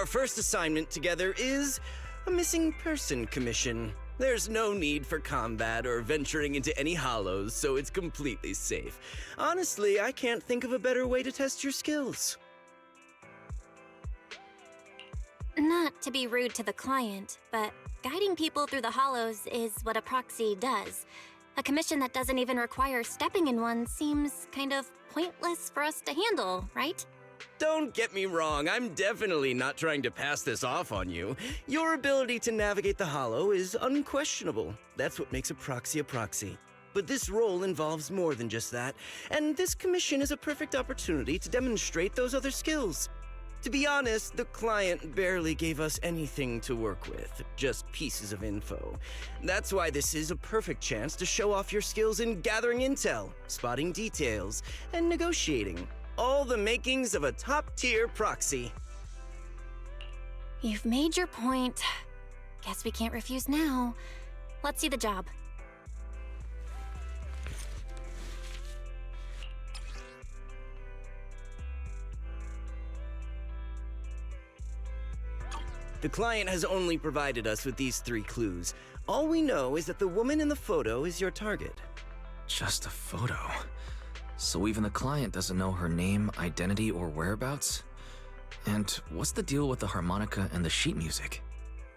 Our first assignment together is a missing person commission. There's no need for combat or venturing into any hollows, so it's completely safe. Honestly, I can't think of a better way to test your skills. Not to be rude to the client, but guiding people through the hollows is what a proxy does. A commission that doesn't even require stepping in one seems kind of pointless for us to handle, right? Don't get me wrong, I'm definitely not trying to pass this off on you. Your ability to navigate the hollow is unquestionable. That's what makes a proxy. But this role involves more than just that, and this commission is a perfect opportunity to demonstrate those other skills. To be honest, the client barely gave us anything to work with, just pieces of info. That's why this is a perfect chance to show off your skills in gathering intel, spotting details, and negotiating. All the makings of a top-tier proxy. You've made your point. Guess we can't refuse now. Let's see the job. The client has only provided us with these 3 clues. All we know is that the woman in the photo is your target. Just a photo. So even the client doesn't know her name, identity, or whereabouts? And what's the deal with the harmonica and the sheet music?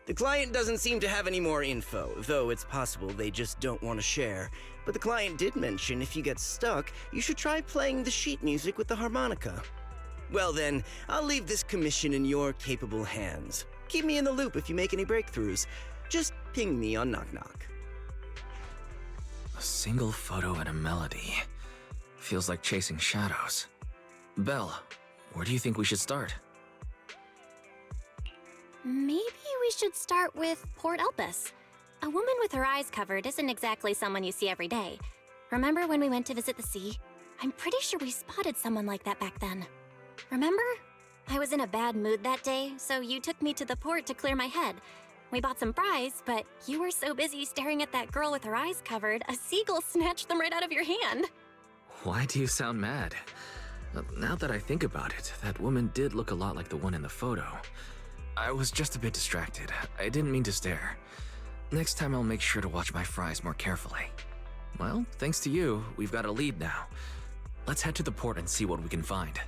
The client doesn't seem to have any more info, though it's possible they just don't want to share. But the client did mention if you get stuck, you should try playing the sheet music with the harmonica. Well then, I'll leave this commission in your capable hands. Keep me in the loop if you make any breakthroughs. Just ping me on Knock Knock. A single photo and a melody. Feels like chasing shadows. Belle, where do you think we should start? Maybe we should start with Port Elpis. A woman with her eyes covered isn't exactly someone you see every day. Remember when we went to visit the sea? I'm pretty sure we spotted someone like that back then. Remember? I was in a bad mood that day, so you took me to the port to clear my head. We bought some fries, but you were so busy staring at that girl with her eyes covered, a seagull snatched them right out of your hand. Why do you sound mad? Now that I think about it, that woman did look a lot like the one in the photo. I was just a bit distracted. I didn't mean to stare. Next time I'll make sure to watch my fries more carefully. Well, thanks to you, we've got a lead now. Let's head to the port and see what we can find.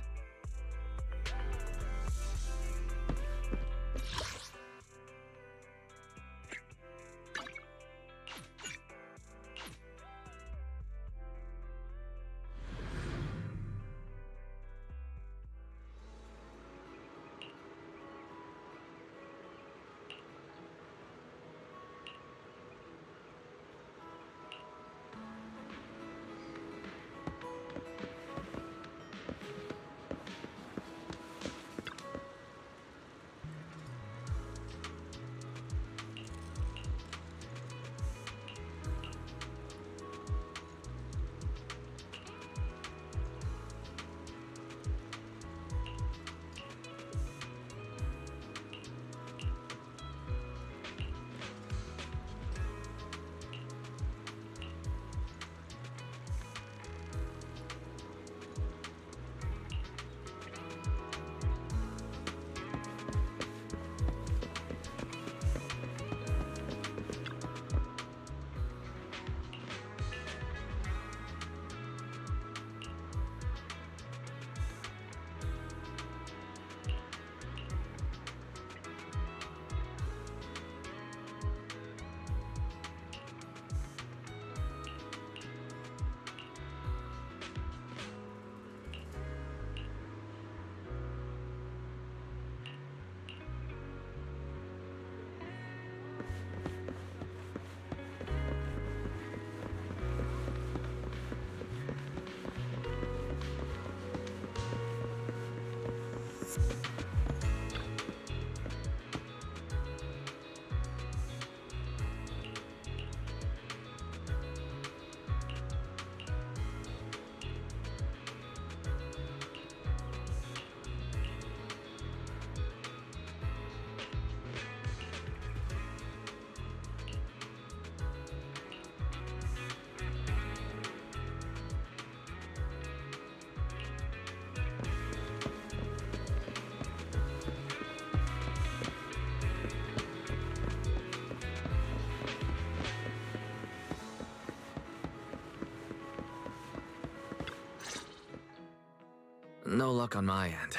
No luck on my end.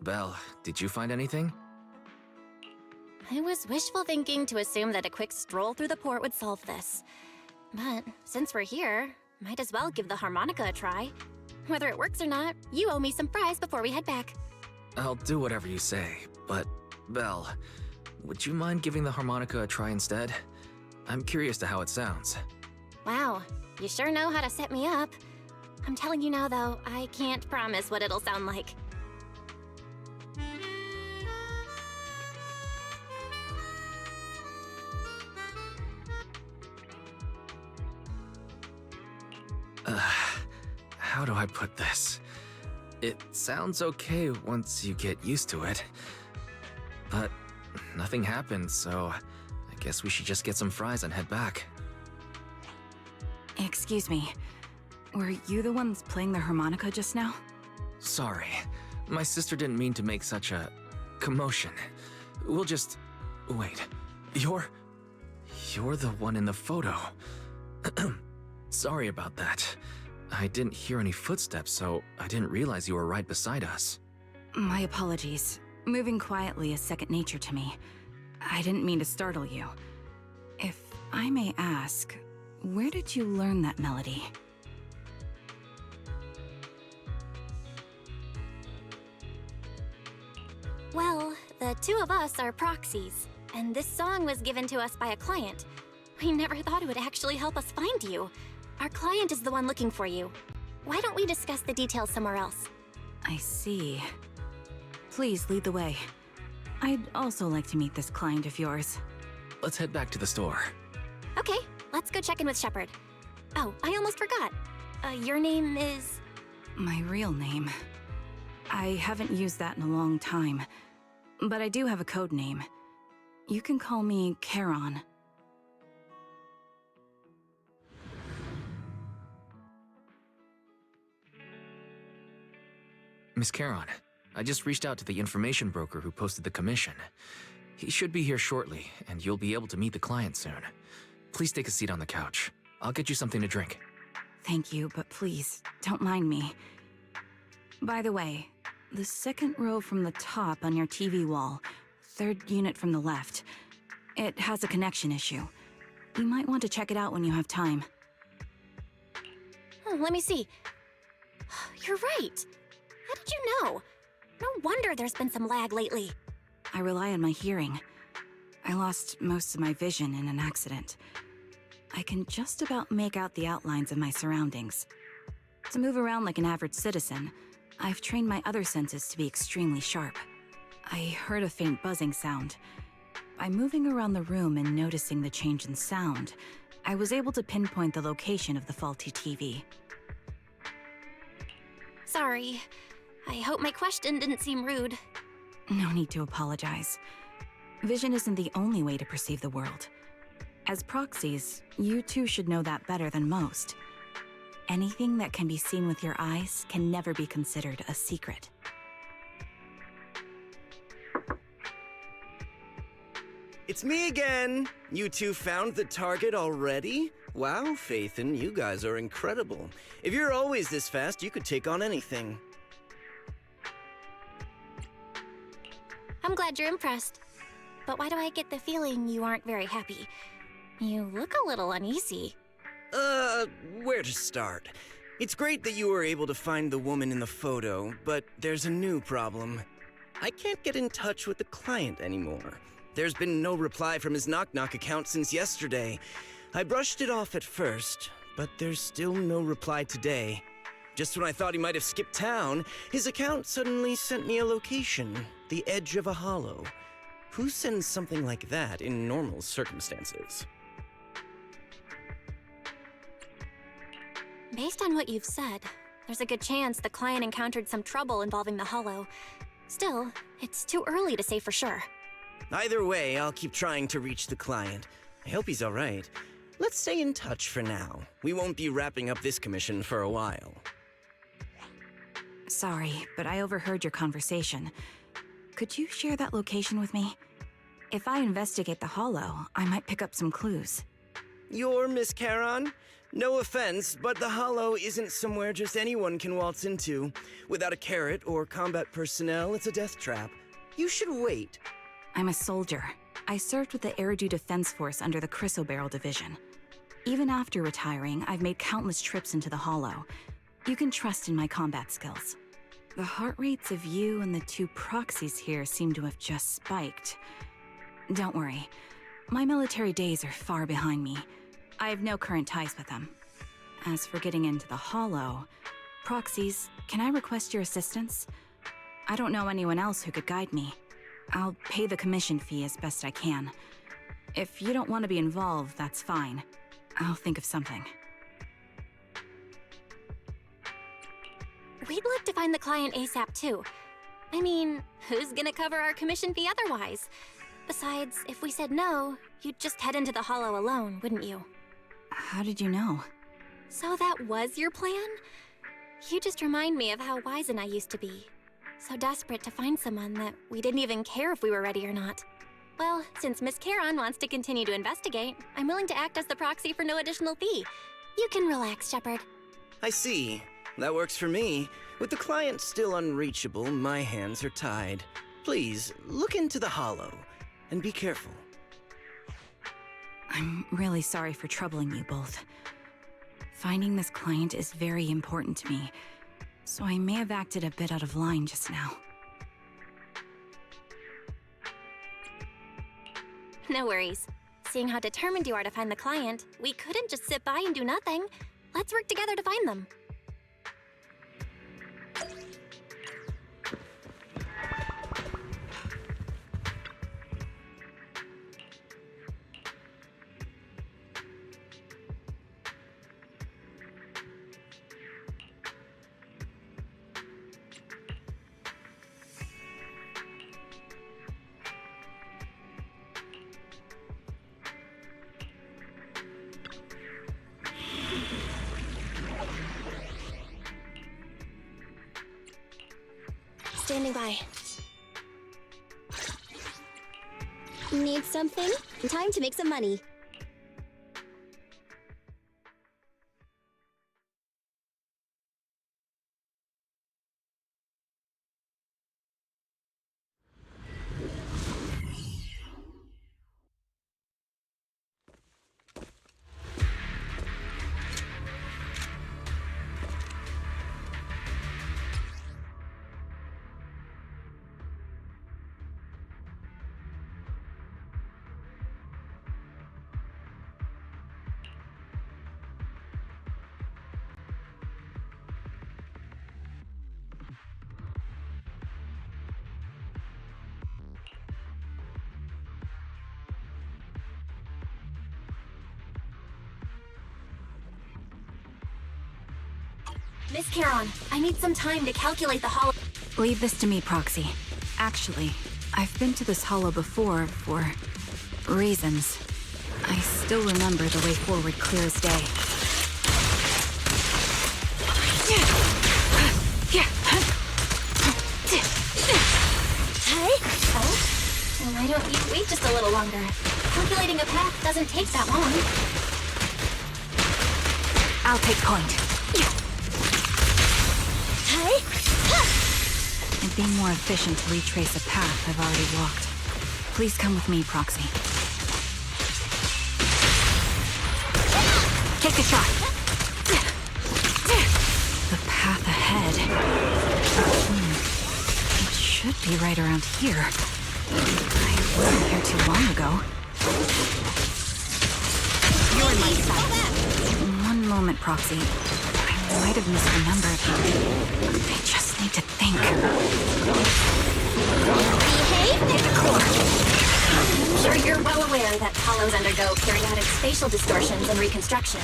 Belle, did you find anything? I was wishful thinking to assume that a quick stroll through the port would solve this. But since we're here, might as well give the harmonica a try. Whether it works or not, you owe me some fries before we head back. I'll do whatever you say, but Belle, would you mind giving the harmonica a try instead? I'm curious to how it sounds. Wow, you sure know how to set me up. I'm telling you now, though, I can't promise what it'll sound like. How do I put this? It sounds okay once you get used to it. But nothing happened, so I guess we should just get some fries and head back. Excuse me. Were you the ones playing the harmonica just now? Sorry. My sister didn't mean to make such a commotion. We'll just... Wait. You're the one in the photo. Sorry about that. I didn't hear any footsteps, so I didn't realize you were right beside us. My apologies. Moving quietly is second nature to me. I didn't mean to startle you. If I may ask, where did you learn that melody? Well, the two of us are proxies, and this song was given to us by a client. We never thought it would actually help us find you. Our client is the one looking for you. Why don't we discuss the details somewhere else? I see. Please lead the way. I'd also like to meet this client of yours. Let's head back to the store. Okay, let's go check in with Shepard. Oh, I almost forgot. Your name is... My real name. I haven't used that in a long time, but I do have a code name. You can call me Charon. Miss Charon, I just reached out to the information broker who posted the commission. He should be here shortly, and you'll be able to meet the client soon. Please take a seat on the couch. I'll get you something to drink. Thank you, but please, don't mind me. By the way, the second row from the top on your TV wall, third unit from the left, it has a connection issue. You might want to check it out when you have time. Let me see. You're right. How did you know? No wonder there's been some lag lately. I rely on my hearing. I lost most of my vision in an accident. I can just about make out the outlines of my surroundings. To move around like an average citizen, I've trained my other senses to be extremely sharp. I heard a faint buzzing sound. By moving around the room and noticing the change in sound, I was able to pinpoint the location of the faulty TV. Sorry. I hope my question didn't seem rude. No need to apologize. Vision isn't the only way to perceive the world. As proxies, you two should know that better than most. Anything that can be seen with your eyes can never be considered a secret. It's me again! You two found the target already? Wow, Phaethon, you guys are incredible. If you're always this fast, you could take on anything. I'm glad you're impressed. But why do I get the feeling you aren't very happy? You look a little uneasy. Where to start? It's great that you were able to find the woman in the photo, but there's a new problem. I can't get in touch with the client anymore. There's been no reply from his Knock Knock account since yesterday. I brushed it off at first, but there's still no reply today. Just when I thought he might have skipped town, his account suddenly sent me a location, the edge of a hollow. Who sends something like that in normal circumstances? Based on what you've said, there's a good chance the client encountered some trouble involving the hollow. Still, it's too early to say for sure. Either way, I'll keep trying to reach the client. I hope he's alright. Let's stay in touch for now. We won't be wrapping up this commission for a while. Sorry, but I overheard your conversation. Could you share that location with me? If I investigate the hollow, I might pick up some clues. You're Miss Charon? No offense, but the Hollow isn't somewhere just anyone can waltz into. Without a carrot or combat personnel, it's a death trap. You should wait. I'm a soldier. I served with the Eridu Defense Force under the Chrysoberyl Division. Even after retiring, I've made countless trips into the Hollow. You can trust in my combat skills. The heart rates of you and the two proxies here seem to have just spiked. Don't worry. My military days are far behind me. I have no current ties with them. As for getting into the Hollow, proxies, can I request your assistance? I don't know anyone else who could guide me. I'll pay the commission fee as best I can. If you don't want to be involved, that's fine. I'll think of something. We'd like to find the client ASAP too. I mean, who's gonna cover our commission fee otherwise? Besides, if we said no, you'd just head into the Hollow alone, wouldn't you? How did you know? So that was your plan? You just remind me of how wise and I used to be. So desperate to find someone that we didn't even care if we were ready or not. Well, since Miss Charon wants to continue to investigate, I'm willing to act as the proxy for no additional fee. You can relax, Shepard. I see. That works for me. With the client still unreachable, my hands are tied. Please, look into the Hollow, and be careful. I'm really sorry for troubling you both. Finding this client is very important to me, so I may have acted a bit out of line just now. No worries. Seeing how determined you are to find the client, we couldn't just sit by and do nothing. Let's work together to find them. Standing by. Need something? Time to make some money. Miss Charon, I need some time to calculate the Hollow. Leave this to me, Proxy. Actually, I've been to this Hollow before for reasons. I still remember the way forward clear as day. Hey? Oh? Why don't you wait just a little longer? Calculating a path doesn't take that long. I'll take point. It'd be more efficient to retrace a path I've already walked. Please come with me, Proxy. Take a shot. The path ahead. It should be right around here. I wasn't here too long ago. You're in my sight. One moment, Proxy. I might have misremembered. I just need to think. Behave, Nicole! I'm sure you're well aware that hollows undergo periodic spatial distortions and reconstruction.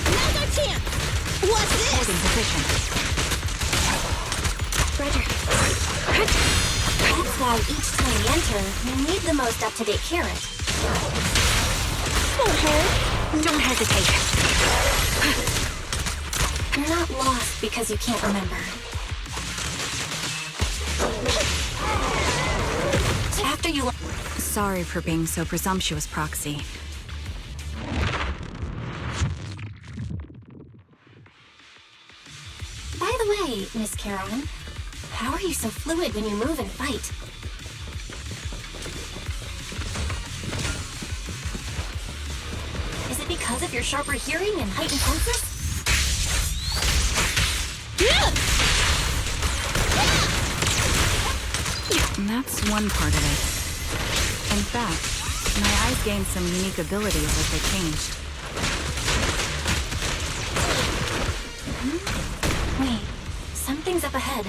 Now's our chance! What's this? Holding position. Roger. That's why each time we enter, we need the most up-to-date carrot. Won't hurt. Don't hesitate. You're not lost because you can't remember. After you... Sorry for being so presumptuous, Proxy. By the way, Miss Charon, how are you so fluid when you move and fight? Is it because of your sharper hearing and heightened senses? And that's one part of it. In fact, my eyes gained some unique abilities as they changed. Wait, something's up ahead.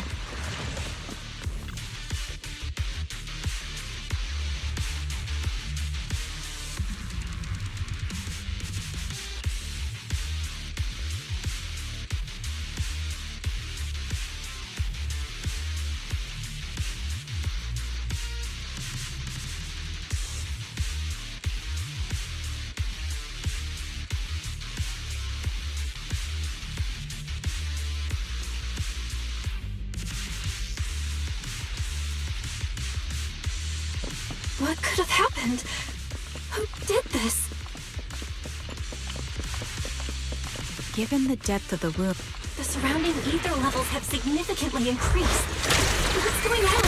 What could have happened? Who did this? Given the depth of the wound, The surrounding ether levels have significantly increased. What's going on?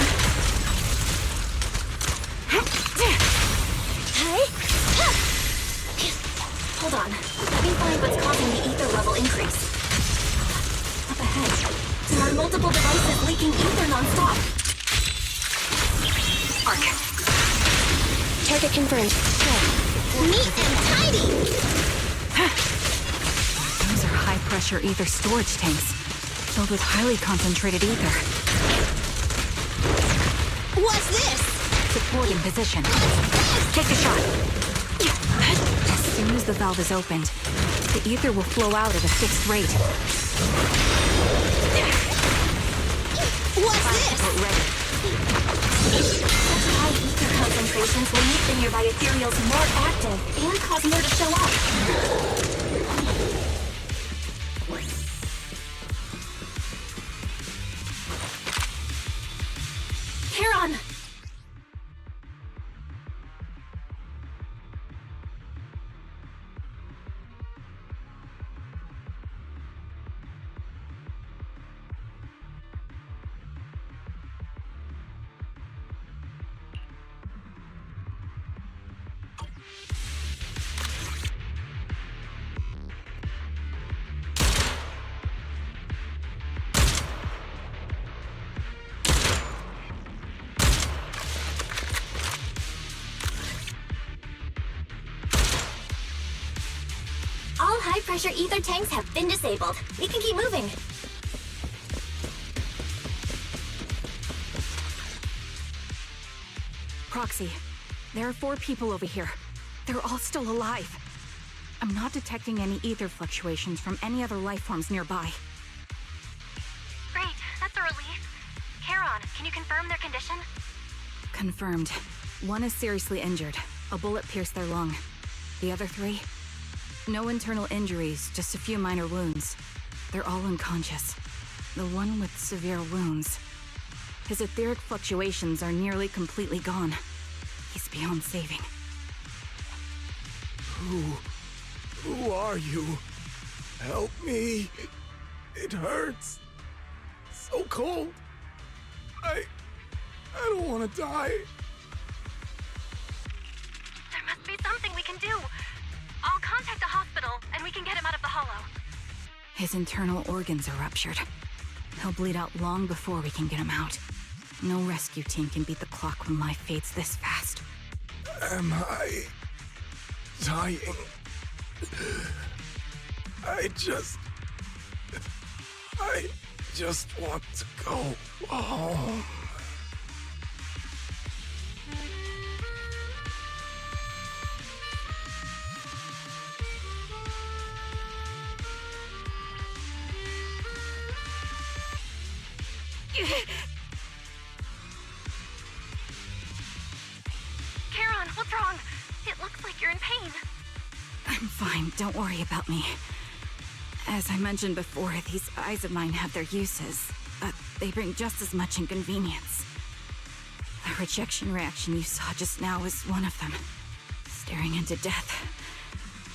Hold on. Let me find what's causing the ether level increase. Up ahead, there are multiple devices leaking ether non-stop. Arc. Target confirmed. Neat and tidy! those are high-pressure ether storage tanks, filled with highly concentrated ether. What's this? Support in position. Take a shot. As soon as the valve is opened, the ether will flow out at a fixed rate. What's this? Support ready. Such high ether concentrations will make the nearby ethereals more active and cause more to show up. Charon! All high-pressure ether tanks have been disabled. We can keep moving. Proxy, there are 4 people over here. They're all still alive. I'm not detecting any ether fluctuations from any other life forms nearby. Great, that's a relief. Charon, can you confirm their condition? Confirmed. 1 is seriously injured. A bullet pierced their lung. The other 3? No internal injuries, just a few minor wounds. They're all unconscious. The one with severe wounds. His etheric fluctuations are nearly completely gone. He's beyond saving. Who are you? Help me. It hurts. So cold. I don't want to die. There must be something we can do. I'll contact the hospital, and we can get him out of the hollow. His internal organs are ruptured. He'll bleed out long before we can get him out. No rescue team can beat the clock when life fades this fast. Am I dying? I just want to go home. Charon, what's wrong? It looks like you're in pain. I'm fine, don't worry about me. As I mentioned before, these eyes of mine have their uses, but they bring just as much inconvenience. The rejection reaction you saw just now was one of them. Staring into death.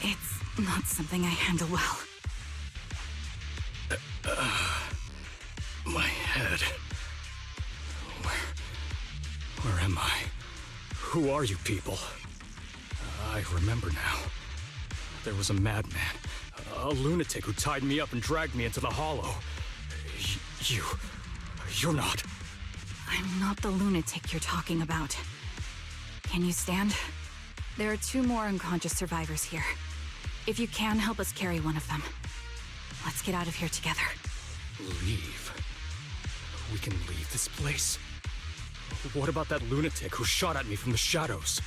It's not something I handle well. My head. Where am I? Who are you people? I remember now. There was a madman, a lunatic who tied me up and dragged me into the hollow. You're not. I'm not the lunatic you're talking about. Can you stand? There are 2 more unconscious survivors here. If you can, help us carry one of them. Let's get out of here together. Leave? We can leave this place? What about that lunatic who shot at me from the shadows?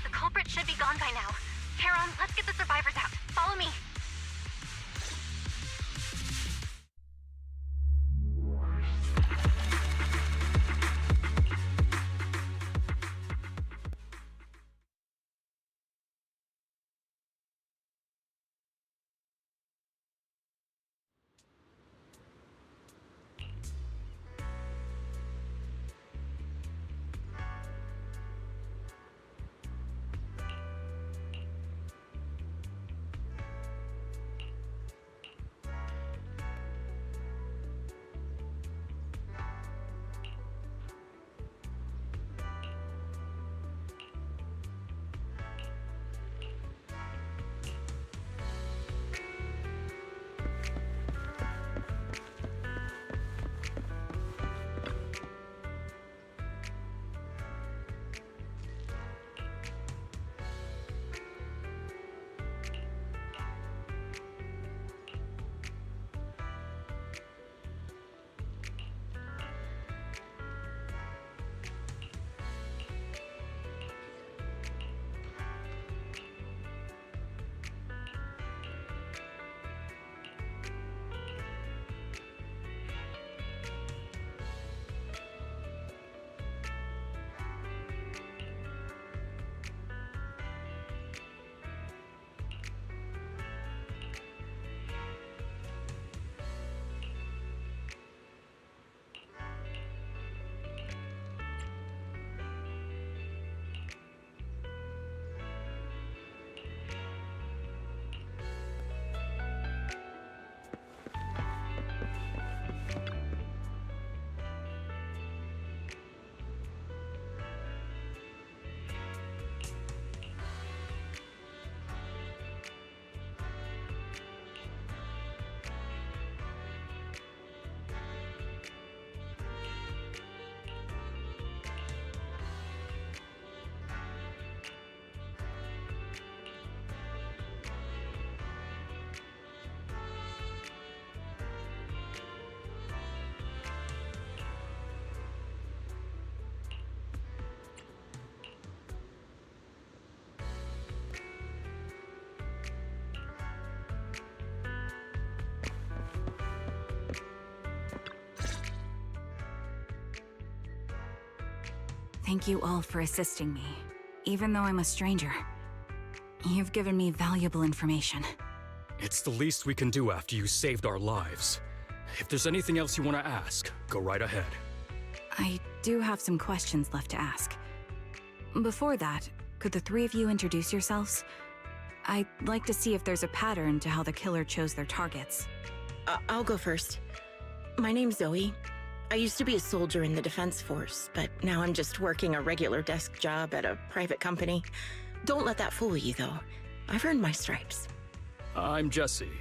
The culprit should be gone by now. Heron, let's get the survivors out. Follow me. Thank you all for assisting me, even though I'm a stranger. You've given me valuable information. It's the least we can do after you saved our lives. If there's anything else you want to ask, go right ahead. I do have some questions left to ask. Before that, could the 3 of you introduce yourselves? I'd like to see if there's a pattern to how the killer chose their targets. I'll go first. My name's Zoe. I used to be a soldier in the Defense Force, but now I'm just working a regular desk job at a private company. Don't let that fool you, though. I've earned my stripes. I'm Jesse,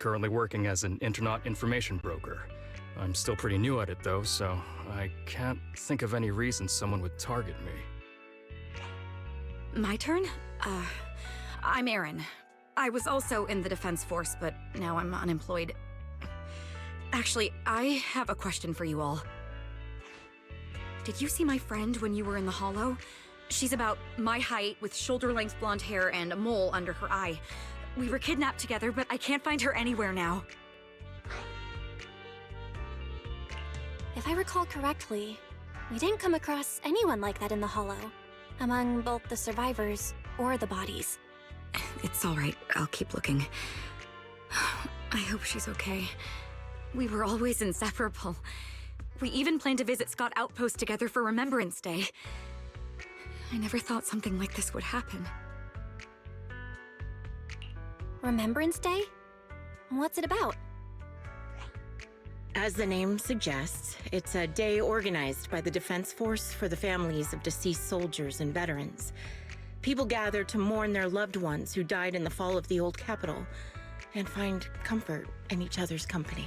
currently working as an internet information broker. I'm still pretty new at it, though, so I can't think of any reason someone would target me. My turn? I'm Erin. I was also in the Defense Force, but now I'm unemployed. Actually, I have a question for you all. Did you see my friend when you were in the Hollow? She's about my height, with shoulder-length blonde hair and a mole under her eye. We were kidnapped together, but I can't find her anywhere now. If I recall correctly, we didn't come across anyone like that in the Hollow, among both the survivors or the bodies. It's all right. I'll keep looking. I hope she's okay. We were always inseparable. We even planned to visit Scott Outpost together for Remembrance Day. I never thought something like this would happen. Remembrance Day? What's it about? As the name suggests, it's a day organized by the Defense Force for the families of deceased soldiers and veterans. People gather to mourn their loved ones who died in the fall of the old capital and find comfort in each other's company.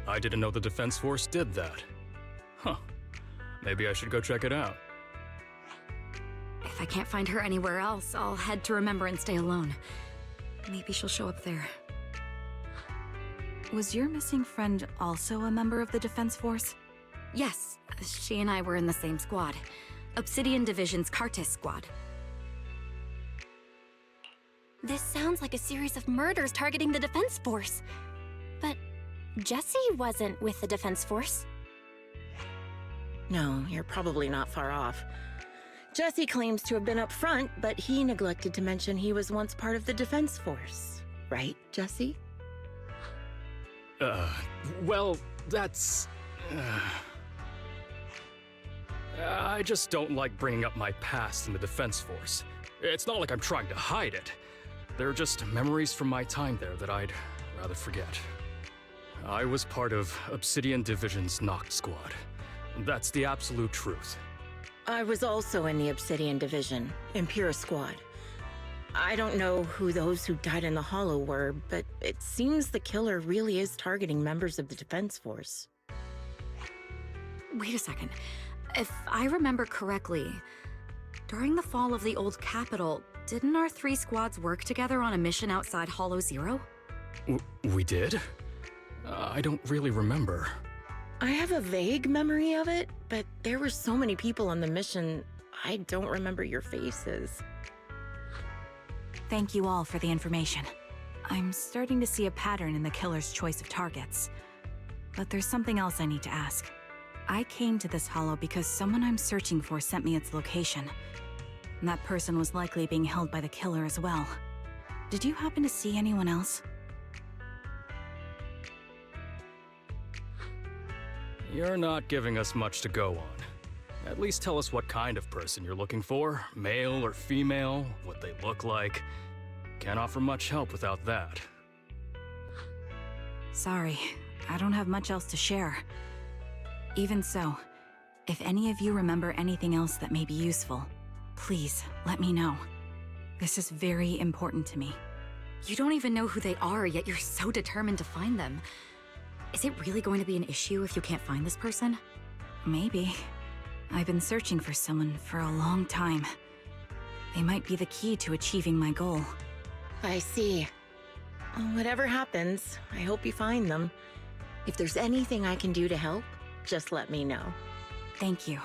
I didn't know the Defense Force did that. Huh. Maybe I should go check it out. If I can't find her anywhere else, I'll head to Remember and stay alone. Maybe she'll show up there. Was your missing friend also a member of the Defense Force? Yes, she and I were in the same squad. Obsidian Division's Cartis squad. This sounds like a series of murders targeting the Defense Force. But Jesse wasn't with the Defense Force. No, you're probably not far off. Jesse claims to have been up front, but he neglected to mention he was once part of the Defense Force. Right, Jesse? Well, that's... I just don't like bringing up my past in the Defense Force. It's not like I'm trying to hide it. They're just memories from my time there that I'd rather forget. I was part of Obsidian Division's Noct Squad. That's the absolute truth. I was also in the Obsidian Division, Impura Squad. I don't know who those who died in the Hollow were, but it seems the killer really is targeting members of the Defense Force. Wait a second. If I remember correctly, during the fall of the old capital, didn't our 3 squads work together on a mission outside Hollow Zero? We did? I don't really remember. I have a vague memory of it, but there were so many people on the mission, I don't remember your faces. Thank you all for the information. I'm starting to see a pattern in the killer's choice of targets. But there's something else I need to ask. I came to this hollow because someone I'm searching for sent me its location. And that person was likely being held by the killer as well. Did you happen to see anyone else? You're not giving us much to go on. At least tell us what kind of person you're looking for, male or female, what they look like. Can't offer much help without that. Sorry, I don't have much else to share. Even so, if any of you remember anything else that may be useful, please let me know. This is very important to me. You don't even know who they are, yet you're so determined to find them. Is it really going to be an issue if you can't find this person? Maybe. I've been searching for someone for a long time. They might be the key to achieving my goal. I see. Whatever happens, I hope you find them. If there's anything I can do to help, just let me know. Thank you.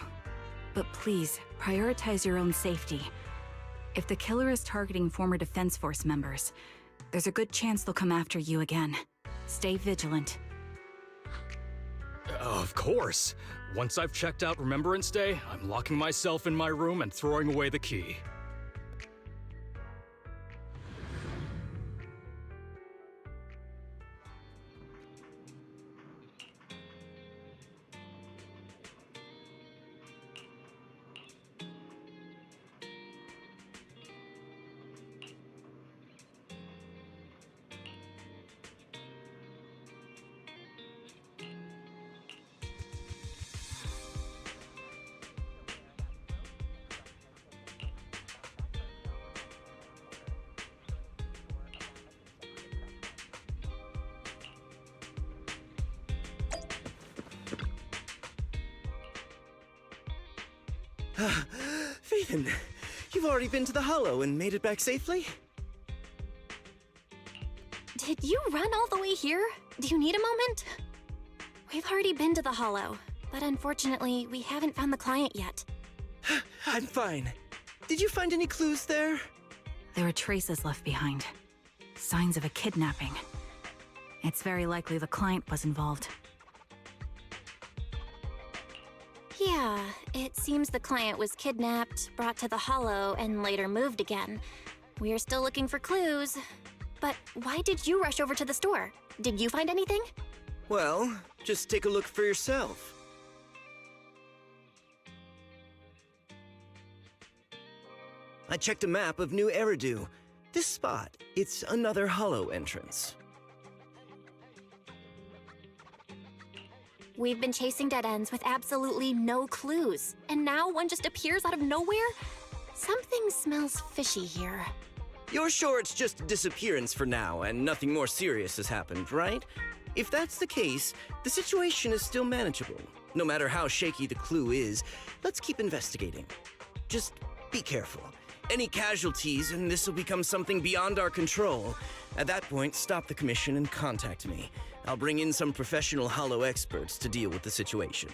But please, prioritize your own safety. If the killer is targeting former Defense Force members, there's a good chance they'll come after you again. Stay vigilant. Of course. Once I've checked out Remembrance Day, I'm locking myself in my room and throwing away the key. Phaethon, you've already been to the Hollow and made it back safely? Did you run all the way here? Do you need a moment? We've already been to the Hollow, but unfortunately, we haven't found the client yet. I'm fine. Did you find any clues there? There are traces left behind. Signs of a kidnapping. It's very likely the client was involved. Yeah, it seems the client was kidnapped, brought to the Hollow, and later moved again. We're still looking for clues. But why did you rush over to the store? Did you find anything? Well, just take a look for yourself. I checked a map of New Eridu. This spot, it's another Hollow entrance. We've been chasing dead ends with absolutely no clues, and now one just appears out of nowhere? Something smells fishy here. You're sure it's just a disappearance for now and nothing more serious has happened, right? If that's the case, the situation is still manageable. No matter how shaky the clue is, let's keep investigating. Just be careful. Any casualties and this will become something beyond our control. At that point, stop the commission and contact me. I'll bring in some professional hollow experts to deal with the situation.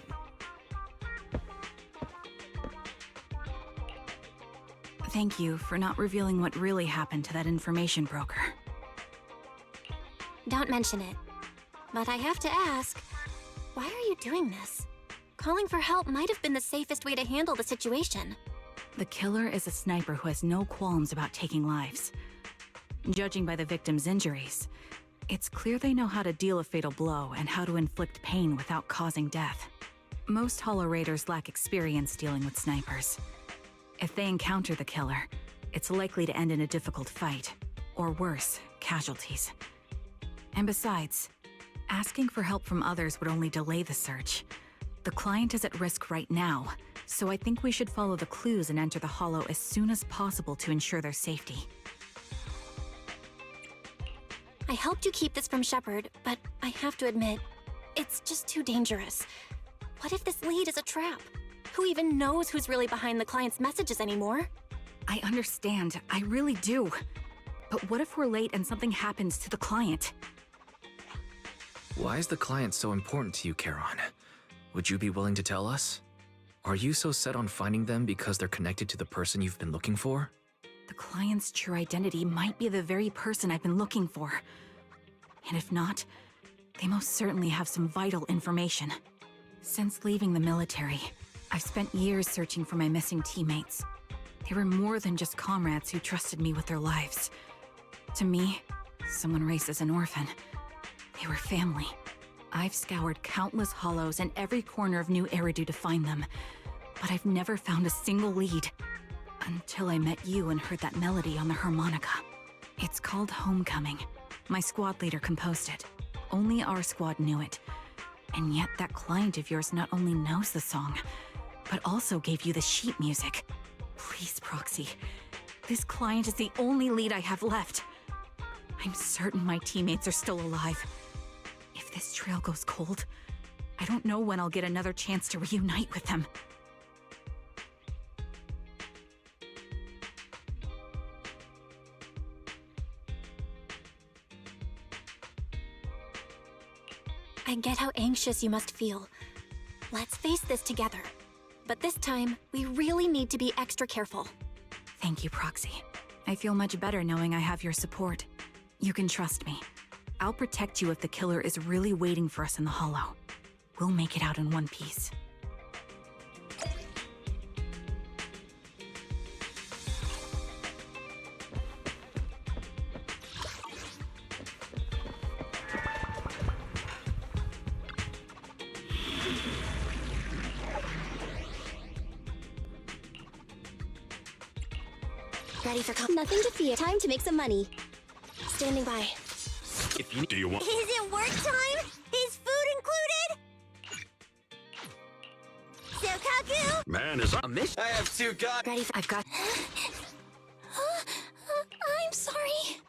Thank you for not revealing what really happened to that information broker. Don't mention it. But I have to ask, why are you doing this? Calling for help might have been the safest way to handle the situation. The killer is a sniper who has no qualms about taking lives. Judging by the victim's injuries, it's clear they know how to deal a fatal blow and how to inflict pain without causing death. Most Hollow Raiders lack experience dealing with snipers. If they encounter the killer, it's likely to end in a difficult fight, or worse, casualties. And besides, asking for help from others would only delay the search. The client is at risk right now, so I think we should follow the clues and enter the Hollow as soon as possible to ensure their safety. I helped you keep this from Shepard, but I have to admit, it's just too dangerous. What if this lead is a trap? Who even knows who's really behind the client's messages anymore? I understand, I really do. But what if we're late and something happens to the client? Why is the client so important to you, Charon? Would you be willing to tell us? Are you so set on finding them because they're connected to the person you've been looking for? The client's true identity might be the very person I've been looking for. And if not, they most certainly have some vital information. Since leaving the military, I've spent years searching for my missing teammates. They were more than just comrades who trusted me with their lives. To me, someone raised as an orphan, they were family. I've scoured countless hollows and every corner of New Eridu to find them, but I've never found a single lead. Until I met you and heard that melody on the harmonica. It's called Homecoming. My squad leader composed it. Only our squad knew it. And yet that client of yours not only knows the song, but also gave you the sheet music. Please, Proxy. This client is the only lead I have left. I'm certain my teammates are still alive. If this trail goes cold, I don't know when I'll get another chance to reunite with them. I get how anxious you must feel. Let's face this together. But this time, we really need to be extra careful. Thank you, Proxy. I feel much better knowing I have your support. You can trust me. I'll protect you if the killer is really waiting for us in the Hollow. We'll make it out in one piece. Ready for Nothing to fear. Time to make some money. Standing by. If you do you want Is it work time? Is food included? Sokaku? man is A mission? I have two guys. Ready for I've got... I'm sorry.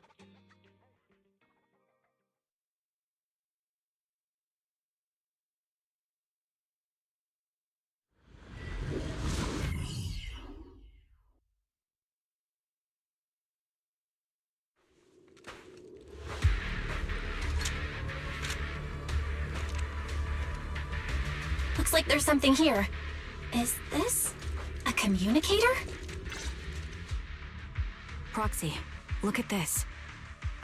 Looks like there's something here. Is this a communicator? Proxy, look at this.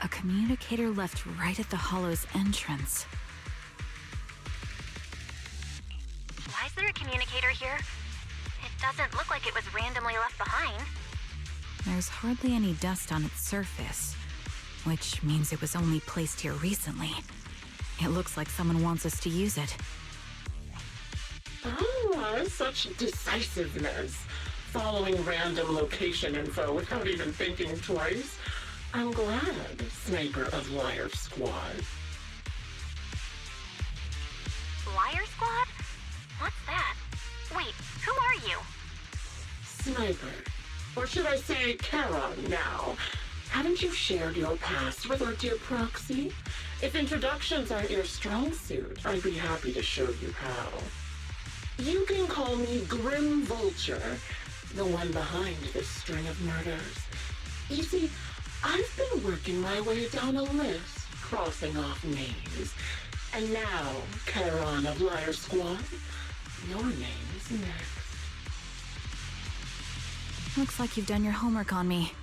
A communicator left right at the Hollow's entrance. Why is there a communicator here? It doesn't look like it was randomly left behind. There's hardly any dust on its surface, which means it was only placed here recently. It looks like someone wants us to use it. Ah, such decisiveness. Following random location info without even thinking twice. I'm glad, Sniper of Liar Squad. Liar Squad? What's that? Wait, who are you? Sniper. Or should I say Charon now? Haven't you shared your past with our dear Proxy? If introductions aren't your strong suit, I'd be happy to show you how. You can call me Grim Vulture, the one behind this string of murders. You see, I've been working my way down a list, crossing off names. And now, Charon of Liar Squad, your name is next. Looks like you've done your homework on me.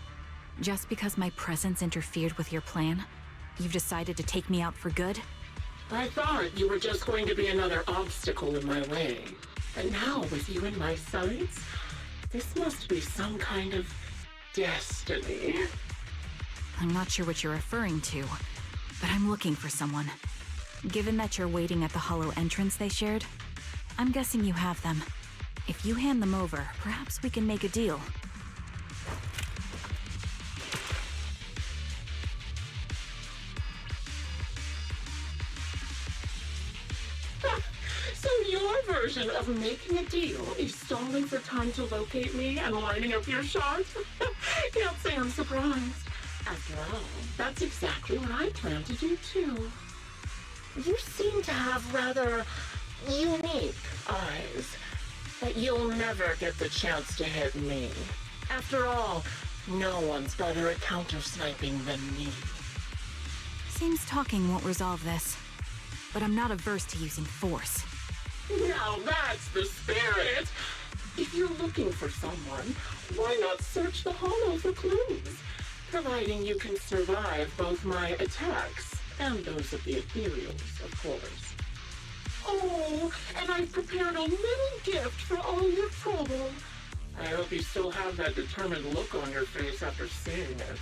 Just because my presence interfered with your plan, you've decided to take me out for good? I thought you were just going to be another obstacle in my way. But now, with you in my sights, this must be some kind of destiny. I'm not sure what you're referring to, but I'm looking for someone. Given that you're waiting at the hollow entrance they shared, I'm guessing you have them. If you hand them over, perhaps we can make a deal. So your version of making a deal is stalling for time to locate me and lining up your shots? Can't say I'm surprised. After all, that's exactly what I plan to do too. You seem to have rather unique eyes, but you'll never get the chance to hit me. After all, no one's better at counter-sniping than me. Seems talking won't resolve this, but I'm not averse to using force. Now that's the spirit! If you're looking for someone, why not search the hollow for clues? Providing you can survive both my attacks and those of the ethereals, of course. Oh, and I've prepared a little gift for all your trouble. I hope you still have that determined look on your face after seeing it.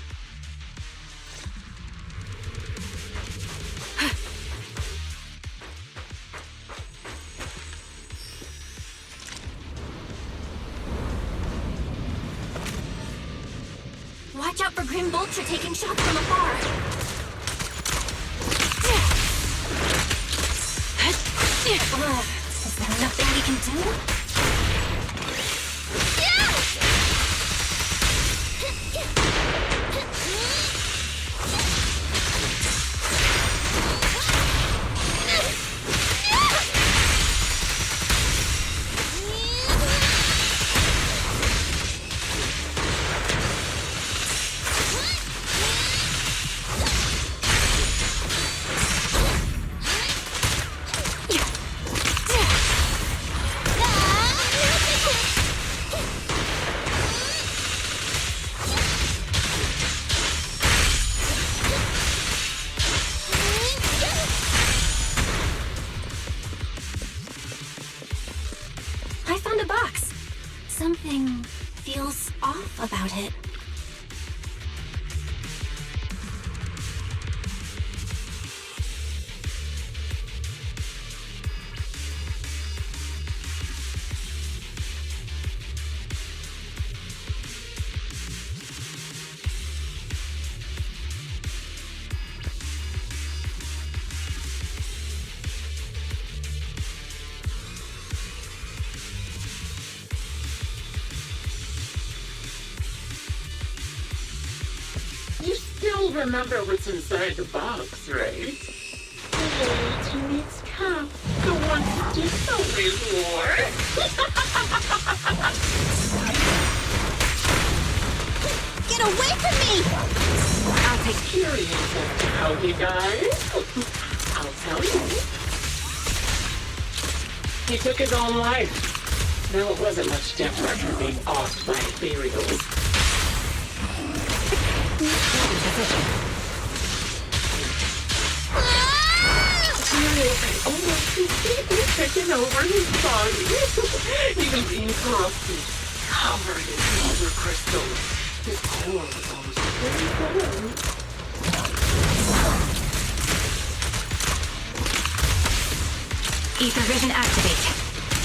Watch out for Grim Vulture taking shots from afar. Is there nothing we can do? Something feels off about it. Remember what's inside the box, right? Hey, teammate's cap, the one who did always war. Get away from me! I'll take curious as to how he died. I'll tell you. He took his own life. Though it wasn't much different from being offed by ethereals. Spirit had almost completely taken over his body. He was incorrupted, covered in silver crystals. His core was almost very cold. Ether vision activate.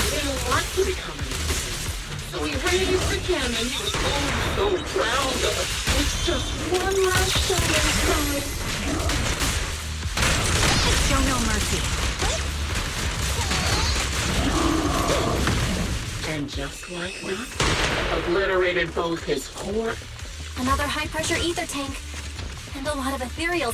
He didn't want to become an ethereal, so he raised the cannon he was so proud of. It's just one last shot inside. Show no mercy. just like that. Obliterated both his core. Another high-pressure ether tank. And a lot of ethereal.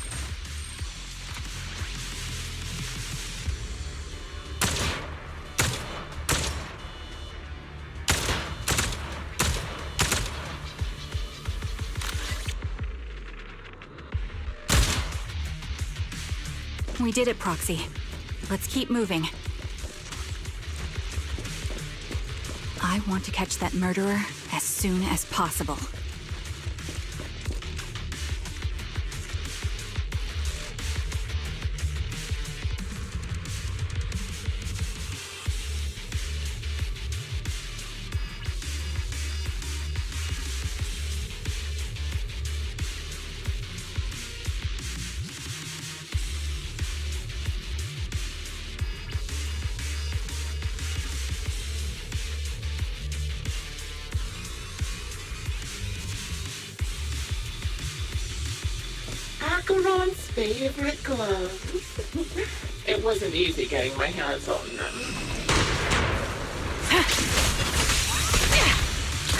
We did it, Proxy. Let's keep moving. I want to catch that murderer as soon as possible. Acheron's favorite gloves. It wasn't easy getting my hands on them.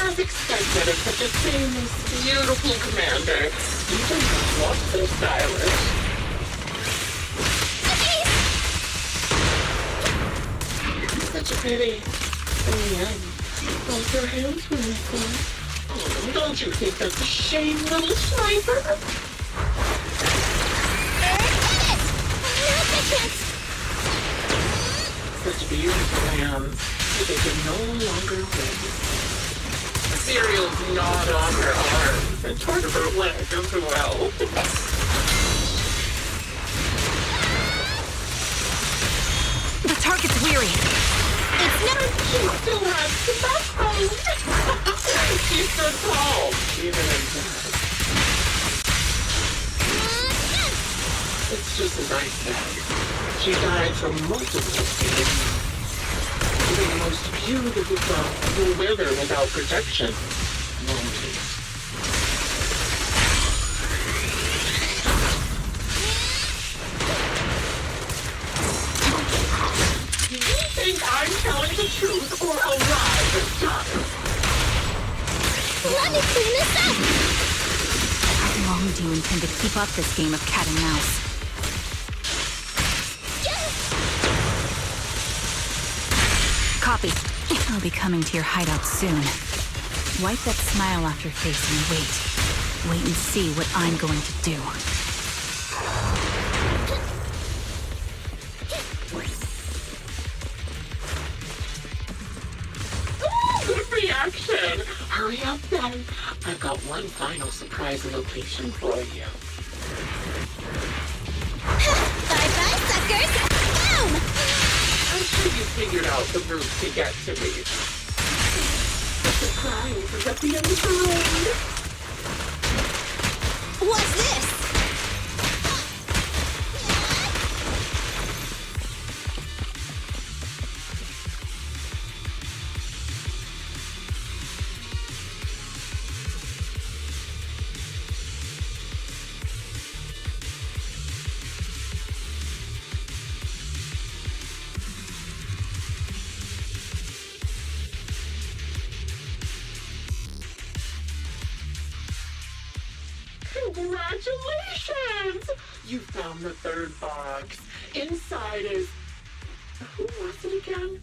As expected of such a famous, beautiful commander, even not so stylish. Such a pity. In the end, both your hands were missing. Oh, don't you think that's a shame, little sniper? Such beautiful hands, but they can no longer win. Cereal's gnawed on her arms and part of her leg as well. The target's weary. It's never she still has the backbone. She's so tall, even in that. It's just as I said. She died from multiple things. The most beautiful flower will wither without protection. Won't it? Do you think I'm telling the truth or a lie this time? Let me clean this up! How long do you intend to keep up this game of cat and mouse? Copy. I'll be coming to your hideout soon. Wipe that smile off your face and wait. Wait and see what I'm going to do. Good reaction. Hurry up then. I've got one final surprise location for you. Bye-bye, suckers! Boom! I'm sure you figured out the route to get to me. The surprise is at the end of the road. What's this? Congratulations! You found the third box. Inside is... Who was it again?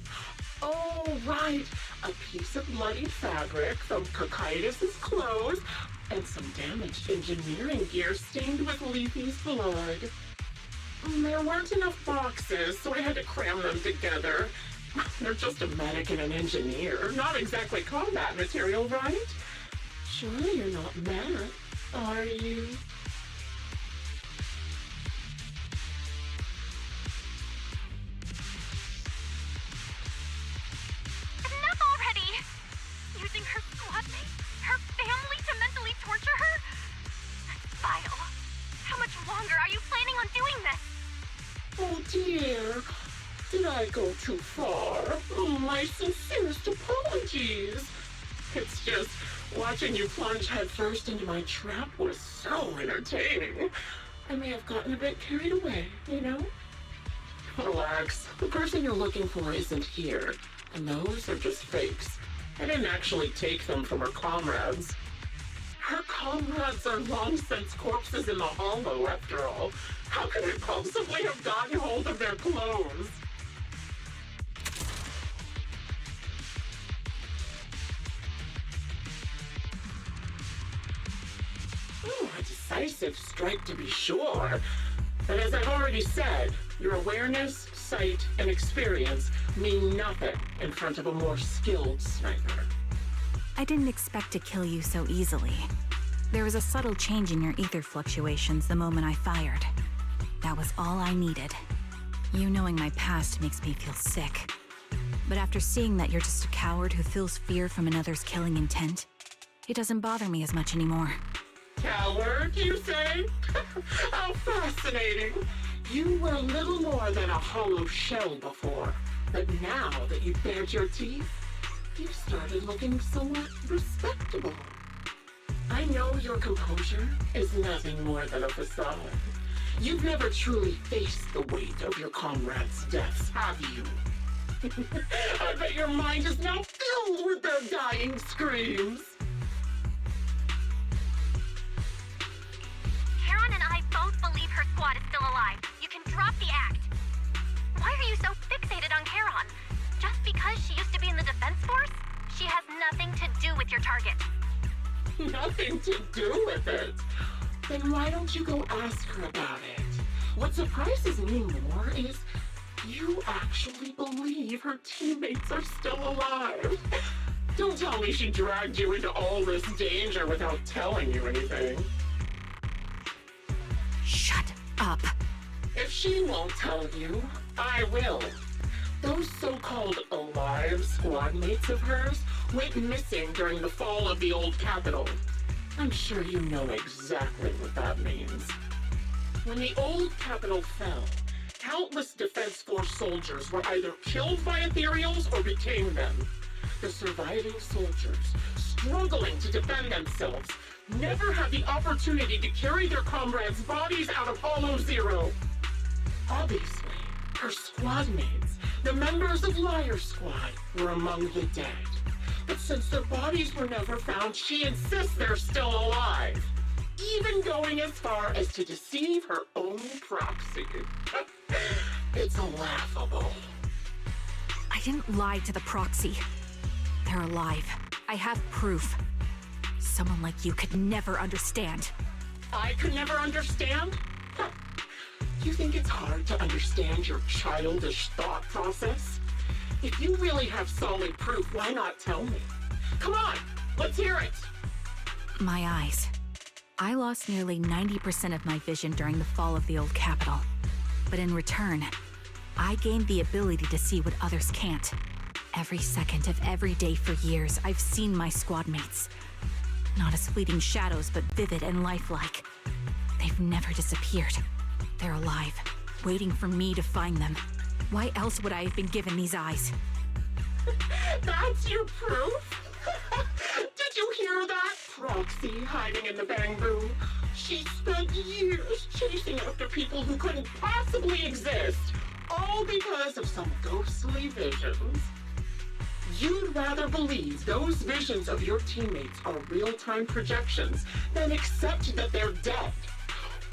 Oh, right. A piece of bloodied fabric from Cocytus's clothes and some damaged engineering gear stained with Leafy's blood. There weren't enough boxes, so I had to cram them together. They're just a medic and an engineer. Not exactly combat material, right? Surely you're not mad, are you? Enough already! Using her squad mates, her family to mentally torture her? That's vile. How much longer are you planning on doing this? Oh dear, did I go too far? Oh, my sincerest apologies. It's just, watching you plunge headfirst into my trap was so entertaining. I may have gotten a bit carried away, you know? Relax, the person you're looking for isn't here, and those are just fakes. I didn't actually take them from her comrades. Her comrades are long since corpses in the hollow, after all. How could I possibly have gotten hold of their clothes? Oh, a decisive strike to be sure. But as I've already said, your awareness, sight, and experience mean nothing in front of a more skilled sniper. I didn't expect to kill you so easily. There was a subtle change in your ether fluctuations the moment I fired. That was all I needed. You knowing my past makes me feel sick. But after seeing that you're just a coward who feels fear from another's killing intent, it doesn't bother me as much anymore. Coward, you say? How fascinating. You were little more than a hollow shell before. But now that you've bared your teeth, you've started looking somewhat respectable. I know your composure is nothing more than a facade. You've never truly faced the weight of your comrades' deaths, have you? I bet your mind is now filled with their dying screams. Karen and I both believe her squad is still alive. You can drop the act. Why are you so fixated on Karen? Just because she used to be in the defense force? She has nothing to do with your target. Nothing to do with it. Then why don't you go ask her about it? What surprises me more is you actually believe her teammates are still alive. Don't tell me she dragged you into all this danger without telling you anything. Shut up. If she won't tell you, I will. Those so-called alive squad mates of hers went missing during the fall of the old capital. I'm sure you know exactly what that means. When the old capital fell, countless Defense Force soldiers were either killed by ethereals or became them. The surviving soldiers, struggling to defend themselves, never had the opportunity to carry their comrades' bodies out of Hollow Zero. Obviously, her squad mates, the members of Liar Squad, were among the dead. But since their bodies were never found, she insists they're still alive. Even going as far as to deceive her own proxy. It's laughable. I didn't lie to the proxy. They're alive. I have proof. Someone like you could never understand. I could never understand? Huh. You think it's hard to understand your childish thought process? If you really have solid proof, why not tell me? Come on, let's hear it! My eyes. I lost nearly 90% of my vision during the fall of the old capital. But in return, I gained the ability to see what others can't. Every second of every day for years, I've seen my squad mates. Not as fleeting shadows, but vivid and lifelike. They've never disappeared. They're alive, waiting for me to find them. Why else would I have been given these eyes? That's your proof? Did you hear that? Proxy hiding in the bamboo. She spent years chasing after people who couldn't possibly exist, all because of some ghostly visions. You'd rather believe those visions of your teammates are real-time projections than accept that they're dead.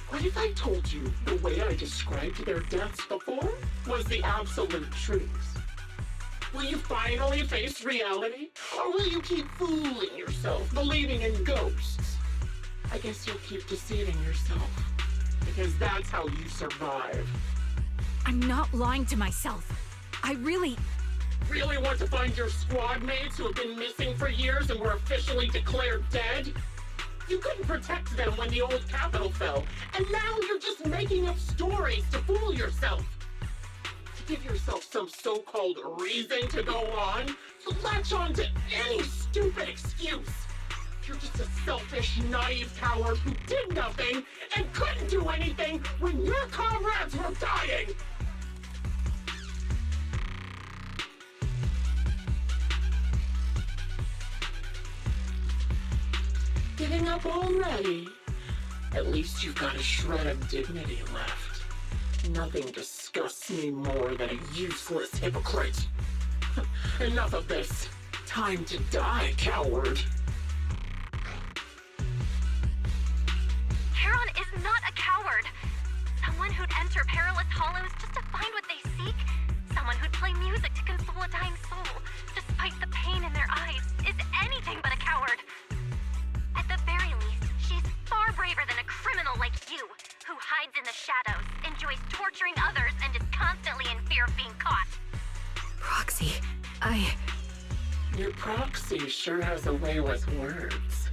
What if I told you the way I described their deaths before was the absolute truth? Will you finally face reality? Or will you keep fooling yourself, believing in ghosts? I guess you'll keep deceiving yourself, because that's how you survive. I'm not lying to myself. I really want to find your squad mates who have been missing for years and were officially declared dead? You couldn't protect them when the old capital fell, and now you're just making up stories to fool yourself. To give yourself some so-called reason to go on, to latch on to any stupid excuse. You're just a selfish, naive coward who did nothing and couldn't do anything when your comrades were dying. Giving up already? At least you've got a shred of dignity left. Nothing disgusts me more than a useless hypocrite. Enough of this. Time to die, coward. Charon is not a coward. Someone who'd enter perilous hollows just to find what they seek. Someone who'd play music to console a dying soul, despite the pain in their eyes, is anything but a coward. At the very least, she's far braver than a criminal like you, who hides in the shadows, enjoys torturing others, and is constantly in fear of being caught. Proxy, Your proxy sure has a way with words.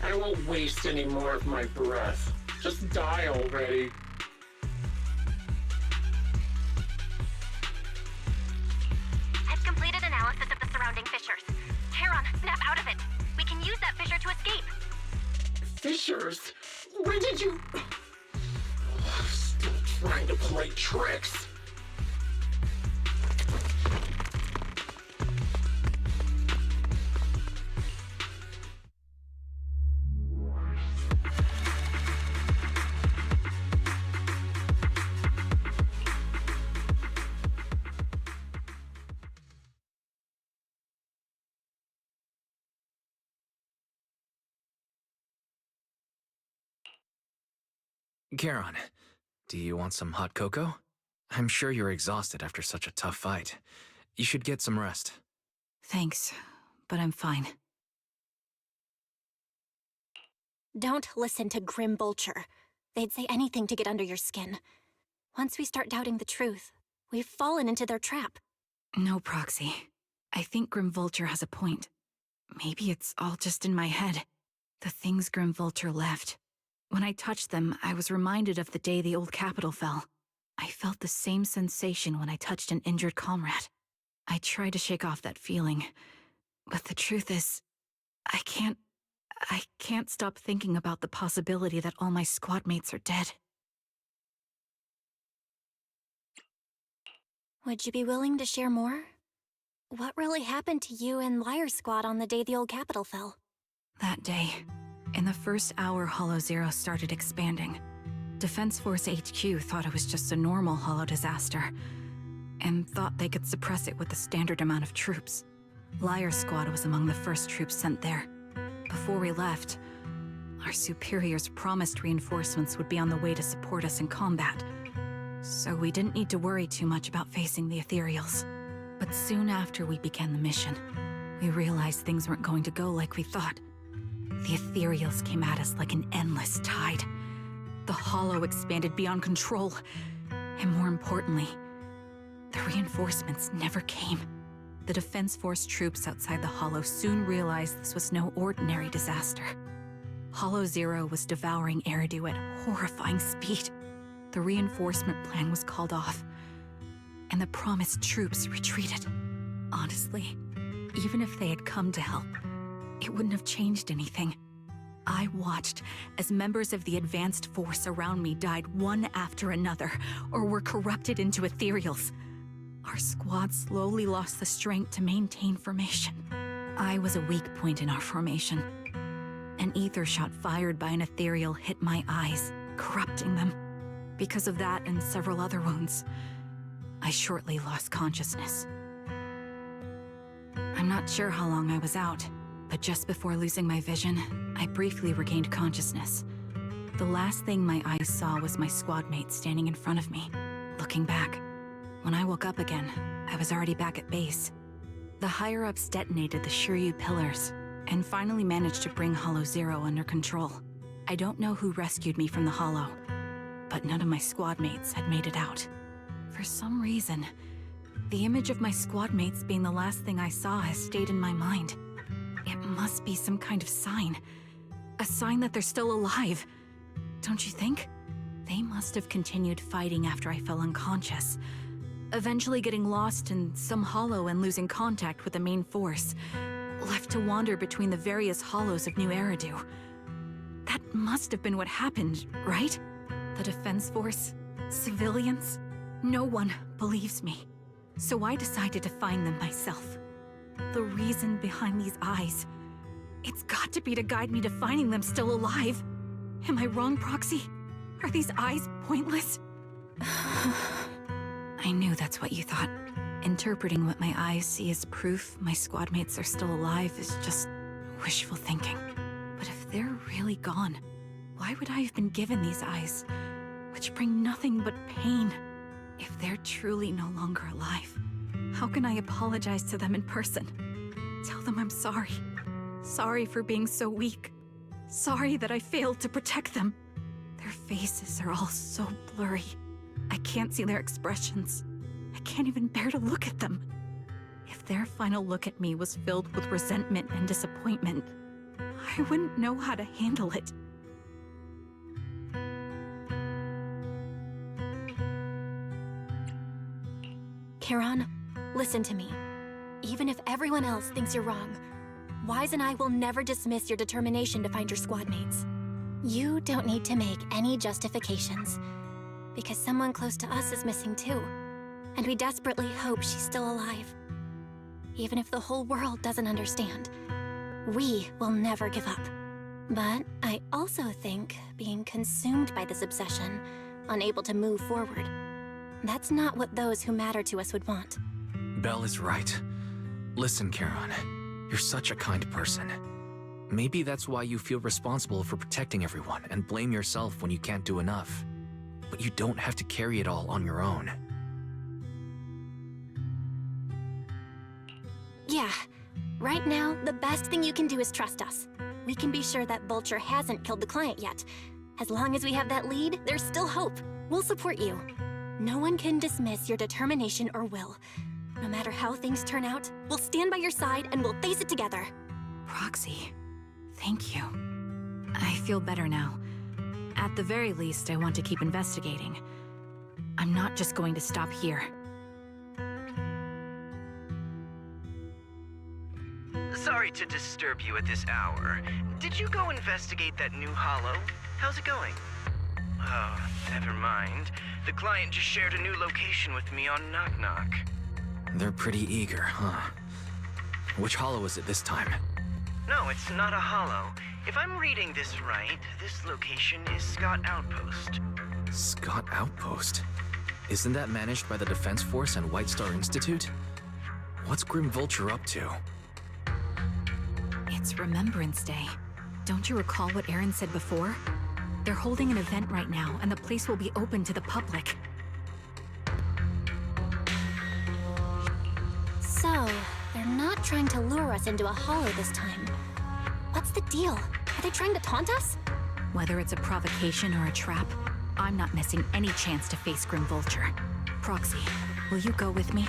I won't waste any more of my breath. Just die already. I've completed analysis of the surrounding fissures. Charon, snap out of it. We can use that fissure to escape. Fissures? When did you... Still trying to play tricks. Charon, do you want some hot cocoa? I'm sure you're exhausted after such a tough fight. You should get some rest. thanks, but I'm fine. Don't listen to Grim Vulture. They'd say anything to get under your skin. Once we start doubting the truth, we've fallen into their trap. No, Proxy. I think Grim Vulture has a point. Maybe it's all just in my head. The things Grim Vulture left. When I touched them, I was reminded of the day the old capital fell. I felt the same sensation when I touched an injured comrade. I tried to shake off that feeling, but the truth is, I can't stop thinking about the possibility that all my squad mates are dead. Would you be willing to share more? What really happened to you and Liar Squad on the day the old capital fell? That day, in the first hour Hollow Zero started expanding, Defense Force HQ thought it was just a normal Hollow disaster, and thought they could suppress it with the standard amount of troops. Liar Squad was among the first troops sent there. Before we left, our superiors promised reinforcements would be on the way to support us in combat, so we didn't need to worry too much about facing the Ethereals. But soon after we began the mission, we realized things weren't going to go like we thought. The Ethereals came at us like an endless tide. The Hollow expanded beyond control, and more importantly, the reinforcements never came. The Defense Force troops outside the Hollow soon realized this was no ordinary disaster. Hollow Zero was devouring Eridu at horrifying speed. The reinforcement plan was called off, and the promised troops retreated. Honestly, even if they had come to help, it wouldn't have changed anything. I watched as members of the advanced force around me died one after another, or were corrupted into ethereals. Our squad slowly lost the strength to maintain formation. I was a weak point in our formation. An ether shot fired by an ethereal hit my eyes, corrupting them. Because of that and several other wounds, I shortly lost consciousness. I'm not sure how long I was out, but just before losing my vision, I briefly regained consciousness. The last thing my eyes saw was my squad mate standing in front of me, looking back. When I woke up again, I was already back at base. The higher-ups detonated the Shiryu pillars, and finally managed to bring Hollow Zero under control. I don't know who rescued me from the Hollow, but none of my squad mates had made it out. For some reason, the image of my squad mates being the last thing I saw has stayed in my mind. It must be some kind of sign. A sign that they're still alive. Don't you think? They must have continued fighting after I fell unconscious, eventually getting lost in some hollow and losing contact with the main force, left to wander between the various hollows of New Eridu. That must have been what happened, right? The Defense Force? Civilians? No one believes me. So I decided to find them myself. The reason behind these eyes, it's got to be to guide me to finding them still alive. Am I wrong, Proxy? Are these eyes pointless? I knew that's what you thought. interpreting what my eyes see as proof my squad mates are still alive is just wishful thinking. But if they're really gone, why would I have been given these eyes, which bring nothing but pain? If they're truly no longer alive, how can I apologize to them in person? Tell them I'm sorry. Sorry for being so weak. Sorry that I failed to protect them. Their faces are all so blurry. I can't see their expressions. I can't even bear to look at them. If their final look at me was filled with resentment and disappointment, I wouldn't know how to handle it. Charon, listen to me. Even if everyone else thinks you're wrong, Wise and I will never dismiss your determination to find your squad mates. You don't need to make any justifications, because someone close to us is missing too, and we desperately hope she's still alive. Even if the whole world doesn't understand, we will never give up. But I also think being consumed by this obsession, unable to move forward, that's not what those who matter to us would want. Belle is right. Listen, Charon, you're such a kind person. Maybe that's why you feel responsible for protecting everyone and blame yourself when you can't do enough. But you don't have to carry it all on your own. Yeah, right now, the best thing you can do is trust us. We can be sure that Vulture hasn't killed the client yet. As long as we have that lead, there's still hope. We'll support you. No one can dismiss your determination or will. No matter how things turn out, we'll stand by your side and we'll face it together. Proxy, thank you. I feel better now. At the very least, I want to keep investigating. I'm not just going to stop here. Sorry to disturb you at this hour. Did you go investigate that new holo? How's it going? Oh, never mind. The client just shared a new location with me on Knock Knock. They're pretty eager, huh? Which holo is it this time? No, it's not a holo. If I'm reading this right, this location is Scott Outpost. Scott Outpost? Isn't that managed by the Defense Force and White Star Institute? What's Grim Vulture up to? It's Remembrance Day. Don't you recall what Aaron said before? They're holding an event right now, and the place will be open to the public. So, they're not trying to lure us into a holo this time. What's the deal? Are they trying to taunt us? Whether it's a provocation or a trap, I'm not missing any chance to face Grim Vulture. Proxy, will you go with me?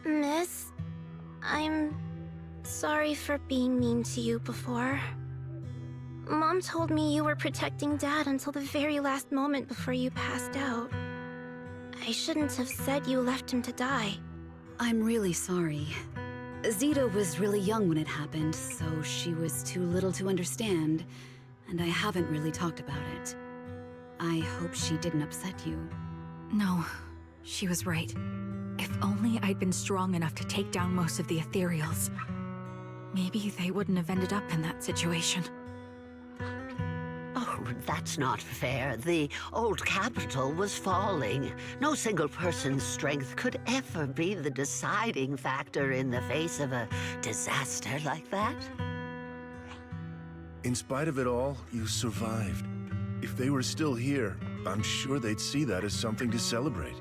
Miss, I'm sorry for being mean to you before. Mom told me you were protecting Dad until the very last moment before you passed out. I shouldn't have said you left him to die. I'm really sorry. Zeta was really young when it happened, so she was too little to understand, and I haven't really talked about it. I hope she didn't upset you. No, she was right. If only I'd been strong enough to take down most of the ethereals. Maybe they wouldn't have ended up in that situation. Oh, that's not fair. The old capital was falling. No single person's strength could ever be the deciding factor in the face of a disaster like that. In spite of it all, you survived. If they were still here, I'm sure they'd see that as something to celebrate.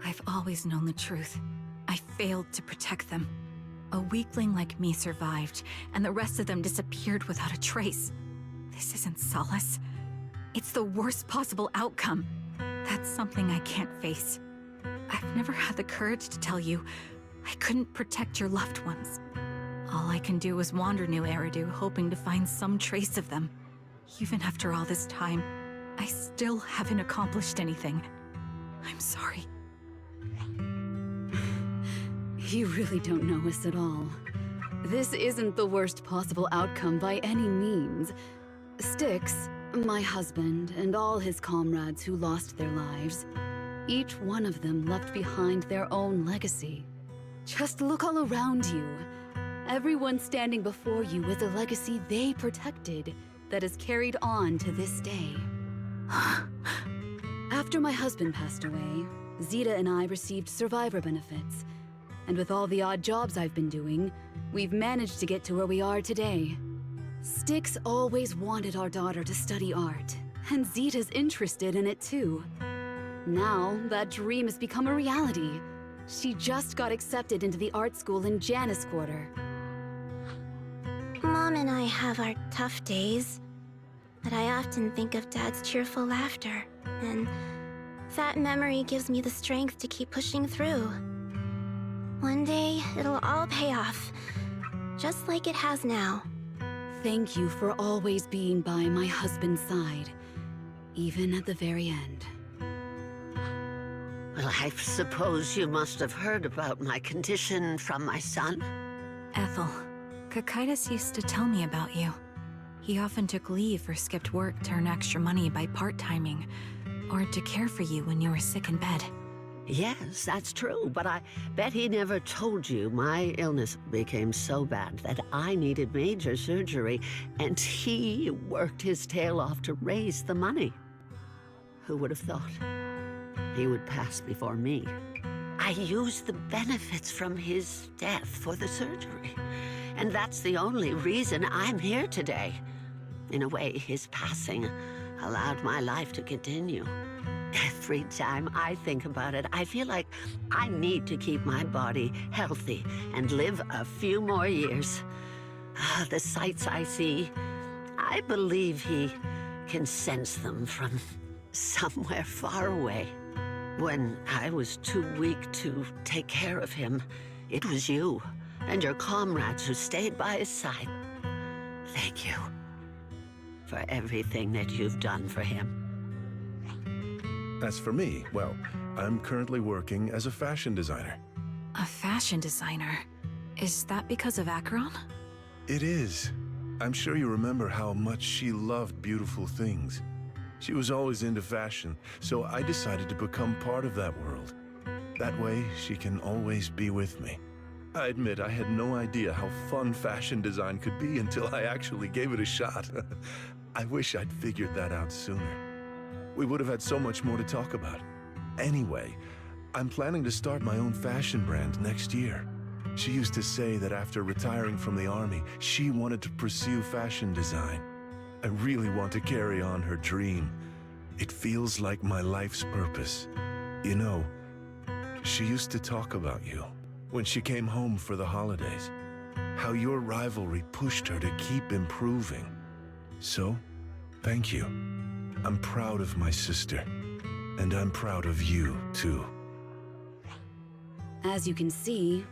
I've always known the truth. I failed to protect them. A weakling like me survived, and the rest of them disappeared without a trace. This isn't solace. It's the worst possible outcome. That's something I can't face. I've never had the courage to tell you I couldn't protect your loved ones. All I can do is wander New Eridu, hoping to find some trace of them. Even after all this time, I still haven't accomplished anything. I'm sorry. You really don't know us at all. This isn't the worst possible outcome by any means. Styx, my husband, and all his comrades who lost their lives, each one of them left behind their own legacy. Just look all around you. Everyone standing before you is a legacy they protected that is carried on to this day. After my husband passed away, Zeta and I received survivor benefits. And with all the odd jobs I've been doing, we've managed to get to where we are today. Styx always wanted our daughter to study art, and Zeta's interested in it too. Now, that dream has become a reality. She just got accepted into the art school in Janus Quarter. Mom and I have our tough days, but I often think of Dad's cheerful laughter, and that memory gives me the strength to keep pushing through. One day, it'll all pay off, just like it has now. Thank you for always being by my husband's side, even at the very end. Well, I suppose you must have heard about my condition from my son. Ethel, Kakaitis used to tell me about you. He often took leave or skipped work to earn extra money by part-timing, or to care for you when you were sick in bed. Yes, that's true, but I bet he never told you my illness became so bad that I needed major surgery, and he worked his tail off to raise the money. Who would have thought he would pass before me? I used the benefits from his death for the surgery, and that's the only reason I'm here today. In a way, his passing allowed my life to continue. Every time I think about it, I feel like I need to keep my body healthy and live a few more years. The sights I see, I believe he can sense them from somewhere far away. When I was too weak to take care of him, it was you and your comrades who stayed by his side. Thank you for everything that you've done for him. As for me, well, I'm currently working as a fashion designer. A fashion designer? Is that because of Acheron? It is. I'm sure you remember how much she loved beautiful things. She was always into fashion, so I decided to become part of that world. That way, she can always be with me. I admit I had no idea how fun fashion design could be until I actually gave it a shot. I wish I'd figured that out sooner. We would have had so much more to talk about. Anyway, I'm planning to start my own fashion brand next year. She used to say that after retiring from the army, she wanted to pursue fashion design. I really want to carry on her dream. It feels like my life's purpose. You know, she used to talk about you when she came home for the holidays. How your rivalry pushed her to keep improving. So, thank you. I'm proud of my sister, and I'm proud of you, too. As you can see,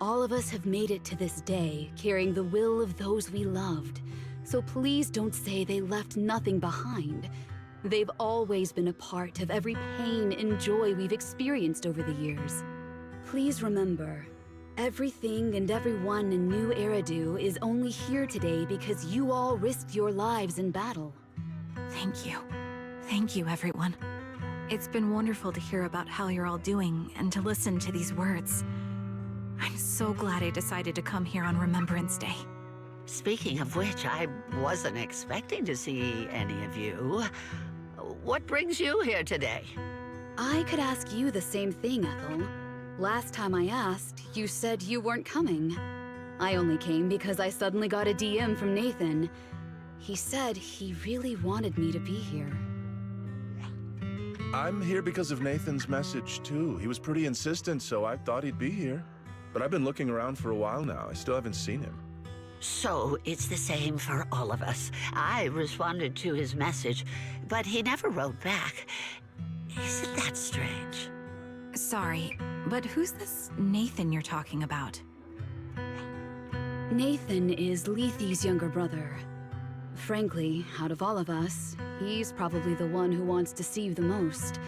All of us have made it to this day, carrying the will of those we loved. So please don't say they left nothing behind. They've always been a part of every pain and joy we've experienced over the years. Please remember, everything and everyone in New Eridu is only here today because you all risked your lives in battle. Thank you. Thank you, everyone. It's been wonderful to hear about how you're all doing and to listen to these words. I'm so glad I decided to come here on Remembrance Day. Speaking of which, I wasn't expecting to see any of you. What brings you here today? I could ask you the same thing, Ethel. Last time I asked, you said you weren't coming. I only came because I suddenly got a DM from Nathan. He said he really wanted me to be here. I'm here because of Nathan's message, too. He was pretty insistent, so I thought he'd be here. But I've been looking around for a while now. I still haven't seen him. So it's the same for all of us. I responded to his message, but he never wrote back. Isn't that strange? Sorry, but who's this Nathan you're talking about? Nathan is Lethe's younger brother. Frankly, out of all of us, he's probably the one who wants to see you the most.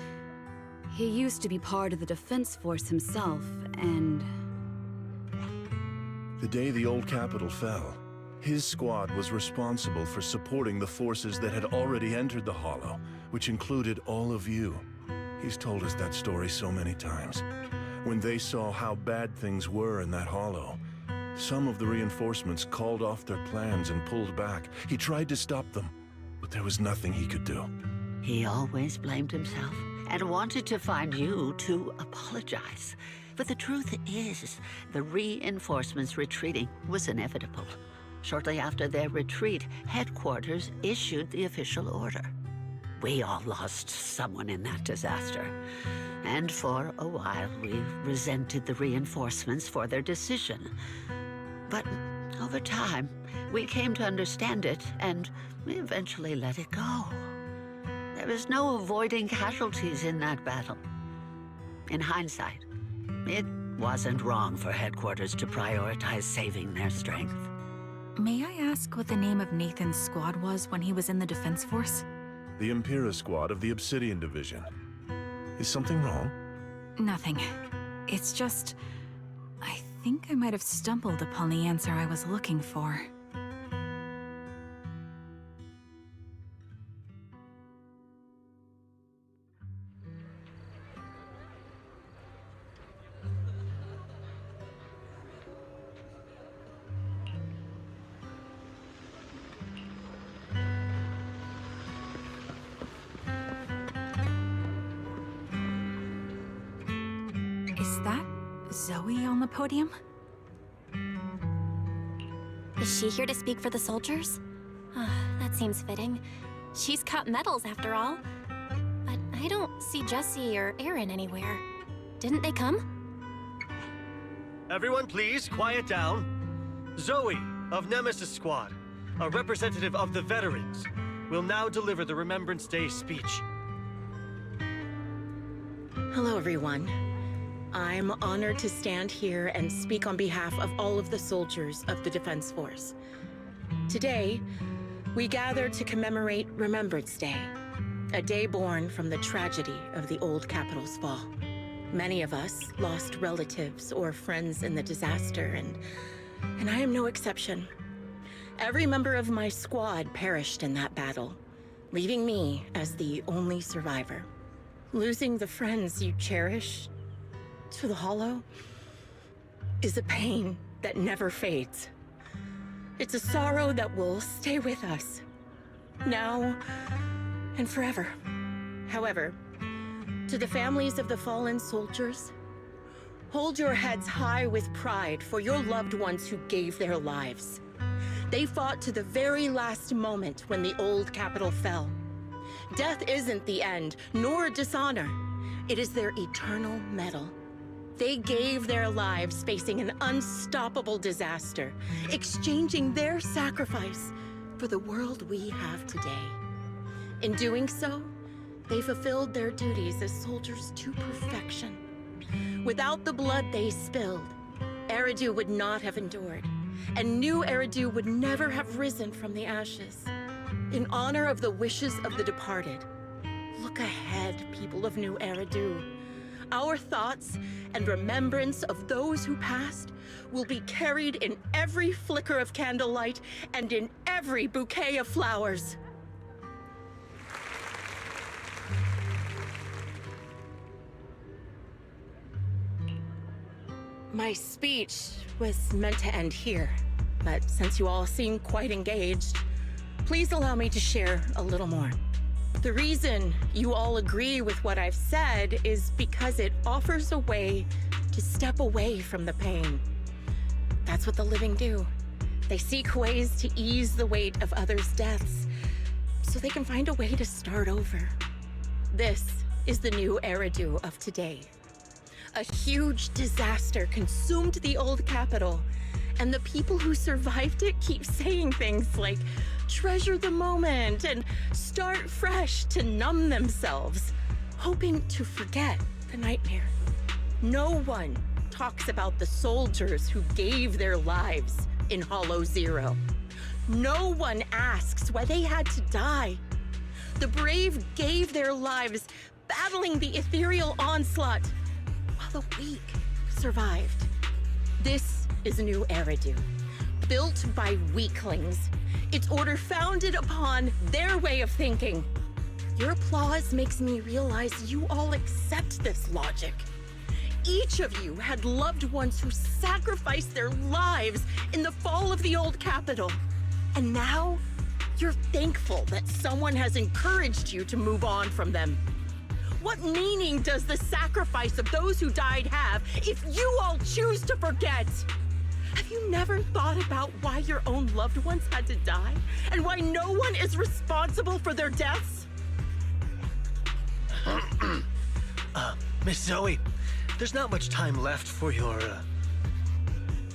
He used to be part of the defense force himself, and... The day the old capital fell, his squad was responsible for supporting the forces that had already entered the Hollow, which included all of you. He's told us that story so many times. When they saw how bad things were in that Hollow, some of the reinforcements called off their plans and pulled back. He tried to stop them, but there was nothing he could do. He always blamed himself and wanted to find you to apologize. But the truth is, the reinforcements retreating was inevitable. Shortly after their retreat, headquarters issued the official order. We all lost someone in that disaster. And for a while, we resented the reinforcements for their decision. But over time, we came to understand it, and we eventually let it go. There was no avoiding casualties in that battle. In hindsight, it wasn't wrong for headquarters to prioritize saving their strength. May I ask what the name of Nathan's squad was when he was in the Defense Force? The Impera squad of the Obsidian Division. Is something wrong? Nothing. It's just... I think I might have stumbled upon the answer I was looking for. Is that Zoe on the podium? Is she here to speak for the soldiers? That seems fitting. She's got medals after all. But I don't see Jesse or Aaron anywhere. Didn't they come? Everyone please, quiet down. Zoe, of Nemesis Squad, a representative of the veterans, will now deliver the Remembrance Day speech. Hello, everyone. I'm honored to stand here and speak on behalf of all of the soldiers of the Defense Force. Today, we gather to commemorate Remembrance Day, a day born from the tragedy of the old capital's fall. Many of us lost relatives or friends in the disaster, and I am no exception. Every member of my squad perished in that battle, leaving me as the only survivor. Losing the friends you cherish to the Hollow is a pain that never fades. It's a sorrow that will stay with us, now and forever. However, to the families of the fallen soldiers, hold your heads high with pride for your loved ones who gave their lives. They fought to the very last moment when the old capital fell. Death isn't the end, nor dishonor. It is their eternal medal. They gave their lives facing an unstoppable disaster, exchanging their sacrifice for the world we have today. In doing so, they fulfilled their duties as soldiers to perfection. Without the blood they spilled, Eridu would not have endured, and new Eridu would never have risen from the ashes. In honor of the wishes of the departed, look ahead, people of New Eridu. Our thoughts and remembrance of those who passed will be carried in every flicker of candlelight and in every bouquet of flowers. My speech was meant to end here, but since you all seem quite engaged, please allow me to share a little more. The reason you all agree with what I've said is because it offers a way to step away from the pain. That's what the living do. They seek ways to ease the weight of others' deaths, so they can find a way to start over. This is the new Eridu of today. A huge disaster consumed the old capital, and the people who survived it keep saying things like, treasure the moment and start fresh to numb themselves, hoping to forget the nightmare. No one talks about the soldiers who gave their lives in Hollow Zero. No one asks why they had to die. The brave gave their lives battling the ethereal onslaught, while the weak survived. This is a new Eridu, built by weaklings. Its order founded upon their way of thinking. Your applause makes me realize you all accept this logic. Each of you had loved ones who sacrificed their lives in the fall of the old capital. And now, you're thankful that someone has encouraged you to move on from them. What meaning does the sacrifice of those who died have if you all choose to forget? Have you never thought about why your own loved ones had to die? And why no one is responsible for their deaths? Miss Zoe, there's not much time left for your,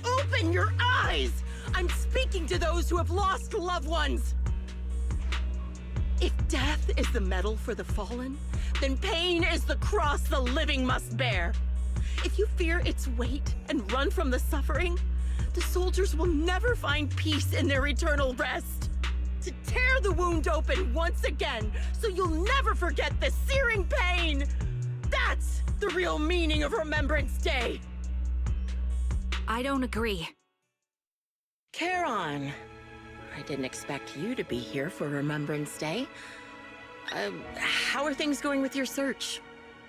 Open your eyes! I'm speaking to those who have lost loved ones! If death is the medal for the fallen, then pain is the cross the living must bear. If you fear its weight and run from the suffering, the soldiers will never find peace in their eternal rest. To tear the wound open once again, so you'll never forget the searing pain! That's the real meaning of Remembrance Day! I don't agree. Charon, I didn't expect you to be here for Remembrance Day. How are things going with your search?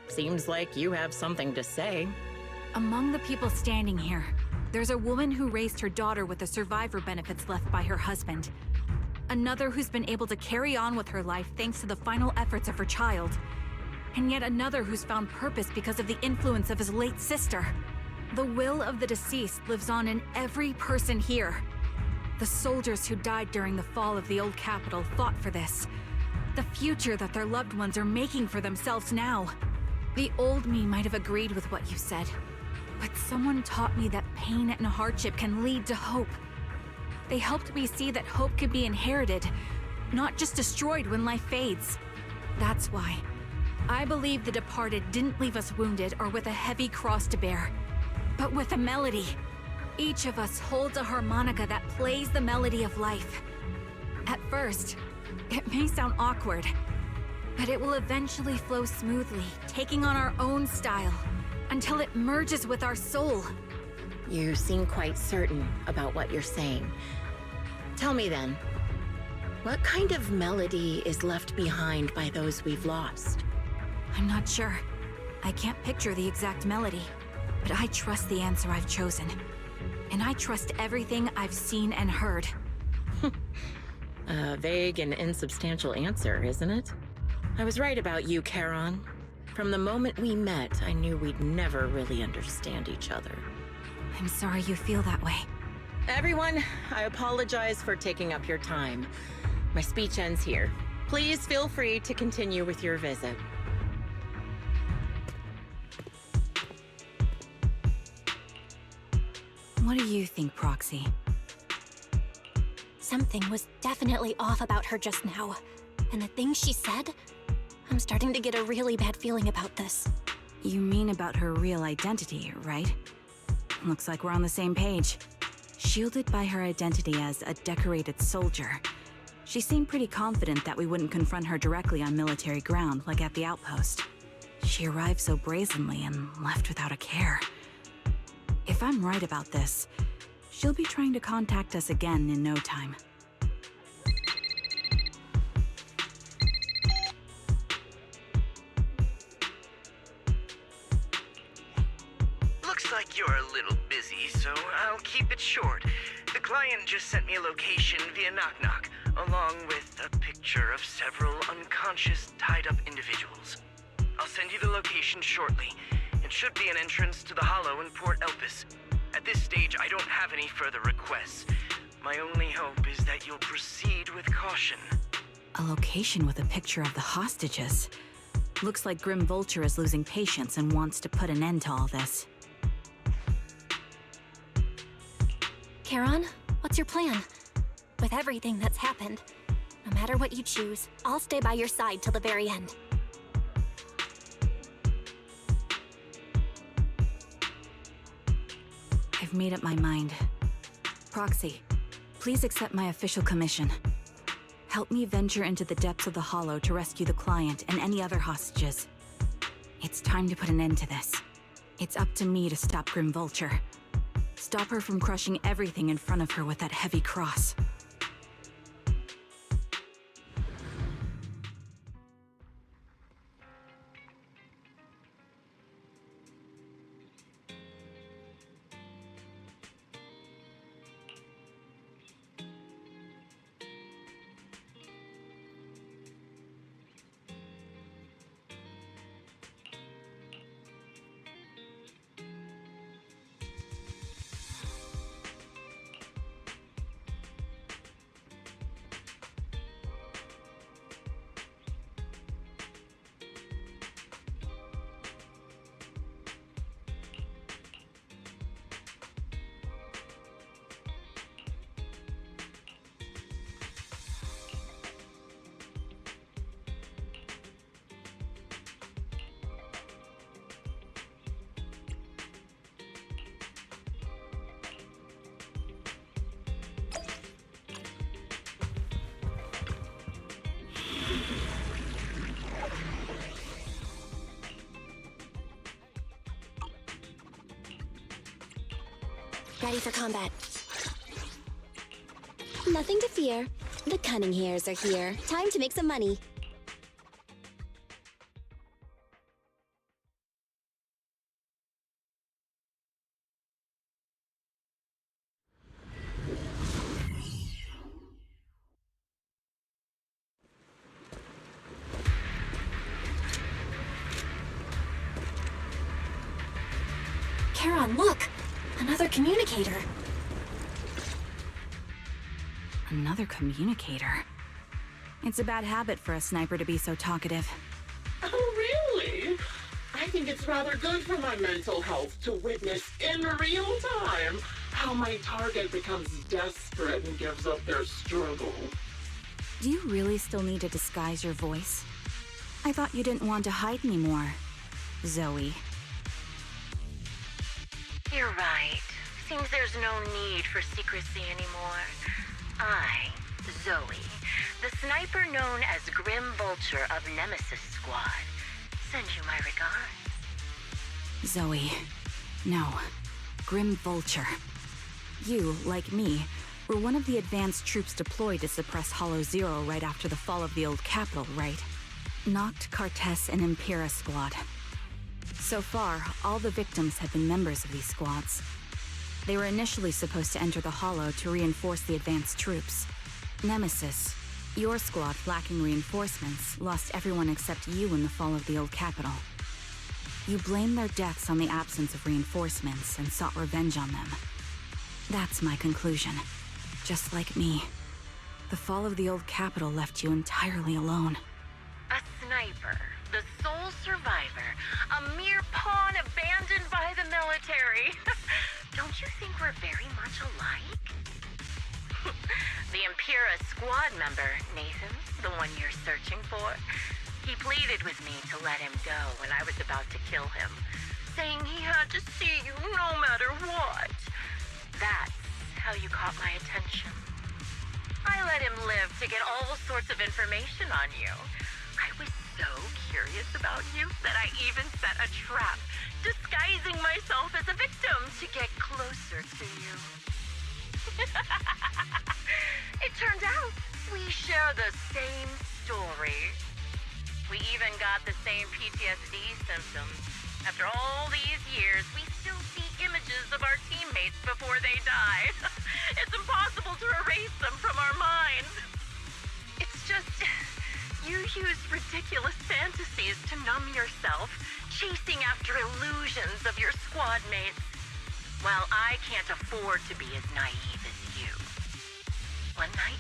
Seems like you have something to say. Among the people standing here, there's a woman who raised her daughter with the survivor benefits left by her husband. Another who's been able to carry on with her life thanks to the final efforts of her child. And yet another who's found purpose because of the influence of his late sister. The will of the deceased lives on in every person here. The soldiers who died during the fall of the old capital fought for this. The future that their loved ones are making for themselves now. The old me might have agreed with what you said, but someone taught me that pain and hardship can lead to hope. They helped me see that hope could be inherited, not just destroyed when life fades. That's why I believe the departed didn't leave us wounded or with a heavy cross to bear, but with a melody. Each of us holds a harmonica that plays the melody of life. At first, it may sound awkward, but it will eventually flow smoothly, taking on our own style, until it merges with our soul. You seem quite certain about what you're saying. Tell me then, what kind of melody is left behind by those we've lost? I'm not sure. I can't picture the exact melody, but I trust the answer I've chosen. And I trust everything I've seen and heard. A vague and insubstantial answer, isn't it? I was right about you, Charon. From the moment we met, I knew we'd never really understand each other. I'm sorry you feel that way. Everyone, I apologize for taking up your time. My speech ends here. Please feel free to continue with your visit. What do you think, Proxy? Something was definitely off about her just now. And the things she said, I'm starting to get a really bad feeling about this. You mean about her real identity, right? Looks like we're on the same page. Shielded by her identity as a decorated soldier, she seemed pretty confident that we wouldn't confront her directly on military ground like at the outpost. She arrived so brazenly and left without a care. If I'm right about this, she'll be trying to contact us again in no time. Looks like you're a little busy, so I'll keep it short. The client just sent me a location via Knock Knock, along with a picture of several unconscious, tied-up individuals. I'll send you the location shortly. It should be an entrance to the Hollow in Port Elpis. At this stage, I don't have any further requests. My only hope is that you'll proceed with caution. A location with a picture of the hostages. Looks like Grim Vulture is losing patience and wants to put an end to all this. Charon, what's your plan? With everything that's happened, no matter what you choose, I'll stay by your side till the very end. I've made up my mind. Proxy, please accept my official commission. Help me venture into the depths of the Hollow to rescue the client and any other hostages. It's time to put an end to this. It's up to me to stop Grim Vulture. Stop her from crushing everything in front of her with that heavy cross. Ready for combat. Nothing to fear. The cunning hairs are here. Time to make some money. Charon, look! Another communicator. Another communicator. It's a bad habit for a sniper to be so talkative. Oh, really? I think it's rather good for my mental health to witness in real time how my target becomes desperate and gives up their struggle. Do you really still need to disguise your voice? I thought you didn't want to hide anymore, Zoe. You're right. Seems there's no need for secrecy anymore. I, Zoe, the sniper known as Grim Vulture of Nemesis Squad, send you my regards. Zoe. No. Grim Vulture. You, like me, were one of the advanced troops deployed to suppress Hollow Zero right after the fall of the old capital, right? Noct, Cartes, and Impera Squad. So far, all the victims have been members of these squads. They were initially supposed to enter the Hollow to reinforce the advanced troops. Nemesis, your squad lacking reinforcements, lost everyone except you in the fall of the old capital. You blamed their deaths on the absence of reinforcements and sought revenge on them. That's my conclusion. Just like me. The fall of the old capital left you entirely alone. A sniper, the sole survivor, a mere pawn abandoned by the military. Don't you think we're very much alike? The Impera squad member, Nathan, the one you're searching for, he pleaded with me to let him go when I was about to kill him. saying he had to see you no matter what. That's how you caught my attention. I let him live to get all sorts of information on you. I was so curious about you that I even set a trap, disguising myself as a victim to get closer to you. It turned out we share the same story. We even got the same PTSD symptoms. After all these years, we still see images of our teammates before they die. It's impossible to erase them from our minds. It's just, you use ridiculous fantasies to numb yourself, chasing after illusions of your squad mates. While I can't afford to be as naive as you. One night,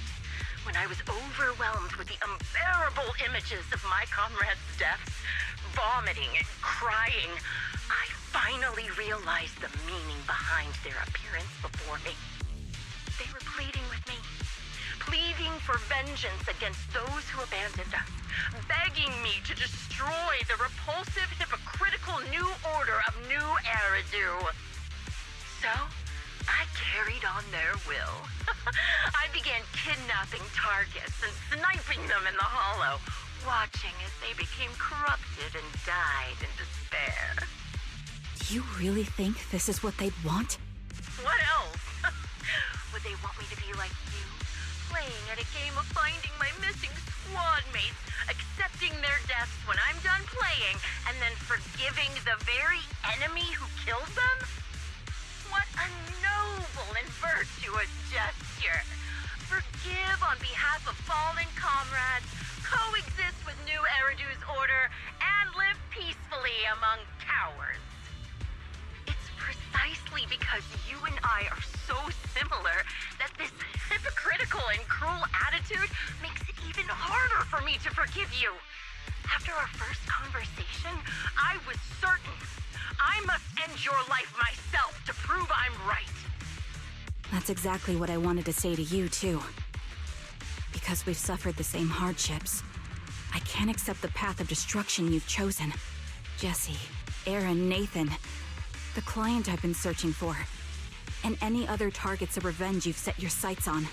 when I was overwhelmed with the unbearable images of my comrades' deaths, vomiting and crying, I finally realized the meaning behind their appearance before me. They were pleading with me, pleading for vengeance against those who abandoned us, begging me to destroy the repulsive, hypocritical new order of New Eridu. So, I carried on their will. I began kidnapping targets and sniping them in the hollow, watching as they became corrupted and died in despair. Do you really think this is what they'd want? What else? Would they want me to be like you, playing at a game of finding my missing squad mates, accepting their deaths when I'm done playing, and then forgiving the very enemy who killed them? What a noble and virtuous gesture! Forgive on behalf of fallen comrades, coexist with New Eridu's order, and live peacefully among cowards. It's precisely because you and I are so similar that this hypocritical and cruel attitude makes it even harder for me to forgive you. After our first conversation, I was certain I must end your life myself to prove I'm right. That's exactly what I wanted to say to you, too. Because we've suffered the same hardships, I can't accept the path of destruction you've chosen. Jesse, Aaron, Nathan, the client I've been searching for, and any other targets of revenge you've set your sights on.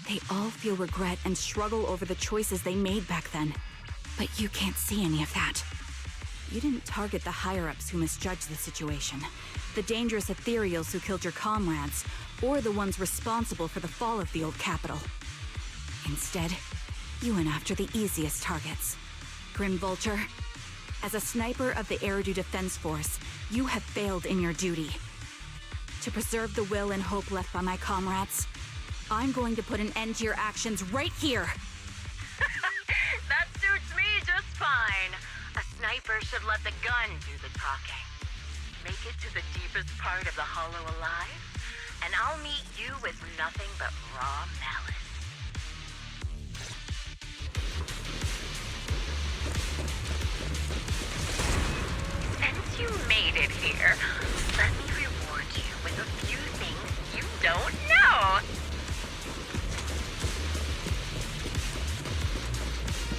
They all feel regret and struggle over the choices they made back then. But you can't see any of that. You didn't target the higher-ups who misjudged the situation, the dangerous ethereals who killed your comrades, or the ones responsible for the fall of the old capital. Instead, you went after the easiest targets. Grim Vulture, as a sniper of the Eridu Defense Force, you have failed in your duty. To preserve the will and hope left by my comrades, I'm going to put an end to your actions right here! That suits me just fine. A sniper should let the gun do the talking. Make it to the deepest part of the hollow alive, and I'll meet you with nothing but raw malice. Since you made it here, let me reward you with a few things you don't know.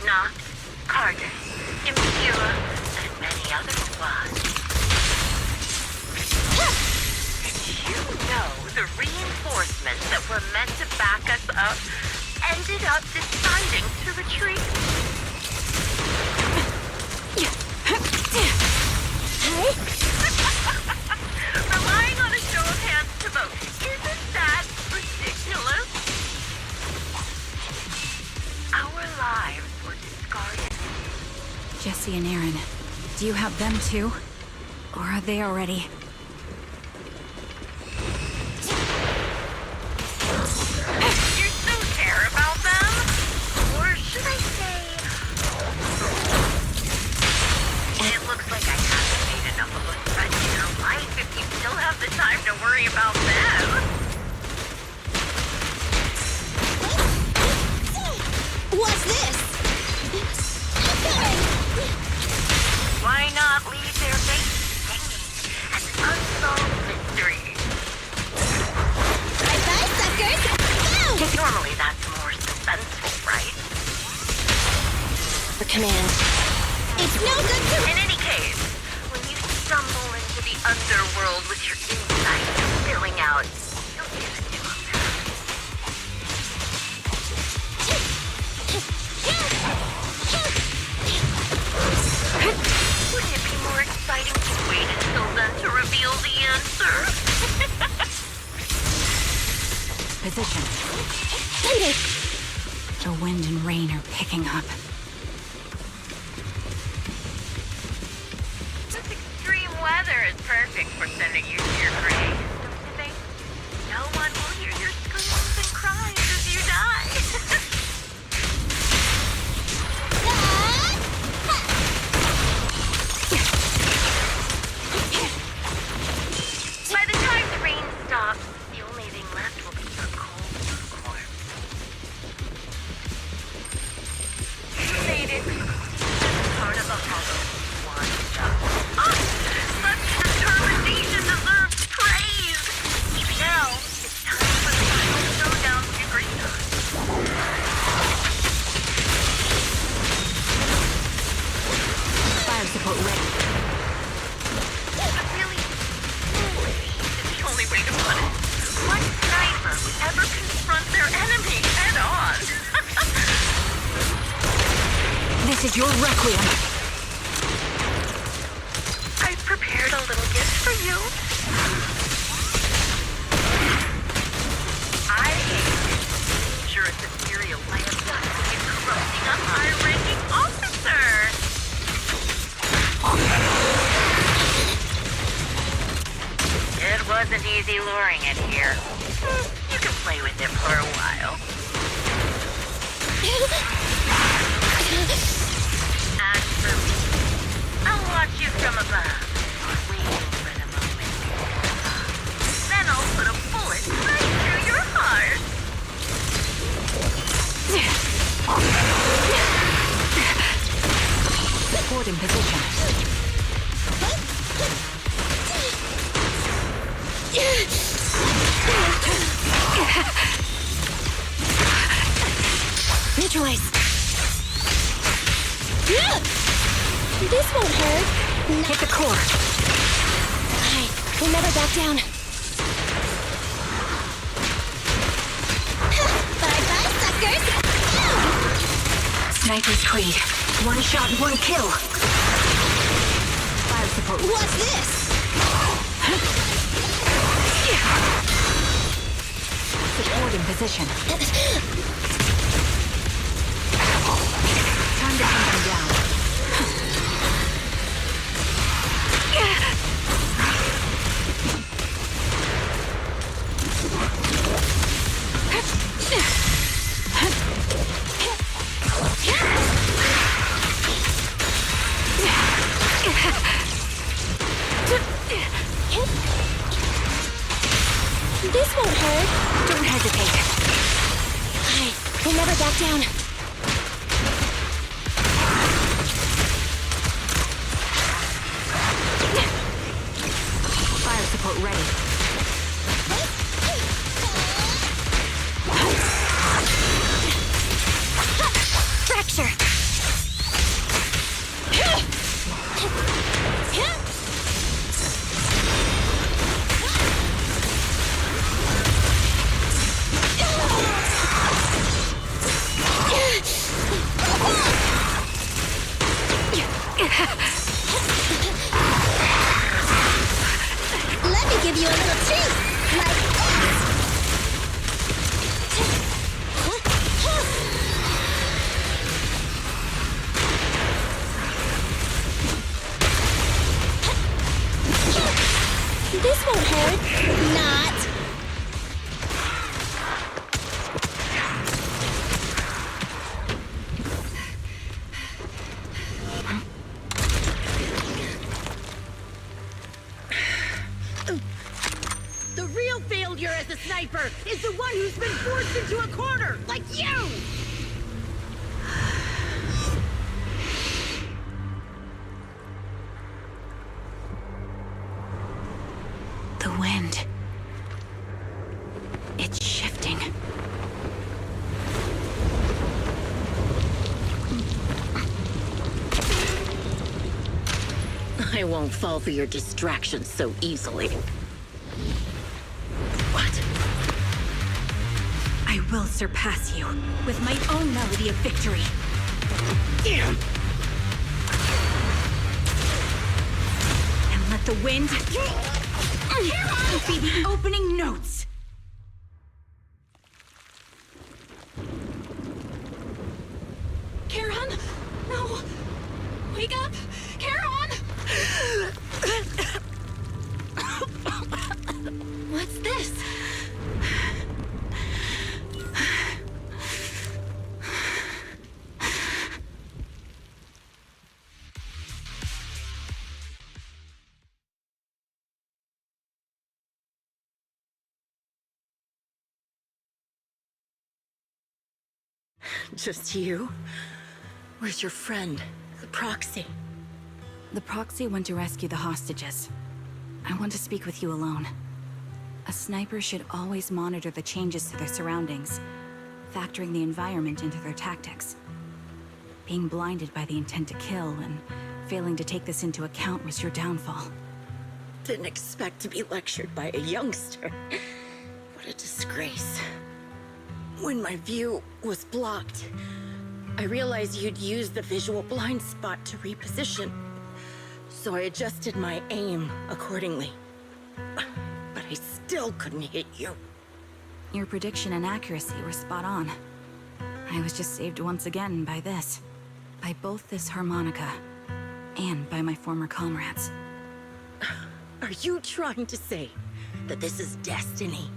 Noct, Carter, Impura, and many other squads. Did you know the reinforcements that were meant to back us up ended up deciding to retreat? Relying on a show of hands to vote, isn't that ridiculous? Our lives were discarded. Jesse and Aaron, do you have them too? Or are they already... You still care about them? Or should I say... It looks like I haven't made enough of a threat in your life if you still have the time to worry about them. What's this? Why not leave their faces hanging as an unsolved mystery? Bye-bye, suckers! Go! Normally that's more suspenseful, right? The command. It's no good to... In any case, when you stumble into the underworld with your insides spilling out, you'll give it to him. Wouldn't it be more exciting to wait until then to reveal the answer? Position. The wind and rain are picking up. This extreme weather is perfect for sending you to your grave, don't you think? No one will hear your screams and cries as you die. By the time the rain stops, the only thing left will be your cold corpse. You made it. Part of the hollow. One shot. Such determination deserves praise. Now, it's time for the final showdown with your graveyard. Fire support ready. But really, foolish is the only way to put it. What sniper would ever confront their enemy head on? This is your requiem. I've prepared a little gift for you. I hate dangerous ethereal way of dying and corrupting a high-ranking officer. It wasn't easy luring it here. You can play with it for a while. As for me, I'll watch you from above, waiting for the moment. Then I'll put a bullet right through your heart. Support in position. Neutralize. This won't hurt. Hit the core. Alright, we'll never back down. Bye-bye, suckers! Sniper's Creed. One shot, one kill. Fire support. What's this? Support in position. Time to hunt them down. This won't hurt. Don't hesitate. Alright, we'll never back down. Fire support ready. Fracture! Let me give you a little treat! Like this! This won't hurt. Not. The real failure as a sniper is the one who's been forced into a corner, like you! The wind. It's shifting. I won't fall for your distractions so easily. What? I will surpass you with my own melody of victory. Damn! And let the wind be the opening notes. Charon? No! Wake up! Charon! What's this? Just you? Where's your friend, the proxy? The proxy went to rescue the hostages. I want to speak with you alone. A sniper should always monitor the changes to their surroundings, factoring the environment into their tactics. Being blinded by the intent to kill and failing to take this into account was your downfall. Didn't expect to be lectured by a youngster. What a disgrace. When my view was blocked, I realized you'd used the visual blind spot to reposition. So I adjusted my aim accordingly. But I still couldn't hit you. Your prediction and accuracy were spot on. I was just saved once again by this. By both this harmonica, and by my former comrades. Are you trying to say that this is destiny?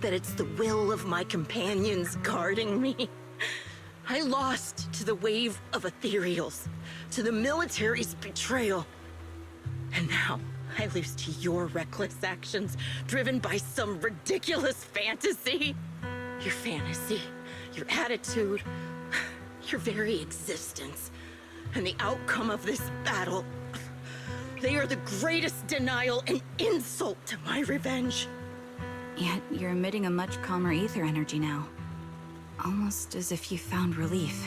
That it's the will of my companions guarding me? I lost to the wave of ethereals, to the military's betrayal. And now I lose to your reckless actions, driven by some ridiculous fantasy. Your fantasy, your attitude, your very existence, and the outcome of this battle. They are the greatest denial and insult to my revenge. Yet you're emitting a much calmer ether energy now. Almost as if you found relief.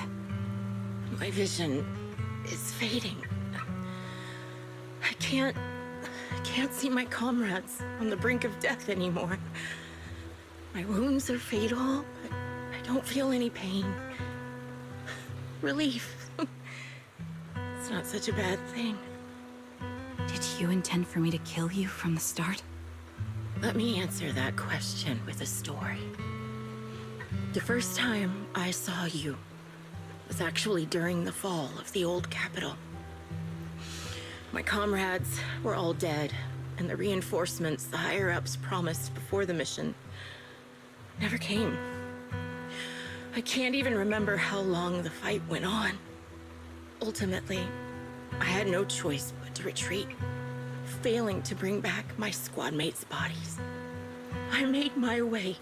My vision is fading. I can't see my comrades on the brink of death anymore. My wounds are fatal, but I don't feel any pain. Relief. It's not such a bad thing. Did you intend for me to kill you from the start? Let me answer that question with a story. The first time I saw you was actually during the fall of the old capital. My comrades were all dead, and the reinforcements the higher-ups promised before the mission never came. I can't even remember how long the fight went on. Ultimately, I had no choice but to retreat, failing to bring back my squad mates' bodies. I made my way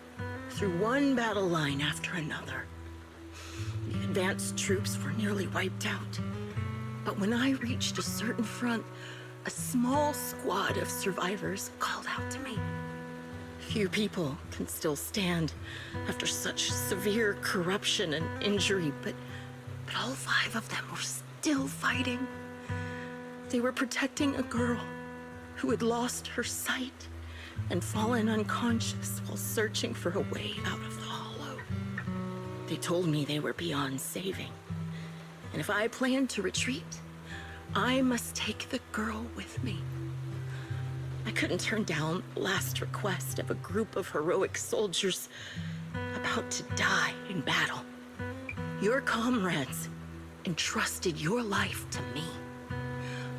through one battle line after another. The advanced troops were nearly wiped out. But when I reached a certain front, a small squad of survivors called out to me. Few people can still stand after such severe corruption and injury, but all 5 of them were still fighting. They were protecting a girl who had lost her sight and fallen unconscious while searching for a way out of the hollow. They told me they were beyond saving, and if I planned to retreat, I must take the girl with me. I couldn't turn down the last request of a group of heroic soldiers about to die in battle. Your comrades entrusted your life to me.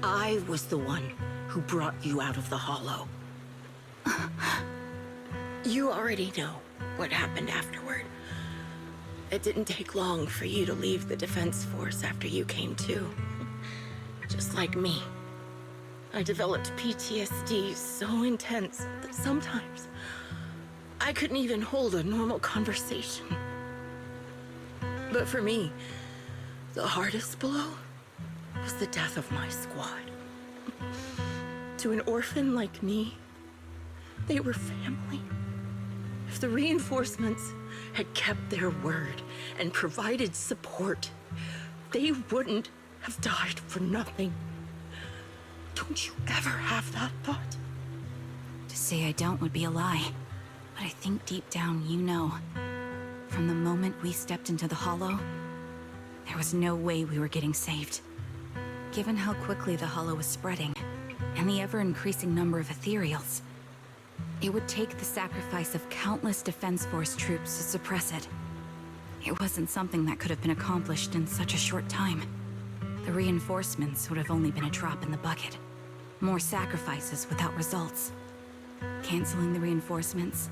I was the one who brought you out of the hollow. You already know what happened afterward. It didn't take long for you to leave the Defense Force after you came to. Just like me. I developed PTSD so intense that sometimes I couldn't even hold a normal conversation. But for me, the hardest blow was the death of my squad. To an orphan like me, they were family. If the reinforcements had kept their word and provided support, they wouldn't have died for nothing. Don't you ever have that thought? To say I don't would be a lie. But I think deep down you know. From the moment we stepped into the Hollow, there was no way we were getting saved. Given how quickly the Hollow was spreading, and the ever-increasing number of ethereals, it would take the sacrifice of countless Defense Force troops to suppress it. It wasn't something that could have been accomplished in such a short time. The reinforcements would have only been a drop in the bucket. More sacrifices without results. Canceling the reinforcements,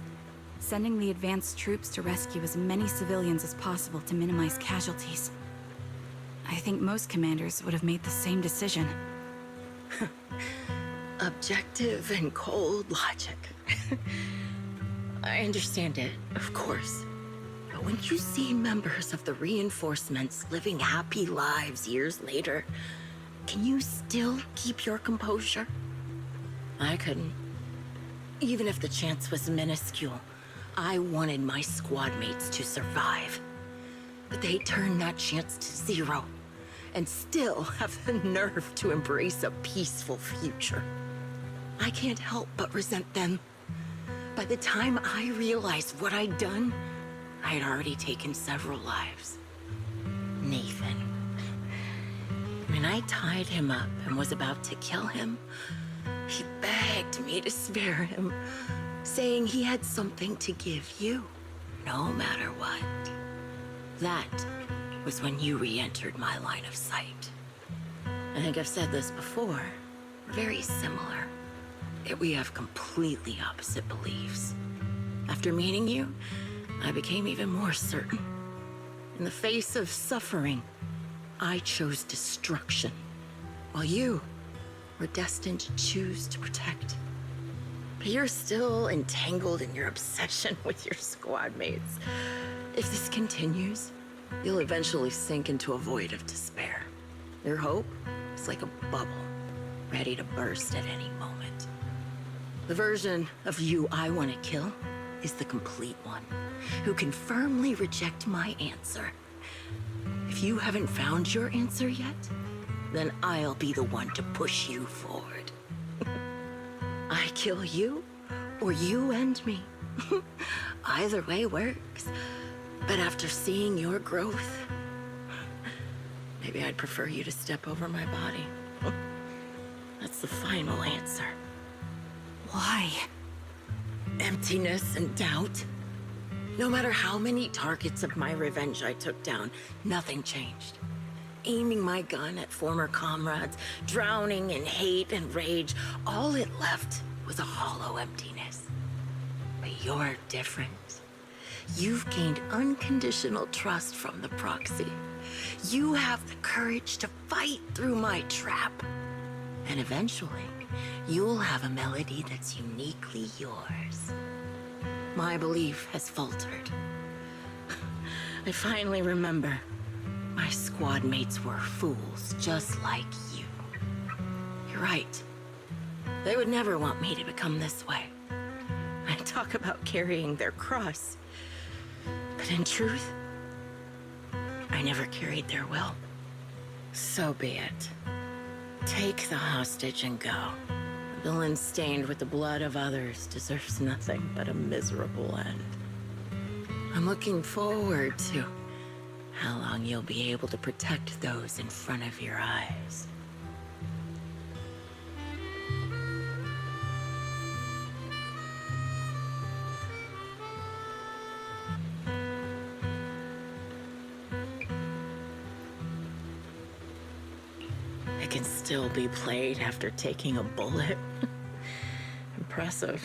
sending the advanced troops to rescue as many civilians as possible to minimize casualties. I think most commanders would have made the same decision. Objective and cold logic. I understand it, of course. But when you see members of the reinforcements living happy lives years later, can you still keep your composure? I couldn't. Even if the chance was minuscule, I wanted my squad mates to survive. But they turned that chance to zero, and still have the nerve to embrace a peaceful future. I can't help but resent them. By the time I realized what I'd done, I had already taken several lives. Nathan. When I tied him up and was about to kill him, he begged me to spare him, saying he had something to give you, no matter what. That was when you re-entered my line of sight. I think I've said this before, very similar, yet we have completely opposite beliefs. After meeting you, I became even more certain. In the face of suffering, I chose destruction, while you were destined to choose to protect. But you're still entangled in your obsession with your squad mates. If this continues, you'll eventually sink into a void of despair. Your hope is like a bubble, ready to burst at any moment. The version of you I want to kill is the complete one, who can firmly reject my answer. If you haven't found your answer yet, then I'll be the one to push you forward. I kill you, or you end me. Either way works. But after seeing your growth, maybe I'd prefer you to step over my body. That's the final answer. Why? Emptiness and doubt. No matter how many targets of my revenge I took down, nothing changed. Aiming my gun at former comrades, drowning in hate and rage, all it left was a hollow emptiness. But you're different. You've gained unconditional trust from the proxy. You have the courage to fight through my trap. And eventually, you'll have a melody that's uniquely yours. My belief has faltered. I finally remember. My squad mates were fools, just like you. You're right. They would never want me to become this way. I talk about carrying their cross. But in truth, I never carried their will. So be it. Take the hostage and go. A villain stained with the blood of others deserves nothing but a miserable end. I'm looking forward to how long you'll be able to protect those in front of your eyes. It can still be played after taking a bullet. Impressive.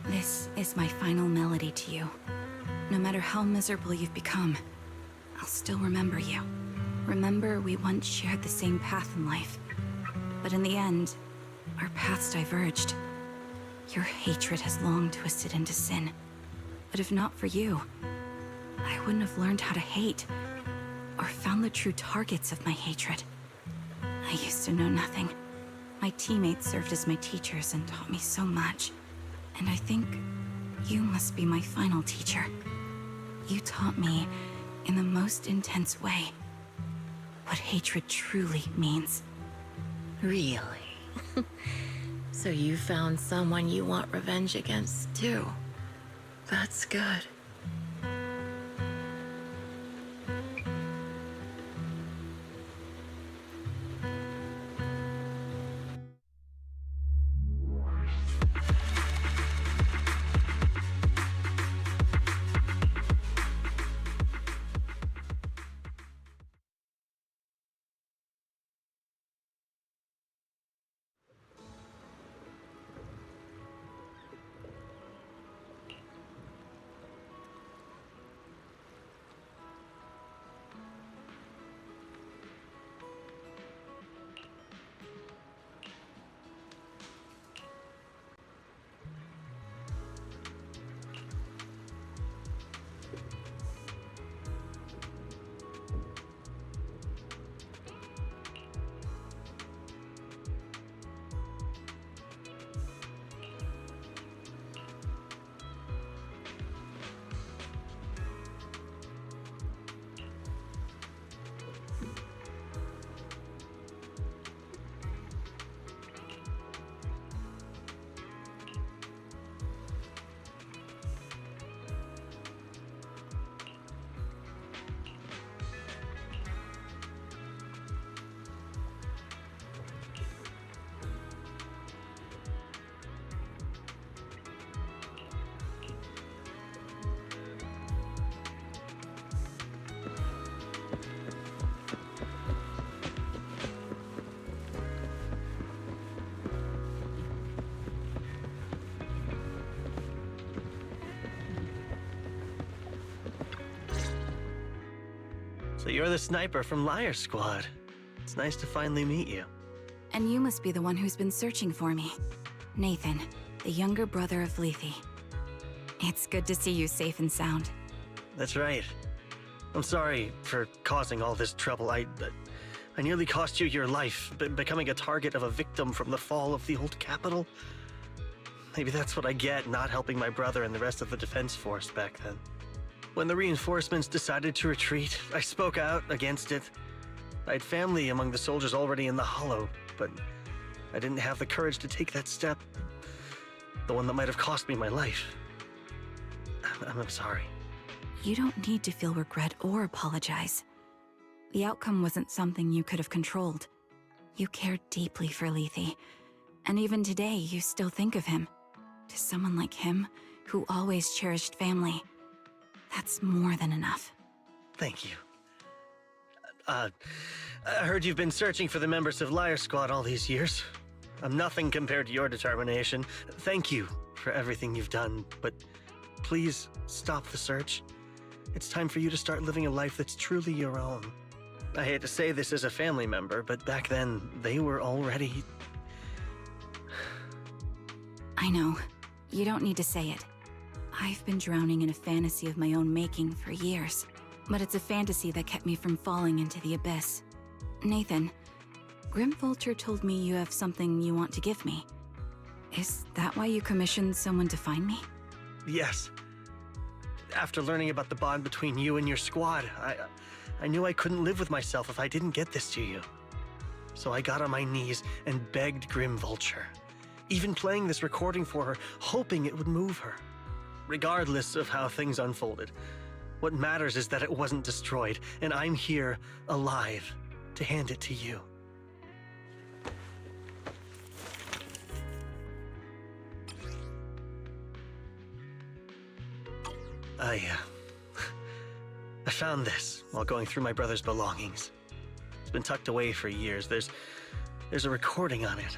This is my final melody to you. No matter how miserable you've become, I'll still remember you. Remember we once shared the same path in life. But in the end, our paths diverged. Your hatred has long twisted into sin. But if not for you, I wouldn't have learned how to hate, or found the true targets of my hatred. I used to know nothing. My teammates served as my teachers and taught me so much. And I think you must be my final teacher. You taught me, in the most intense way, what hatred truly means. Really? So you found someone you want revenge against, too. That's good. So you're the sniper from Liar Squad. It's nice to finally meet you. And you must be the one who's been searching for me. Nathan, the younger brother of Lethe. It's good to see you safe and sound. That's right. I'm sorry for causing all this trouble. I nearly cost you your life, becoming a target of a victim from the fall of the old capital. Maybe that's what I get not helping my brother and the rest of the defense force back then. When the reinforcements decided to retreat, I spoke out against it. I had family among the soldiers already in the Hollow, but I didn't have the courage to take that step. The one that might have cost me my life. I'm sorry. You don't need to feel regret or apologize. The outcome wasn't something you could have controlled. You cared deeply for Lethe, and even today you still think of him. To someone like him, who always cherished family, that's more than enough. Thank you. I heard you've been searching for the members of Liar Squad all these years. I'm nothing compared to your determination. Thank you for everything you've done, but please stop the search. It's time for you to start living a life that's truly your own. I hate to say this as a family member, but back then, they were already... I know. You don't need to say it. I've been drowning in a fantasy of my own making for years, but it's a fantasy that kept me from falling into the abyss. Nathan, Grim Vulture told me you have something you want to give me. Is that why you commissioned someone to find me? Yes. After learning about the bond between you and your squad, I knew I couldn't live with myself if I didn't get this to you. So I got on my knees and begged Grim Vulture, even playing this recording for her, hoping it would move her. Regardless of how things unfolded, what matters is that it wasn't destroyed, and I'm here, alive, to hand it to you. I found this while going through my brother's belongings. It's been tucked away for years. There's a recording on it,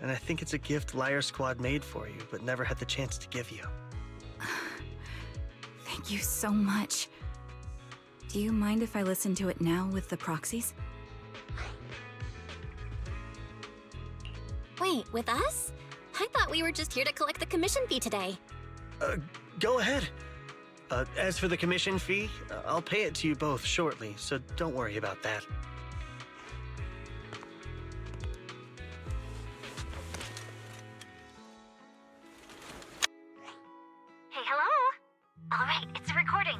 and I think it's a gift Liar Squad made for you, but never had the chance to give you. Thank you so much. Do you mind if I listen to it now with the proxies? Wait, with us? I thought we were just here to collect the commission fee today. Go ahead. As for the commission fee, I'll pay it to you both shortly, so don't worry about that. Hey, hello? All right, it's a recording.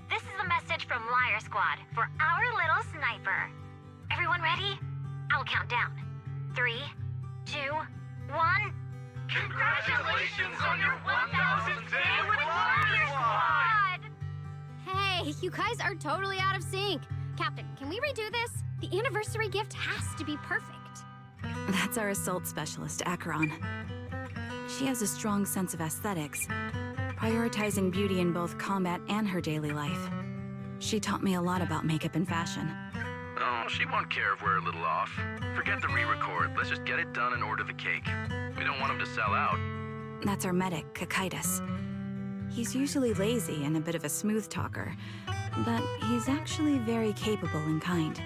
This is a message from Liar Squad for our little sniper. Everyone ready? I'll count down. 3, 2, 1. Congratulations on your 1000th day with Warrior Squad! Hey, you guys are totally out of sync. Captain, can we redo this? The anniversary gift has to be perfect. That's our assault specialist, Acheron. She has a strong sense of aesthetics, prioritizing beauty in both combat and her daily life. She taught me a lot about makeup and fashion. Oh, she won't care if we're a little off. Forget the re-record. Let's just get it done and order the cake. We don't want him to sell out. That's our medic, Kakaitis. He's usually lazy and a bit of a smooth talker, but he's actually very capable and kind.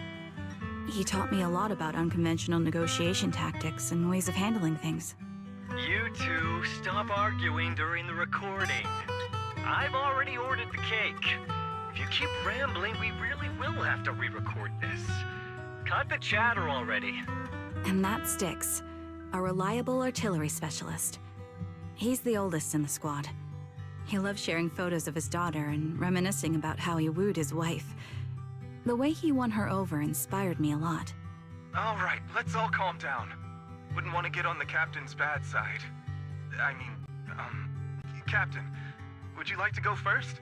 He taught me a lot about unconventional negotiation tactics and ways of handling things. You two, stop arguing during the recording. I've already ordered the cake. If you keep rambling, we really will have to re-record this. Cut the chatter already. And that's Styx, a reliable artillery specialist. He's the oldest in the squad. He loves sharing photos of his daughter and reminiscing about how he wooed his wife. The way he won her over inspired me a lot. All right, let's all calm down. Wouldn't want to get on the captain's bad side. Captain, would you like to go first?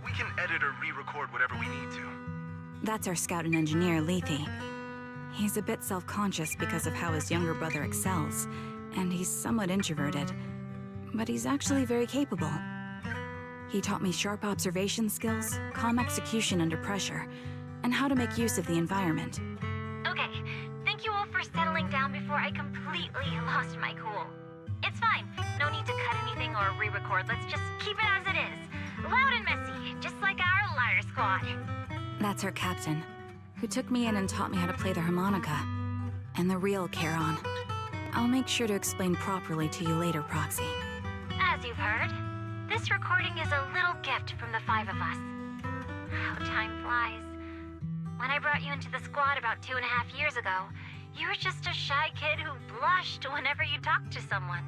We can edit or re-record whatever we need to. That's our scout and engineer, Lethe. He's a bit self-conscious because of how his younger brother excels, and he's somewhat introverted, but he's actually very capable. He taught me sharp observation skills, calm execution under pressure, and how to make use of the environment. Okay, thank you all for settling down before I completely lost my cool. It's fine. No need to cut anything or re-record. Let's just keep it as it is. Loud and messy, just like our Liar Squad. That's our captain, who took me in and taught me how to play the harmonica. And the real Charon. I'll make sure to explain properly to you later, Proxy. As you've heard, this recording is a little gift from the 5 of us. How time flies. When I brought you into the squad about 2.5 years ago, you were just a shy kid who blushed whenever you talked to someone.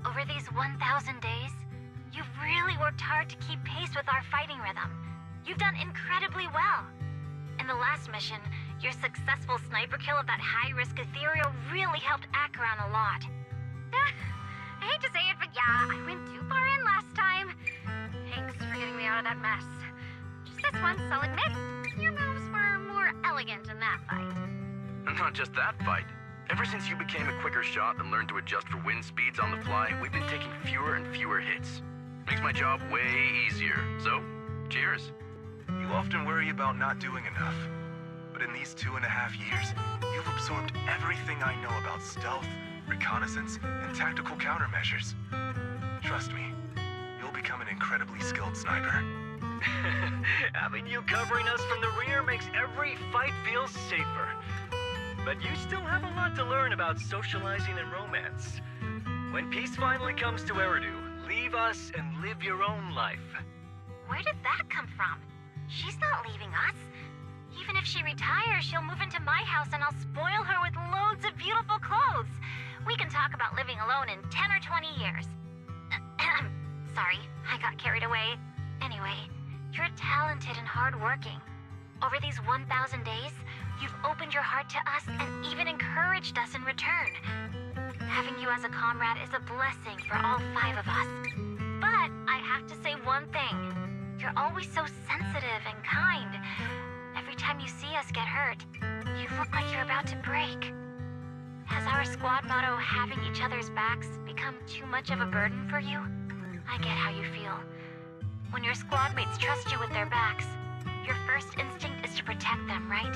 Over these 1,000 days, you've really worked hard to keep pace with our fighting rhythm. You've done incredibly well. In the last mission, your successful sniper kill of that high-risk ethereal really helped Acheron a lot. I hate to say it, but yeah, I went too far in last time. Thanks for getting me out of that mess. Just this once, I'll admit, your moves were more elegant in that fight. Not just that fight. Ever since you became a quicker shot and learned to adjust for wind speeds on the fly, we've been taking fewer and fewer hits. Makes my job way easier. So, cheers. You often worry about not doing enough. But in these 2.5 years, you've absorbed everything I know about stealth, reconnaissance, and tactical countermeasures. Trust me, you'll become an incredibly skilled sniper. Having you covering us from the rear makes every fight feel safer. But you still have a lot to learn about socializing and romance. When peace finally comes to Eridu, leave us and live your own life. Where did that come from? She's not leaving us. Even if she retires, she'll move into my house and I'll spoil her with loads of beautiful clothes. We can talk about living alone in 10 or 20 years. Sorry, I got carried away. Anyway, you're talented and hardworking. Over these 1,000 days, you've opened your heart to us and even encouraged us in return. Having you as a comrade is a blessing for all 5 of us. But I have to say one thing. You're always so sensitive and kind. Every time you see us get hurt, you look like you're about to break. Has our squad motto, having each other's backs, become too much of a burden for you? I get how you feel. When your squad mates trust you with their backs, your first instinct is to protect them, right?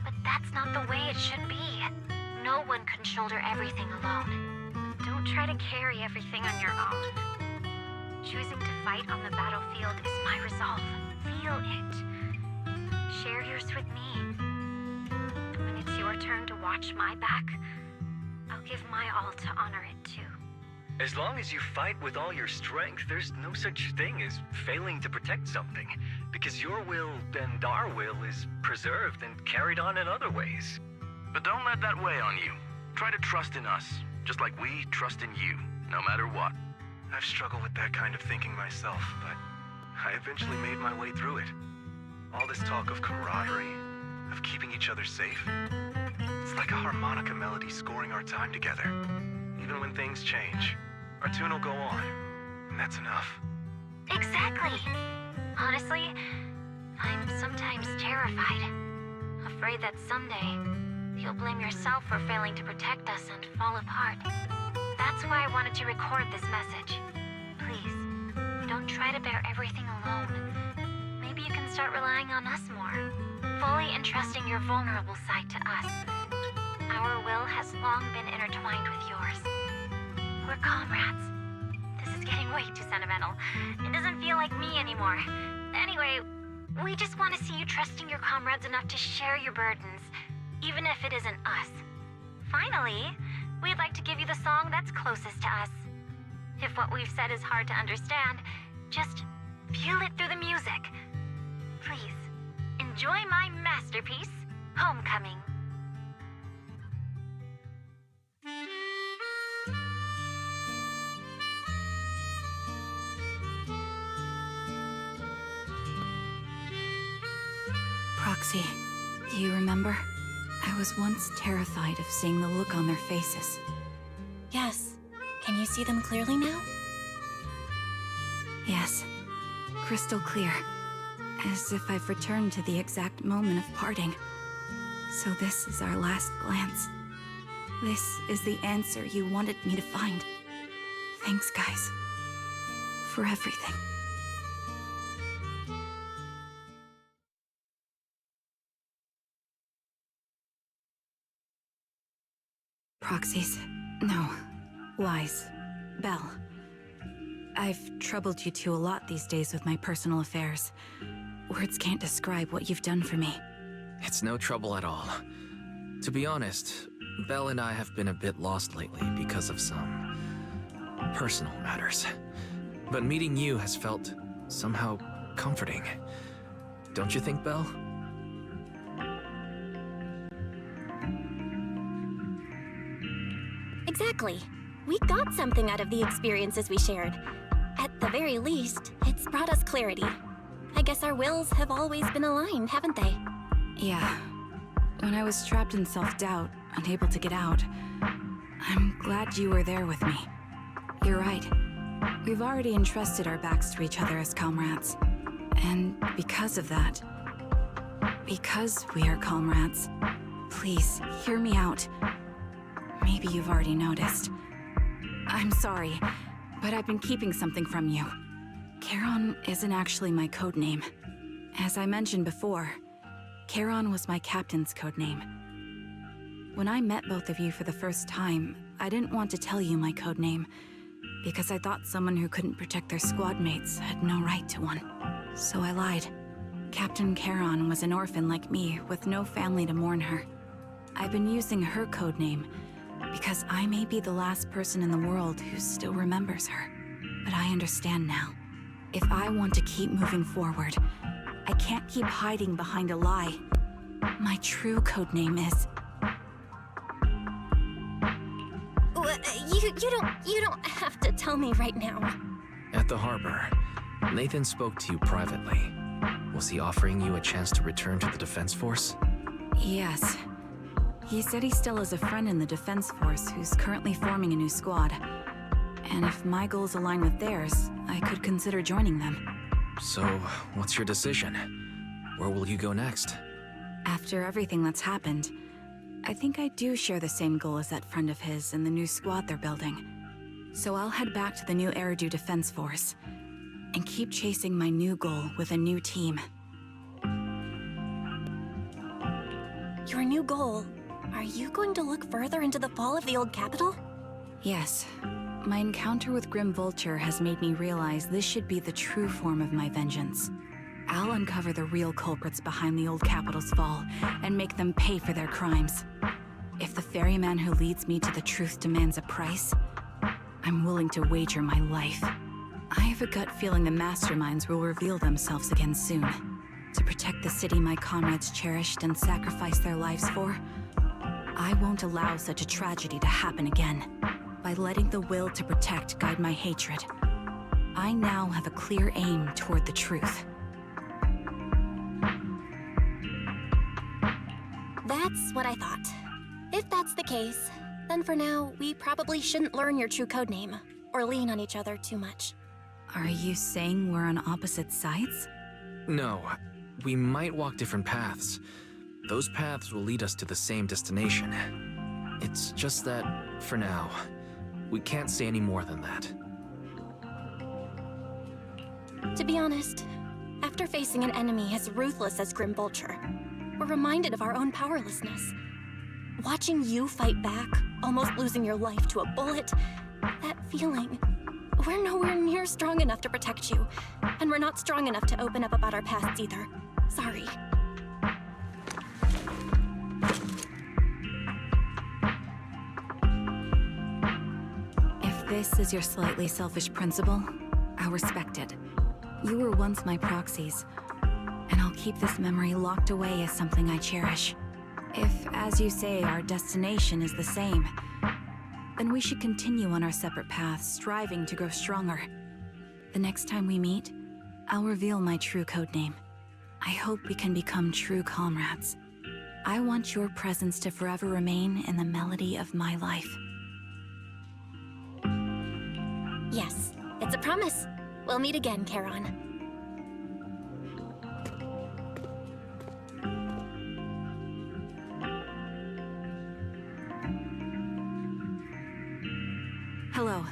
But that's not the way it should be. No one can shoulder everything alone. Don't try to carry everything on your own. Choosing to fight on the battlefield is my resolve. Feel it. Share yours with me. And when it's your turn to watch my back, I'll give my all to honor it too. As long as you fight with all your strength, there's no such thing as failing to protect something, because your will and our will is preserved and carried on in other ways. But don't let that weigh on you. Try to trust in us, just like we trust in you, no matter what. I've struggled with that kind of thinking myself, but I eventually made my way through it. All this talk of camaraderie, of keeping each other safe, it's like a harmonica melody scoring our time together. Even when things change, our tune will go on, and that's enough. Exactly. Honestly, I'm sometimes terrified. Afraid that someday, you'll blame yourself for failing to protect us and fall apart. That's why I wanted to record this message. Please, don't try to bear everything alone. Maybe you can start relying on us more, fully entrusting your vulnerable side to us. Our will has long been intertwined with yours. We're comrades. This is getting way too sentimental. It doesn't feel like me anymore. Anyway, we just want to see you trusting your comrades enough to share your burdens, even if it isn't us. Finally, we'd like to give you the song that's closest to us. If what we've said is hard to understand, just feel it through the music. Please, enjoy my masterpiece, Homecoming. Proxy, do you remember? I was once terrified of seeing the look on their faces. Yes. Can you see them clearly now? Yes. Crystal clear. As if I've returned to the exact moment of parting. So this is our last glance. This is the answer you wanted me to find. Thanks, guys. For everything. Proxies. No. Lies. Belle. I've troubled you two a lot these days with my personal affairs. Words can't describe what you've done for me. It's no trouble at all. To be honest, Belle and I have been a bit lost lately because of some personal matters. But meeting you has felt somehow comforting. Don't you think, Belle? Exactly. We got something out of the experiences we shared. At the very least, it's brought us clarity. I guess our wills have always been aligned, haven't they? Yeah. When I was trapped in self-doubt, unable to get out, I'm glad you were there with me. You're right. We've already entrusted our backs to each other as comrades. And because of that, because we are comrades, please, hear me out. Maybe you've already noticed. I'm sorry, but I've been keeping something from you. Charon isn't actually my codename. As I mentioned before, Charon was my captain's codename. When I met both of you for the first time, I didn't want to tell you my codename, because I thought someone who couldn't protect their squad mates had no right to one. So I lied. Captain Charon was an orphan like me, with no family to mourn her. I've been using her codename, because I may be the last person in the world who still remembers her. But I understand now. If I want to keep moving forward, I can't keep hiding behind a lie. My true codename is... You don't have to tell me right now. At the harbor, Nathan spoke to you privately. Was he offering you a chance to return to the Defense Force? Yes. He said he still has a friend in the Defense Force who's currently forming a new squad. And if my goals align with theirs, I could consider joining them. So, what's your decision? Where will you go next? After everything that's happened, I think I do share the same goal as that friend of his and the new squad they're building. So I'll head back to the new Eridu Defense Force and keep chasing my new goal with a new team. Your new goal? Are you going to look further into the fall of the old capital? Yes. My encounter with Grim Vulture has made me realize this should be the true form of my vengeance. I'll uncover the real culprits behind the old capital's fall and make them pay for their crimes. If the ferryman who leads me to the truth demands a price, I'm willing to wager my life. I have a gut feeling the masterminds will reveal themselves again soon. To protect the city my comrades cherished and sacrificed their lives for, I won't allow such a tragedy to happen again. By letting the will to protect guide my hatred, I now have a clear aim toward the truth. That's what I thought. If that's the case, then for now, we probably shouldn't learn your true codename, or lean on each other too much. Are you saying we're on opposite sides? No, we might walk different paths. Those paths will lead us to the same destination. It's just that, for now, we can't say any more than that. To be honest, after facing an enemy as ruthless as Grim Vulture, we're reminded of our own powerlessness. Watching you fight back, almost losing your life to a bullet, that feeling, we're nowhere near strong enough to protect you, and we're not strong enough to open up about our pasts either. Sorry. If this is your slightly selfish principle, I'll respect it. You were once my proxies, and I'll keep this memory locked away as something I cherish. If, as you say, our destination is the same, then we should continue on our separate paths, striving to grow stronger. The next time we meet, I'll reveal my true codename. I hope we can become true comrades. I want your presence to forever remain in the melody of my life. Yes, it's a promise. We'll meet again, Charon. Hello.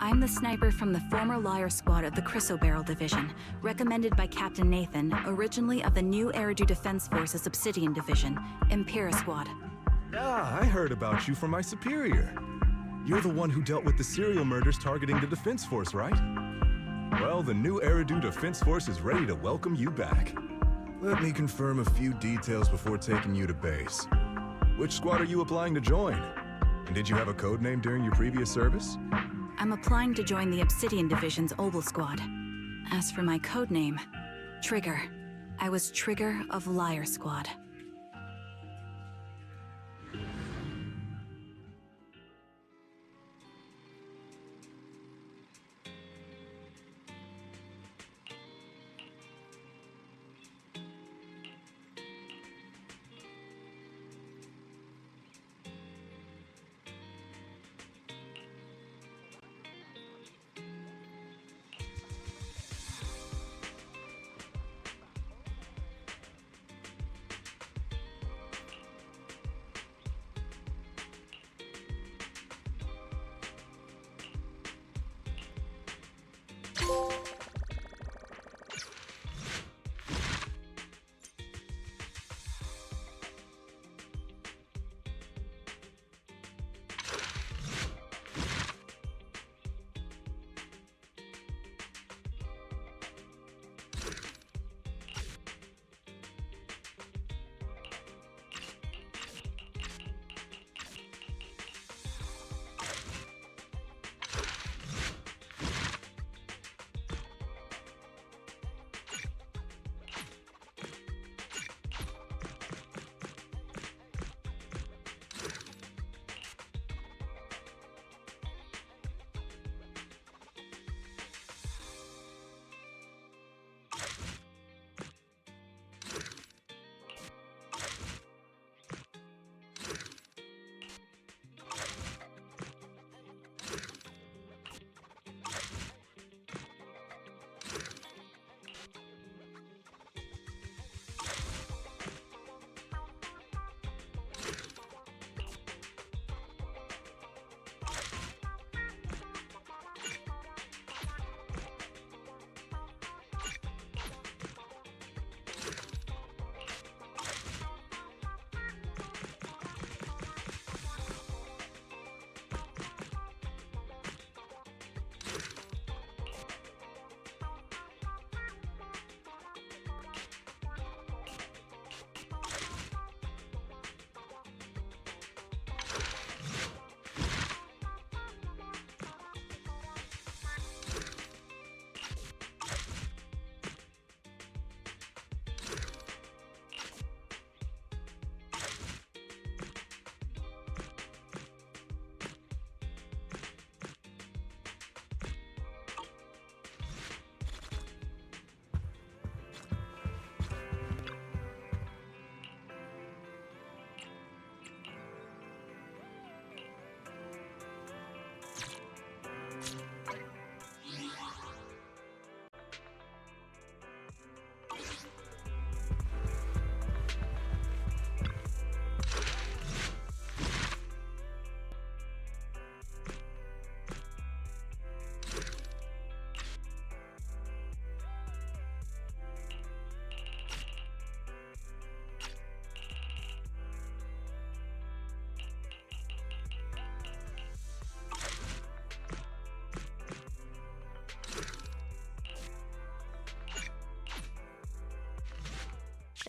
I'm the sniper from the former Liar Squad of the Chrysoberyl Division, recommended by Captain Nathan, originally of the new Eridu Defense Forces Obsidian Division, Impera Squad. Ah, I heard about you from my superior. You're the one who dealt with the serial murders targeting the Defense Force, right? Well, the new Eridu Defense Force is ready to welcome you back. Let me confirm a few details before taking you to base. Which squad are you applying to join? And did you have a code name during your previous service? I'm applying to join the Obsidian Division's Oval Squad. As for my codename, Trigger. I was Trigger of Liar Squad.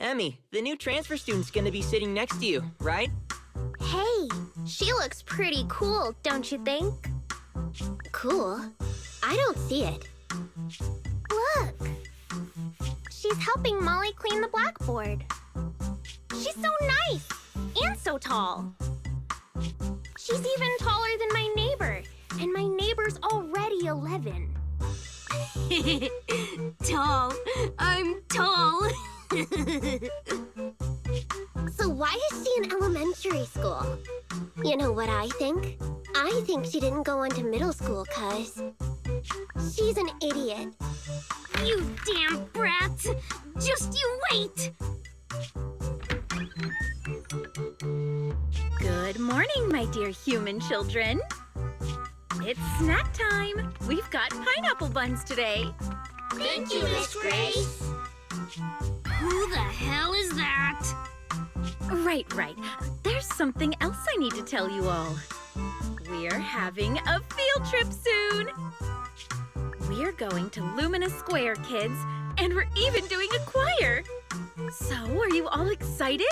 Emmy, the new transfer student's gonna be sitting next to you, right? Hey, she looks pretty cool, don't you think? Cool? I don't see it. Look! She's helping Molly clean the blackboard. She's so nice! And so tall! She's even taller than my neighbor, and my neighbor's already 11. Tall. I'm tall. So why is she in elementary school? You know what I think? I think she didn't go on to middle school 'cause she's an idiot. You damn brat! Just you wait! Good morning, my dear human children. It's snack time. We've got pineapple buns today. Thank you, Miss Grace. Who the hell is that? Right. There's something else I need to tell you all. We're having a field trip soon. We're going to Lumina Square, kids, and we're even doing a choir. So, are you all excited?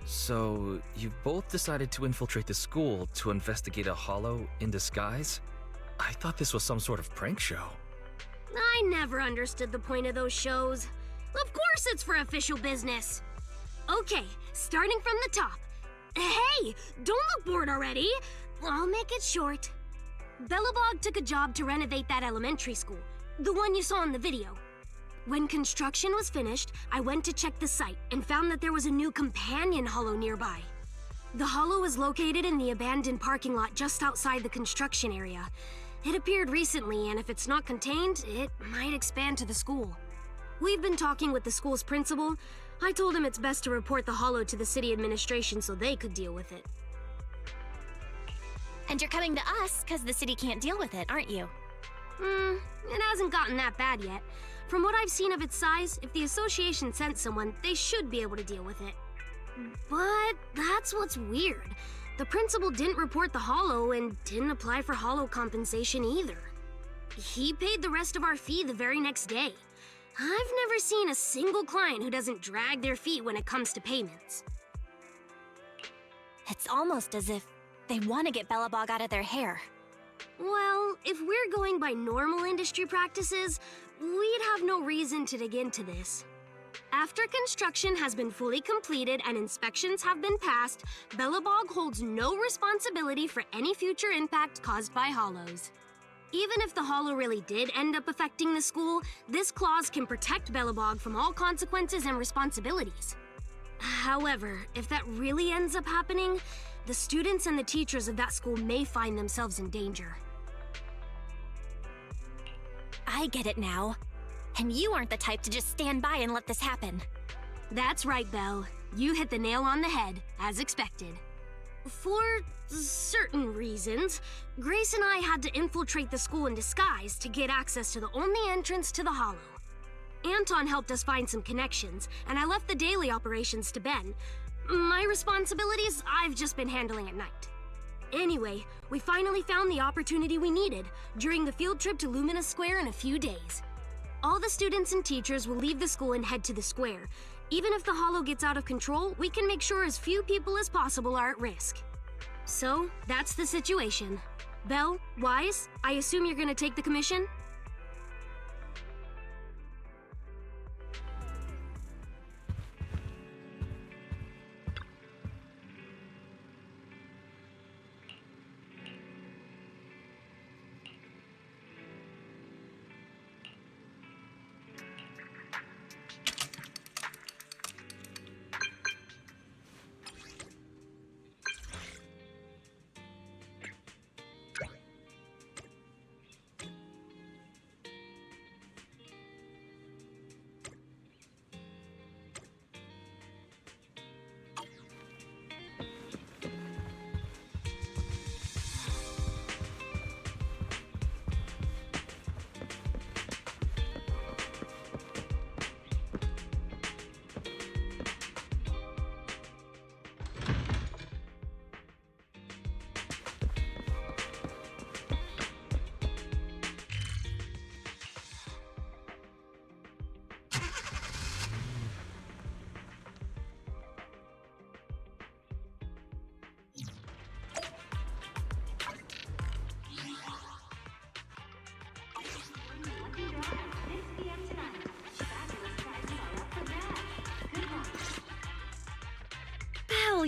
So, you've both decided to infiltrate the school to investigate a hollow in disguise? I thought this was some sort of prank show. I never understood the point of those shows. Of course it's for official business. Okay, starting from the top. Hey, don't look bored already. I'll make it short. Bellabog took a job to renovate that elementary school, the one you saw in the video. When construction was finished, I went to check the site and found that there was a new companion hollow nearby. The hollow is located in the abandoned parking lot just outside the construction area. It appeared recently, and if it's not contained, it might expand to the school. We've been talking with the school's principal. I told him it's best to report the hollow to the city administration so they could deal with it. And you're coming to us because the city can't deal with it, aren't you? It hasn't gotten that bad yet. From what I've seen of its size, if the association sent someone, they should be able to deal with it. But that's what's weird. The principal didn't report the hollow and didn't apply for hollow compensation either. He paid the rest of our fee the very next day. I've never seen a single client who doesn't drag their feet when it comes to payments. It's almost as if they want to get Bellabog out of their hair. Well, if we're going by normal industry practices, we'd have no reason to dig into this. After construction has been fully completed and inspections have been passed, Bellabog holds no responsibility for any future impact caused by hollows. Even if the hollow really did end up affecting the school, this clause can protect Bellabog from all consequences and responsibilities. However, if that really ends up happening, the students and the teachers of that school may find themselves in danger. I get it now. And you aren't the type to just stand by and let this happen. That's right, Belle. You hit the nail on the head, as expected. For certain reasons, Grace and I had to infiltrate the school in disguise to get access to the only entrance to the hollow. Anton helped us find some connections, and I left the daily operations to Ben. My responsibilities, I've just been handling at night. Anyway, we finally found the opportunity we needed during the field trip to Lumina Square in a few days. All the students and teachers will leave the school and head to the square. Even if the hollow gets out of control, we can make sure as few people as possible are at risk. So, that's the situation. Belle, Wise, I assume you're gonna take the commission?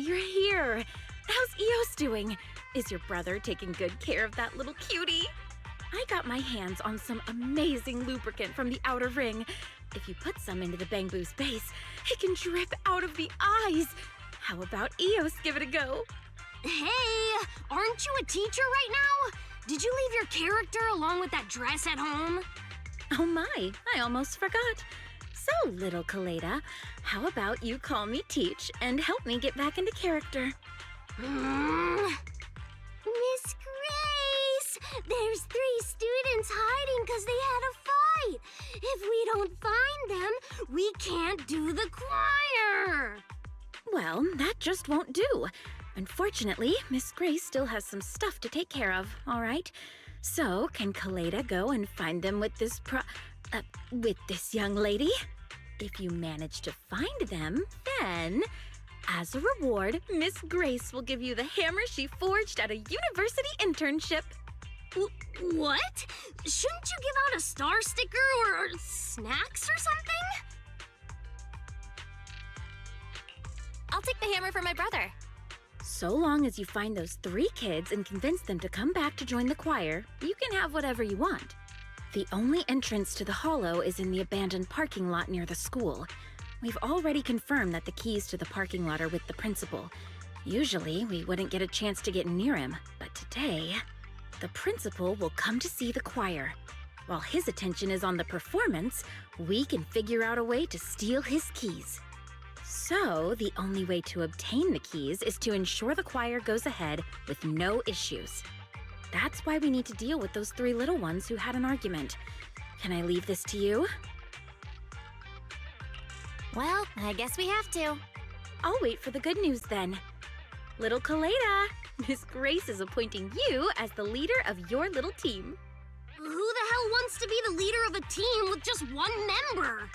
you're here. How's Eos doing? Is your brother taking good care of that little cutie? I got my hands on some amazing lubricant from the outer ring. If you put some into the Bangbu's base, it can drip out of the eyes. How about Eos give it a go? Hey, aren't you a teacher right now? Did you leave your character along with that dress at home? Oh my, I almost forgot. So, little Kaleda, how about you call me Teach and help me get back into character? Miss Grace! There's 3 students hiding because they had a fight. If we don't find them, we can't do the choir. Well, that just won't do. Unfortunately, Miss Grace still has some stuff to take care of, all right? So, can Kaleda go and find them with this with this young lady? If you manage to find them, then, as a reward, Miss Grace will give you the hammer she forged at a university internship. What? Shouldn't you give out a star sticker or snacks or something? I'll take the hammer for my brother. So long as you find those 3 kids and convince them to come back to join the choir, you can have whatever you want. The only entrance to the Hollow is in the abandoned parking lot near the school. We've already confirmed that the keys to the parking lot are with the principal. Usually, we wouldn't get a chance to get near him, but today, the principal will come to see the choir. While his attention is on the performance, we can figure out a way to steal his keys. So, the only way to obtain the keys is to ensure the choir goes ahead with no issues. That's why we need to deal with those 3 little ones who had an argument. Can I leave this to you? Well, I guess we have to. I'll wait for the good news then. Little Kaleda, Miss Grace is appointing you as the leader of your little team. Who the hell wants to be the leader of a team with just 1 member?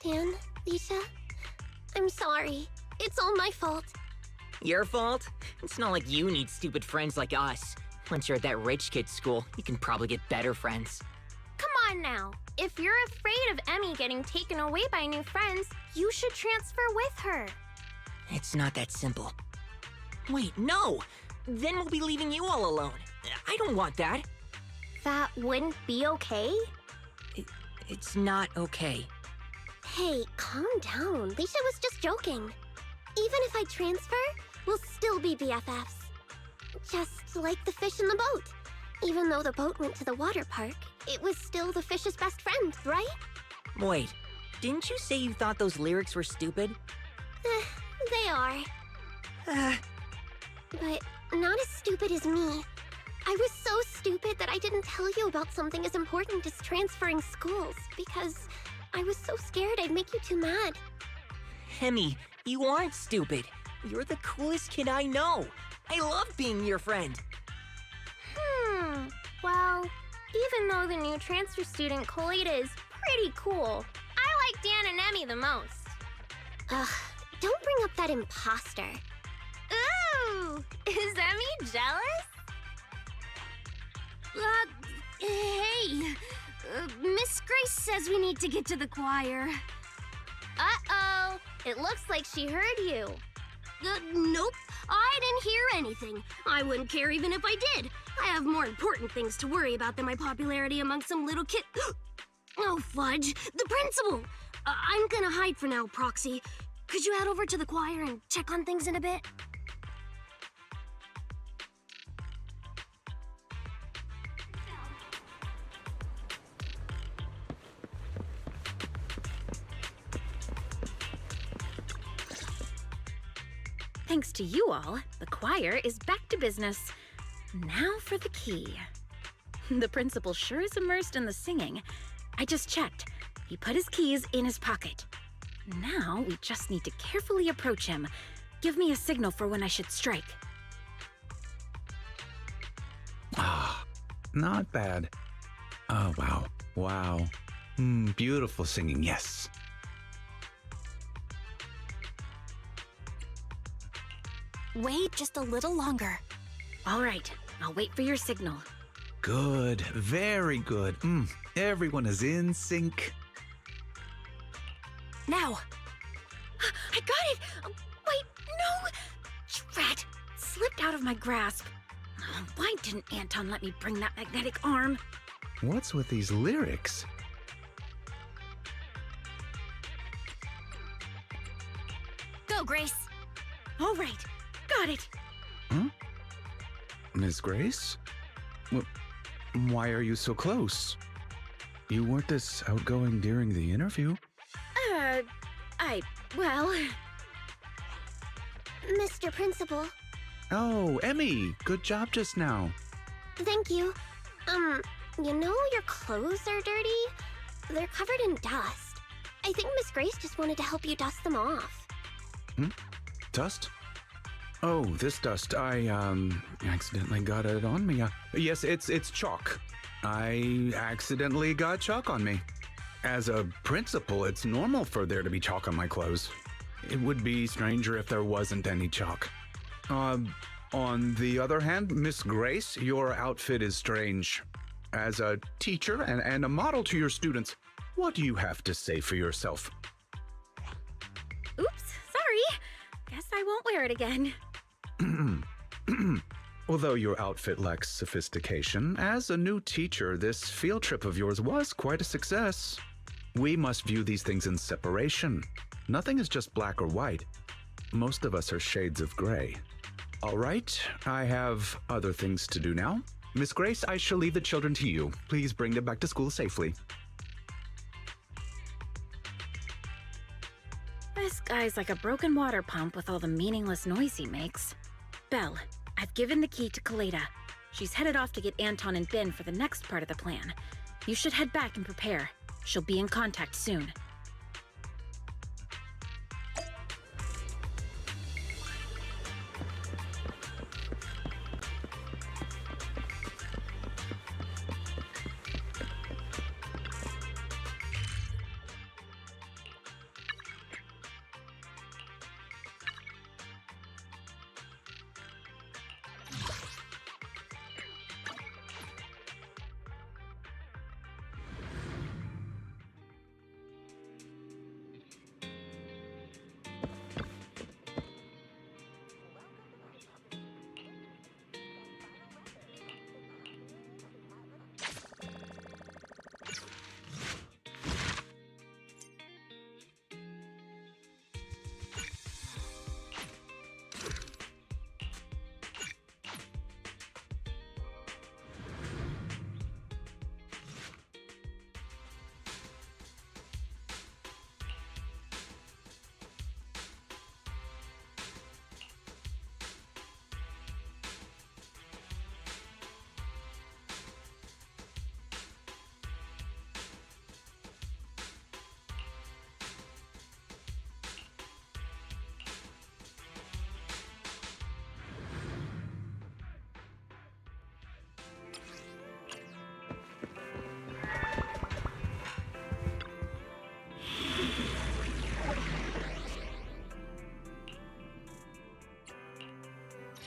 Dan, Lisha, I'm sorry. It's all my fault. Your fault? It's not like you need stupid friends like us. Once you're at that rich kid's school, you can probably get better friends. Come on now. If you're afraid of Emmy getting taken away by new friends, you should transfer with her. It's not that simple. Wait, no! Then we'll be leaving you all alone. I don't want that. That wouldn't be okay? It's not okay. Hey, calm down. Lisha was just joking. Even if I transfer, we'll still be BFFs. Just like the fish in the boat. Even though the boat went to the water park, it was still the fish's best friend, right? Wait, didn't you say you thought those lyrics were stupid? They are. But not as stupid as me. I was so stupid that I didn't tell you about something as important as transferring schools, because I was so scared I'd make you too mad. Emmy, you aren't stupid. You're the coolest kid I know. I love being your friend. Well, even though the new transfer student, Coletta, is pretty cool, I like Dan and Emmy the most. Ugh, don't bring up that imposter. Ooh, is Emmy jealous? Hey, Miss Grace says we need to get to the choir. Uh-oh, it looks like she heard you. Nope, I didn't hear anything. I wouldn't care even if I did. I have more important things to worry about than my popularity among some little kid. Oh, fudge, the principal! I'm gonna hide for now, Proxy. Could you head over to the choir and check on things in a bit? Thanks to you all, the choir is back to business. Now for the key. The principal sure is immersed in the singing. I just checked. He put his keys in his pocket. Now we just need to carefully approach him. Give me a signal for when I should strike. Ah, not bad. Oh, wow. Wow. Beautiful singing, yes. Wait just a little longer. All right, I'll wait for your signal. Good, very good. Everyone is in sync. Now! I got it! Wait, no! Drat! Slipped out of my grasp. Why didn't Anton let me bring that magnetic arm? What's with these lyrics? Go, Grace. All right, got it. Huh? Miss Grace? Why are you so close? You weren't this outgoing during the interview. Well... Mr. Principal. Oh, Emmy, good job just now. Thank you. You know your clothes are dirty? They're covered in dust. I think Miss Grace just wanted to help you dust them off. Dust? Oh, this dust. I, accidentally got it on me. Yes, it's chalk. I accidentally got chalk on me. As a principal, it's normal for there to be chalk on my clothes. It would be stranger if there wasn't any chalk. On the other hand, Miss Grace, your outfit is strange. As a teacher and a model to your students, what do you have to say for yourself? Oops, sorry. Guess I won't wear it again. Although your outfit lacks sophistication, as a new teacher, this field trip of yours was quite a success. We must view these things in separation. Nothing is just black or white. Most of us are shades of gray. All right, I have other things to do now. Miss Grace, I shall leave the children to you. Please bring them back to school safely. This guy's like a broken water pump with all the meaningless noise he makes. Belle, I've given the key to Coletta. She's headed off to get Anton and Ben for the next part of the plan. You should head back and prepare. She'll be in contact soon.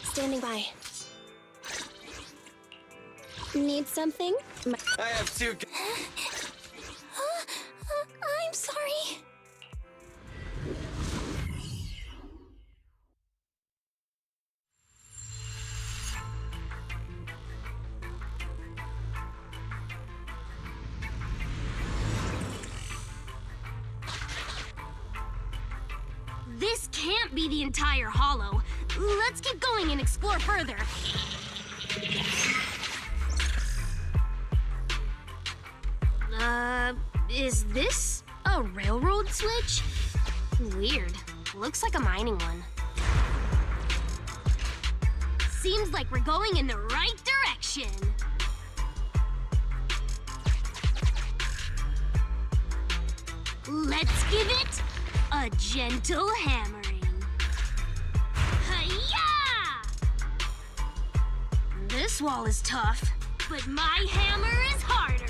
Standing by. Need something? I have two. I'm sorry. This can't be the entire hollow. Let's keep going and explore further. Is this a railroad switch? Weird. Looks like a mining one. Seems like we're going in the right direction. Let's give it a gentle hammering. Hi-ya! This wall is tough, but my hammer is harder.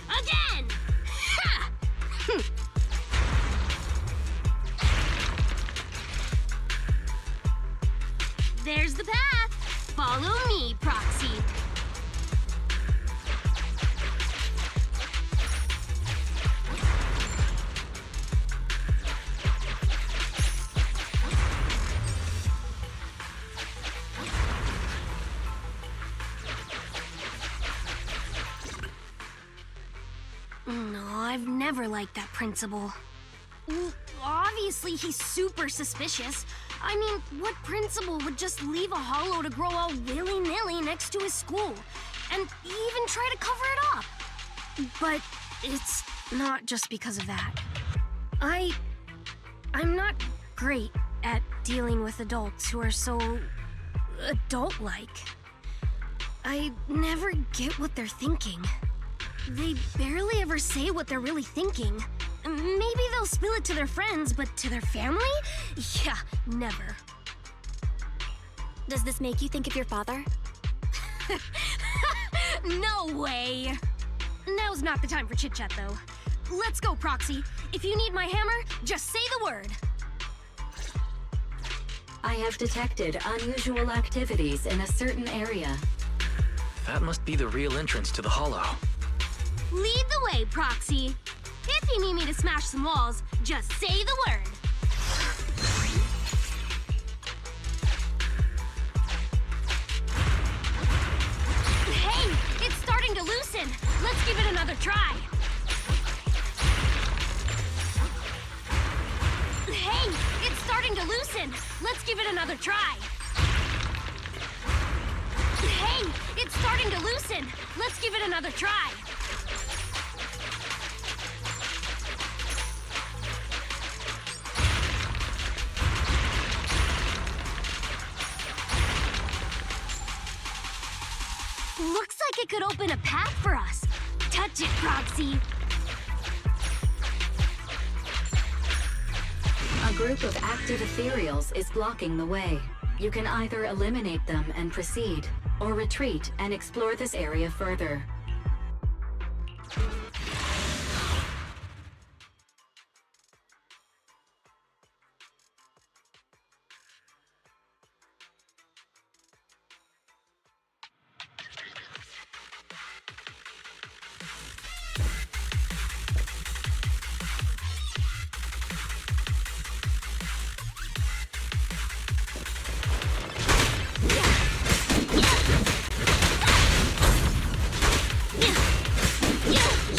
Again! Ha! There's the path. Follow me, Proxy. No, I've never liked that principal. Obviously, he's super suspicious. I mean, what principal would just leave a hollow to grow all willy-nilly next to his school? And even try to cover it up? But it's not just because of that. I'm not great at dealing with adults who are so adult-like. I never get what they're thinking. They barely ever say what they're really thinking. Maybe they'll spill it to their friends, but to their family? Yeah, never. Does this make you think of your father? No way! Now's not the time for chit-chat, though. Let's go, Proxy. If you need my hammer, just say the word. I have detected unusual activities in a certain area. That must be the real entrance to the hollow. Lead the way, Proxy. If you need me to smash some walls, just say the word. Hey, it's starting to loosen. Let's give it another try. Hey, it's starting to loosen. Let's give it another try. Hey, it's starting to loosen. Let's give it another try. Looks like it could open a path for us. Touch it, Proxy. A group of active ethereals is blocking the way. You can either eliminate them and proceed, or retreat and explore this area further.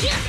Yeah!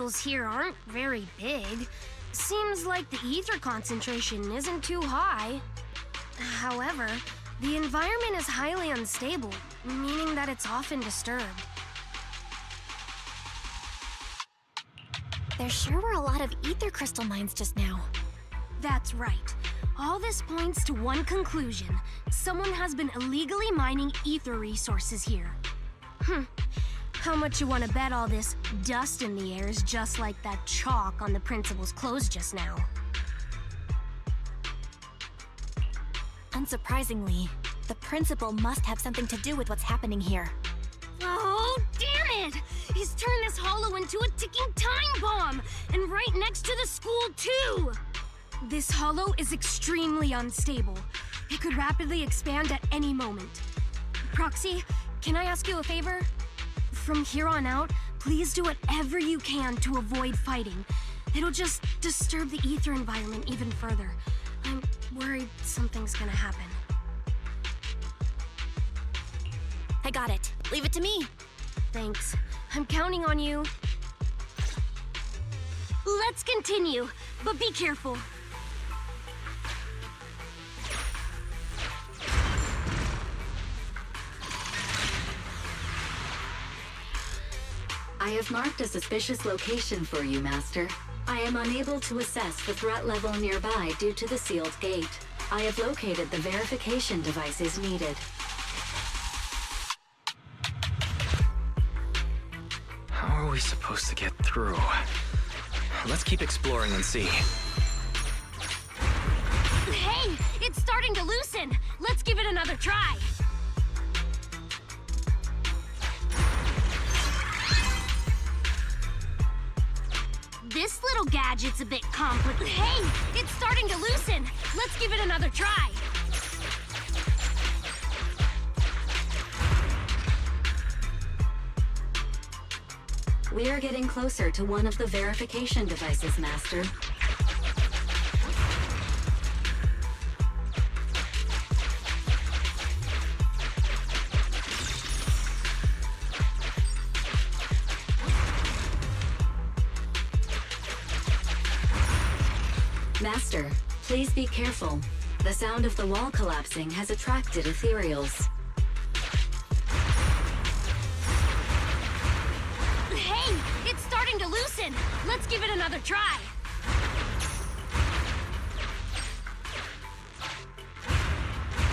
crystals here aren't very big. Seems like the ether concentration isn't too high. However, the environment is highly unstable, meaning that it's often disturbed. There sure were a lot of ether crystal mines just now. That's right. All this points to one conclusion. Someone has been illegally mining ether resources here. How much you want to bet all this dust in the air is just like that chalk on the principal's clothes just now? Unsurprisingly, the principal must have something to do with what's happening here. Oh, damn it! He's turned this hollow into a ticking time bomb! And right next to the school, too! This hollow is extremely unstable. It could rapidly expand at any moment. Proxy, can I ask you a favor? From here on out, please do whatever you can to avoid fighting. It'll just disturb the ether environment even further. I'm worried something's gonna happen. I got it. Leave it to me. Thanks. I'm counting on you. Let's continue, but be careful. I have marked a suspicious location for you, Master. I am unable to assess the threat level nearby due to the sealed gate. I have located the verification devices needed. How are we supposed to get through? Let's keep exploring and see. Hey, it's starting to loosen. Let's give it another try. This little gadget's a bit complicated. Hey, it's starting to loosen. Let's give it another try. We are getting closer to one of the verification devices, Master. Master, please be careful. The sound of the wall collapsing has attracted ethereals. Hey, it's starting to loosen. Let's give it another try.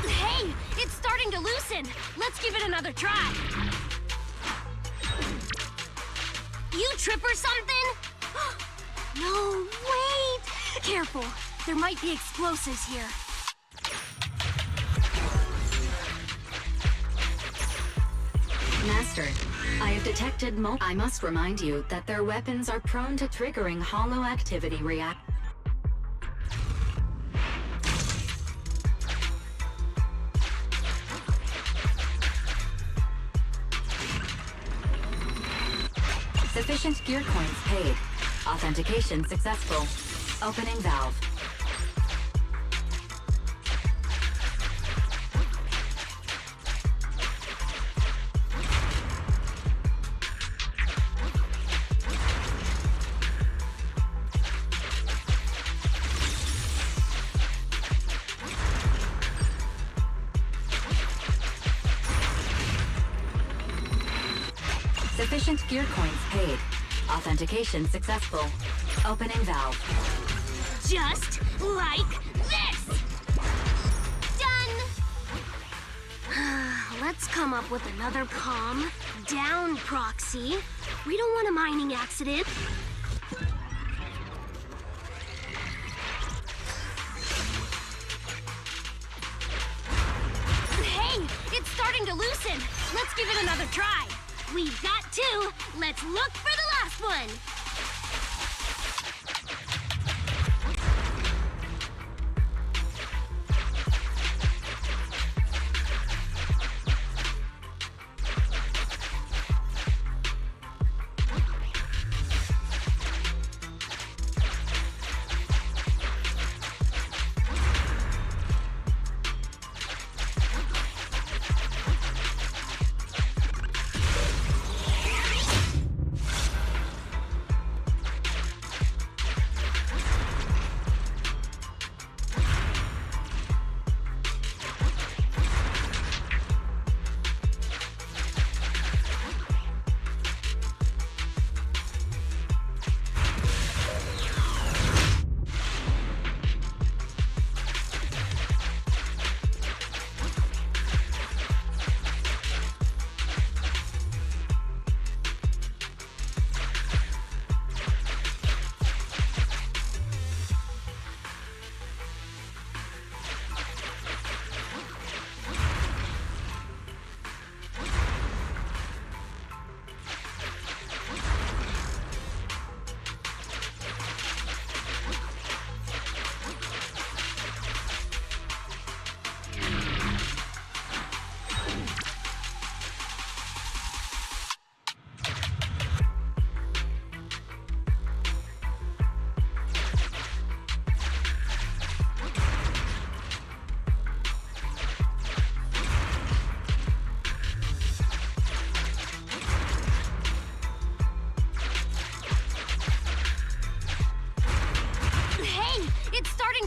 Hey, it's starting to loosen. Let's give it another try. You trip or something? No, wait! Careful, there might be explosives here. Master, I have detected I must remind you that their weapons are prone to triggering hollow activity Sufficient gear coins paid. Authentication successful. Opening valve. Sufficient gear coins paid. Authentication successful. Opening valve. Just like this! Done! Let's come up with another calm down proxy. We don't want a mining accident. Hey, it's starting to loosen. Let's give it another try. We've got two. Let's look for the last one.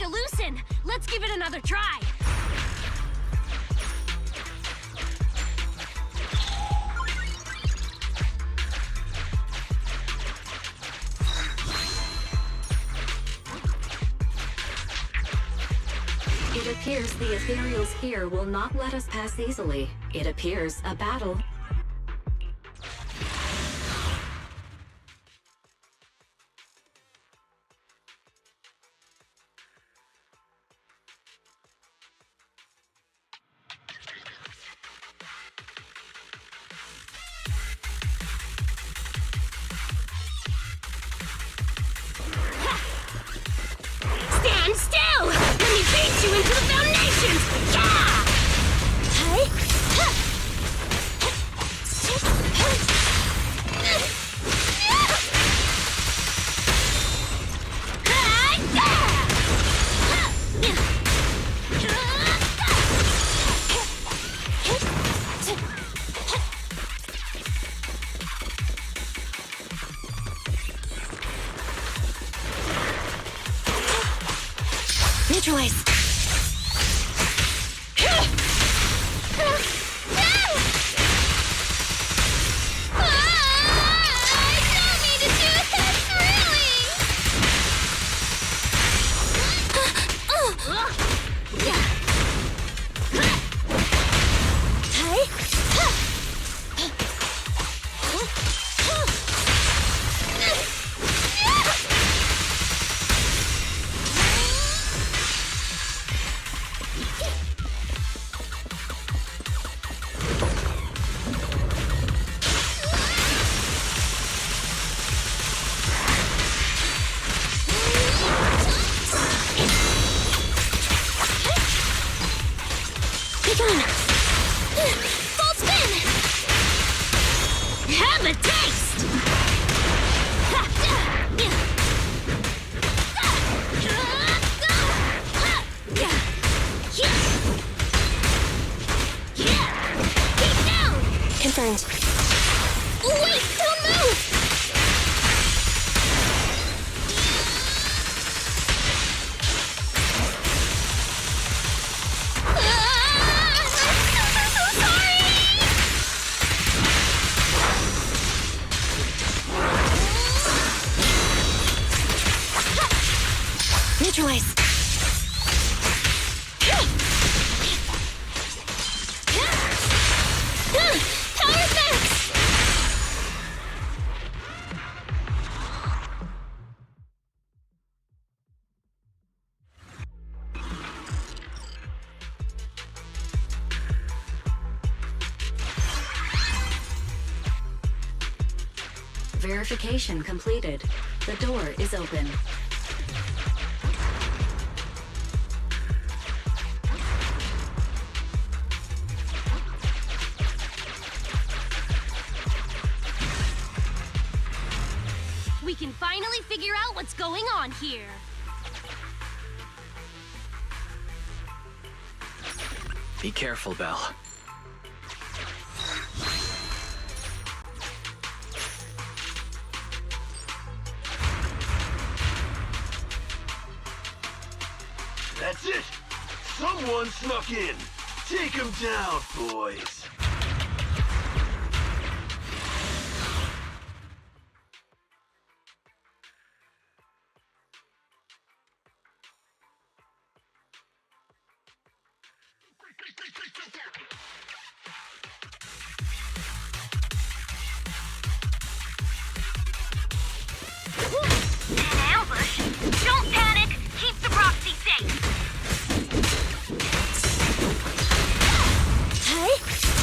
to loosen. Let's give it another try. It appears the ethereals here will not let us pass easily. It appears a battle. Stand still! Let me beat you into the foundations! Yeah! Neutralize. Full spin! Have a taste! Keep down! Confirmed. Wait, don't move! Neutralize. Power effects! Verification completed. The door is open. We can finally figure out what's going on here. Be careful, Belle. That's it! Someone snuck in! Take him down, boys! An ambush? Don't panic! Keep the proxy safe! Hey!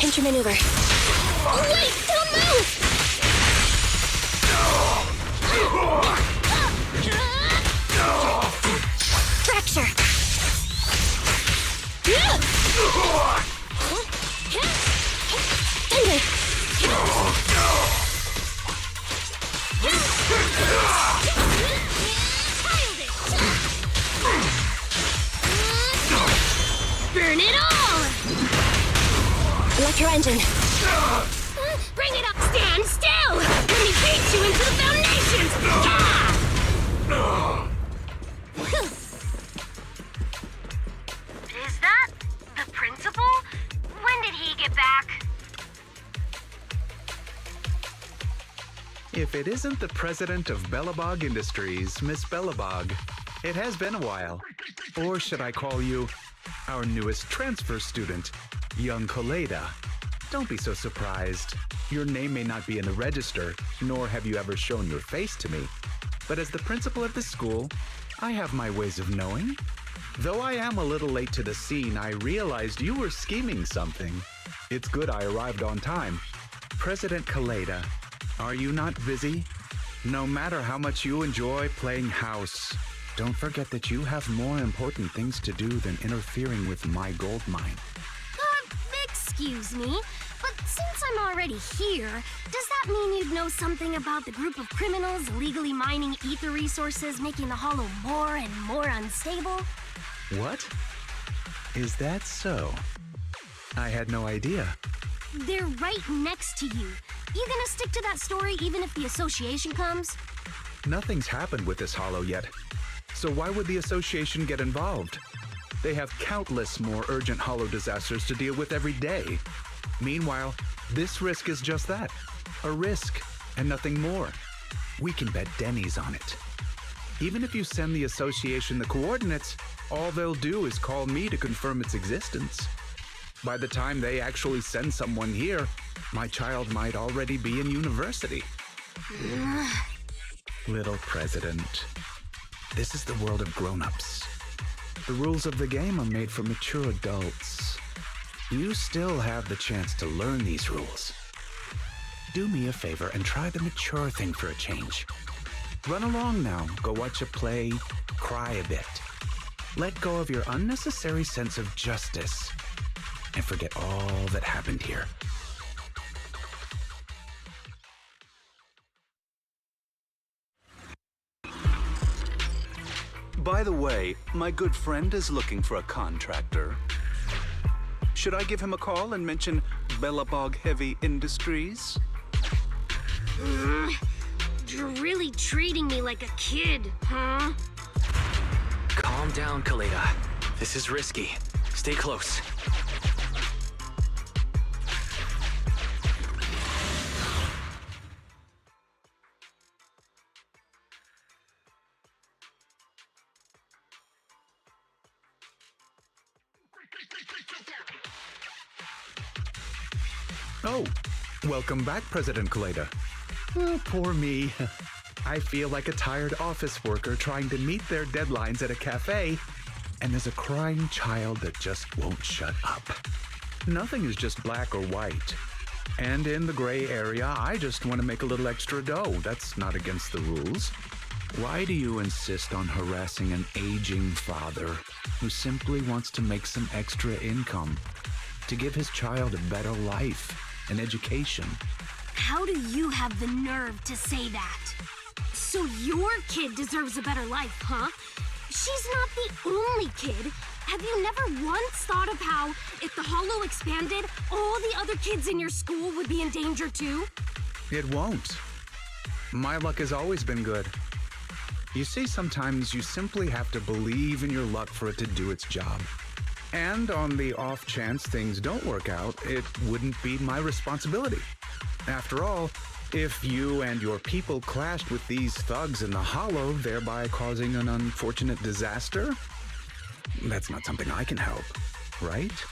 pinch your maneuver. Oh, wait! Don't move! Fracture! Burn it all! Electro engine. Bring it up! Stand still! Let me beat you into the foundations! Is that the principal? When did he get back? If it isn't the president of Bellabog Industries, Miss Bellabog, it has been a while. Or should I call you our newest transfer student, young Coleda? Don't be so surprised. Your name may not be in the register, nor have you ever shown your face to me. But as the principal of the school, I have my ways of knowing. Though I am a little late to the scene, I realized you were scheming something. It's good I arrived on time. President Coleda, are you not busy? No matter how much you enjoy playing house, don't forget that you have more important things to do than interfering with my gold mine. Excuse me, but since I'm already here, does that mean you'd know something about the group of criminals illegally mining ether resources, making the Hollow more and more unstable? What? Is that so? I had no idea. They're right next to you. You gonna stick to that story even if the association comes? Nothing's happened with this Hollow yet. So why would the association get involved? They have countless more urgent Hollow disasters to deal with every day. Meanwhile, this risk is just that, a risk and nothing more. We can bet Denny's on it. Even if you send the association the coordinates, all they'll do is call me to confirm its existence. By the time they actually send someone here, my child might already be in university. Little president, this is the world of grown-ups. The rules of the game are made for mature adults. You still have the chance to learn these rules. Do me a favor and try the mature thing for a change. Run along now, go watch a play, cry a bit. Let go of your unnecessary sense of justice and forget all that happened here. By the way, my good friend is looking for a contractor. Should I give him a call and mention Bellabog Heavy Industries? You're really treating me like a kid, huh? Calm down, Coleda. This is risky. Stay close. Oh, welcome back, President Coleda. Oh, poor me. I feel like a tired office worker trying to meet their deadlines at a cafe, and there's a crying child that just won't shut up. Nothing is just black or white. And in the gray area, I just want to make a little extra dough. That's not against the rules. Why do you insist on harassing an aging father who simply wants to make some extra income to give his child a better life and education? How do you have the nerve to say that? So your kid deserves a better life, huh? She's not the only kid. Have you never once thought of how, if the Hollow expanded, all the other kids in your school would be in danger too? It won't. My luck has always been good. You see, sometimes you simply have to believe in your luck for it to do its job. And on the off chance things don't work out, it wouldn't be my responsibility. After all, if you and your people clashed with these thugs in the Hollow, thereby causing an unfortunate disaster, that's not something I can help, right?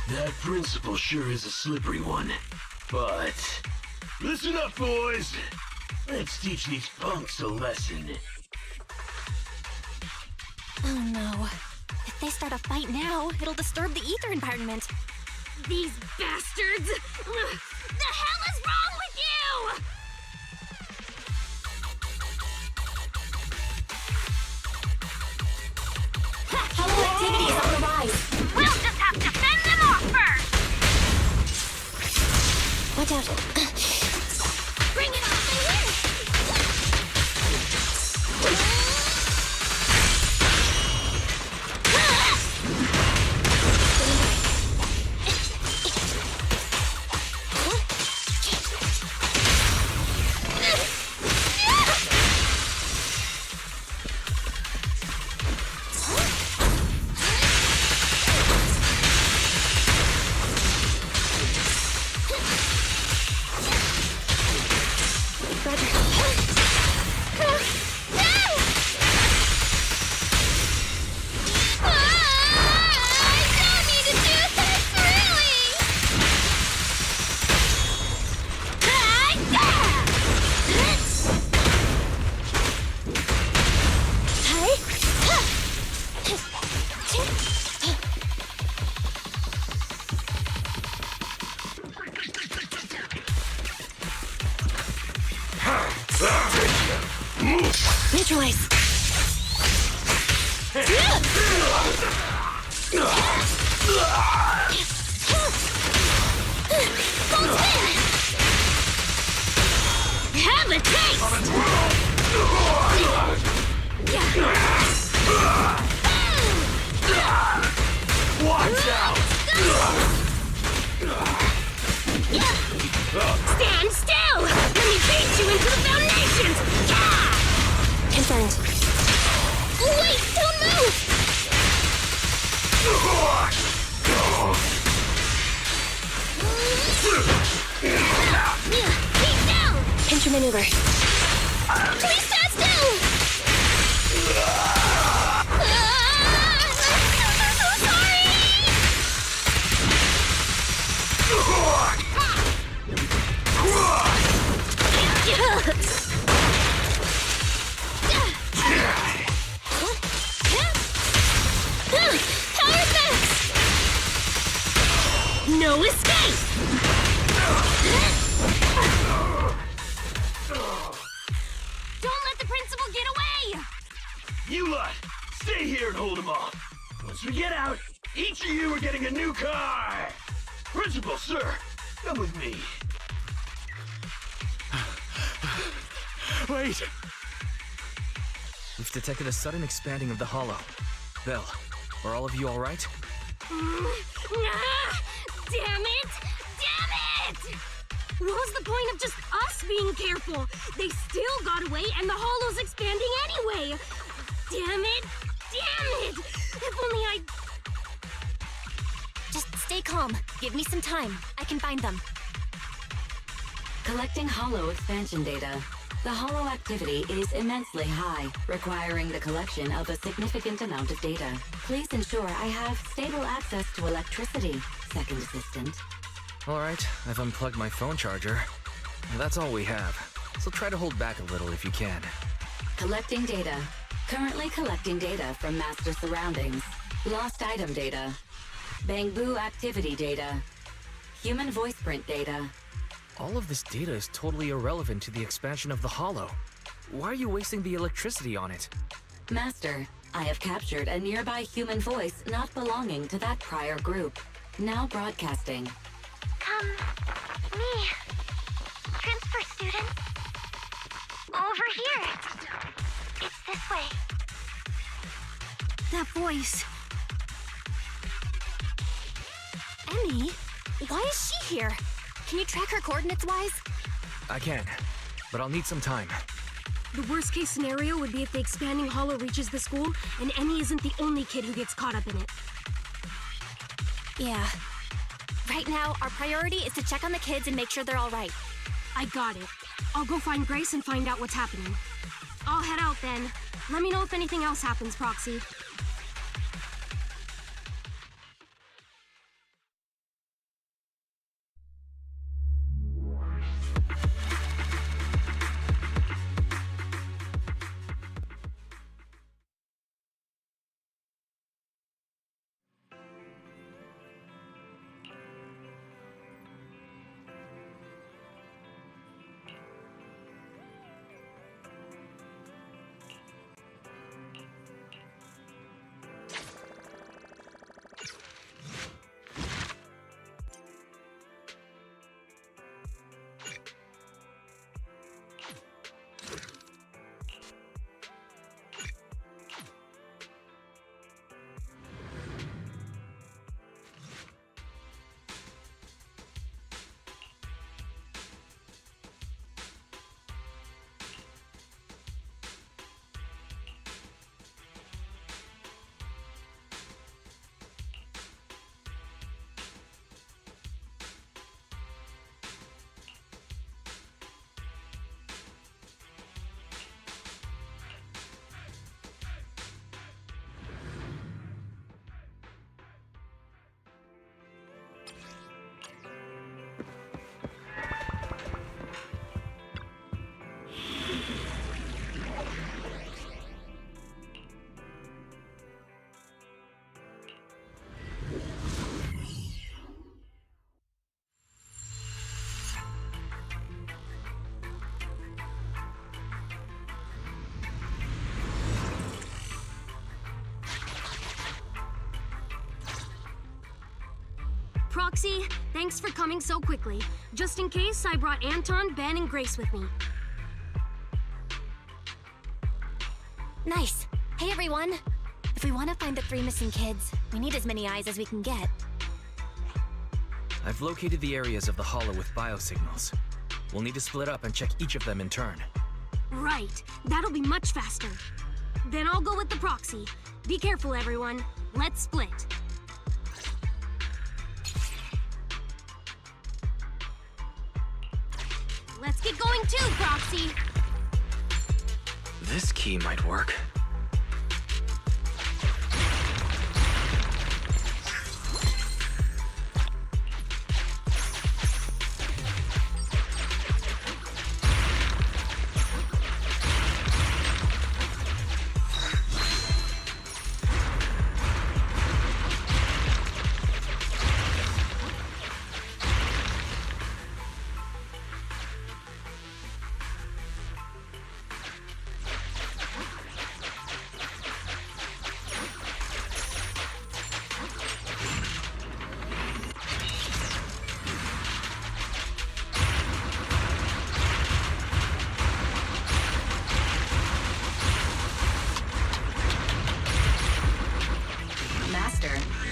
That principle sure is a slippery one. But listen up, boys. Let's teach these punks a lesson. Oh no. If they start a fight now, it'll disturb the ether environment. These bastards! The hell is wrong with you? Hollow activity is on the rise. We'll just have to fend them off first! Watch out. Bring it on in Neutralize. Have a taste! Watch out! Stand still! Let me beat you into the foundations! Confirmed. Wait! Don't move! Keep down! Pinch your maneuver. Please stand still! I'm so sorry! Power max! No escape! Don't let the principal get away! You lot, stay here and hold them off. Once we get out, each of you are getting a new car. Principal, sir, come with me. Wait! We've detected a sudden expanding of the hollow. Belle, are all of you alright? Damn it! Damn it! What was the point of just us being careful? They still got away and the hollow's expanding anyway! Damn it! Damn it! If only I... Just stay calm. Give me some time. I can find them. Collecting hollow expansion data. The hollow activity is immensely high, requiring the collection of a significant amount of data. Please ensure I have stable access to electricity, second assistant. Alright, I've unplugged my phone charger. That's all we have. So try to hold back a little if you can. Collecting data. Currently collecting data from master surroundings. Lost item data. Bangbu activity data. Human voice print data. All of this data is totally irrelevant to the expansion of the hollow. Why are you wasting the electricity on it? Master, I have captured a nearby human voice not belonging to that prior group. Now broadcasting. Me. Transfer student. Over here. It's this way. That voice. Emmy? Why is she here? Can you track her coordinates wise? I can, but I'll need some time. The worst case scenario would be if the expanding hollow reaches the school and Emmy isn't the only kid who gets caught up in it. Yeah. Right now, our priority is to check on the kids and make sure they're all right. I got it. I'll go find Grace and find out what's happening. I'll head out then. Let me know if anything else happens, Proxy. Proxy, thanks for coming so quickly. Just in case, I brought Anton, Ben, and Grace with me. Nice. Hey, everyone. If we want to find the 3 missing kids, we need as many eyes as we can get. I've located the areas of the hollow with biosignals. We'll need to split up and check each of them in turn. Right. That'll be much faster. Then I'll go with the proxy. Be careful, everyone. Let's split. Let's get going too, Proxy! This key might work.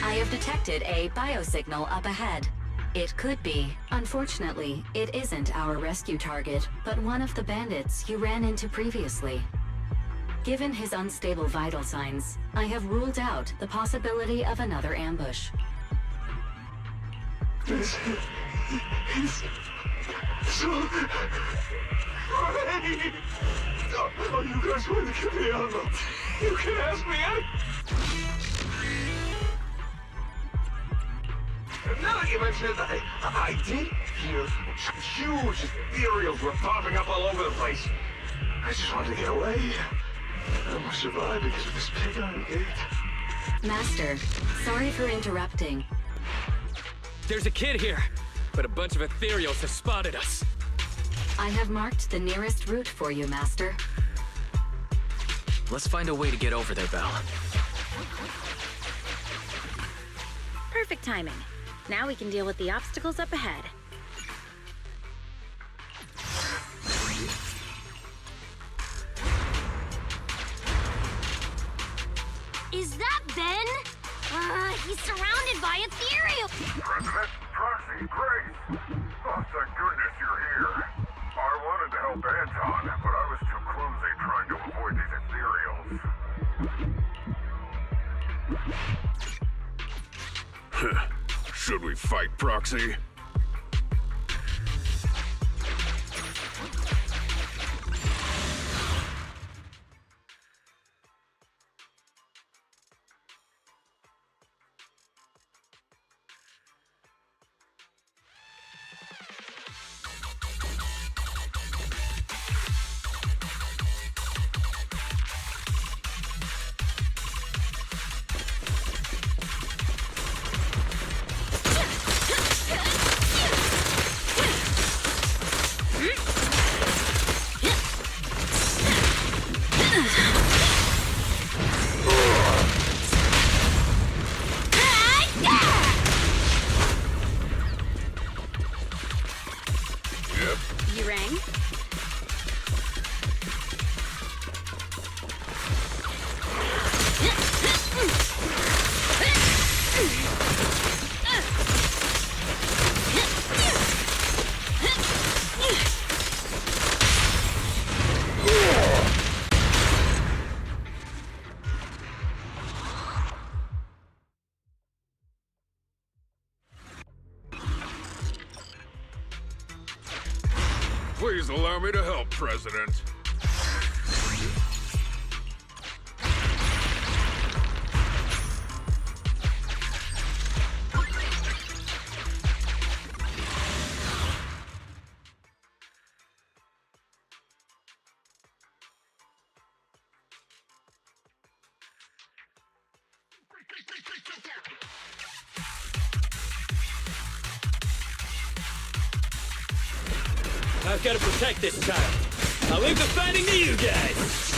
I have detected a biosignal up ahead. It could be. Unfortunately, it isn't our rescue target, but one of the bandits you ran into previously. Given his unstable vital signs, I have ruled out the possibility of another ambush. This is so great! Oh, you guys want to get me out of the... You can ask me now that you mention it, I did hear huge ethereals were popping up all over the place. I just wanted to get away. I almost survived because of this big iron gate. Master, sorry for interrupting. There's a kid here, but a bunch of ethereals have spotted us. I have marked the nearest route for you, Master. Let's find a way to get over there, Belle. Perfect timing. Now we can deal with the obstacles up ahead. Is that Ben? He's surrounded by ethereal. President, Proxy, Grace. Oh, thank goodness you're here. I wanted to help Anton, but I was too clumsy trying to avoid these ethereals. Should we fight, Proxy? You rang? Please allow me to help, President. I've got to protect this child. I'll leave the fighting to you guys.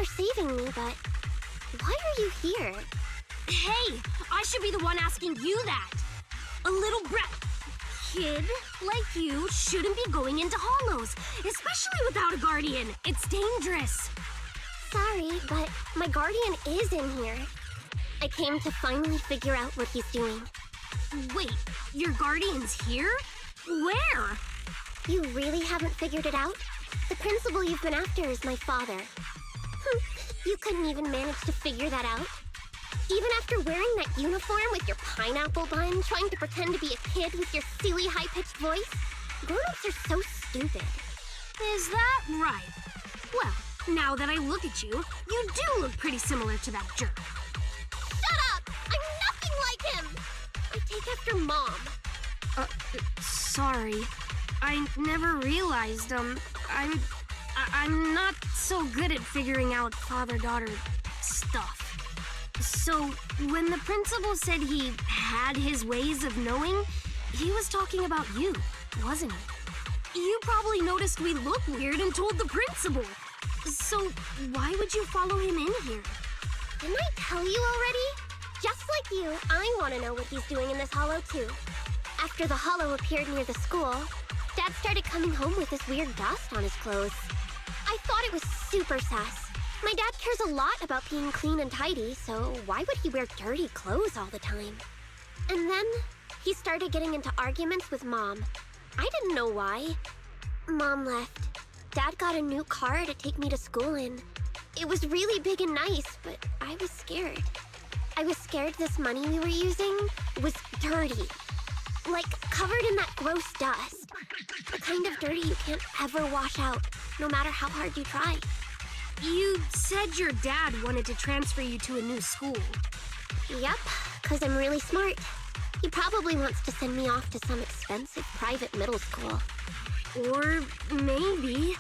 for saving me, but why are you here? Hey, I should be the one asking you that. A little kid like you shouldn't be going into hollows, especially without a guardian. It's dangerous. Sorry, but my guardian is in here. I came to finally figure out what he's doing. Wait, your guardian's here? Where? You really haven't figured it out? The principal you've been after is my father. You couldn't even manage to figure that out? Even after wearing that uniform with your pineapple bun, trying to pretend to be a kid with your silly high-pitched voice? Grown-ups are so stupid. Is that right? Well, now that I look at you, you do look pretty similar to that jerk. Shut up! I'm nothing like him! I take after Mom. Sorry. I never realized, I'm not so good at figuring out father-daughter stuff. So, when the principal said he had his ways of knowing, he was talking about you, wasn't he? You probably noticed we look weird and told the principal. So, why would you follow him in here? Didn't I tell you already? Just like you, I want to know what he's doing in this hollow, too. After the hollow appeared near the school, Dad started coming home with this weird dust on his clothes. I thought it was super sus. My dad cares a lot about being clean and tidy, so why would he wear dirty clothes all the time? And then he started getting into arguments with Mom. I didn't know why. Mom left. Dad got a new car to take me to school in. It was really big and nice, but I was scared. I was scared this money we were using was dirty. Like, covered in that gross dust. The kind of dirty you can't ever wash out, no matter how hard you try. You said your dad wanted to transfer you to a new school. Yep, because I'm really smart. He probably wants to send me off to some expensive private middle school. Or maybe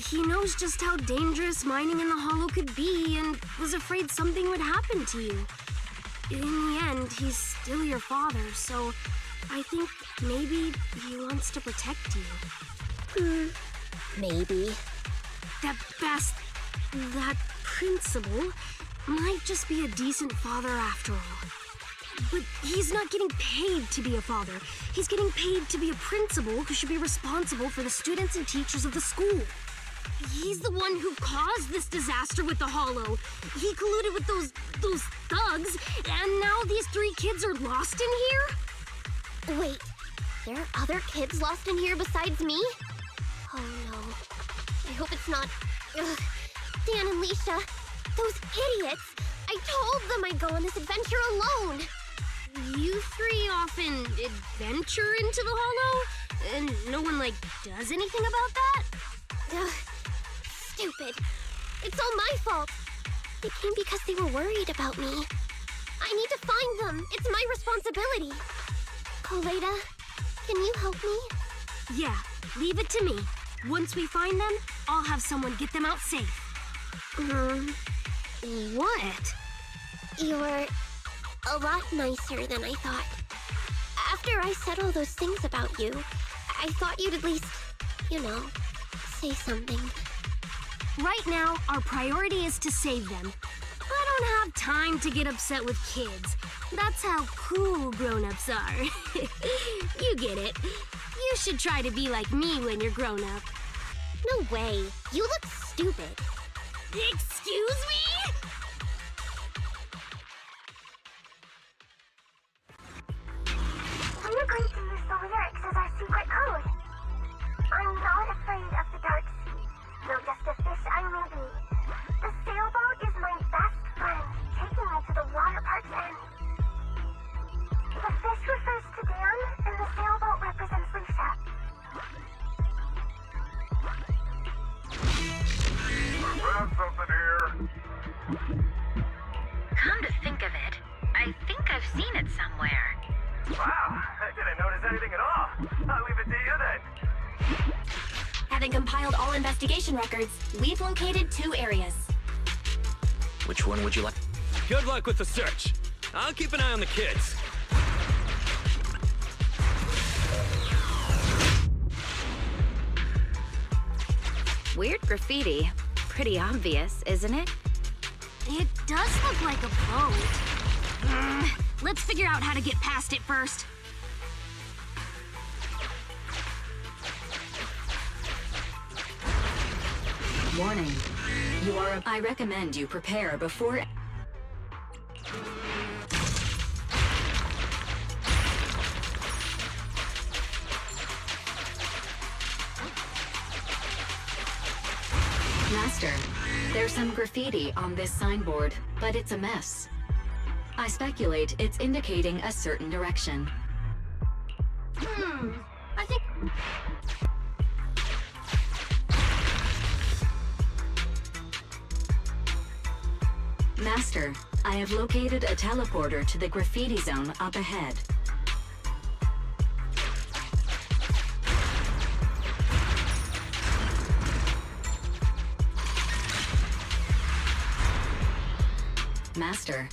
he knows just how dangerous mining in the hollow could be and was afraid something would happen to you. In the end, he's still your father, so I think maybe he wants to protect you. Maybe. That principal might just be a decent father after all. But he's not getting paid to be a father. He's getting paid to be a principal who should be responsible for the students and teachers of the school. He's the one who caused this disaster with the hollow. He colluded with those thugs, and now these 3 kids are lost in here? Wait, there are other kids lost in here besides me? Oh no. I hope it's not... Ugh. Dan and Leisha, those idiots! I told them I'd go on this adventure alone! You 3 often adventure into the hollow? And no one, does anything about that? Ugh. Stupid. It's all my fault. They came because they were worried about me. I need to find them. It's my responsibility. Coleta, can you help me? Yeah, leave it to me. Once we find them, I'll have someone get them out safe. What? You're a lot nicer than I thought. After I said all those things about you, I thought you'd at least, say something. Right now, our priority is to save them. I don't have time to get upset with kids. That's how cool grown-ups are. You get it. You should try to be like me when you're grown up. No way. You look stupid. Excuse me? We agreed to use the lyrics as our secret code. I'm not afraid of the dark sea, though just a fish I may be. The sailboat is my best friend, taking me to the water park's end. The fish refers to Dan, and the sailboat represents Leisha. Found something here. Come to think of it, I think I've seen it somewhere. Wow, I didn't notice anything at all. I'll leave it to you then. Having compiled all investigation records, we've located 2 areas. Which one would you like? Good luck with the search. I'll keep an eye on the kids. Weird graffiti. Pretty obvious, isn't it? It does look like a boat. Let's figure out how to get past it first. Warning. I recommend you prepare before... Master, there's some graffiti on this signboard, but it's a mess. I speculate it's indicating a certain direction. I think... Master, I have located a teleporter to the graffiti zone up ahead. Master,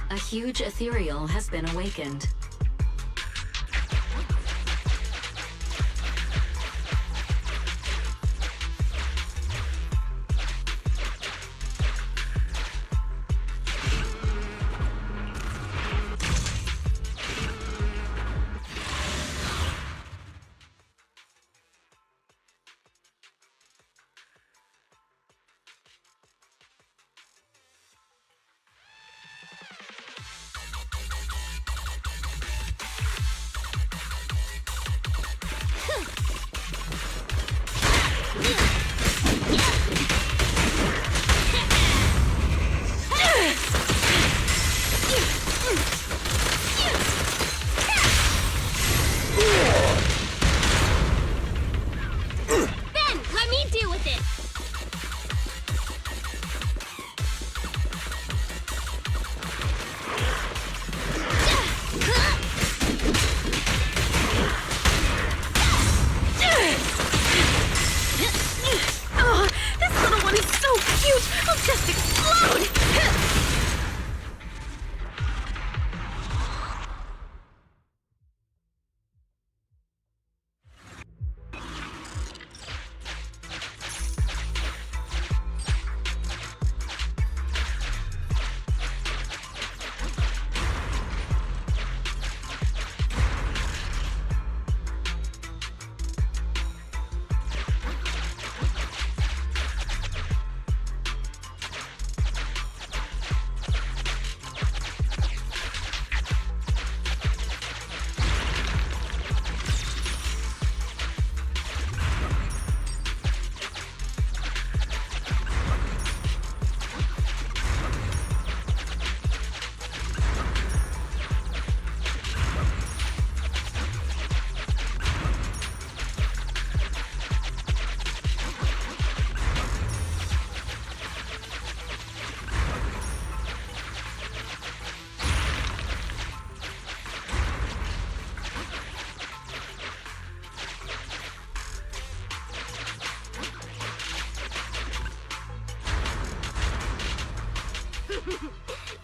a huge ethereal has been awakened.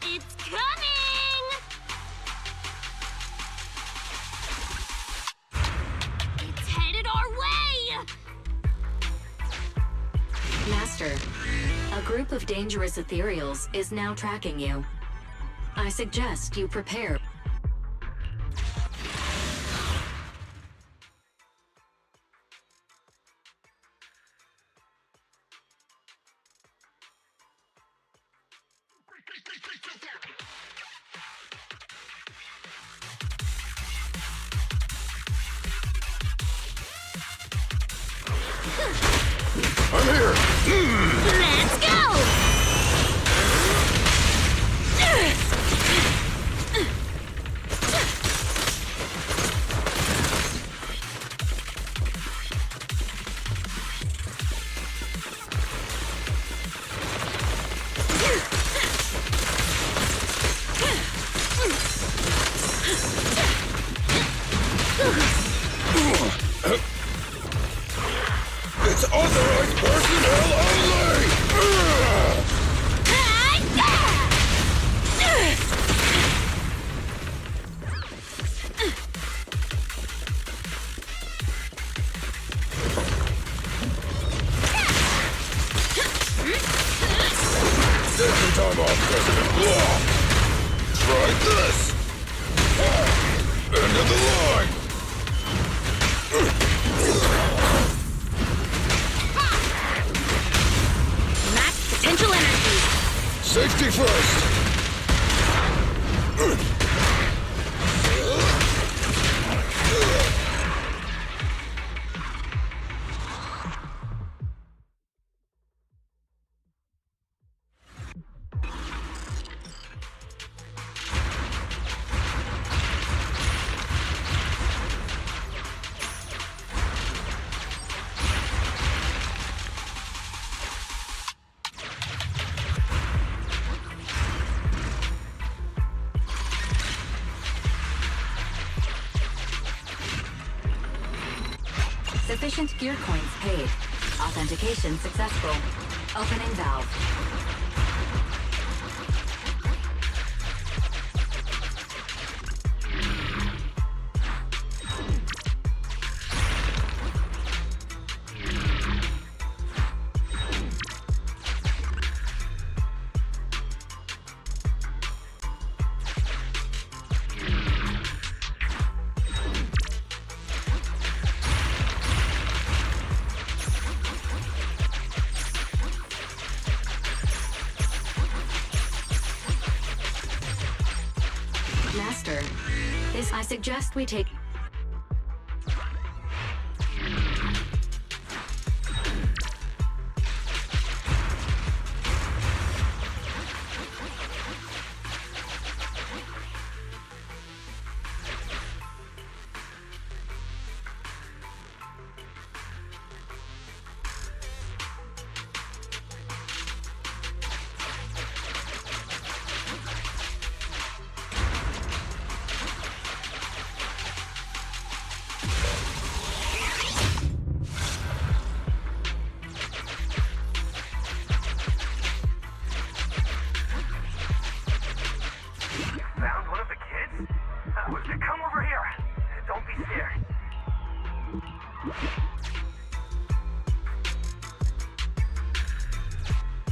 It's coming! It's headed our way! Master, a group of dangerous ethereals is now tracking you. I suggest you prepare. I'm here! Let's go! It's authorized personnel only! System time off, President Blah! Try this! End of the line! Max potential energy. Safety first! Sufficient gear coins paid. Authentication successful. Opening valve. Master, I suggest we take... Found one of the kids? Come over here. Don't be scared.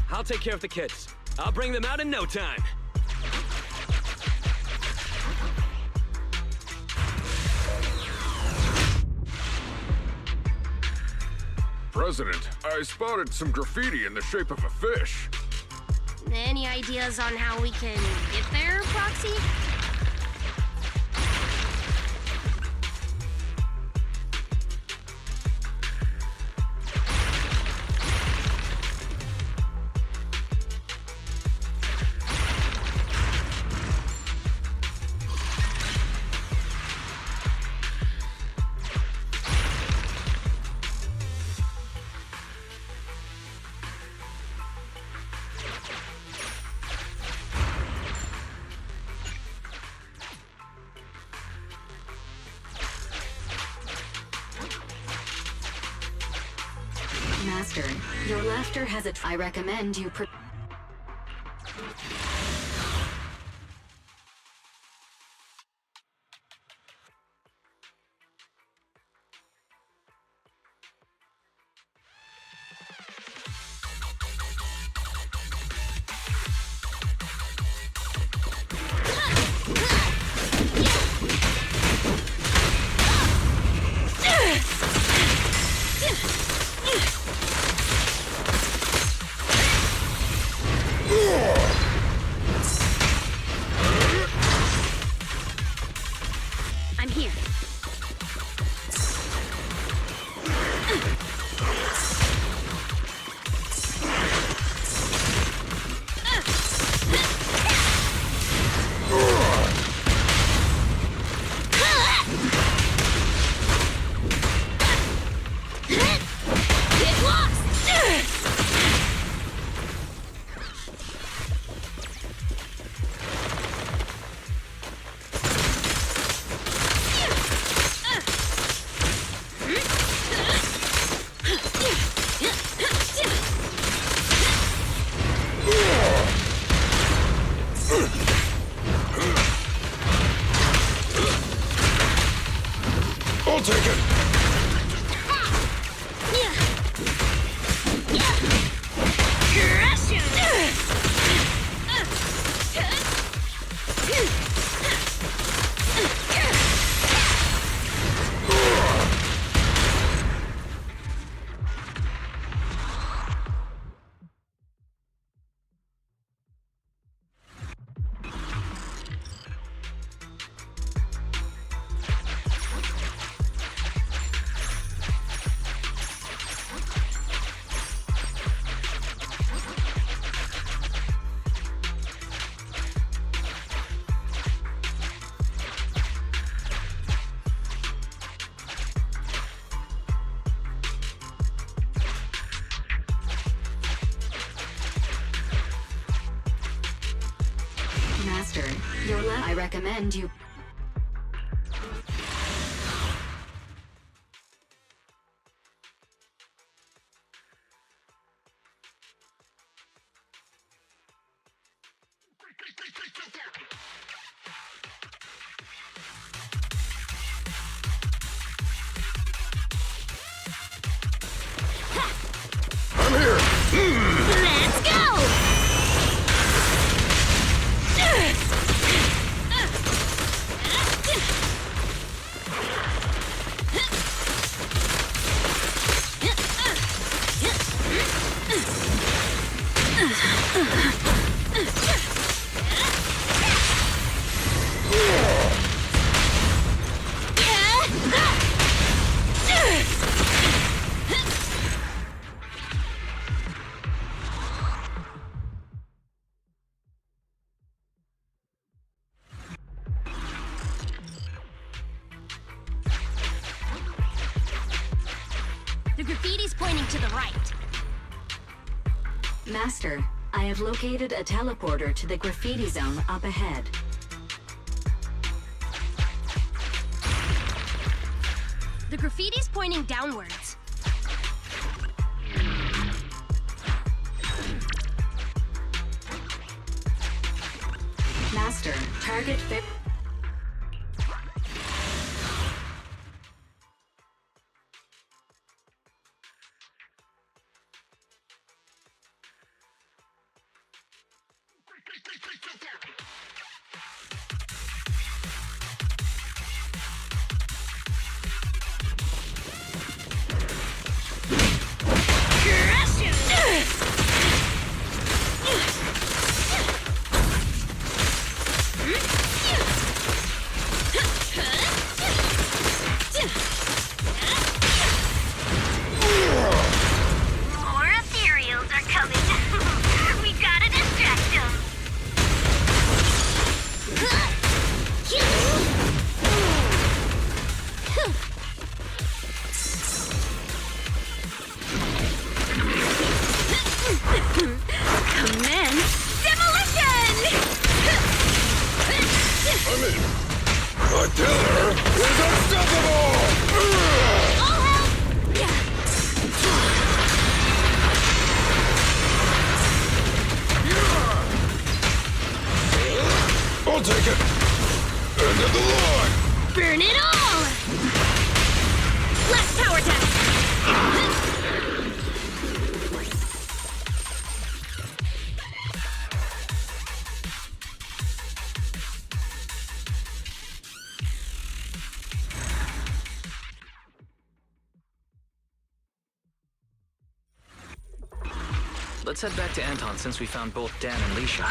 I'll take care of the kids. I'll bring them out in no time. President, I spotted some graffiti in the shape of a fish. Any ideas on how we can get there, Proxy? Master, your laughter has a... I recommend you... Master, I recommend you... I'm here! Let's go! The graffiti's pointing to the right. Master, I have located a teleporter to the graffiti zone up ahead. The graffiti's pointing downwards. Master, target fit... More ethereals are coming. We gotta distract them. Commence demolition! I'm in. My killer is unstoppable! All help! I'll take it. End of the line. Burn it all! Last power test! Let's head back to Anton since we found both Dan and Leisha.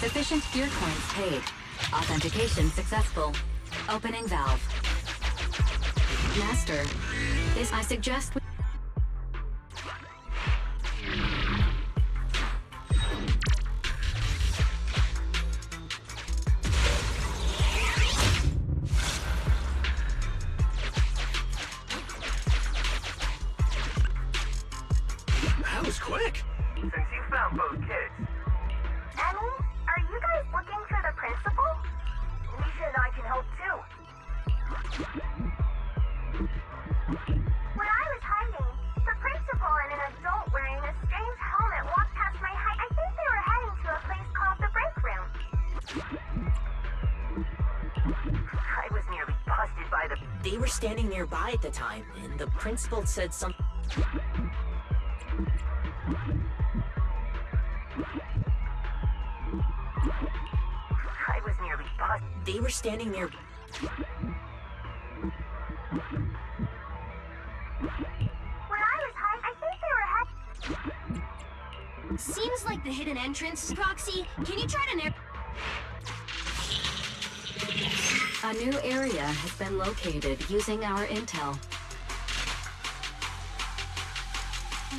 Sufficient gear coins paid. Authentication successful. Opening valve. Master, I suggest we... That was quick. Since you found both kids, Emmy, are you guys looking for the principal? Lisa and I can help too. When I was hiding, the principal and an adult wearing a strange helmet walked past my height. I think they were heading to a place called the break room. I was nearly busted by the... They were standing nearby at the time, and the principal said something... I was nearly busted. They were standing near... When I was hiding, I think they were heading... Seems like the hidden entrance. Proxy, can you try to narrow... A new area has been located using our intel.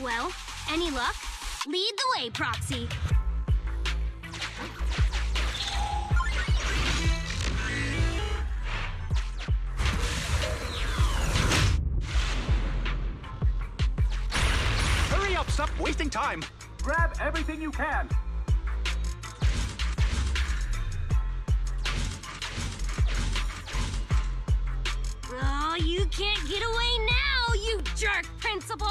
Well, Any luck? Lead the way, Proxy. Hurry up, stop wasting time. Grab everything you can. Oh, you can't get away now, you jerk, Principal!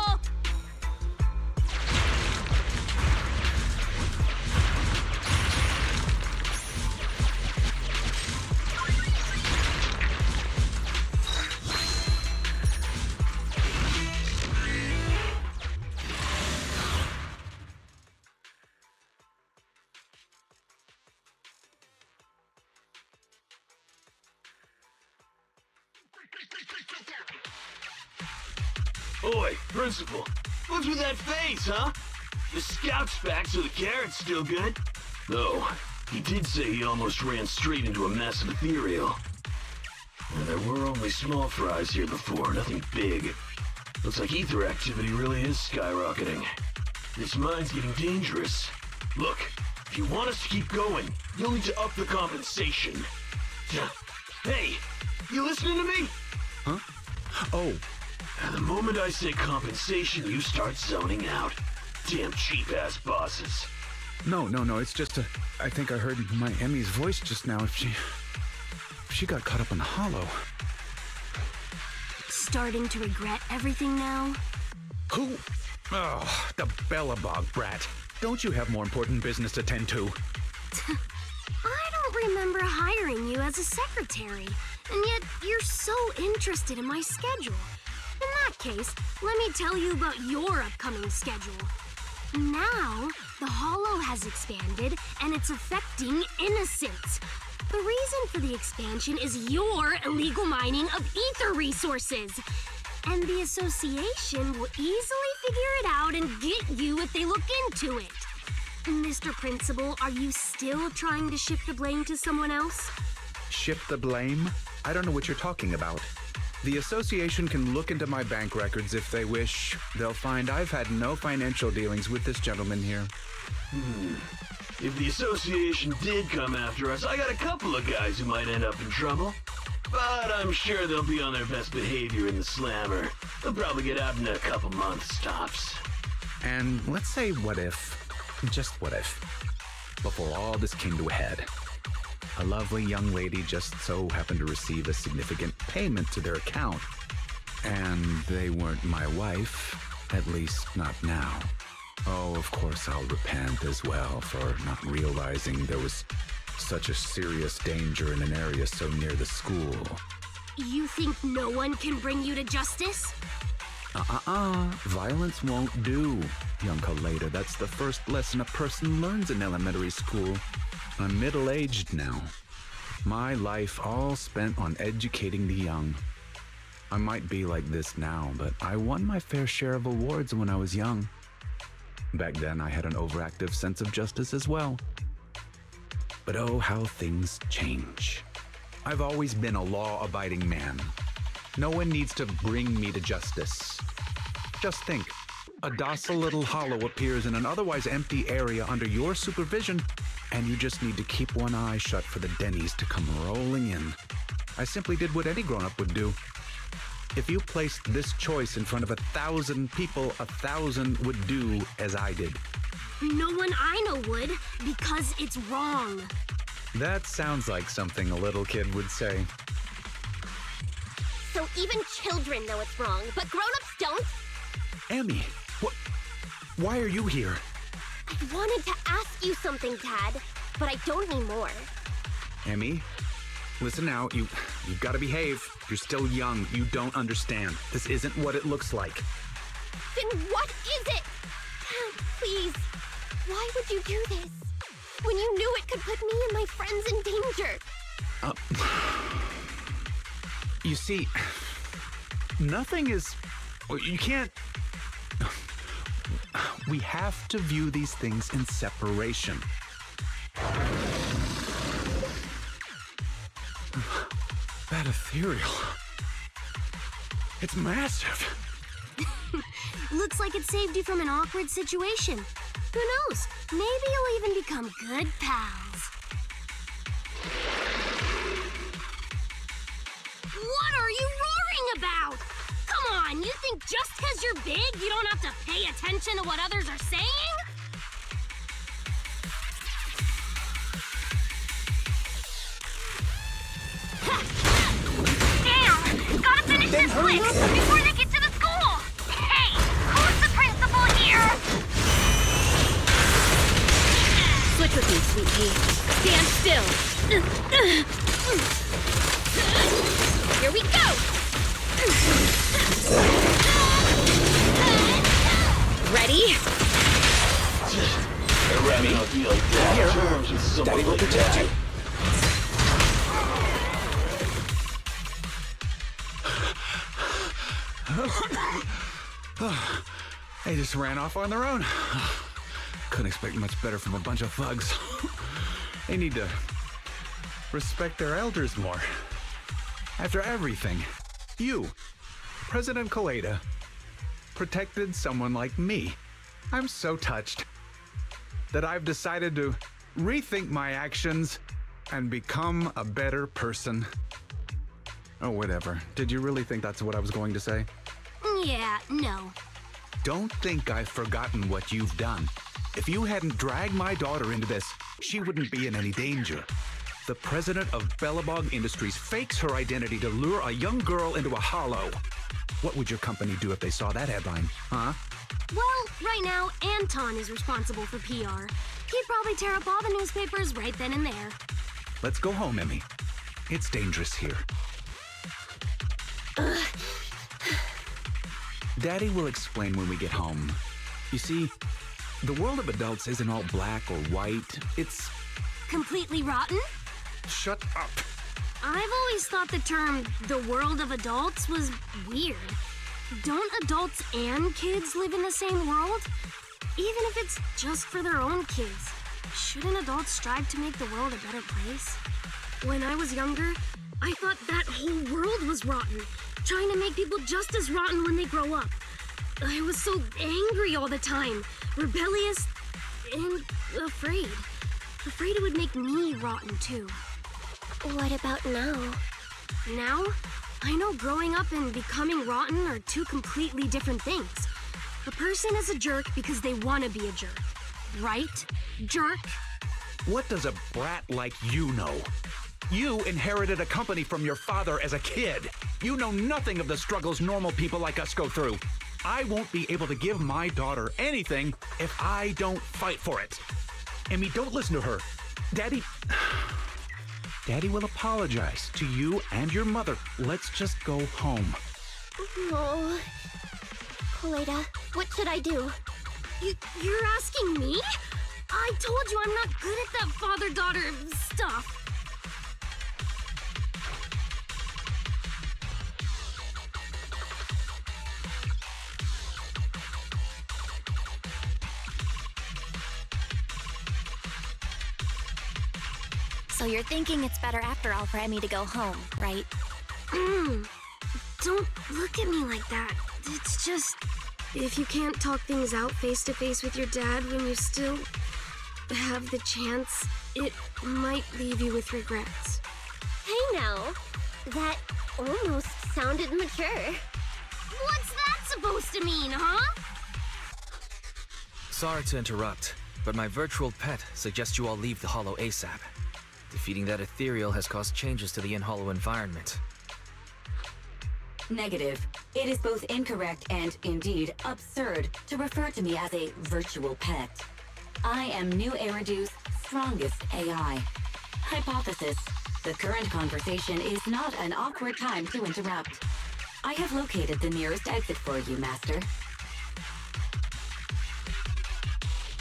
Oi, Principal. What's with that face, huh? The scout's back, so the carrot's still good. Though, he did say he almost ran straight into a massive ethereal. And there were only small fries here before, nothing big. Looks like ether activity really is skyrocketing. This mine's getting dangerous. Look, if you want us to keep going, you'll need to up the compensation. Hey, you listening to me? Huh? Oh. The moment I say compensation, you start zoning out. Damn cheap-ass bosses. No, it's just I think I heard my Emmy's voice just now. If she got caught up in the hollow. Starting to regret everything now? Who? Oh, the Bellabog brat. Don't you have more important business to tend to? I don't remember hiring you as a secretary, and yet you're so interested in my schedule. In that case, let me tell you about your upcoming schedule. Now, the Hollow has expanded, and it's affecting innocents. The reason for the expansion is your illegal mining of ether resources. And the association will easily figure it out and get you if they look into it. Mr. Principal, are you still trying to shift the blame to someone else? Shift the blame? I don't know what you're talking about. The association can look into my bank records if they wish. They'll find I've had no financial dealings with this gentleman here. If the association did come after us, I got a couple of guys who might end up in trouble. But I'm sure they'll be on their best behavior in the slammer. They'll probably get out in a couple months, tops. And let's say what if, just what if, before all this came to a head, a lovely young lady just so happened to receive a significant payment to their account. And they weren't my wife, at least not now. Oh, of course I'll repent as well for not realizing there was such a serious danger in an area so near the school. You think no one can bring you to justice? Violence won't do, young Kaleda. That's the first lesson a person learns in elementary school. I'm middle-aged now. My life all spent on educating the young. I might be like this now, but I won my fair share of awards when I was young. Back then, I had an overactive sense of justice as well. But oh, how things change. I've always been a law-abiding man. No one needs to bring me to justice. Just think, a docile little hollow appears in an otherwise empty area under your supervision, and you just need to keep one eye shut for the Denny's to come rolling in. I simply did what any grown-up would do. If you placed this choice in front of 1,000 people, 1,000 would do as I did. No one I know would, because it's wrong. That sounds like something a little kid would say. So even children know it's wrong, but grown-ups don't? Emmy, why are you here? I wanted to ask you something, Tad, but I don't anymore. Emmy, listen now, you've gotta behave. You're still young, you don't understand. This isn't what it looks like. Then what is it? Tad, please, why would you do this? When you knew it could put me and my friends in danger. You see, nothing is... You can't... We have to view these things in separation. That ethereal... It's massive. Looks like it saved you from an awkward situation. Who knows? Maybe you'll even become good pals. What are you roaring about? Come on, you think just because you're big, you don't have to pay attention to what others are saying? Damn! Gotta finish this quick before they get to the school! Hey, who's the principal here? Switch with me, sweet pea. Stand still. Here we go! Ready? Remy, here. Daddy will protect you. They just ran off on their own. Couldn't expect much better from a bunch of thugs. They need to respect their elders more. After everything, you, President Kaleda, protected someone like me. I'm so touched that I've decided to rethink my actions and become a better person. Oh, whatever. Did you really think that's what I was going to say? Yeah, no. Don't think I've forgotten what you've done. If you hadn't dragged my daughter into this, she wouldn't be in any danger. The president of Bellabog Industries fakes her identity to lure a young girl into a hollow. What would your company do if they saw that headline, huh? Well, right now, Anton is responsible for PR. He'd probably tear up all the newspapers right then and there. Let's go home, Emmy. It's dangerous here. Daddy will explain when we get home. You see, the world of adults isn't all black or white. It's... completely rotten? Shut up. I've always thought the term, the world of adults, was weird. Don't adults and kids live in the same world? Even if it's just for their own kids, shouldn't adults strive to make the world a better place? When I was younger, I thought that whole world was rotten, trying to make people just as rotten when they grow up. I was so angry all the time, rebellious, and afraid. Afraid it would make me rotten too. What about now? Now? I know growing up and becoming rotten are two completely different things. A person is a jerk because they want to be a jerk. Right? Jerk? What does a brat like you know? You inherited a company from your father as a kid. You know nothing of the struggles normal people like us go through. I won't be able to give my daughter anything if I don't fight for it. Emmy, don't listen to her. Daddy will apologize to you and your mother. Let's just go home. No. Kaleda, what should I do? You're asking me? I told you I'm not good at that father-daughter stuff. So you're thinking it's better after all for Emmy to go home, right? Don't look at me like that. It's just, if you can't talk things out face to face with your dad when you still have the chance, it might leave you with regrets. Hey now, that almost sounded mature. What's that supposed to mean, huh? Sorry to interrupt, but my virtual pet suggests you all leave the Hollow ASAP. Defeating that ethereal has caused changes to the in-Hollow environment. Negative. It is both incorrect and, indeed, absurd to refer to me as a virtual pet. I am New Eridu's strongest AI. Hypothesis. The current conversation is not an awkward time to interrupt. I have located the nearest exit for you, Master.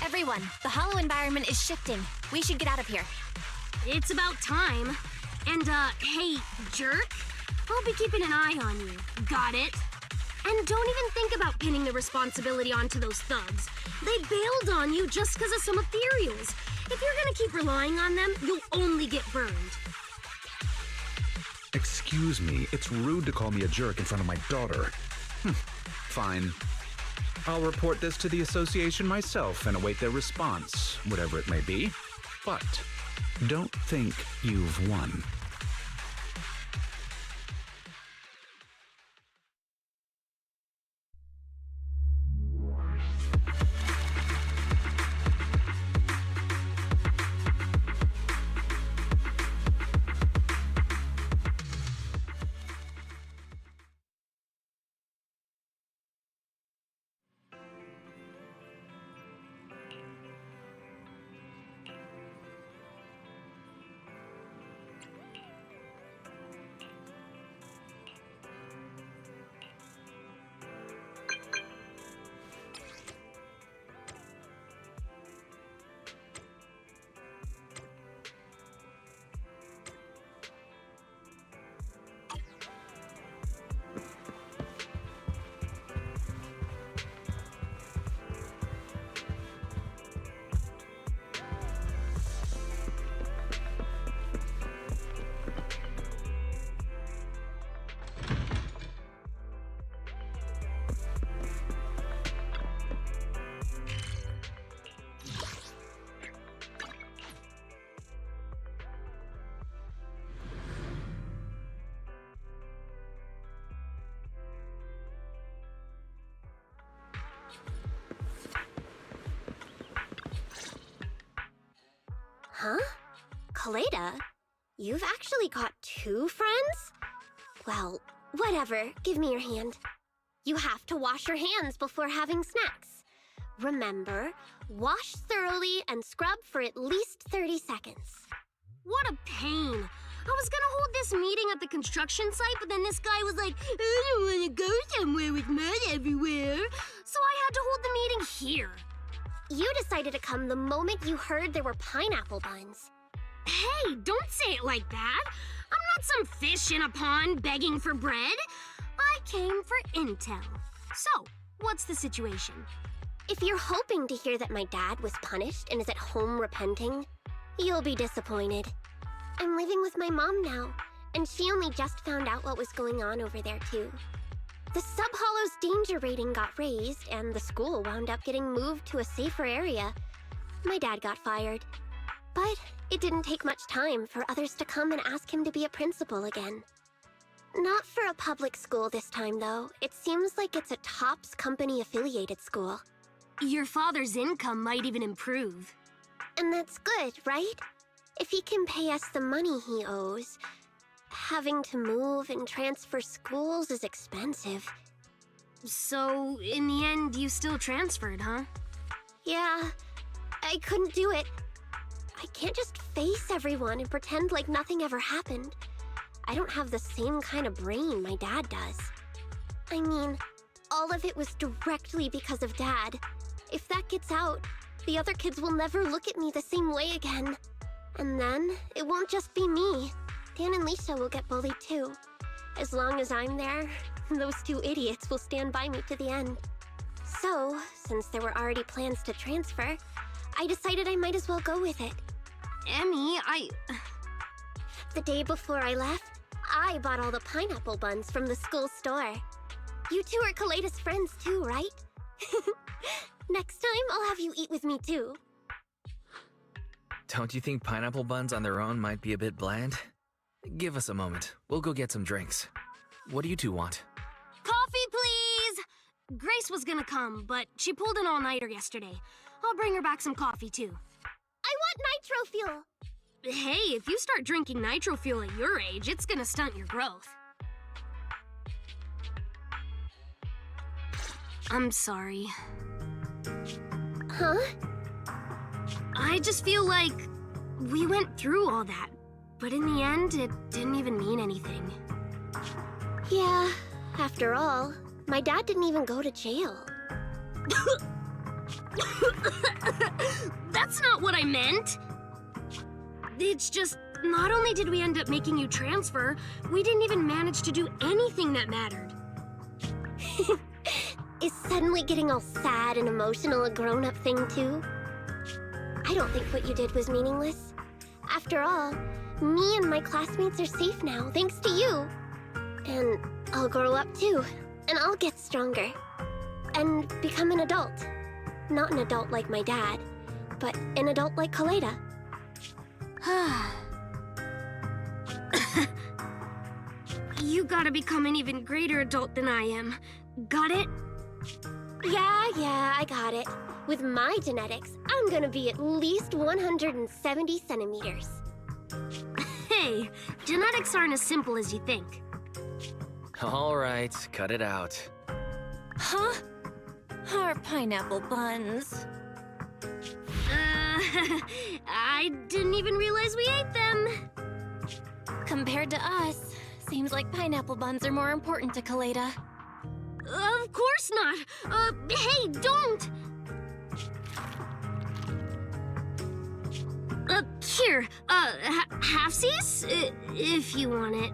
Everyone, the Hollow environment is shifting. We should get out of here. It's about time. And, hey, jerk, I'll be keeping an eye on you. Got it? And don't even think about pinning the responsibility onto those thugs. They bailed on you just because of some ethereals. If you're gonna keep relying on them, you'll only get burned. Excuse me, it's rude to call me a jerk in front of my daughter. Fine. I'll report this to the association myself and await their response, whatever it may be. But don't think you've won. Huh? Kaleda? You've actually got 2 friends? Well, whatever. Give me your hand. You have to wash your hands before having snacks. Remember, wash thoroughly and scrub for at least 30 seconds. What a pain. I was gonna hold this meeting at the construction site, but then this guy was like, I don't wanna go somewhere with mud everywhere. So I had to hold the meeting here. You decided to come the moment you heard there were pineapple buns. Hey, don't say it like that. I'm not some fish in a pond begging for bread. I came for intel. So, what's the situation? If you're hoping to hear that my dad was punished and is at home repenting, you'll be disappointed. I'm living with my mom now, and she only just found out what was going on over there too. The Sub-Hollow's danger rating got raised, and the school wound up getting moved to a safer area. My dad got fired. But it didn't take much time for others to come and ask him to be a principal again. Not for a public school this time, though. It seems like it's a Topps company-affiliated school. Your father's income might even improve. And that's good, right? If he can pay us the money he owes. Having to move and transfer schools is expensive. So, in the end, you still transferred, huh? Yeah, I couldn't do it. I can't just face everyone and pretend like nothing ever happened. I don't have the same kind of brain my dad does. I mean, all of it was directly because of Dad. If that gets out, the other kids will never look at me the same way again. And then, it won't just be me. Dan and Lisa will get bullied too. As long as I'm there, those 2 idiots will stand by me to the end. So, since there were already plans to transfer, I decided I might as well go with it. Emmy, The day before I left, I bought all the pineapple buns from the school store. You 2 are Kaleda's friends too, right? Next time, I'll have you eat with me too. Don't you think pineapple buns on their own might be a bit bland? Give us a moment. We'll go get some drinks. What do you 2 want? Coffee, please! Grace was gonna come, but she pulled an all-nighter yesterday. I'll bring her back some coffee, too. I want nitro fuel! Hey, if you start drinking nitro fuel at your age, it's gonna stunt your growth. I'm sorry. Huh? I just feel like we went through all that, but in the end, it didn't even mean anything. Yeah, after all, my dad didn't even go to jail. That's not what I meant! It's just, not only did we end up making you transfer, we didn't even manage to do anything that mattered. Is suddenly getting all sad and emotional a grown-up thing too? I don't think what you did was meaningless. After all, me and my classmates are safe now, thanks to you. And I'll grow up too, and I'll get stronger. and become an adult. Not an adult like my dad, but an adult like Kaleda. You gotta become an even greater adult than I am. Got it? Yeah, I got it. With my genetics, I'm gonna be at least 170 centimeters. Hey, genetics aren't as simple as you think. All right, cut it out. Huh? Our pineapple buns. I didn't even realize we ate them. Compared to us, seems like pineapple buns are more important to Kaleda. Of course not. Hey, don't! Here, halfsies? If you want it.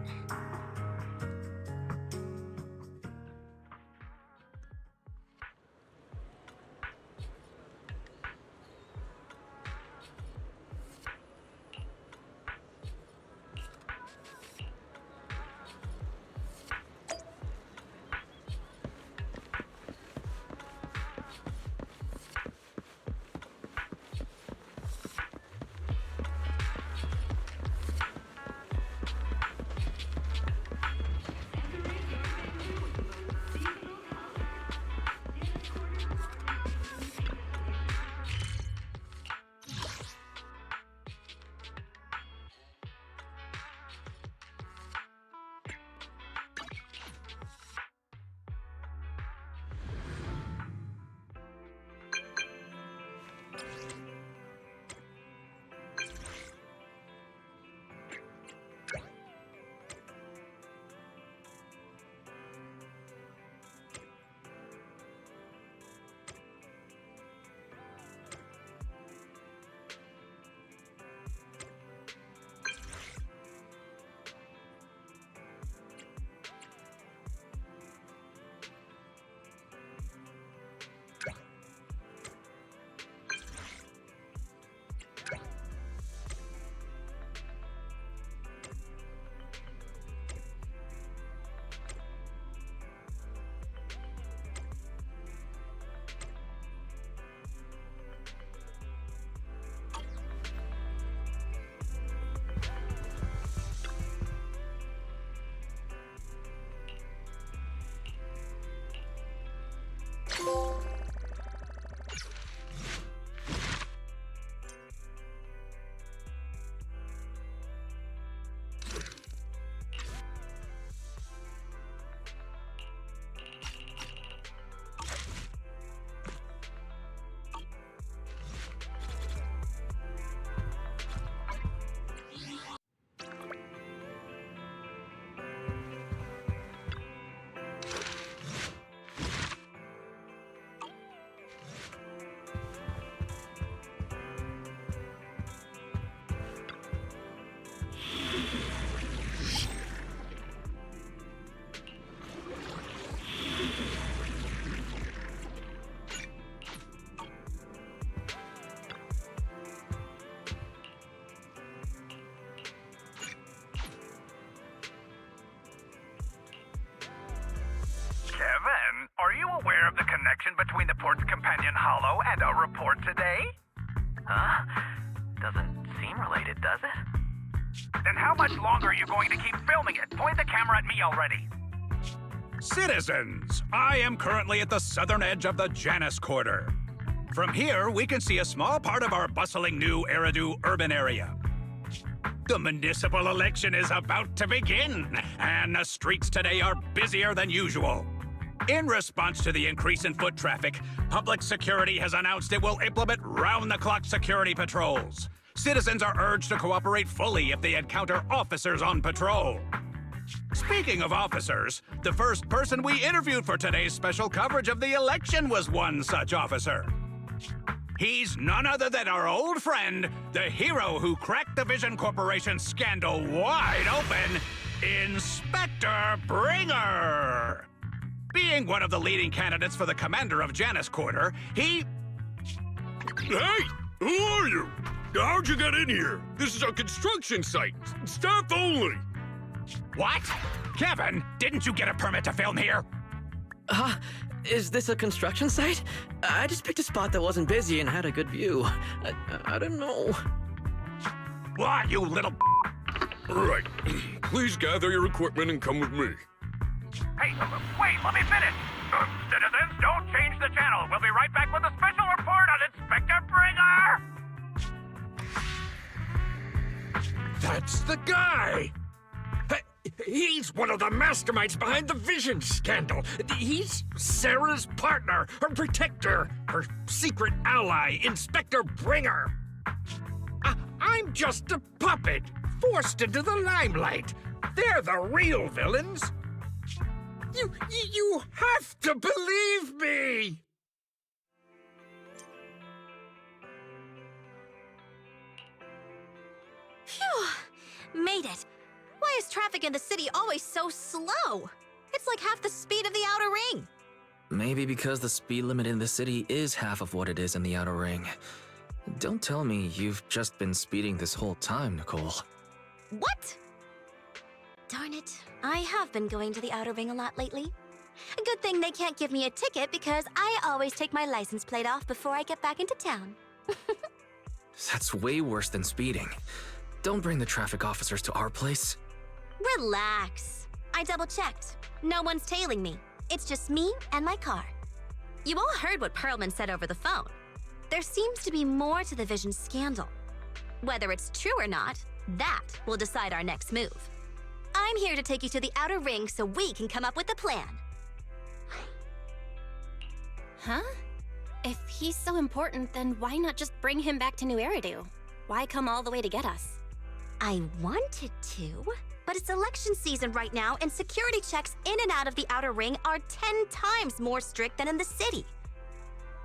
Kevin, are you aware of the connection between the port's companion hollow and our report today? Huh? Doesn't seem related, does it? Then how much longer are you going to keep filming it? Point the camera at me already. Citizens, I am currently at the southern edge of the Janus Quarter. From here, we can see a small part of our bustling new Eridu urban area. The municipal election is about to begin, and the streets today are busier than usual. In response to the increase in foot traffic, public security has announced it will implement round-the-clock security patrols. Citizens are urged to cooperate fully if they encounter officers on patrol. Speaking of officers, the first person we interviewed for today's special coverage of the election was one such officer. He's none other than our old friend, the hero who cracked the Vision Corporation scandal wide open, Inspector Bringer. Being one of the leading candidates for the commander of Janus Quarter, he... Hey! Who are you? How'd you get in here? This is a construction site. Staff only. What? Kevin, didn't you get a permit to film here? Is this a construction site? I just picked a spot that wasn't busy and had a good view. I don't know. What, you little... Right. Please gather your equipment and come with me. Hey, wait, let me finish. Citizens, don't change the channel. We'll be right back with a special report on Inspector Bringer. That's the guy! He's one of the masterminds behind the Vision scandal. He's Sarah's partner, her protector, her secret ally, Inspector Bringer. I'm just a puppet, forced into the limelight. They're the real villains. You have to believe me! Phew! Made it. Why is traffic in the city always so slow? It's like half the speed of the outer ring. Maybe because the speed limit in the city is half of what it is in the outer ring. Don't tell me you've just been speeding this whole time, Nicole. What? Darn it. I have been going to the outer ring a lot lately. A good thing they can't give me a ticket because I always take my license plate off before I get back into town. That's way worse than speeding. Don't bring the traffic officers to our place. Relax. I double-checked. No one's tailing me. It's just me and my car. You all heard what Perlman said over the phone. There seems to be more to the Vision scandal. Whether it's true or not, that will decide our next move. I'm here to take you to the outer ring so we can come up with a plan. Huh? If he's so important, then why not just bring him back to New Eridu? Why come all the way to get us? I wanted to, but it's election season right now, and security checks in and out of the outer ring are 10 times more strict than in the city.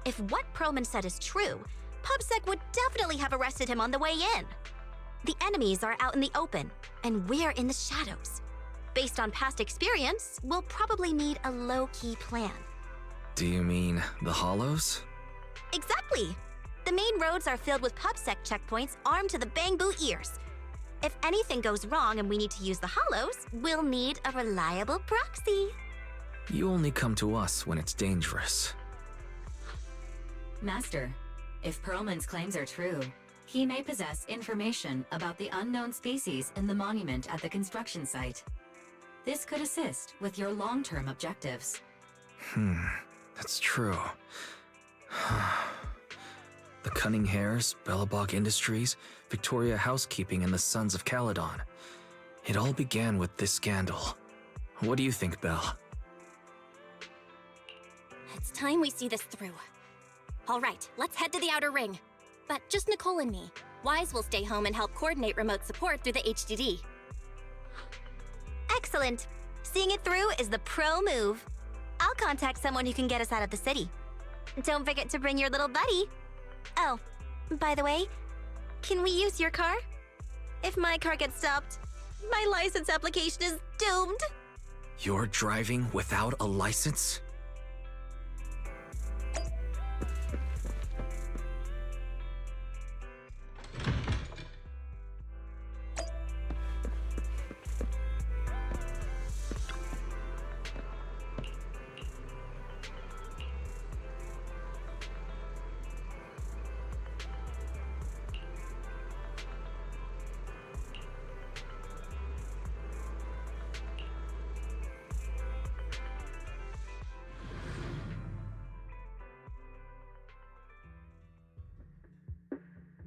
If what Perlman said is true, PubSec would definitely have arrested him on the way in. The enemies are out in the open, and we're in the shadows. Based on past experience, we'll probably need a low-key plan. Do you mean the Hollows? Exactly! The main roads are filled with PubSec checkpoints armed to the bang-boo ears. If anything goes wrong and we need to use the Hollows, we'll need a reliable proxy. You only come to us when it's dangerous. Master, if Perlman's claims are true, he may possess information about the unknown species in the monument at the construction site. This could assist with your long-term objectives. That's true. The Cunning Hares, Bellabog Industries, Victoria Housekeeping, and the Sons of Caledon. It all began with this scandal. What do you think, Belle? It's time we see this through. All right, let's head to the outer ring. But just Nicole and me. Wise will stay home and help coordinate remote support through the HDD. Excellent. Seeing it through is the pro move. I'll contact someone who can get us out of the city. Don't forget to bring your little buddy. Oh, by the way, can we use your car? If my car gets stopped, my license application is doomed. You're driving without a license?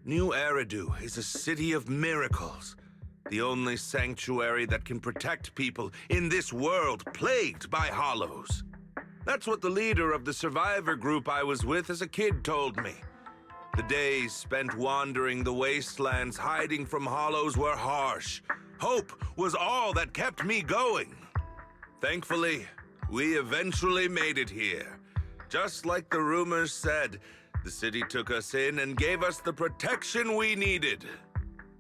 New Eridu is a city of miracles. The only sanctuary that can protect people in this world plagued by hollows. That's what the leader of the survivor group I was with as a kid told me. The days spent wandering the wastelands hiding from hollows were harsh. Hope was all that kept me going. Thankfully, we eventually made it here. Just like the rumors said, the city took us in and gave us the protection we needed.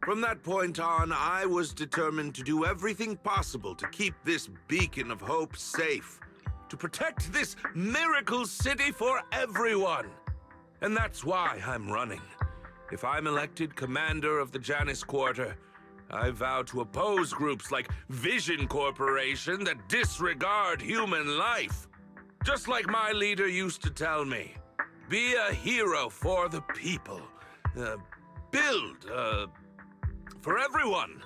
From that point on, I was determined to do everything possible to keep this beacon of hope safe, to protect this miracle city for everyone. And that's why I'm running. If I'm elected commander of the Janus Quarter, I vow to oppose groups like Vision Corporation that disregard human life. Just like my leader used to tell me. Be a hero for the people. Build, for everyone.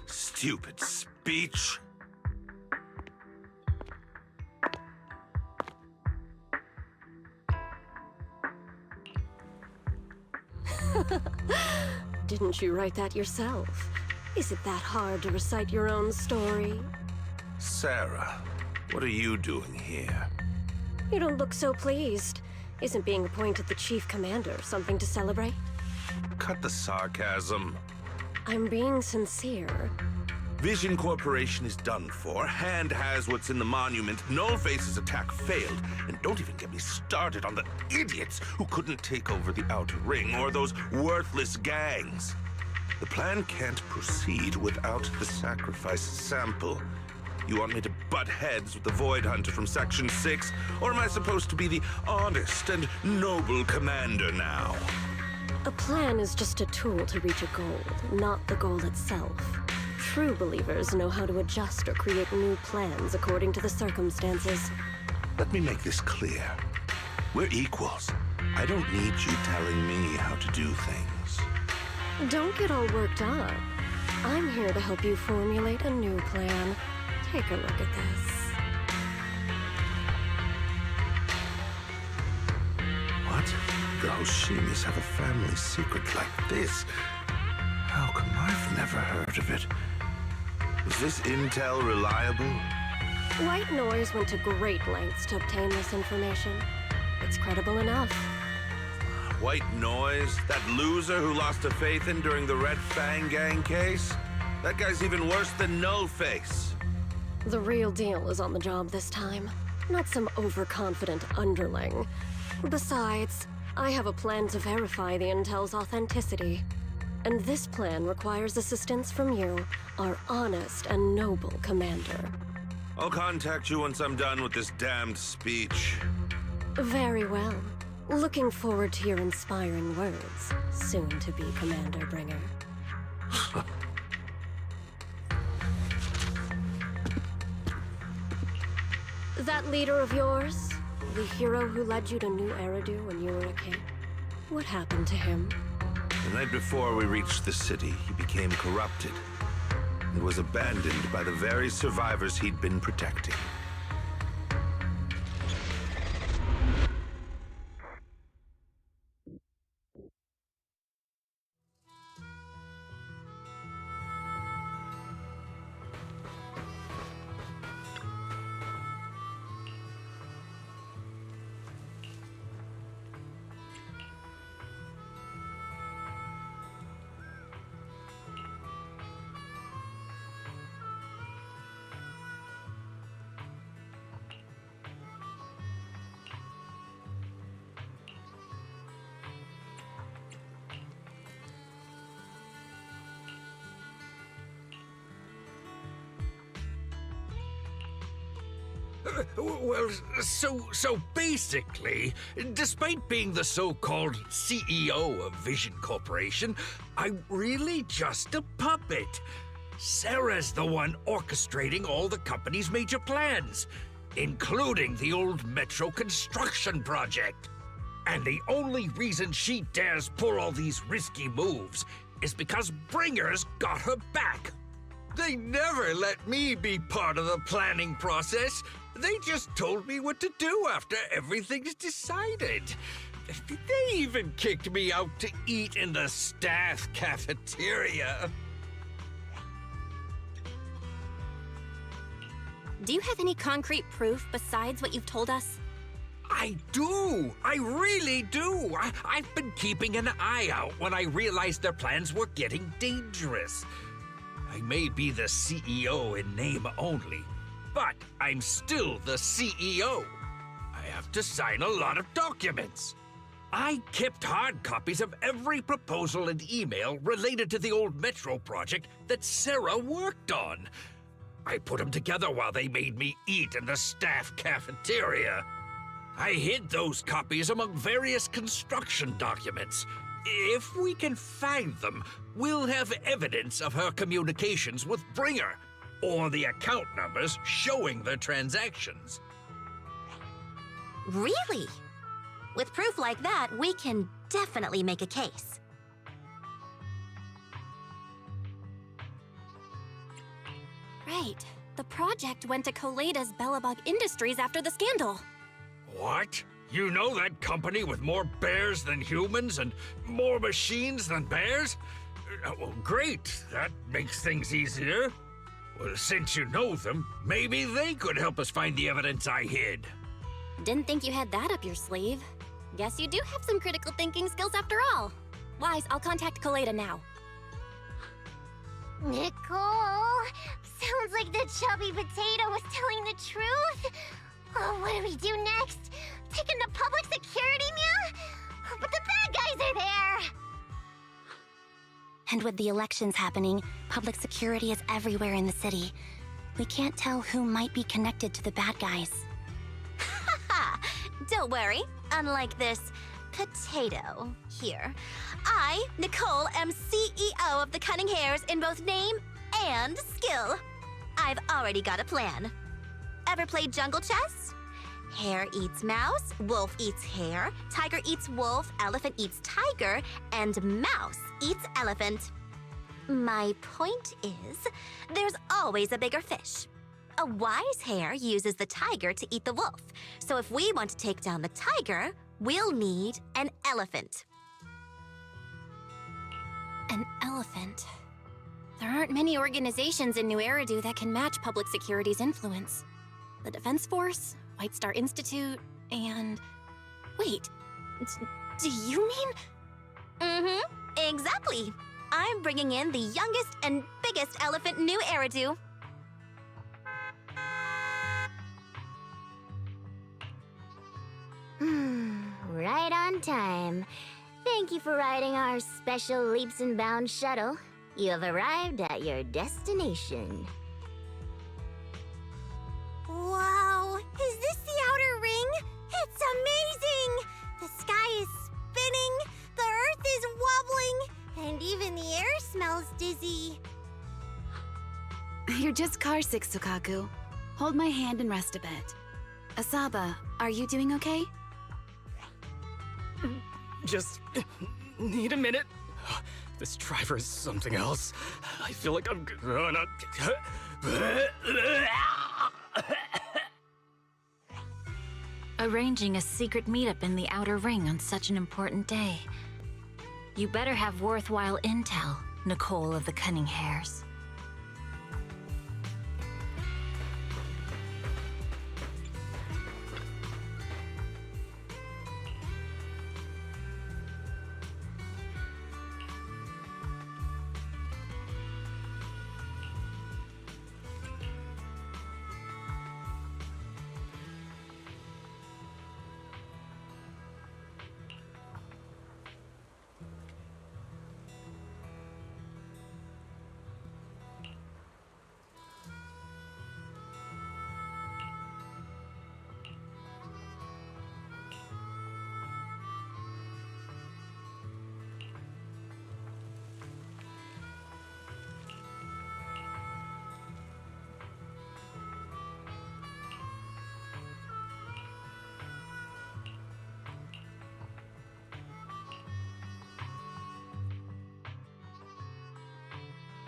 Stupid speech. Didn't you write that yourself? Is it that hard to recite your own story? Sarah, what are you doing here? You don't look so pleased. Isn't being appointed the chief commander something to celebrate? Cut the sarcasm. I'm being sincere. Vision Corporation is done for. Hand has what's in the monument. Nullface's attack failed. And don't even get me started on the idiots who couldn't take over the Outer Ring or those worthless gangs. The plan can't proceed without the sacrifice sample. You want me to butt heads with the Void Hunter from Section 6? Or am I supposed to be the honest and noble commander now? A plan is just a tool to reach a goal, not the goal itself. True believers know how to adjust or create new plans according to the circumstances. Let me make this clear. We're equals. I don't need you telling me how to do things. Don't get all worked up. I'm here to help you formulate a new plan. Take a look at this. What? The Hoshimis have a family secret like this? How come I've never heard of it? Is this intel reliable? White Noise went to great lengths to obtain this information. It's credible enough. White Noise? That loser who lost a faith in during the Red Fang Gang case? That guy's even worse than Nullface. The real deal is on the job this time, not some overconfident underling. Besides, I have a plan to verify the intel's authenticity. And this plan requires assistance from you, our honest and noble commander. I'll contact you once I'm done with this damned speech. Very well. Looking forward to your inspiring words, soon-to-be Commander Bringer. That leader of yours, the hero who led you to New Eridu when you were a kid, what happened to him? The night before we reached the city, he became corrupted. He was abandoned by the very survivors he'd been protecting. Well, so basically, despite being the so-called CEO of Vision Corporation, I'm really just a puppet. Sarah's the one orchestrating all the company's major plans, including the old metro construction project. And the only reason she dares pull all these risky moves is because Bringer's got her back. They never let me be part of the planning process. They just told me what to do after everything's decided. They even kicked me out to eat in the staff cafeteria. Do you have any concrete proof besides what you've told us? I do! I really do! I've been keeping an eye out when I realized their plans were getting dangerous. I may be the CEO in name only, but I'm still the CEO. I have to sign a lot of documents. I kept hard copies of every proposal and email related to the old Metro project that Sarah worked on. I put them together while they made me eat in the staff cafeteria. I hid those copies among various construction documents. If we can find them, we'll have evidence of her communications with Bringer. or the account numbers showing the transactions. Really? With proof like that, we can definitely make a case. Right. The project went to Koleda's Bellabug Industries after the scandal. What? You know that company with more bears than humans and more machines than bears? Well, great. That makes things easier. Well, since you know them, maybe they could help us find the evidence I hid. Didn't think you had that up your sleeve. Guess you do have some critical thinking skills after all. Wise, I'll contact Koleda now. Nicole! Sounds like the chubby potato was telling the truth. Oh, what do we do next? Take him to public security, Mia? But the bad guys are there! And with the elections happening, public security is everywhere in the city. We can't tell who might be connected to the bad guys. Haha! Don't worry. Unlike this potato here, I, Nicole, am CEO of the Cunning Hares in both name and skill. I've already got a plan. Ever played jungle chess? Hare eats mouse, wolf eats hare, tiger eats wolf, elephant eats tiger, and mouse eats elephant. My point is, there's always a bigger fish. A wise hare uses the tiger to eat the wolf. So if we want to take down the tiger, we'll need an elephant. An elephant? There aren't many organizations in New Eridu that can match public security's influence. The Defense Force, White Star Institute, and... Wait, do you mean... Mm-hmm, exactly. I'm bringing in the youngest and biggest elephant in New Eridu. Right on time. Thank you for riding our special leaps and bounds shuttle. You have arrived at your destination. Wow! Is this the outer ring? It's amazing! The sky is spinning, the earth is wobbling, and even the air smells dizzy. You're just carsick, Sukaku. Hold my hand and rest a bit. Asaba, are you doing okay? Just need a minute. This driver is something else. I feel like I'm gonna... Arranging a secret meetup in the Outer Ring on such an important day. You better have worthwhile intel, Nicole of the Cunning Hares.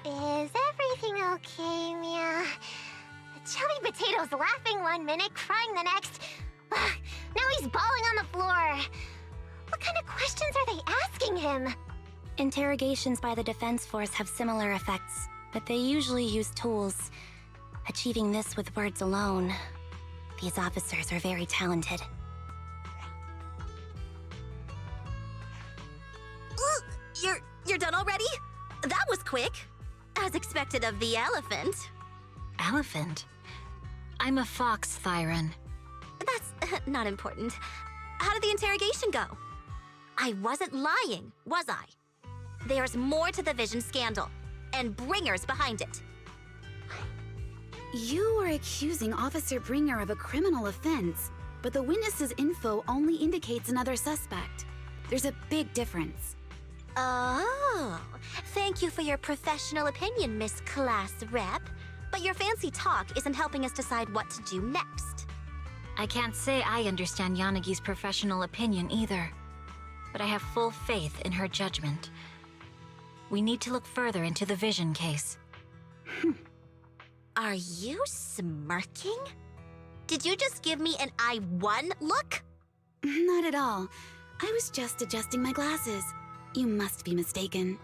Is everything okay, Mia? Chubby Potato's laughing one minute, crying the next. Now he's bawling on the floor. What kind of questions are they asking him? Interrogations by the Defense Force have similar effects, but they usually use tools. Achieving this with words alone. These officers are very talented. You're done already? That was quick. As expected of the elephant. Elephant? I'm a fox, Thyron. That's not important. How did the interrogation go? I wasn't lying, was I? There's more to the Vision scandal, and Bringer's behind it. You are accusing Officer Bringer of a criminal offense, but the witness's info only indicates another suspect. There's a big difference. Oh, thank you for your professional opinion, Miss Class Rep. But your fancy talk isn't helping us decide what to do next. I can't say I understand Yanagi's professional opinion either, but I have full faith in her judgment. We need to look further into the Vision case. Are you smirking? Did you just give me an I won look? Not at all. I was just adjusting my glasses. You must be mistaken.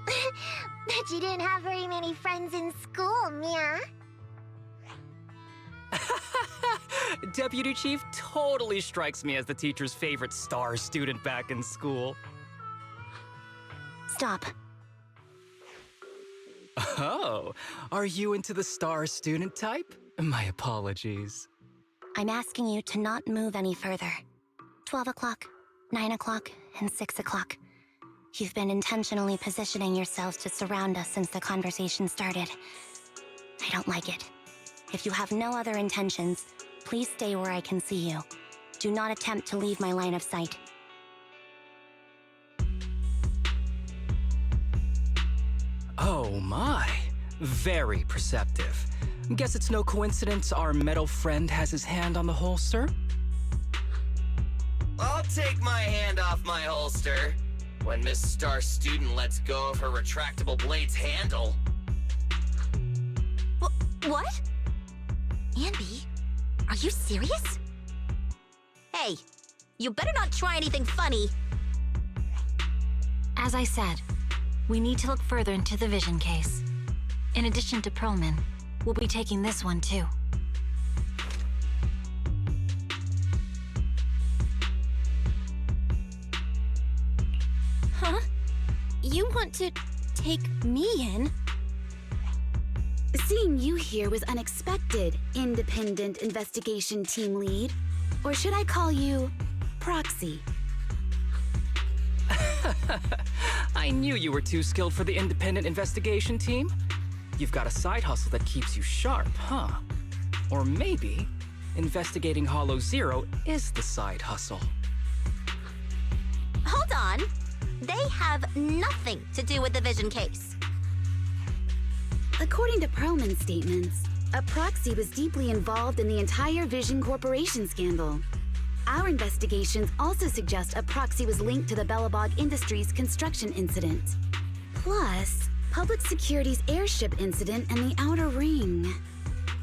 Bet you didn't have very many friends in school, Mia. Deputy Chief totally strikes me as the teacher's favorite star student back in school. Stop. Oh, are you into the star student type? My apologies. I'm asking you to not move any further. 12 o'clock, 9 o'clock, and 6 o'clock. You've been intentionally positioning yourselves to surround us since the conversation started. I don't like it. If you have no other intentions, please stay where I can see you. Do not attempt to leave my line of sight. Oh my, very perceptive. Guess it's no coincidence our metal friend has his hand on the holster? I'll take my hand off my holster when Miss Star Student lets go of her retractable blade's handle. What? Anby, are you serious? Hey, you better not try anything funny. As I said, we need to look further into the Vision case. In addition to Perlman, we'll be taking this one too. Huh? You want to take me in? Seeing you here was unexpected, Independent Investigation Team Lead. Or should I call you Proxy? I knew you were too skilled for the independent investigation team. You've got a side hustle that keeps you sharp, huh? Or maybe investigating Hollow Zero is the side hustle. Hold on. They have nothing to do with the Vision case. According to Perlman's statements, a Proxy was deeply involved in the entire Vision Corporation scandal. Our investigations also suggest a Proxy was linked to the Bellabog Industries construction incident. Plus, Public Security's airship incident and the Outer Ring.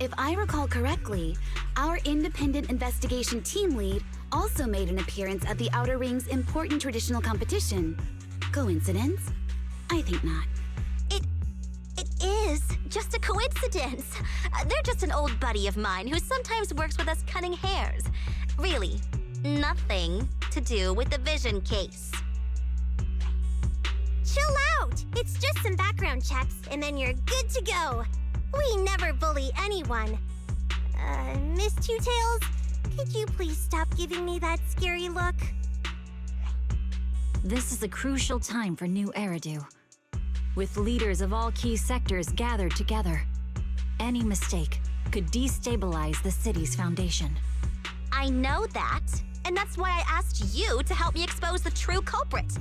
If I recall correctly, our Independent Investigation Team Lead also made an appearance at the Outer Ring's important traditional competition. Coincidence? I think not. It is just a coincidence. They're just an old buddy of mine who sometimes works with us cunning hares. Really, nothing to do with the Vision case. Chill out! It's just some background checks, and then you're good to go. We never bully anyone. Miss Two Tails, could you please stop giving me that scary look? This is a crucial time for New Eridu. With leaders of all key sectors gathered together, any mistake could destabilize the city's foundation. I know that, and that's why I asked you to help me expose the true culprit.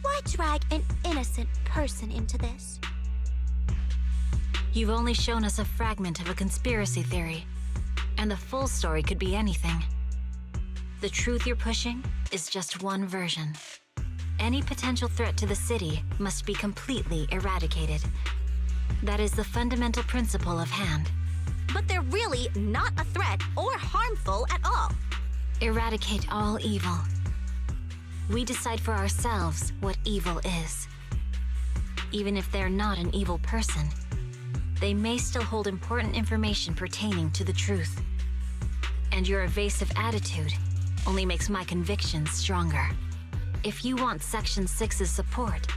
Why drag an innocent person into this? You've only shown us a fragment of a conspiracy theory, and the full story could be anything. The truth you're pushing is just one version. Any potential threat to the city must be completely eradicated. That is the fundamental principle of Hand. But they're really not a threat or harmful at all. Eradicate all evil. We decide for ourselves what evil is. Even if they're not an evil person, they may still hold important information pertaining to the truth. And your evasive attitude only makes my convictions stronger. If you want Section 6's support,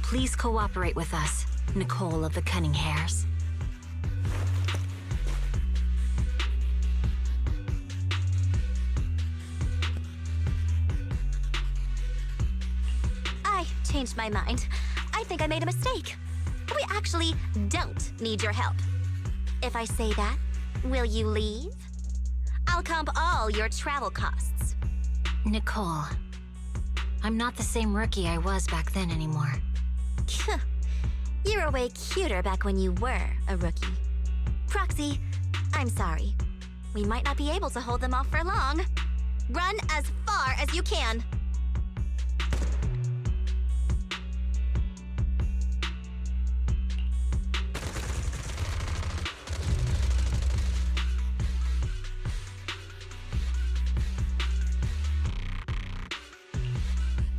please cooperate with us, Nicole of the Cunning Hares. I changed my mind. I think I made a mistake. We actually don't need your help. If I say that, will you leave? I'll comp all your travel costs. Nicole, I'm not the same rookie I was back then anymore. You were way cuter back when you were a rookie. Proxy, I'm sorry. We might not be able to hold them off for long. Run as far as you can.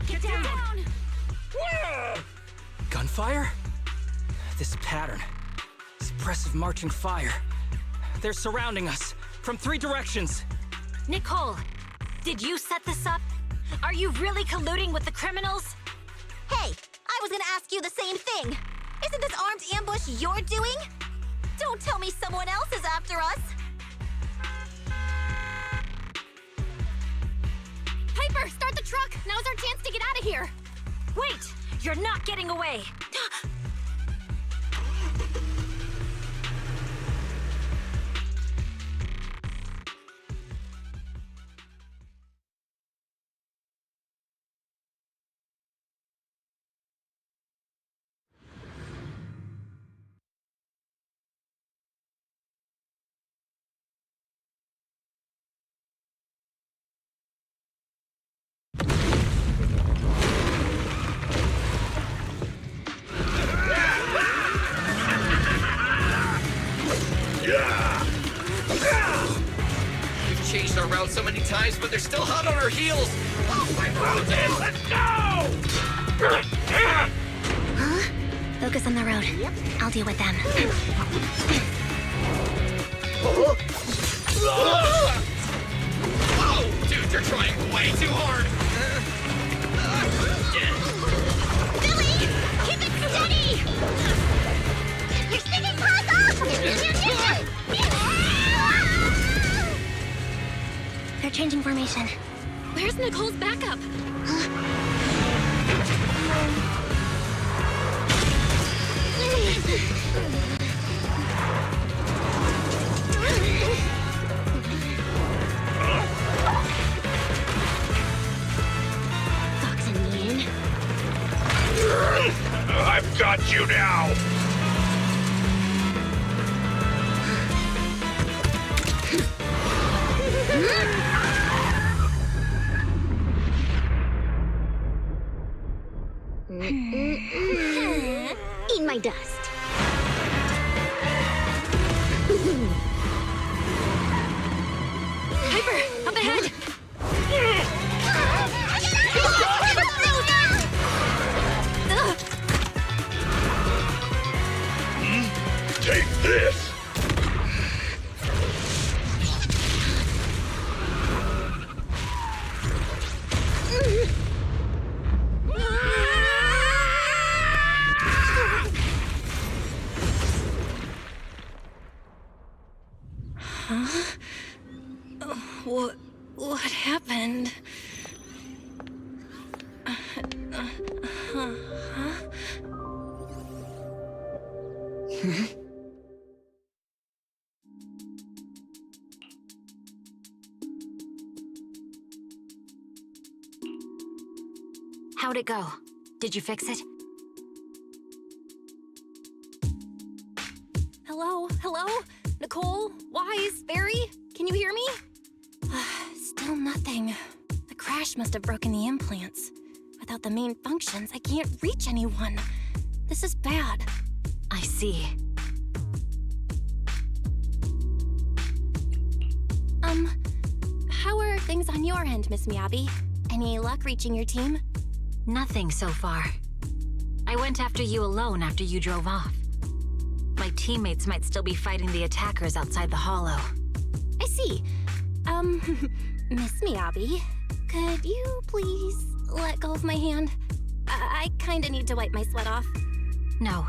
Get down! Gunfire? This pattern. Suppressive marching fire. They're surrounding us from 3 directions. Nicole, did you set this up? Are you really colluding with the criminals? Hey, I was gonna ask you the same thing. Isn't this armed ambush you're doing? Don't tell me someone else is after us. Piper, start the truck! Now's our chance to get out of here! Wait! You're not getting away! We've changed our route so many times, but they're still hot on our heels. Oh, my mountain! Let's go! Huh? Focus on the road. Yep. I'll deal with them. Oh, dude, you're trying way too hard. Billy! Keep it steady! You're sticking close up! They're changing formation. Where's Nicole's backup? Boxing me in. I've got you now! Eat my dust. Piper, up ahead! Take this! Huh? What happened? Huh? How'd it go? Did you fix it? Hello? Hello? Nicole? Wise? Barry? Can you hear me? Still nothing. The crash must have broken the implants. Without the main functions, I can't reach anyone. This is bad. I see. How are things on your end, Miss Miyabi? Any luck reaching your team? Nothing so far. I went after you alone after you drove off. My teammates might still be fighting the attackers outside the hollow. I see. Miss Miyabi, could you please let go of my hand? I kinda need to wipe my sweat off. No.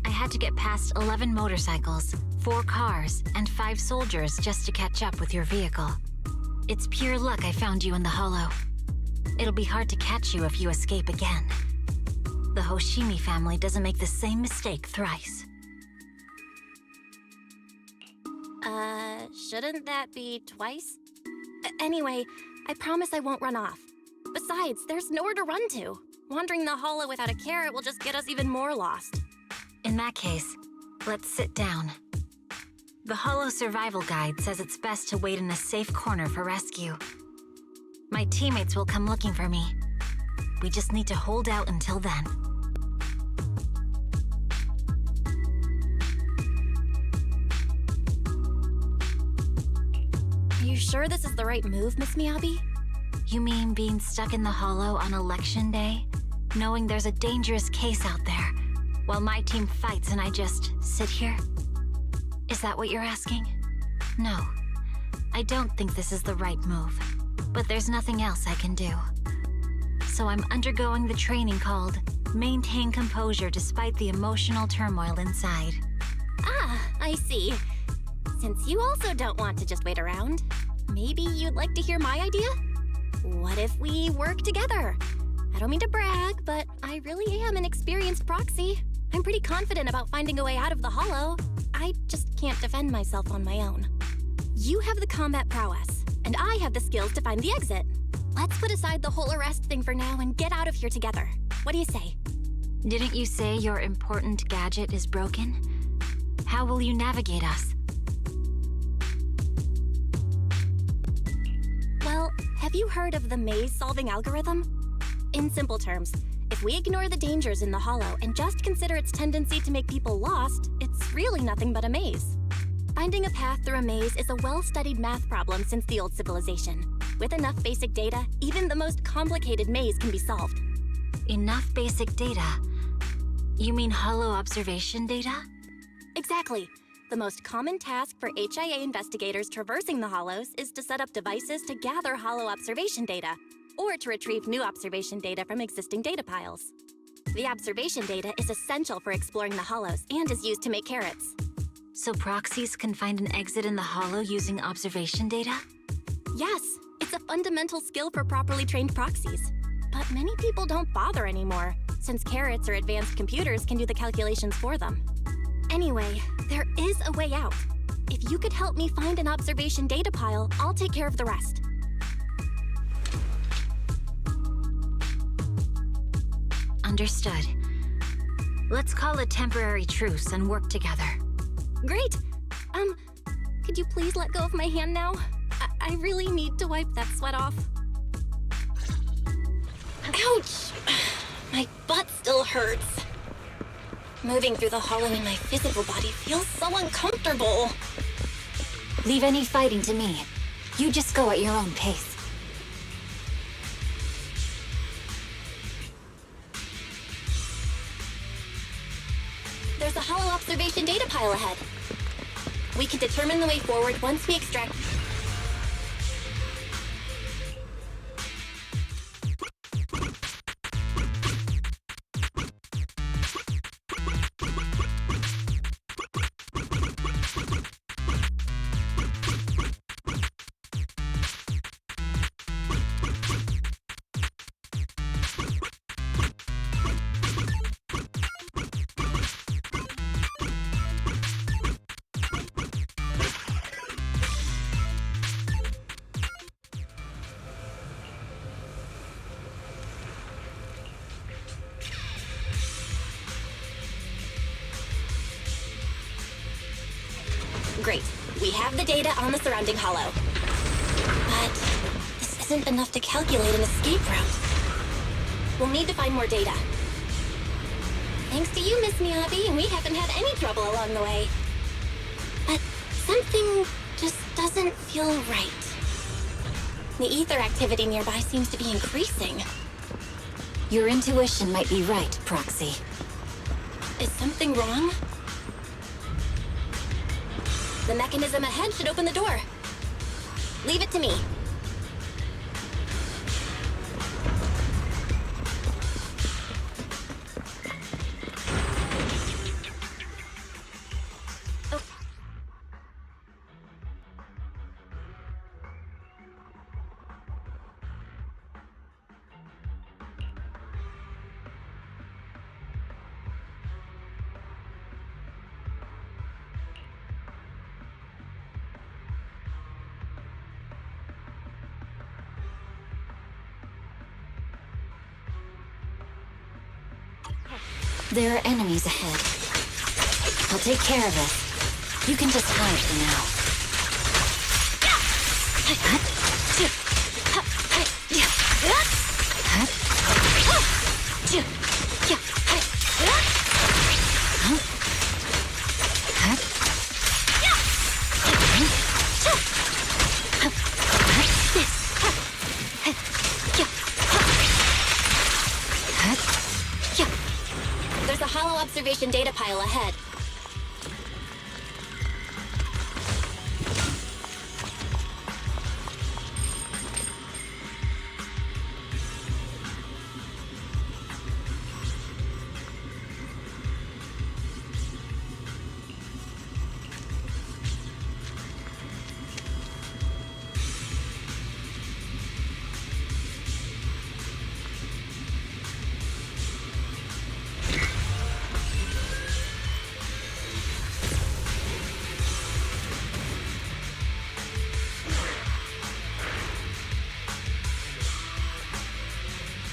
I had to get past 11 motorcycles, 4 cars, and 5 soldiers just to catch up with your vehicle. It's pure luck I found you in the hollow. It'll be hard to catch you if you escape again. The Hoshimi family doesn't make the same mistake thrice. Shouldn't that be twice? Anyway, I promise I won't run off. Besides, there's nowhere to run to. Wandering the hollow without a carrot will just get us even more lost. In that case, let's sit down. The Hollow Survival Guide says it's best to wait in a safe corner for rescue. My teammates will come looking for me. We just need to hold out until then. Are you sure this is the right move, Miss Miyabi? You mean being stuck in the Hollow on election day? Knowing there's a dangerous case out there, while my team fights and I just sit here? Is that what you're asking? No. I don't think this is the right move. But there's nothing else I can do. So I'm undergoing the training called Maintain Composure Despite the Emotional Turmoil Inside. Ah, I see. Since you also don't want to just wait around, maybe you'd like to hear my idea? What if we work together? I don't mean to brag, but I really am an experienced proxy. I'm pretty confident about finding a way out of the Hollow. I just can't defend myself on my own. You have the combat prowess, and I have the skills to find the exit. Let's put aside the whole arrest thing for now and get out of here together. What do you say? Didn't you say your important gadget is broken? How will you navigate us? Well, have you heard of the maze-solving algorithm? In simple terms, if we ignore the dangers in the Hollow and just consider its tendency to make people lost, it's really nothing but a maze. Finding a path through a maze is a well-studied math problem since the old civilization. With enough basic data, even the most complicated maze can be solved. Enough basic data? You mean Hollow observation data? Exactly. The most common task for HIA investigators traversing the Hollows is to set up devices to gather Hollow observation data, or to retrieve new observation data from existing data piles. The observation data is essential for exploring the Hollows and is used to make carrots. So proxies can find an exit in the Hollow using observation data? Yes, it's a fundamental skill for properly trained proxies. But many people don't bother anymore, since carrots or advanced computers can do the calculations for them. Anyway, there is a way out. If you could help me find an observation data pile, I'll take care of the rest. Understood. Let's call a temporary truce and work together. Great! Could you please let go of my hand now? I really need to wipe that sweat off. Ouch! My butt still hurts. Moving through the Hollow in my physical body feels so uncomfortable. Leave any fighting to me. You just go at your own pace. There's a Hollow observation data pile ahead. We can determine the way forward once we extract... Great. We have the data on the surrounding Hollow. But this isn't enough to calculate an escape route. We'll need to find more data. Thanks to you, Miss Miyabi, we haven't had any trouble along the way. But something just doesn't feel right. The ether activity nearby seems to be increasing. Your intuition might be right, Proxy. Is something wrong? The mechanism ahead should open the door. Leave it to me. Oh. There are enemies ahead. take care of it. You can just hide for now. There's a hollow observation data pile ahead.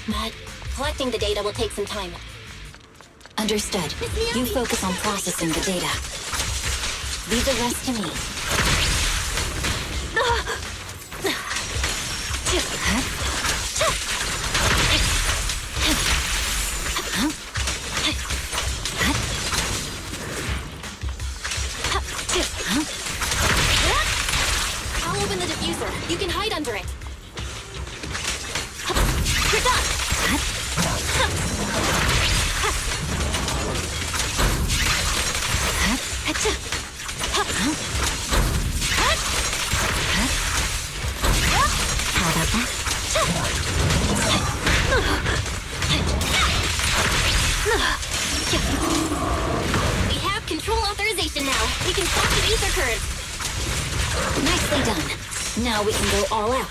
But collecting the data will take some time. Understood. You focus on processing the data. Leave the rest to me. I'll open the diffuser. You can hide under it. We have control authorization now. We can stop the ether current. Nicely done. Now we can go all out.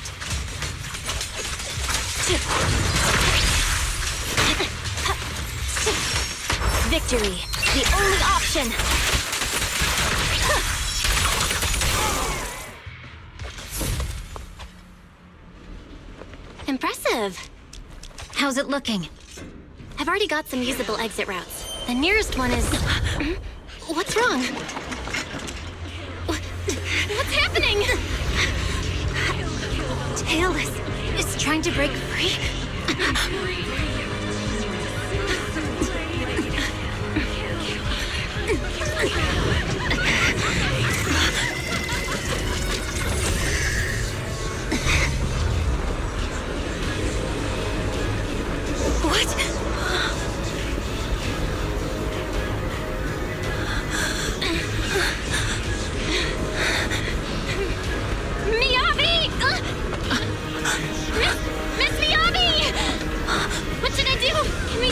Victory, the only option. Impressive. How's it looking? I've already got some usable exit routes. The nearest one is... What's wrong? What's happening? Tailless is trying to break free.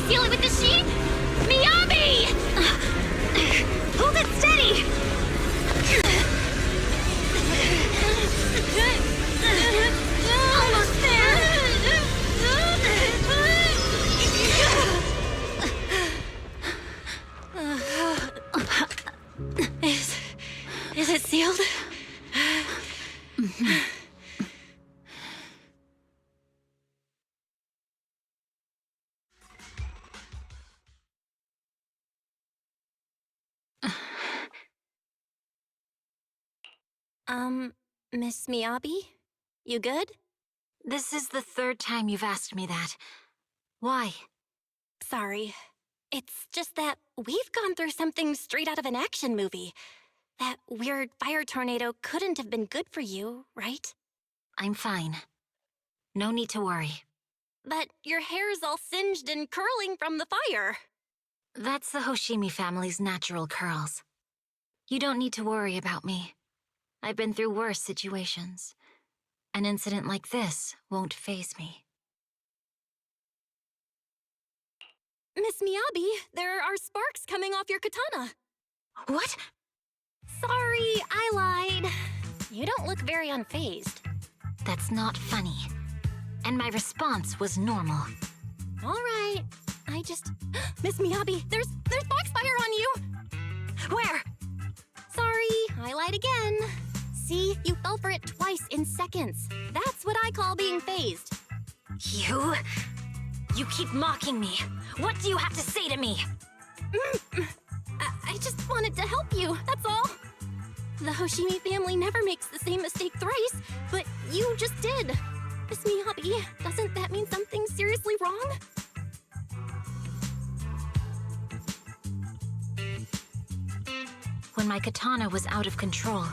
Seal it with the sheet? Miyabi! Hold it steady! Almost there! Is it sealed? Miss Miyabi? You good? This is the third time you've asked me that. Why? Sorry. It's just that we've gone through something straight out of an action movie. That weird fire tornado couldn't have been good for you, right? I'm fine. No need to worry. But your hair's all singed and curling from the fire. That's the Hoshimi family's natural curls. You don't need to worry about me. I've been through worse situations. An incident like this won't faze me. Miss Miyabi, there are sparks coming off your katana. What? Sorry, I lied. You don't look very unfazed. That's not funny. And my response was normal. All right. I just... Miss Miyabi, there's foxfire on you! Where? Sorry, I lied again. See, you fell for it twice in seconds. That's what I call being phased. You? You keep mocking me. What do you have to say to me? I just wanted to help you, that's all. The Hoshimi family never makes the same mistake thrice, but you just did. Miss Miyabi, doesn't that mean something's seriously wrong? When my katana was out of control,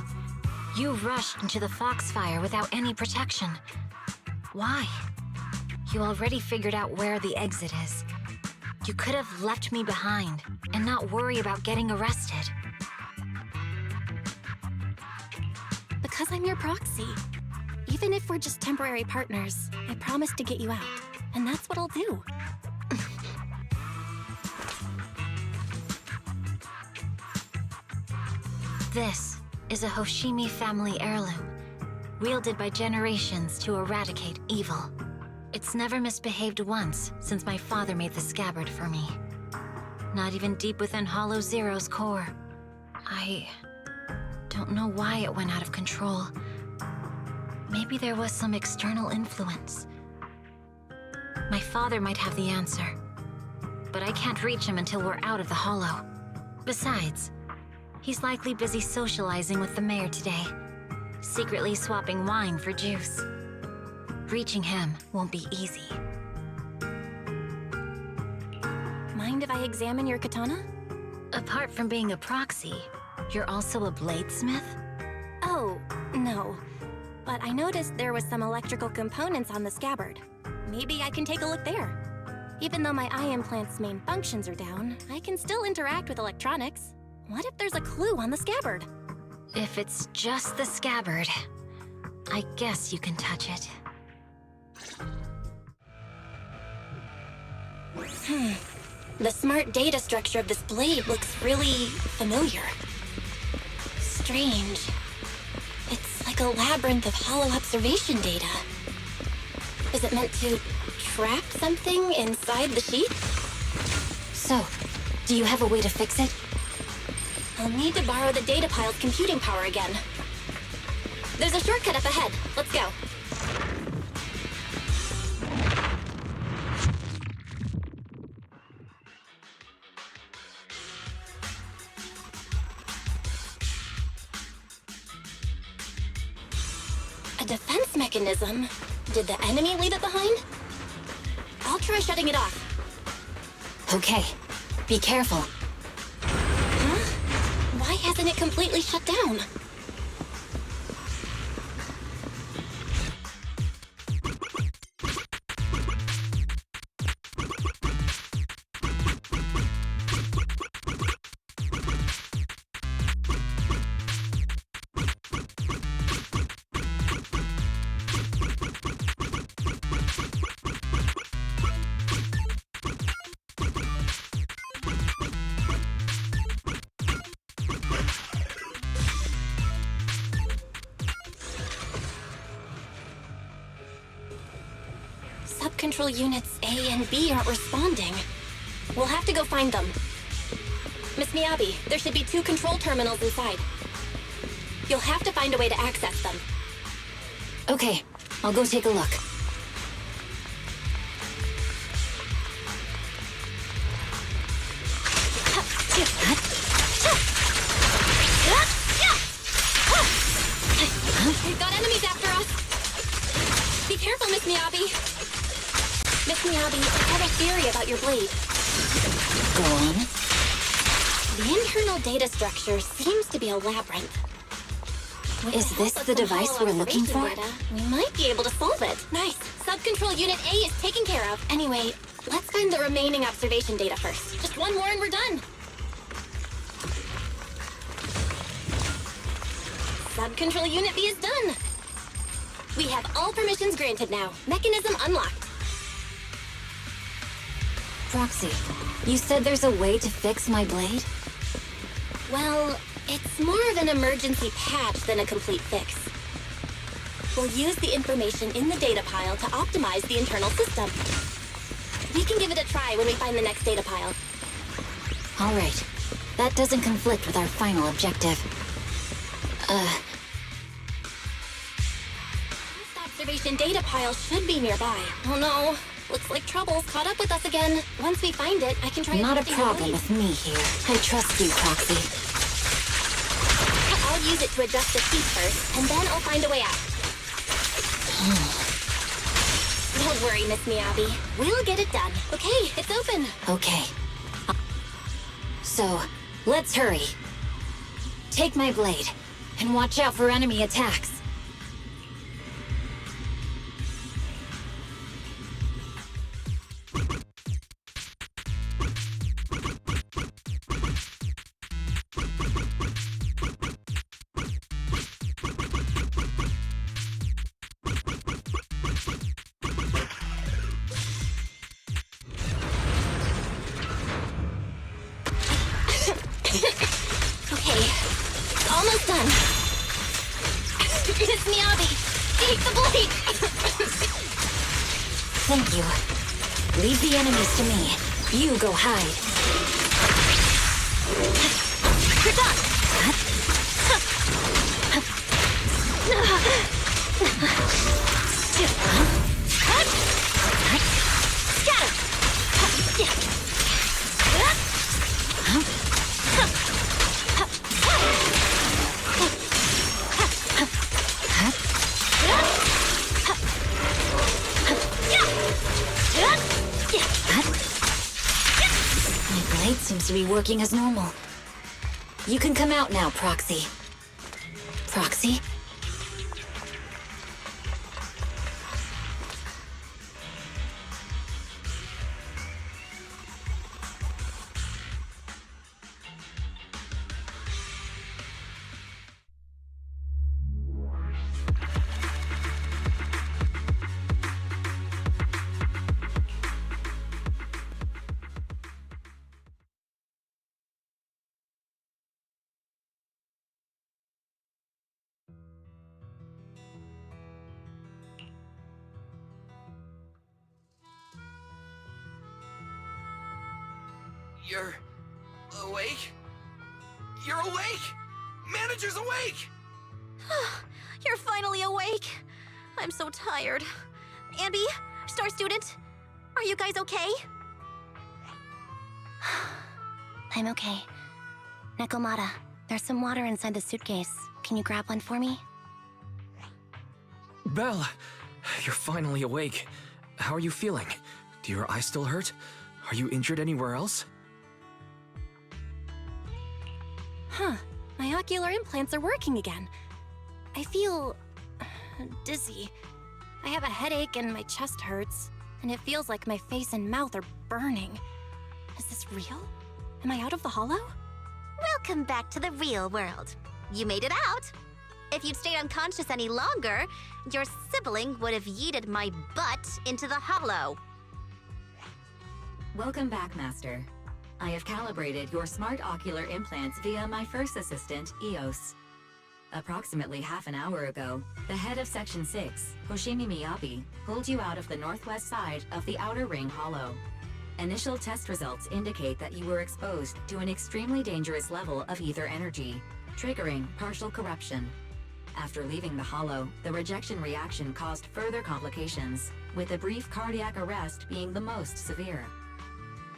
you rushed into the foxfire without any protection. Why? You already figured out where the exit is. You could have left me behind and not worry about getting arrested. Because I'm your proxy. Even if we're just temporary partners, I promise to get you out. And that's what I'll do. This is a Hoshimi family heirloom, wielded by generations to eradicate evil. It's never misbehaved once since my father made the scabbard for me. Not even deep within Hollow Zero's core. I don't know why it went out of control. Maybe there was some external influence. My father might have the answer, but I can't reach him until we're out of the Hollow. Besides, he's likely busy socializing with the mayor today, secretly swapping wine for juice. Reaching him won't be easy. Mind if I examine your katana? Apart from being a proxy, you're also a bladesmith? Oh, no. But I noticed there was some electrical components on the scabbard. Maybe I can take a look there. Even though my eye implant's main functions are down, I can still interact with electronics. What if there's a clue on the scabbard? If it's just the scabbard, I guess you can touch it. The smart data structure of this blade looks really familiar. Strange. It's like a labyrinth of hollow observation data. Is it meant to trap something inside the sheath? So, do you have a way to fix it? I'll need to borrow the data pile's computing power again. There's a shortcut up ahead. Let's go. A defense mechanism? Did the enemy leave it behind? I'll try shutting it off. Okay, be careful. Huh? Why hasn't it completely shut down? Control units A and B aren't responding. We'll have to go find them. Miss Miyabi, there should be 2 control terminals inside. You'll have to find a way to access them. Okay, I'll go take a look. We've got enemies after us. Be careful, Miss Miyabi. Miss Miyabi, I have a theory about your blade. Go on. The internal data structure seems to be a labyrinth. Is this the device we're looking for? Data, we might be able to solve it. Nice. Sub-control unit A is taken care of. Anyway, let's find the remaining observation data first. Just one more and we're done. Sub-control unit B is done. We have all permissions granted now. Mechanism unlocked. Proxy, you said there's a way to fix my blade? Well, it's more of an emergency patch than a complete fix. We'll use the information in the data pile to optimize the internal system. We can give it a try when we find the next data pile. All right. That doesn't conflict with our final objective. This observation data pile should be nearby. Oh no. Looks like trouble's caught up with us again. Once we find it, I can try Not a adjusting problem the with me here. I trust you, Proxy. I'll use it to adjust the heat first, and then I'll find a way out. Don't worry, Miss Miyabi. We'll get it done. Okay, it's open. Okay. So, let's hurry. Take my blade, and watch out for enemy attacks. Okay, almost done. Miss Miyabi, take the blade. Thank you. Leave the enemies to me. You go hide. You're done. My blade seems to be working as normal. You can come out now, Proxy. Proxy? You're awake? You're awake! Manager's awake! You're finally awake. I'm so tired. Ambi, Star Student, are you guys okay? I'm okay. Nekomata, there's some water inside the suitcase. Can you grab one for me? Belle, you're finally awake. How are you feeling? Do your eyes still hurt? Are you injured anywhere else? Huh. My ocular implants are working again. I feel dizzy. I have a headache and my chest hurts, and it feels like my face and mouth are burning. Is this real? Am I out of the hollow? Welcome back to the real world. You made it out. If you'd stayed unconscious any longer, your sibling would have yeeted my butt into the hollow. Welcome back, Master. I have calibrated your smart ocular implants via my first assistant, EOS. Approximately half an hour ago, the head of Section 6, Hoshimi Miyabi, pulled you out of the northwest side of the Outer Ring Hollow. Initial test results indicate that you were exposed to an extremely dangerous level of ether energy, triggering partial corruption. After leaving the Hollow, the rejection reaction caused further complications, with a brief cardiac arrest being the most severe.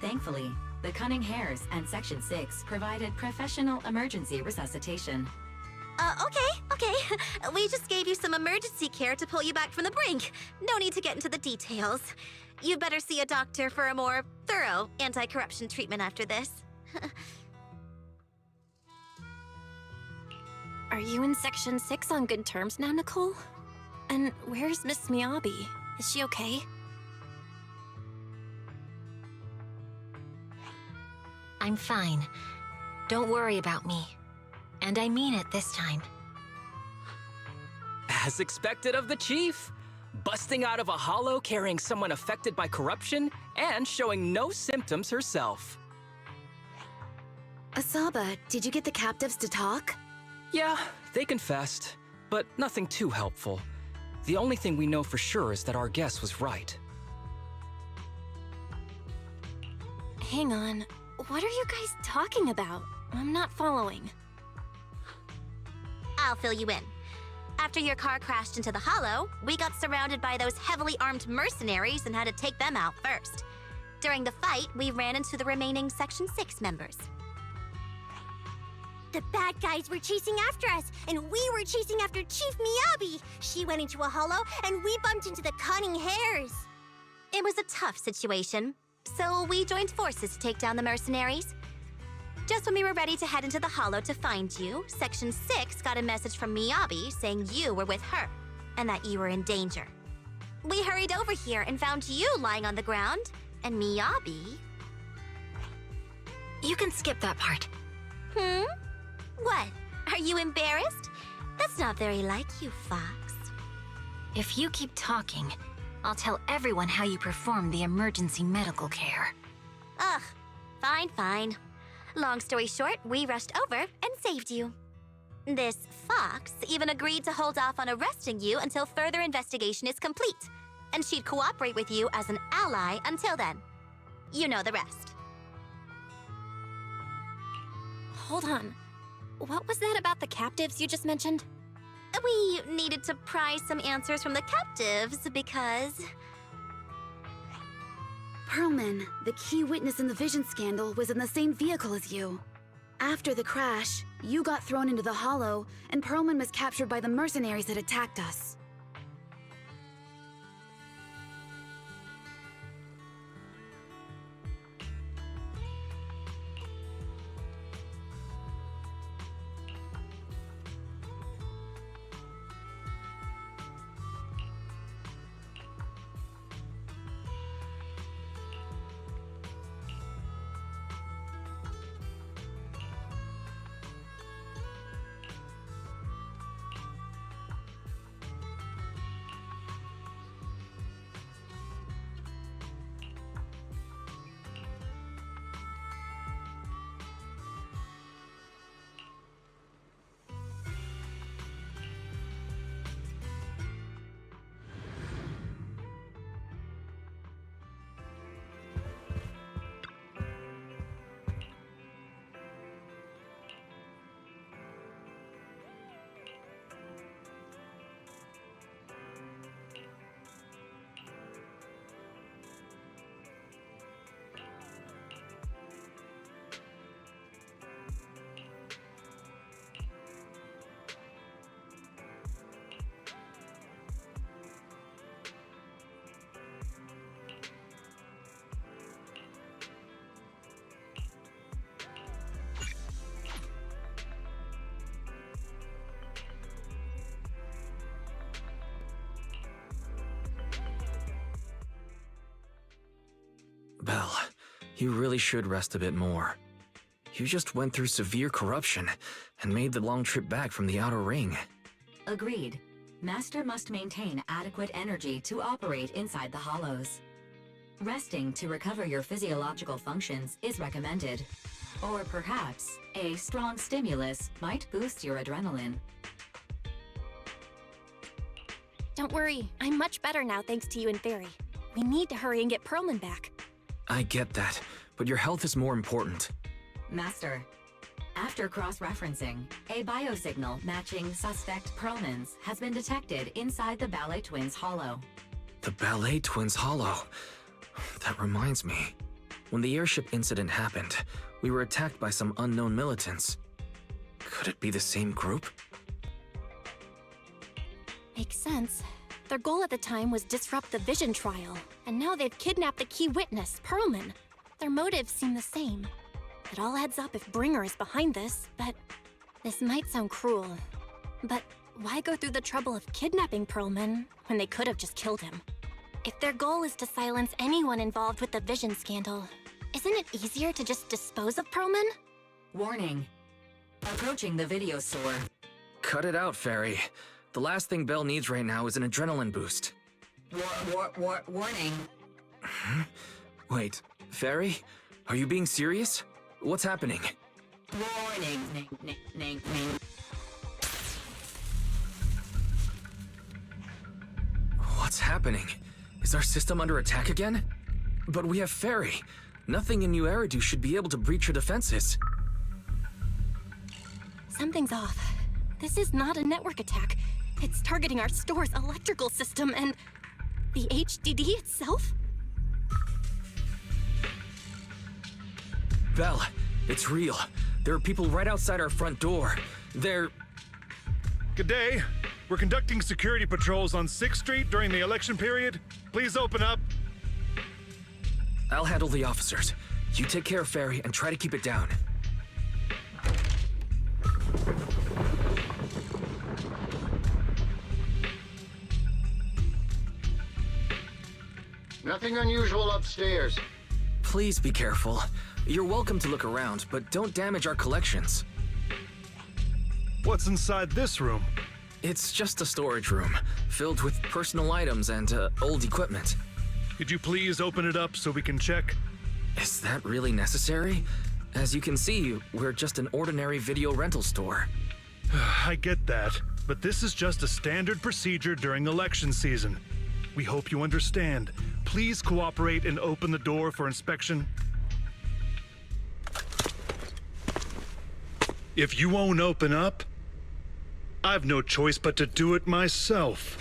Thankfully, the Cunning Hares and Section 6 provided professional emergency resuscitation. Okay. We just gave you some emergency care to pull you back from the brink. No need to get into the details. You'd better see a doctor for a more thorough anti-corruption treatment after this. Are you in Section 6 on good terms now, Nicole? And where's Miss Miyabi? Is she okay? I'm fine. Don't worry about me. And I mean it this time. As expected of the Chief. Busting out of a hollow carrying someone affected by corruption and showing no symptoms herself. Asaba, did you get the captives to talk? Yeah, they confessed, but nothing too helpful. The only thing we know for sure is that our guess was right. Hang on. What are you guys talking about? I'm not following. I'll fill you in. After your car crashed into the Hollow, we got surrounded by those heavily armed mercenaries and had to take them out first. During the fight, we ran into the remaining Section 6 members. The bad guys were chasing after us, and we were chasing after Chief Miyabi. She went into a hollow, and we bumped into the cunning hares. It was a tough situation, so we joined forces to take down the mercenaries. Just when we were ready to head into the Hollow to find you, Section 6 got a message from Miyabi saying you were with her, and that you were in danger. We hurried over here and found you lying on the ground, and Miyabi... You can skip that part. What? Are you embarrassed? That's not very like you, Fox. If you keep talking, I'll tell everyone how you performed the emergency medical care. Ugh, fine. Long story short, we rushed over and saved you. This Fox even agreed to hold off on arresting you until further investigation is complete, and she'd cooperate with you as an ally until then. You know the rest. Hold on. What was that about the captives you just mentioned? We needed to pry some answers from the captives because... Perlman, the key witness in the Vision scandal, was in the same vehicle as you. After the crash, you got thrown into the Hollow, and Perlman was captured by the mercenaries that attacked us. Belle, you really should rest a bit more. You just went through severe corruption and made the long trip back from the outer ring. Agreed. Master must maintain adequate energy to operate inside the hollows. Resting to recover your physiological functions is recommended. Or perhaps, a strong stimulus might boost your adrenaline. Don't worry, I'm much better now thanks to you and Fairy. We need to hurry and get Perlman back. I get that, but your health is more important. Master, after cross-referencing, a biosignal matching suspect Perlman's has been detected inside the Ballet Twins Hollow. The Ballet Twins Hollow. That reminds me. When the airship incident happened, we were attacked by some unknown militants. Could it be the same group? Makes sense. Their goal at the time was disrupt the Vision trial, and now they've kidnapped the key witness, Perlman. Their motives seem the same. It all adds up if Bringer is behind this, but this might sound cruel. But why go through the trouble of kidnapping Perlman when they could have just killed him? If their goal is to silence anyone involved with the Vision scandal, isn't it easier to just dispose of Perlman? Warning. Approaching the video store. Cut it out, Fairy. The last thing Belle needs right now is an adrenaline boost. Warning. Wait, Fairy? Are you being serious? What's happening? Warning. What's happening? Is our system under attack again? But we have Fairy. Nothing in New Eridu should be able to breach her defenses. Something's off. This is not a network attack. It's targeting our store's electrical system and the HDD itself? Belle, it's real. There are people right outside our front door. They're... Good day. We're conducting security patrols on 6th Street during the election period. Please open up. I'll handle the officers. You take care of Fairy and try to keep it down. Nothing unusual upstairs. Please be careful. You're welcome to look around, but don't damage our collections. What's inside this room? It's just a storage room, filled with personal items and old equipment. Could you please open it up so we can check? Is that really necessary? As you can see, we're just an ordinary video rental store. I get that, but this is just a standard procedure during election season. We hope you understand. Please cooperate and open the door for inspection. If you won't open up, I've no choice but to do it myself.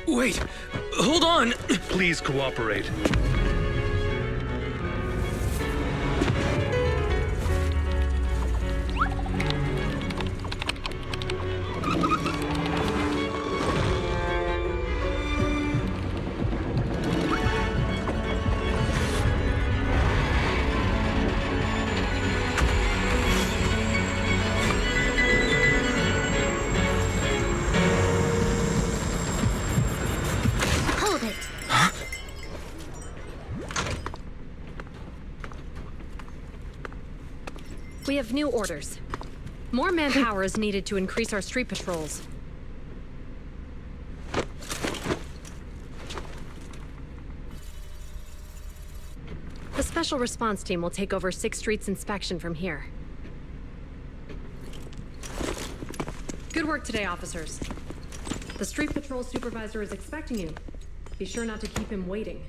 Wait! Hold on! Please cooperate. We have new orders. More manpower is needed to increase our street patrols. The Special Response Team will take over 6th Street's inspection from here. Good work today, officers. The street patrol supervisor is expecting you. Be sure not to keep him waiting.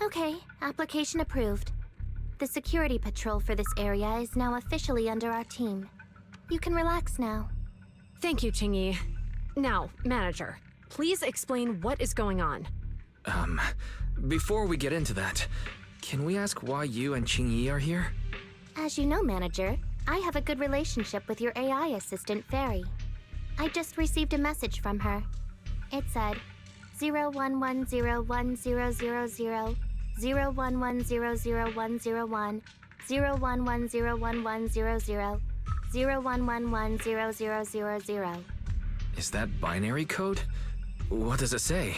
Okay, application approved. The security patrol for this area is now officially under our team. You can relax now. Thank you, Qingyi. Now, manager, please explain what is going on. Before we get into that, can we ask why you and Qingyi are here? As you know, manager, I have a good relationship with your AI assistant, Fairy. I just received a message from her. It said, 01101000, 01100101, 01101100, 01110000. Is that binary code? What does it say?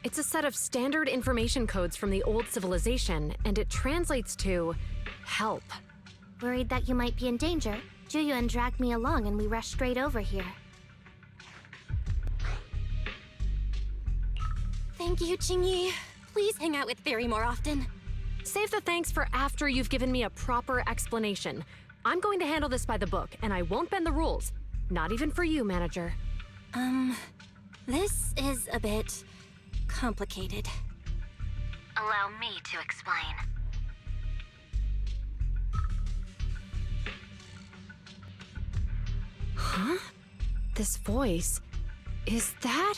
It's a set of standard information codes from the old civilization, and it translates to help. Worried that you might be in danger, Juyuan dragged me along and we rushed straight over here. Thank you, Qingyi. Please hang out with Fairy more often. Save the thanks for after you've given me a proper explanation. I'm going to handle this by the book, and I won't bend the rules. Not even for you, manager. This is a bit complicated. Allow me to explain. Huh? This voice... is that...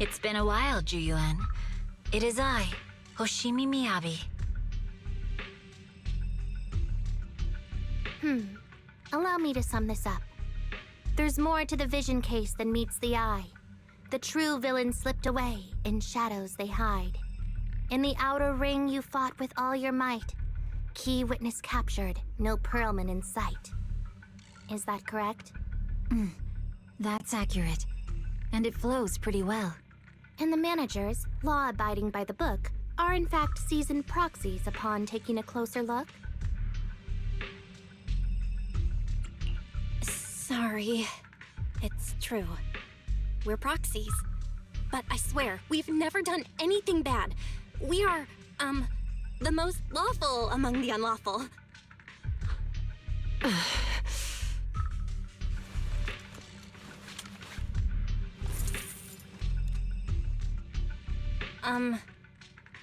It's been a while, Juyuan. It is I, Hoshimi Miyabi. Allow me to sum this up. There's more to the vision case than meets the eye. The true villain slipped away, in shadows they hide. In the outer ring you fought with all your might. Key witness captured, no Pearlman in sight. Is that correct? That's accurate. And it flows pretty well. And the managers, law-abiding by the book, are in fact seasoned proxies upon taking a closer look? Sorry. It's true. We're proxies. But I swear, we've never done anything bad. We are, the most lawful among the unlawful.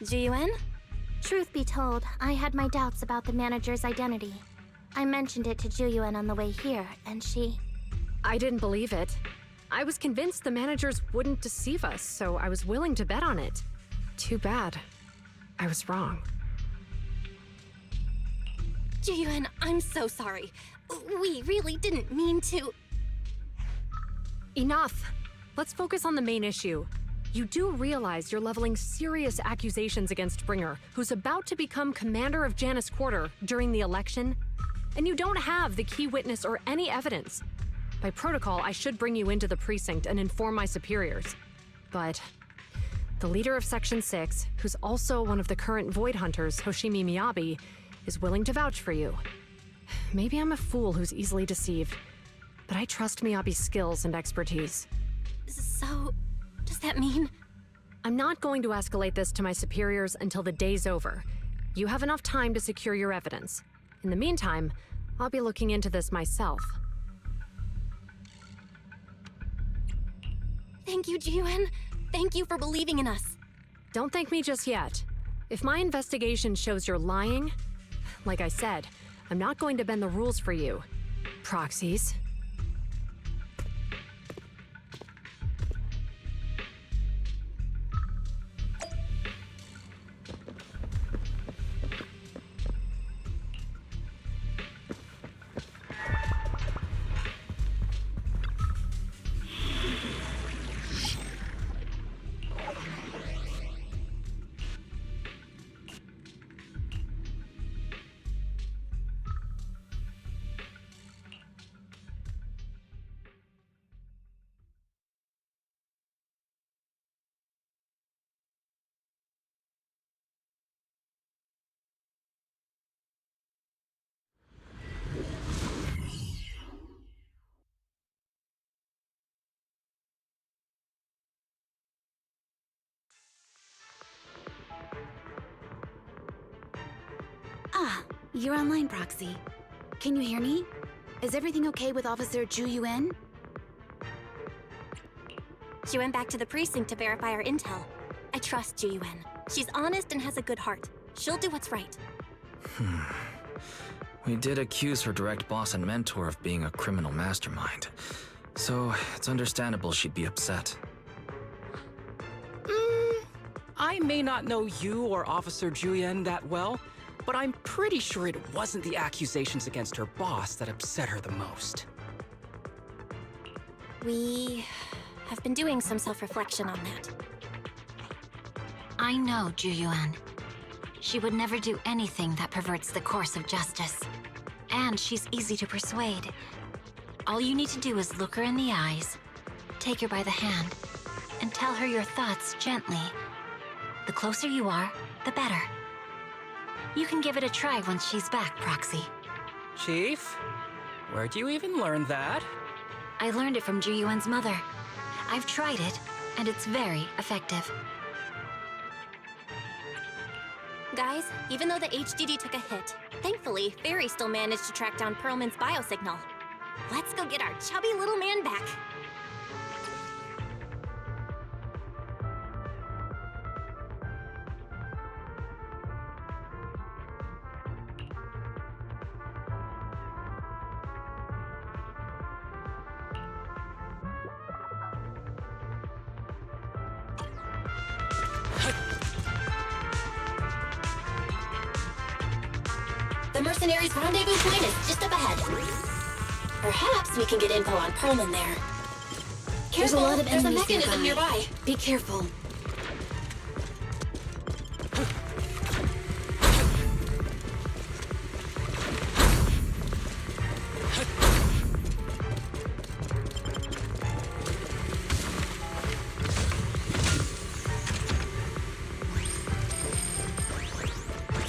Ji-Yuan? Truth be told, I had my doubts about the manager's identity. I mentioned it to Ji-Yuan on the way here, and she... I didn't believe it. I was convinced the managers wouldn't deceive us, so I was willing to bet on it. Too bad. I was wrong. Ji-Yuan, I'm so sorry. We really didn't mean to... Enough! Let's focus on the main issue. You do realize you're leveling serious accusations against Bringer, who's about to become commander of Janus Quarter during the election? And you don't have the key witness or any evidence. By protocol, I should bring you into the precinct and inform my superiors. But the leader of Section 6, who's also one of the current Void Hunters, Hoshimi Miyabi, is willing to vouch for you. Maybe I'm a fool who's easily deceived, but I trust Miyabi's skills and expertise. So, does that mean? I'm not going to escalate this to my superiors until the day's over. You have enough time to secure your evidence. In the meantime, I'll be looking into this myself. Thank you, Ji-Yuan. Thank you for believing in us. Don't thank me just yet. If my investigation shows you're lying, like I said, I'm not going to bend the rules for you. Proxies. Ah, you're online, Proxy. Can you hear me? Is everything okay with Officer Ju-Yuan? She went back to the precinct to verify our intel. I trust Ji-Yuan. She's honest and has a good heart. She'll do what's right. We did accuse her direct boss and mentor of being a criminal mastermind, so it's understandable she'd be upset. I may not know you or Officer Julian that well, but I'm pretty sure it wasn't the accusations against her boss that upset her the most. We have been doing some self-reflection on that. I know Ju-Yuan. She would never do anything that perverts the course of justice. And she's easy to persuade. All you need to do is look her in the eyes, take her by the hand, and tell her your thoughts gently. The closer you are, the better. You can give it a try once she's back, Proxy. Chief, where'd you even learn that? I learned it from Ju-Yuan's mother. I've tried it, and it's very effective. Guys, even though the HDD took a hit, thankfully, Fairy still managed to track down Pearlman's biosignal. Let's go get our chubby little man back. The mercenaries' rendezvous point is just up ahead. Perhaps we can get info on Pearlman there. There's a lot of There's a enemies mechanism nearby. Be careful.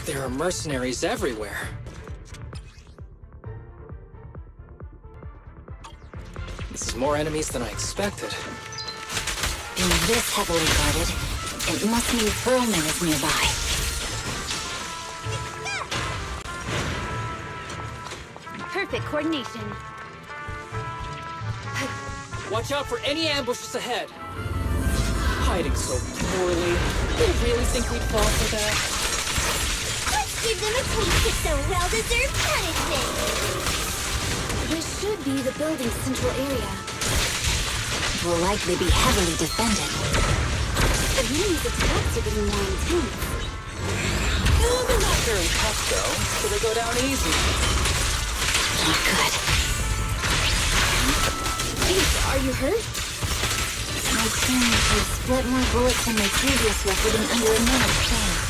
There are mercenaries everywhere. This is more enemies than I expected. Being this heavily guarded, it must mean Perlman is nearby. Perfect coordination. Watch out for any ambushes ahead. Hiding so poorly. You really think we'd fall for that? Let's give them a taste of some well-deserved punishment. This should be the building's central area. Will likely be heavily defended. The enemy's attacks are getting more intense. Well, they're not very tough, though, so they go down easy. Not good. Hey, are you hurt? My teammates have split more bullets than my previous record in under a minute frame.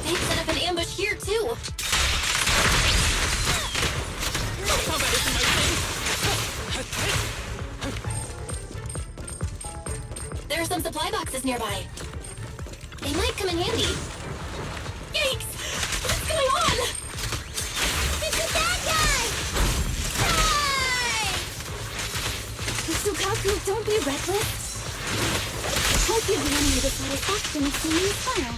They've set up an ambush here, too. There are some supply boxes nearby. They might come in handy. Yikes! What's going on? It's a bad guy! Die! Sukaku, don't be reckless. Hope you the enemy the satisfaction of seeing you smile.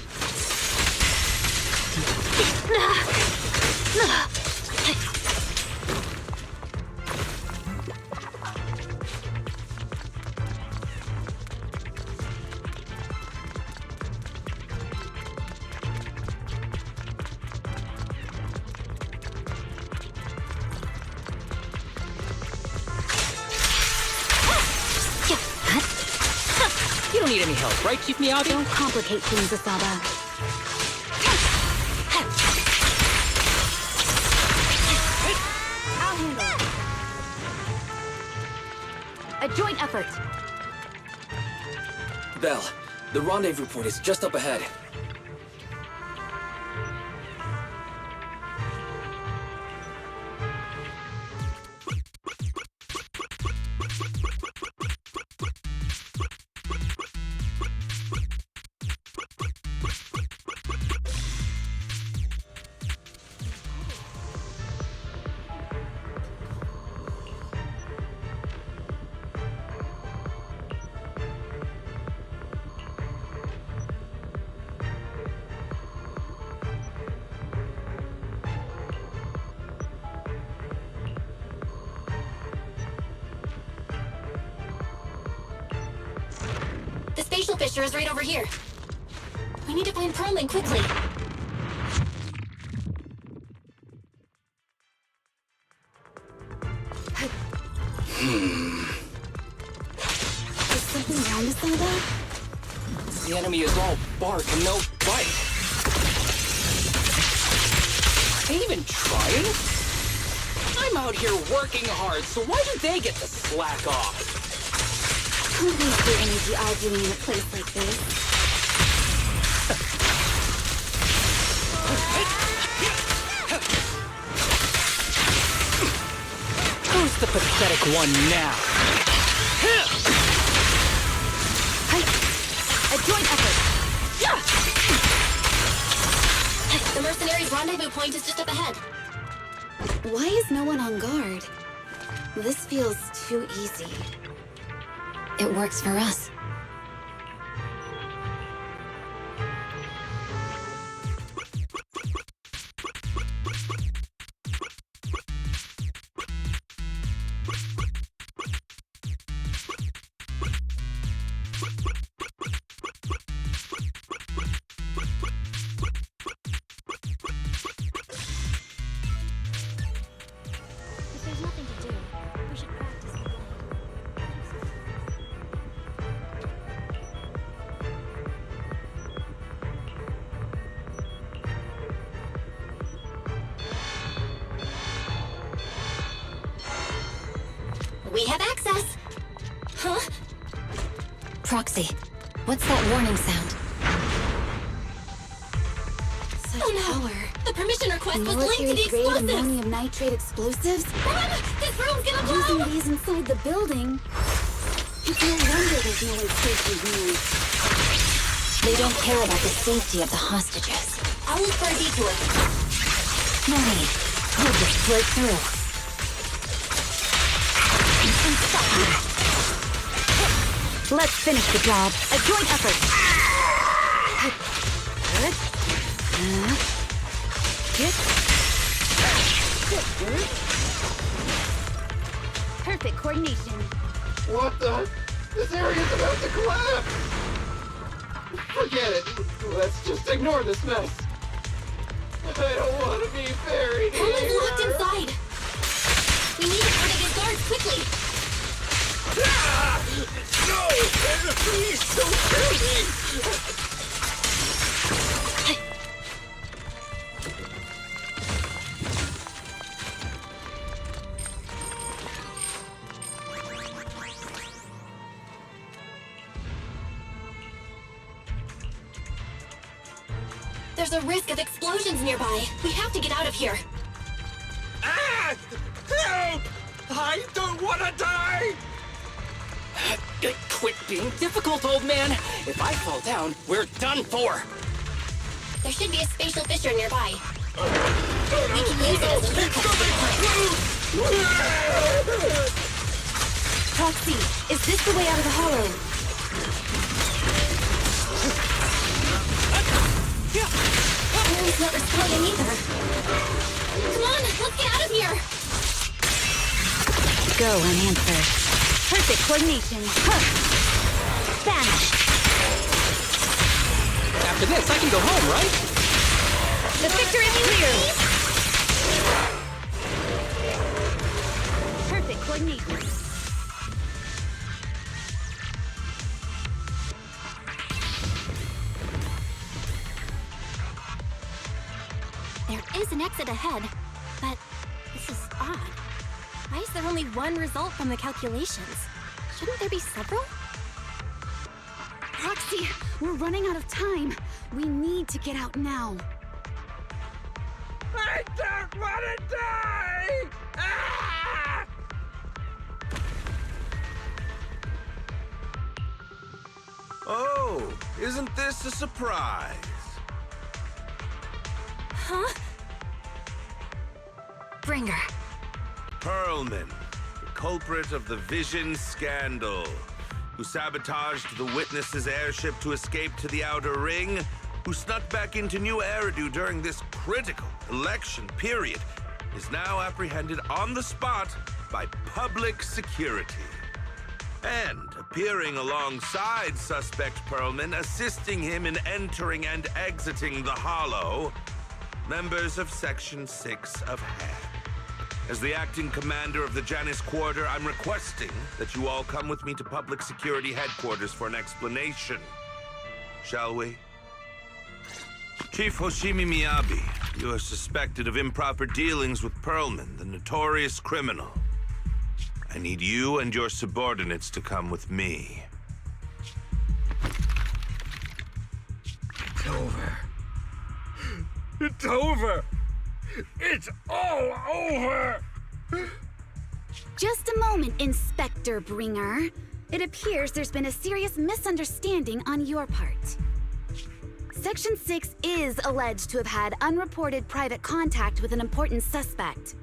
You don't need any help, right, Chief Miyagi? Don't complicate things, Asada. I'll handle it. A joint effort. Belle, the rendezvous point is just up ahead. The spatial fissure is right over here. We need to find Perlman quickly. Is something wrong with Asada? The enemy is all bark and no bite. Are they even trying? I'm out here working hard, so why do they get to slack off? Don't waste your energy arguing in a place like this. Who's the pathetic one now? A joint effort. The mercenaries' rendezvous point is just up ahead. Why is no one on guard? This feels too easy. It works for us. If there's nothing to do, we should practice the blade. Proxy, what's that warning sound? Oh no! The permission request was linked to the Military-grade explosives! ammonium nitrate explosives? Run! This room's gonna blow! Using these inside the building? It's no wonder there's no one safe in here. They don't care about the safety of the hostages. I'll look for a detour. No need. We'll just break through. Let's finish the job. A joint effort. Perfect coordination. What the? This area's about to collapse! Forget it. Let's just ignore this mess. I don't want to be buried here. Someone's locked inside! We need to get his guards quickly! Ah! No! Please don't kill me! There's a risk of explosions nearby. We have to get out of here. Ah! Help! I don't want to die! Quit being difficult, old man. If I fall down, we're done for. There should be a spatial fissure nearby. We can use it as a shortcut to the climb. Proxy, is this the way out of the hollow? Aaron's not responding either. Come on, let's get out of here! Go, unanswered. Perfect coordination. Vanished. After this, I can go home, right? The victor is clear. Perfect coordination. There is an exit ahead, but this is odd. Why is there only one result from the calculations? Shouldn't there be several? Proxy, we're running out of time. We need to get out now. I don't want to die! Ah! Oh, isn't this a surprise? Huh? Bringer. Perlman, the culprit of the Vision scandal, who sabotaged the Witness's airship to escape to the Outer Ring, who snuck back into New Eridu during this critical election period, is now apprehended on the spot by public security. And appearing alongside suspect Perlman, assisting him in entering and exiting the Hollow, members of Section 6 of HAD. As the acting commander of the Janus Quarter, I'm requesting that you all come with me to Public Security Headquarters for an explanation. Shall we? Chief Hoshimi Miyabi, you are suspected of improper dealings with Perlman, the notorious criminal. I need you and your subordinates to come with me. It's over. It's over! It's all over! Just a moment, Inspector Bringer. It appears there's been a serious misunderstanding on your part. Section 6 is alleged to have had unreported private contact with an important suspect.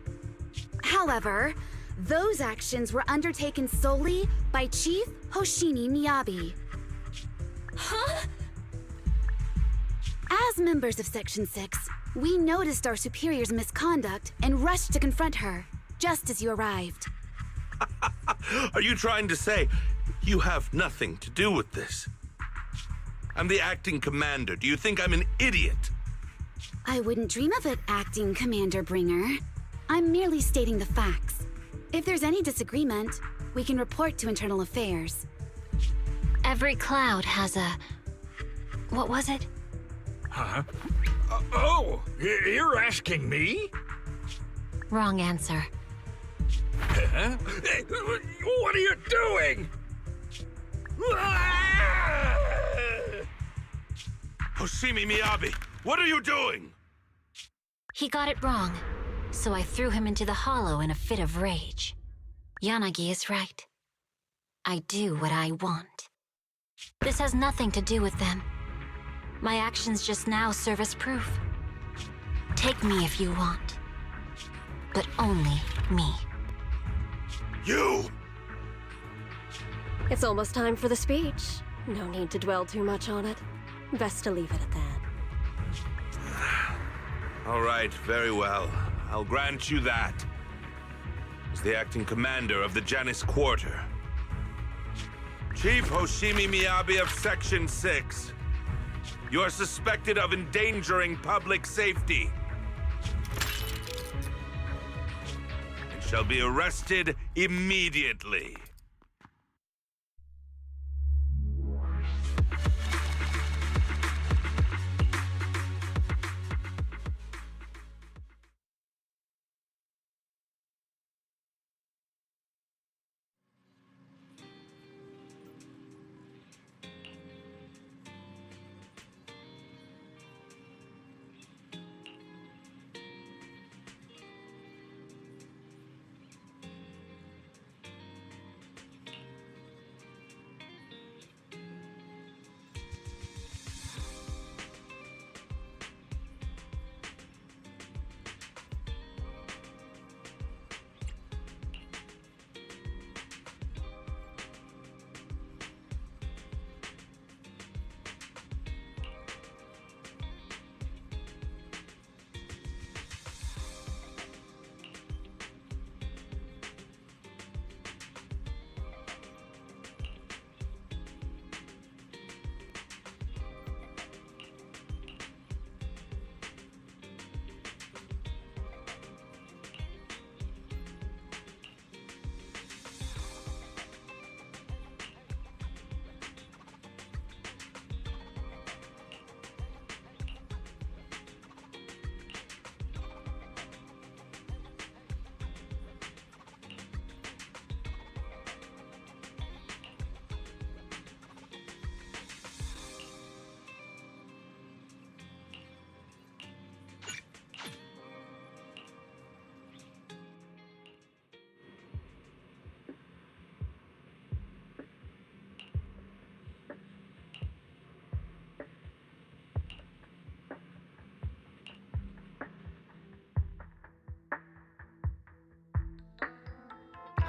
However, those actions were undertaken solely by Chief Hoshimi Miyabi. Huh? As members of Section 6, we noticed our superior's misconduct and rushed to confront her, just as you arrived. Are you trying to say you have nothing to do with this? I'm the acting commander. Do you think I'm an idiot? I wouldn't dream of it, Acting Commander Bringer. I'm merely stating the facts. If there's any disagreement, we can report to Internal Affairs. Every cloud has a... What was it? Huh? Oh, you're asking me? Wrong answer. Huh? What are you doing? Hoshimi Miyabi, what are you doing? He got it wrong, so I threw him into the hollow in a fit of rage. Yanagi is right. I do what I want. This has nothing to do with them. My actions just now serve as proof. Take me if you want. But only me. You! It's almost time for the speech. No need to dwell too much on it. Best to leave it at that. All right, very well. I'll grant you that. As the acting commander of the Janus Quarter. Chief Hoshimi Miyabi of Section 6. You are suspected of endangering public safety. And shall be arrested immediately.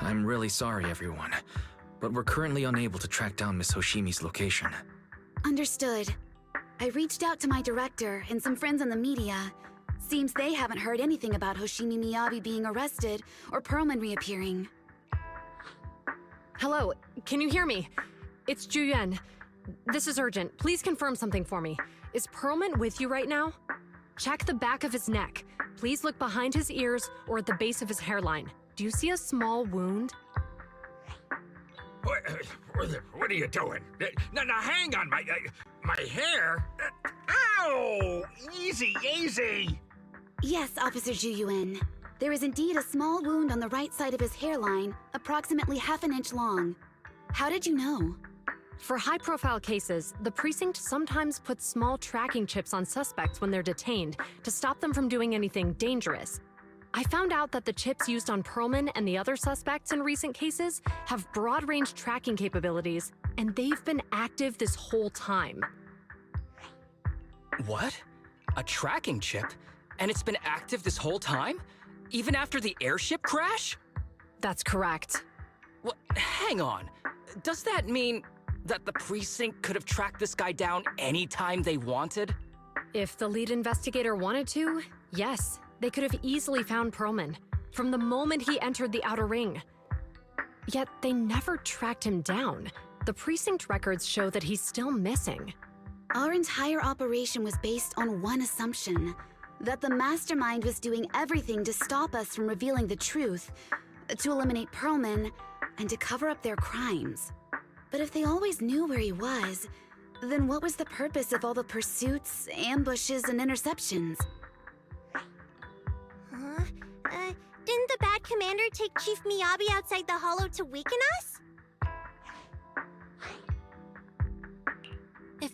I'm really sorry, everyone, but we're currently unable to track down Miss Hoshimi's location. Understood. I reached out to my director and some friends in the media. Seems they haven't heard anything about Hoshimi Miyabi being arrested or Perlman reappearing. Hello, can you hear me? It's Juyuan. This is urgent. Please confirm something for me. Is Perlman with you right now? Check the back of his neck. Please look behind his ears or at the base of his hairline. Do you see a small wound? What are you doing? Now hang on, my hair? Ow! Easy, easy! Yes, Officer Juyuan. There is indeed a small wound on the right side of his hairline, approximately ½ an inch long. How did you know? For high-profile cases, the precinct sometimes puts small tracking chips on suspects when they're detained to stop them from doing anything dangerous. I found out that the chips used on Perlman and the other suspects in recent cases have broad-range tracking capabilities, and they've been active this whole time. What? A tracking chip? And it's been active this whole time? Even after the airship crash? That's correct. What? Hang on. Does that mean that the precinct could have tracked this guy down anytime they wanted? If the lead investigator wanted to, yes. They could have easily found Perlman from the moment he entered the outer ring. Yet they never tracked him down. The precinct records show that he's still missing. Our entire operation was based on one assumption, that the mastermind was doing everything to stop us from revealing the truth, to eliminate Perlman, and to cover up their crimes. But if they always knew where he was, then what was the purpose of all the pursuits, ambushes, and interceptions? Didn't the bad commander take Chief Miyabi outside the hollow to weaken us?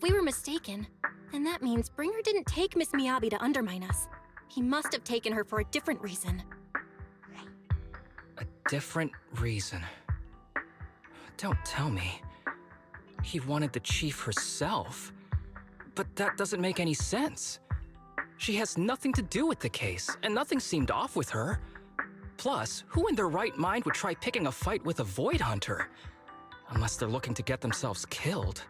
If we were mistaken, then that means Bringer didn't take Miss Miyabi to undermine us. He must have taken her for a different reason. A different reason? Don't tell me. He wanted the chief herself. But that doesn't make any sense. She has nothing to do with the case, and nothing seemed off with her. Plus, who in their right mind would try picking a fight with a Void Hunter? Unless they're looking to get themselves killed.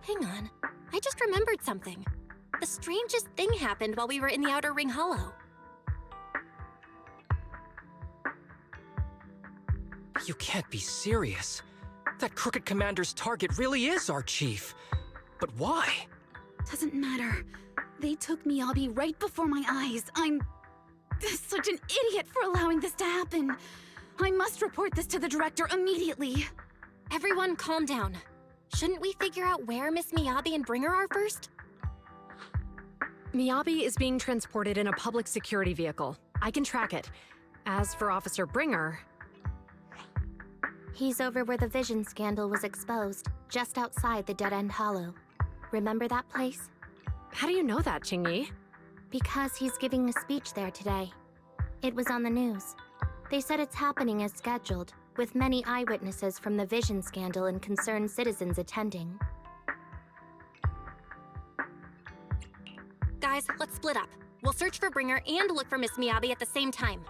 Hang on, I just remembered something. The strangest thing happened while we were in the Outer Ring Hollow. You can't be serious. That crooked commander's target really is our chief. But why? Doesn't matter. They took Miyabi right before my eyes. I'm such an idiot for allowing this to happen. I must report this to the director immediately. Everyone calm down. Shouldn't we figure out where Miss Miyabi and Bringer are first? Miyabi is being transported in a public security vehicle. I can track it. As for Officer Bringer... He's over where the vision scandal was exposed, just outside the Dead End Hollow. Remember that place? How do you know that, Qingyi? Because he's giving a speech there today. It was on the news. They said it's happening as scheduled, with many eyewitnesses from the vision scandal and concerned citizens attending. Guys, let's split up. We'll search for Bringer and look for Miss Miyabi at the same time.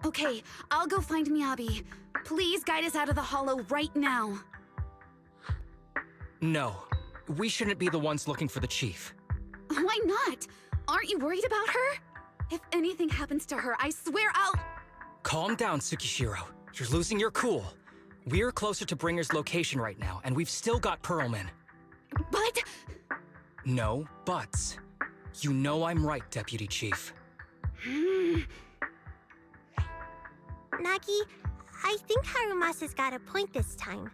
Okay, I'll go find Miyabi. Please guide us out of the hollow right now. No, we shouldn't be the ones looking for the chief. Why not? Aren't you worried about her? If anything happens to her, I swear I'll... Calm down, Tsukishiro. You're losing your cool. We're closer to Bringer's location right now, and we've still got Pearlman. But... No buts. You know I'm right, Deputy Chief. Nagi, I think Harumasa's got a point this time.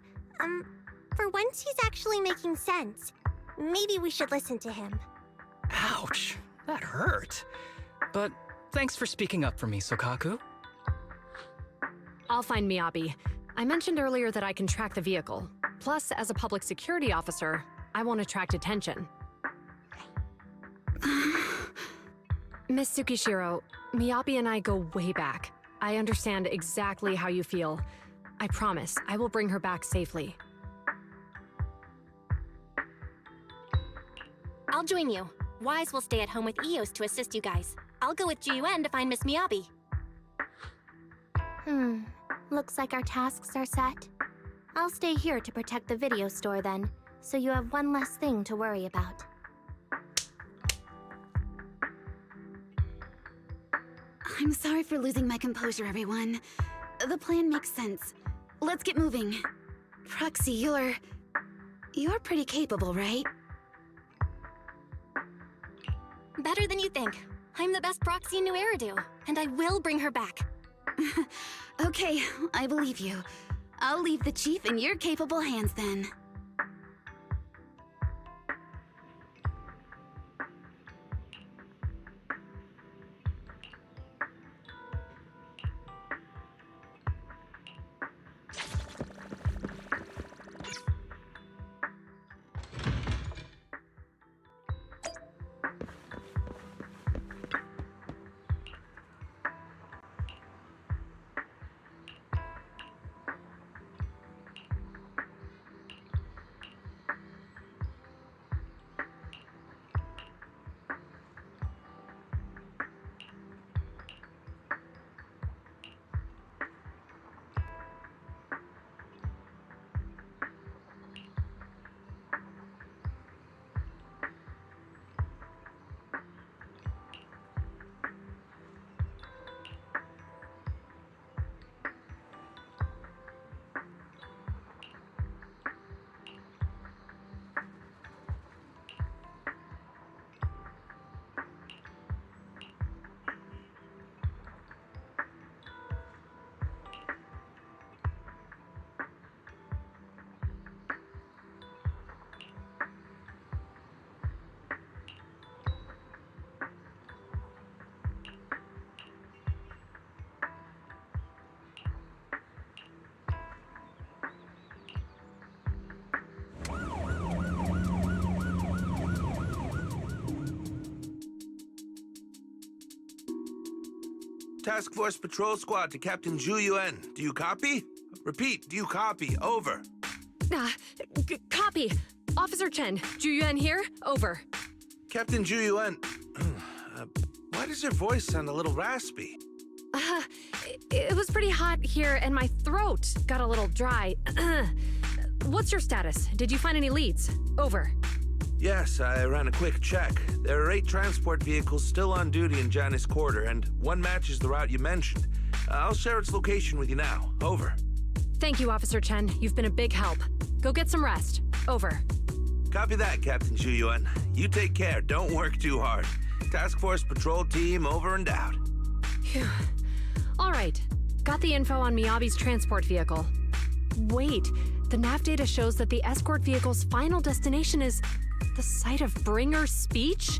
For once he's actually making sense. Maybe we should listen to him. Ouch, that hurt. But thanks for speaking up for me, Sokaku. I'll find Miyabi. I mentioned earlier that I can track the vehicle. Plus, as a public security officer, I won't attract attention. Miss Tsukishiro, Miyabi and I go way back. I understand exactly how you feel. I promise, I will bring her back safely. I'll join you. Wise will stay at home with Eos to assist you guys. I'll go with GUN to find Miss Miyabi. Looks like our tasks are set. I'll stay here to protect the video store then, so you have one less thing to worry about. I'm sorry for losing my composure, everyone. The plan makes sense. Let's get moving. Proxy, you're pretty capable, right? Better than you think. I'm the best proxy in New Eridu, and I will bring her back. Okay, I believe you. I'll leave the chief in your capable hands then. Task Force Patrol Squad to Captain Zhu Yuan. Do you copy? Repeat, do you copy? Over. Copy. Officer Chen, Zhu Yuan here. Over. Captain Zhu Yuan, why does your voice sound a little raspy? It was pretty hot here, and my throat got a little dry. What's your status? Did you find any leads? Over. Yes, I ran a quick check. There are 8 transport vehicles still on duty in Janus Quarter, and one matches the route you mentioned. I'll share its location with you now. Over. Thank you, Officer Chen. You've been a big help. Go get some rest. Over. Copy that, Captain Zhu Yuan. You take care. Don't work too hard. Task Force Patrol Team over and out. Phew. All right. Got the info on Miyabi's transport vehicle. Wait, the nav data shows that the escort vehicle's final destination is the site of Bringer's speech?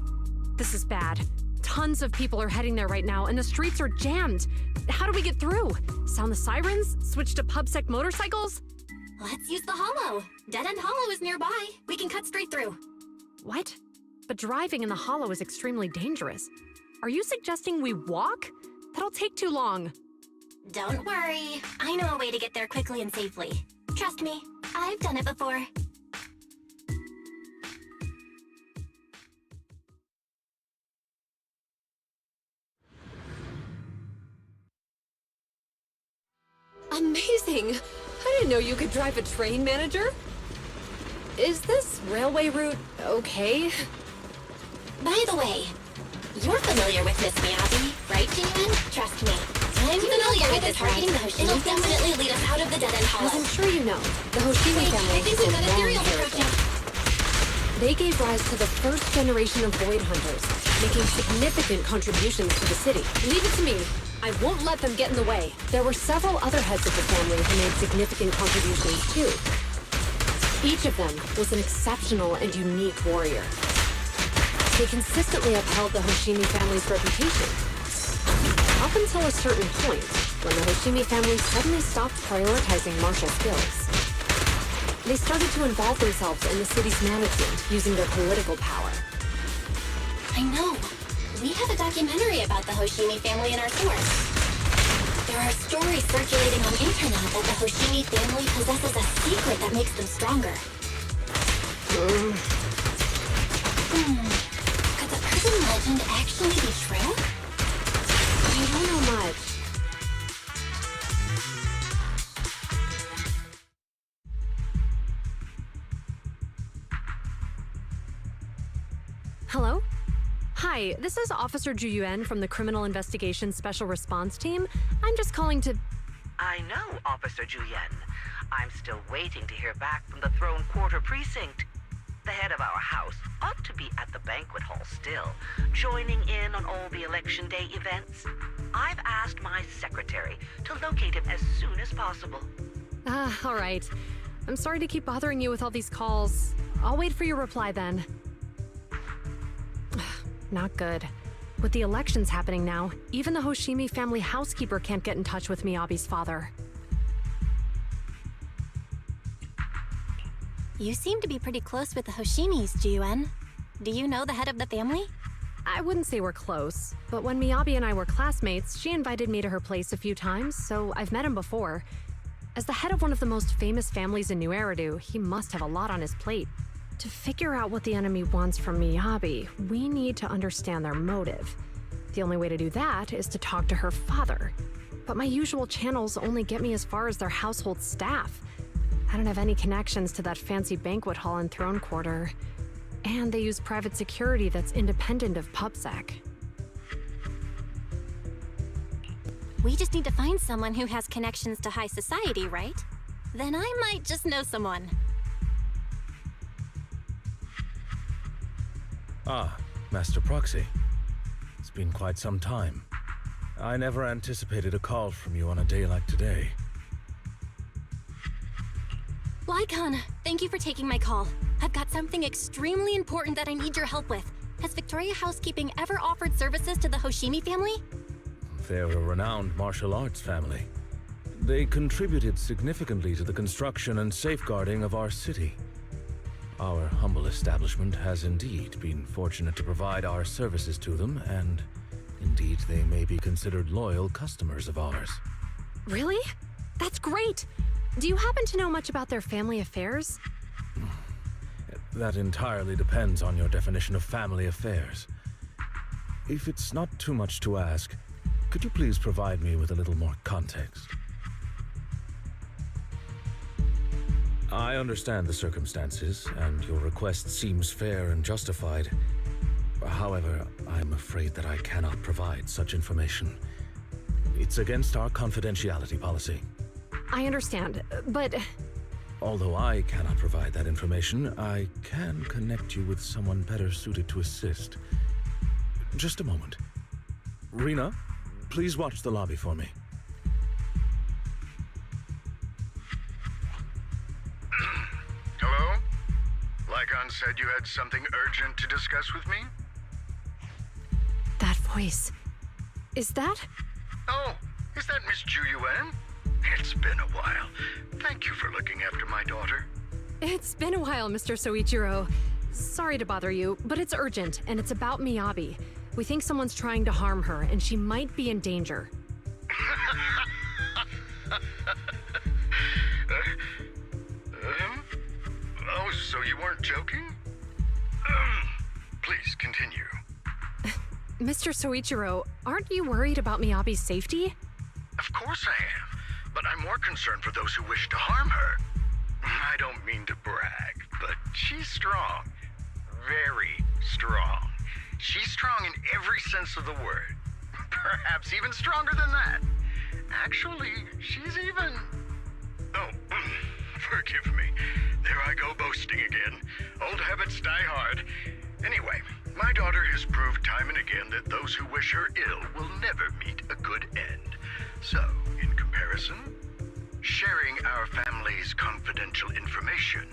This is bad. Tons of people are heading there right now, and the streets are jammed. How do we get through? Sound the sirens? Switch to PubSec motorcycles? Let's use the Hollow. Dead End Hollow is nearby. We can cut straight through. What? But driving in the Hollow is extremely dangerous. Are you suggesting we walk? That'll take too long. Don't worry. I know a way to get there quickly and safely. Trust me, I've done it before. Amazing! I didn't know you could drive a train, manager. Is this railway route okay? By the way, you're familiar with Miss Miyabi, right, Jin? Trust me. I'm familiar with this route. It'll definitely lead us out of the Dead End Hollow. As I'm sure you know, the Hoshimi family is a long heritage. They gave rise to the first generation of Void Hunters, making significant contributions to the city. Leave it to me. I won't let them get in the way. There were several other heads of the family who made significant contributions too. Each of them was an exceptional and unique warrior. They consistently upheld the Hoshimi family's reputation. Up until a certain point, when the Hoshimi family suddenly stopped prioritizing martial skills. They started to involve themselves in the city's management using their political power. I know. We have a documentary about the Hoshimi family in our source. There are stories circulating on internet that the Hoshimi family possesses a secret that makes them stronger. Could the urban legend actually be true? I don't know much. Hello? Hi, this is Officer Zhu Yuan from the Criminal Investigations Special Response Team. I'm just calling to... I know, Officer Zhu Yuan. I'm still waiting to hear back from the Throne Quarter Precinct. The head of our house ought to be at the banquet hall still, joining in on all the Election Day events. I've asked my secretary to locate him as soon as possible. all right. I'm sorry to keep bothering you with all these calls. I'll wait for your reply then. Not good. With the elections happening now, even the Hoshimi family housekeeper can't get in touch with Miyabi's father. You seem to be pretty close with the Hoshimis, Jiyuan. Do you know the head of the family? I wouldn't say we're close, but when Miyabi and I were classmates, she invited me to her place a few times, so I've met him before. As the head of one of the most famous families in New Eridu, he must have a lot on his plate. To figure out what the enemy wants from Miyabi, we need to understand their motive. The only way to do that is to talk to her father. But my usual channels only get me as far as their household staff. I don't have any connections to that fancy banquet hall in Throne Quarter. And they use private security that's independent of PubSec. We just need to find someone who has connections to high society, right? Then I might just know someone. Ah, Master Proxy. It's been quite some time. I never anticipated a call from you on a day like today. Lycon, thank you for taking my call. I've got something extremely important that I need your help with. Has Victoria Housekeeping ever offered services to the Hoshimi family? They're a renowned martial arts family. They contributed significantly to the construction and safeguarding of our city. Our humble establishment has indeed been fortunate to provide our services to them, and Indeed, they may be considered loyal customers of ours. Really? That's great! Do you happen to know much about their family affairs? That entirely depends on your definition of family affairs. If it's not too much to ask, could you please provide me with a little more context? I understand the circumstances, and your request seems fair and justified. However, I'm afraid that I cannot provide such information. It's against our confidentiality policy. I understand, but... Although I cannot provide that information, I can connect you with someone better suited to assist. Just a moment. Rena, please watch the lobby for me. Hello? Lycon said you had something urgent to discuss with me? That voice... Is that... Oh, is that Miss Ju Yuan? It's been a while. Thank you for looking after my daughter. It's been a while, Mr. Soichiro. Sorry to bother you, but it's urgent, and it's about Miyabi. We think someone's trying to harm her, and she might be in danger. Oh, so you weren't joking? Please, continue. Mr. Soichiro, aren't you worried about Miyabi's safety? Of course I am, but I'm more concerned for those who wish to harm her. I don't mean to brag, but she's strong. Very strong. She's strong in every sense of the word. Perhaps even stronger than that. Actually, she's even... Oh, forgive me. There I go boasting again. Old habits die hard. Anyway, my daughter has proved time and again that those who wish her ill will never meet a good end. So, in comparison, sharing our family's confidential information,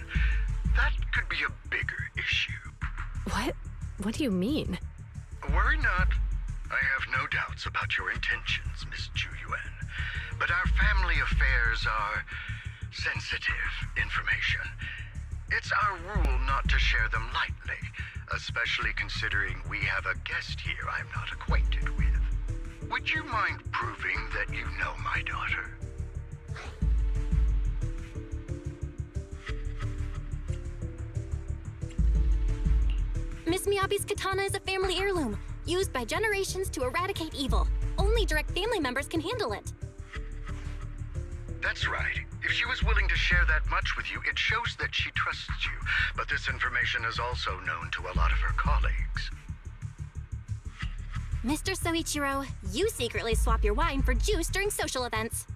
that could be a bigger issue. What? What do you mean? Worry not. I have no doubts about your intentions, Miss Ju Yuan. But our family affairs are sensitive information. It's our rule not to share them lightly, especially considering we have a guest here I'm not acquainted with. Would you mind proving that you know my daughter? Miss Miyabi's katana is a family heirloom, used by generations to eradicate evil. Only direct family members can handle it. That's right. If she was willing to share that much with you, it shows that she trusts you. But this information is also known to a lot of her colleagues. Mr. Soichiro, you secretly swap your wine for juice during social events.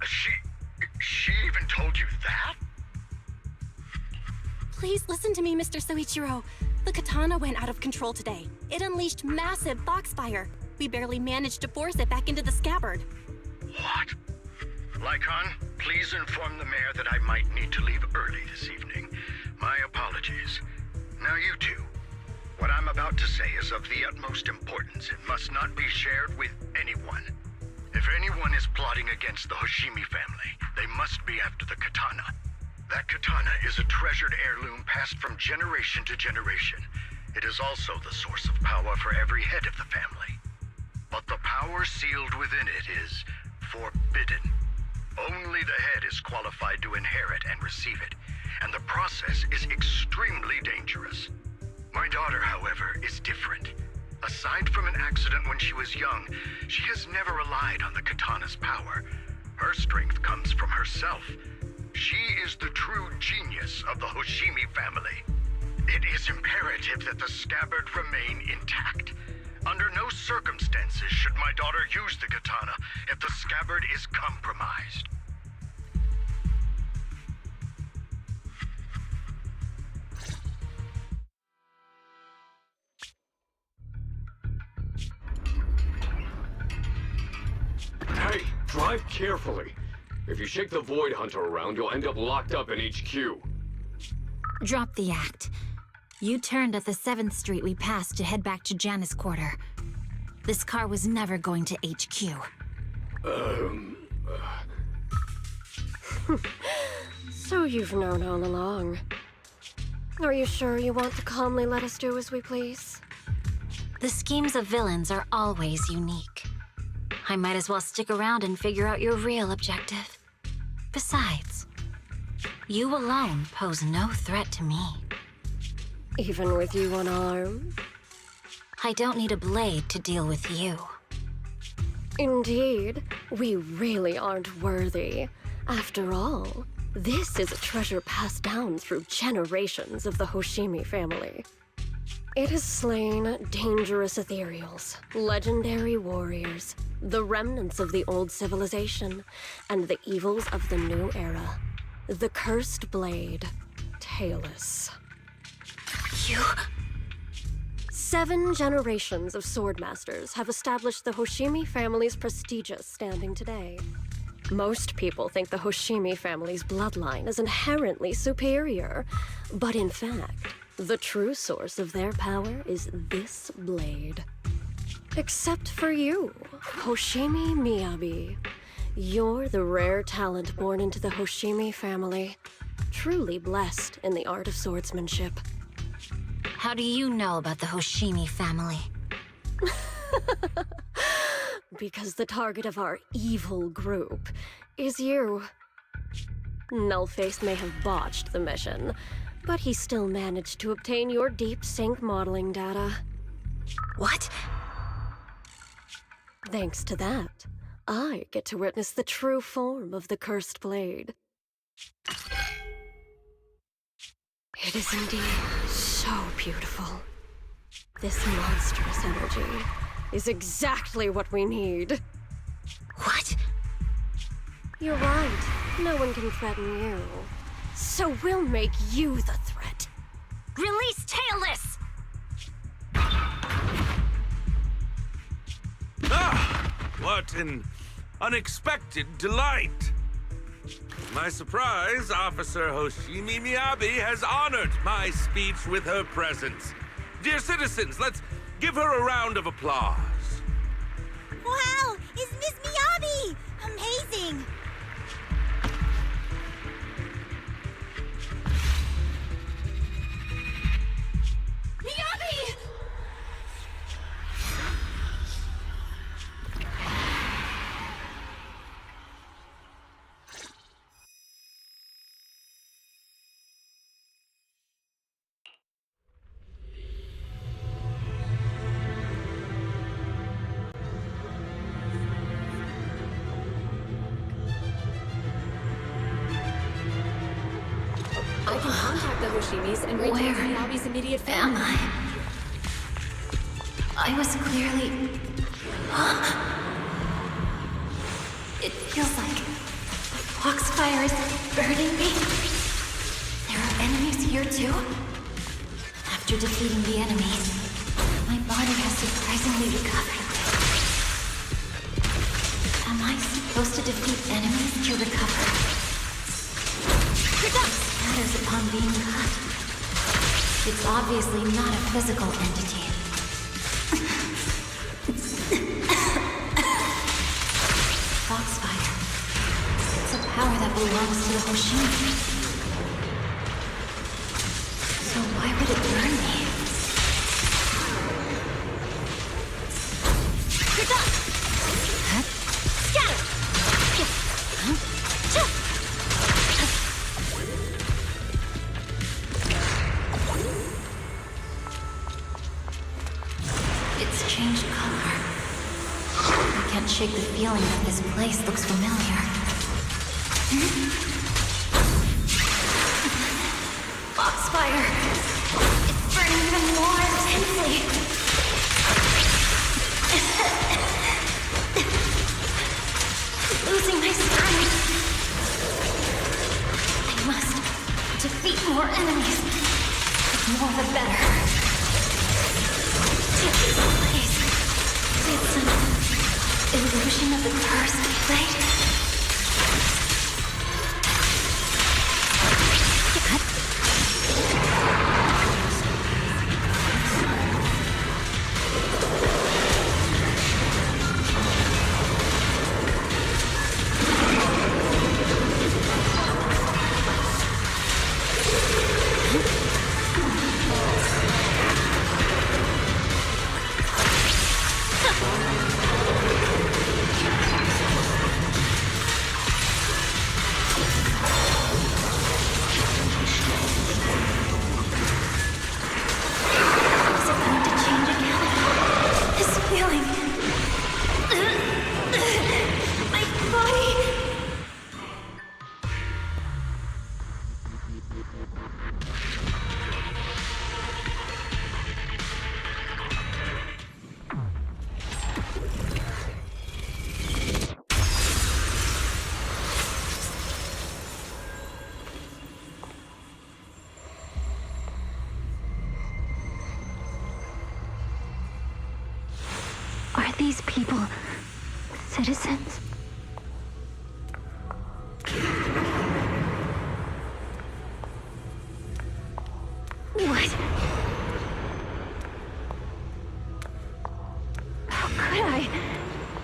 She even told you that? Please listen to me, Mr. Soichiro. The katana went out of control today. It unleashed massive foxfire. We barely managed to force it back into the scabbard. What? Lycon, please inform the mayor that I might need to leave early this evening. My apologies. Now you two. What I'm about to say is of the utmost importance and must not be shared with anyone. If anyone is plotting against the Hoshimi family, they must be after the katana. That katana is a treasured heirloom passed from generation to generation. It is also the source of power for every head of the family. But the power sealed within it is forbidden. Only the head is qualified to inherit and receive it, and the process is extremely dangerous. My daughter, however, is different. Aside from an accident when she was young, she has never relied on the katana's power. Her strength comes from herself. She is the true genius of the Hoshimi family. It is imperative that the scabbard remain intact. Under no circumstances should my daughter use the katana if the scabbard is compromised. Hey, drive carefully. If you shake the Void Hunter around, you'll end up locked up in HQ. Drop the act. You turned at the 7th Street we passed to head back to Janus Quarter. This car was never going to HQ. So you've known all along. Are you sure you want to calmly let us do as we please? The The schemes of villains are always unique. I might as well stick around and figure out your real objective. Besides, you alone pose no threat to me. Even with you unarmed? I don't need a blade to deal with you. Indeed, we really aren't worthy. After all, this is a treasure passed down through generations of the Hoshimi family. It has slain dangerous ethereals, legendary warriors, the remnants of the old civilization, and the evils of the new era. The cursed blade, Tailless. You... 7 generations of swordmasters have established the Hoshimi family's prestigious standing today. Most people think the Hoshimi family's bloodline is inherently superior, but in fact, the true source of their power is this blade. Except for you, Hoshimi Miyabi. You're the rare talent born into the Hoshimi family, truly blessed in the art of swordsmanship. How do you know about the Hoshimi family? Because the target of our evil group is you. Nullface may have botched the mission, but he still managed to obtain your deep sync modeling data. What? Thanks to that, I get to witness the true form of the cursed blade. It is indeed so beautiful. This monstrous energy is exactly what we need. What? You're right. No one can threaten you. So we'll make you the threat. Release Tailless! Ah! What an unexpected delight! To my surprise, Officer Hoshimi Miyabi has honored my speech with her presence. Dear citizens, let's give her a round of applause. Wow! It's Miss Miyabi! Amazing! Miyabi! I can contact the Hoshimis and reach out to Miyabi's immediate family. Am I? I was clearly... It feels like the foxfire is burning me. There are enemies here too? After defeating the enemies, my body has surprisingly recovered. Am I supposed to defeat enemies to recover? Matters upon being cut. It's obviously not a physical entity. Foxfire. It's a power that belongs to the Hoshimi. So why would it burn me? Shake the feeling that this place looks familiar. Foxfire! It's burning even more intensely! Losing my strength! I must defeat more enemies. The more the better. This place. It's illusion of the cursed blade? these people citizens? What? How could I?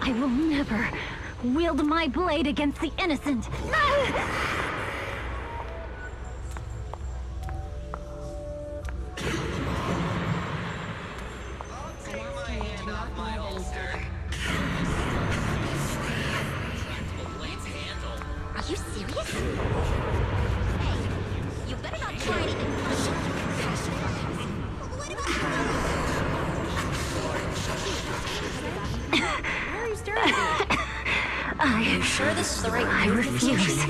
I will never wield my blade against the innocent. Are you serious? Hey, you better not try anything. Why are you staring at me? Are you sure this is the right I refuse.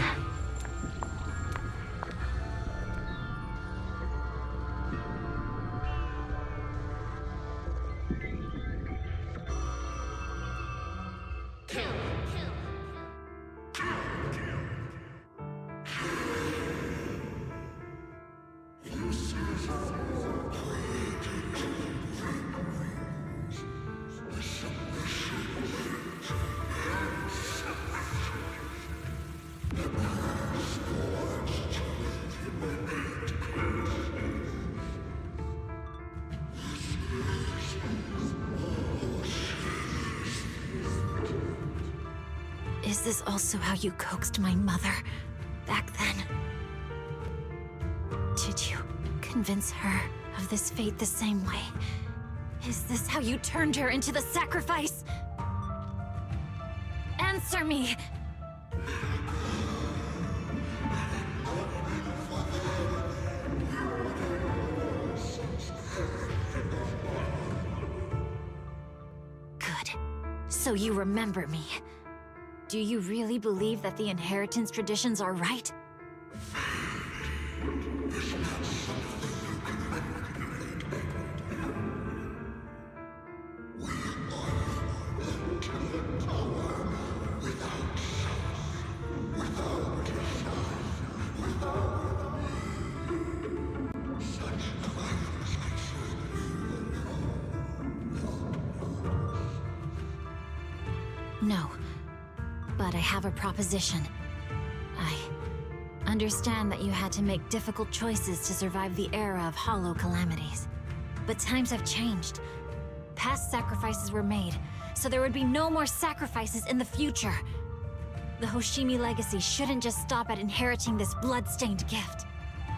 Is this also how you coaxed my mother back then? Did you convince her of this fate the same way? Is this how you turned her into the sacrifice? Answer me! Good. So you remember me. Do you really believe that the inheritance traditions are right? No. But I have a proposition. I understand that you had to make difficult choices to survive the era of hollow calamities. But times have changed. Past sacrifices were made, so there would be no more sacrifices in the future. The Hoshimi legacy shouldn't just stop at inheriting this blood-stained gift.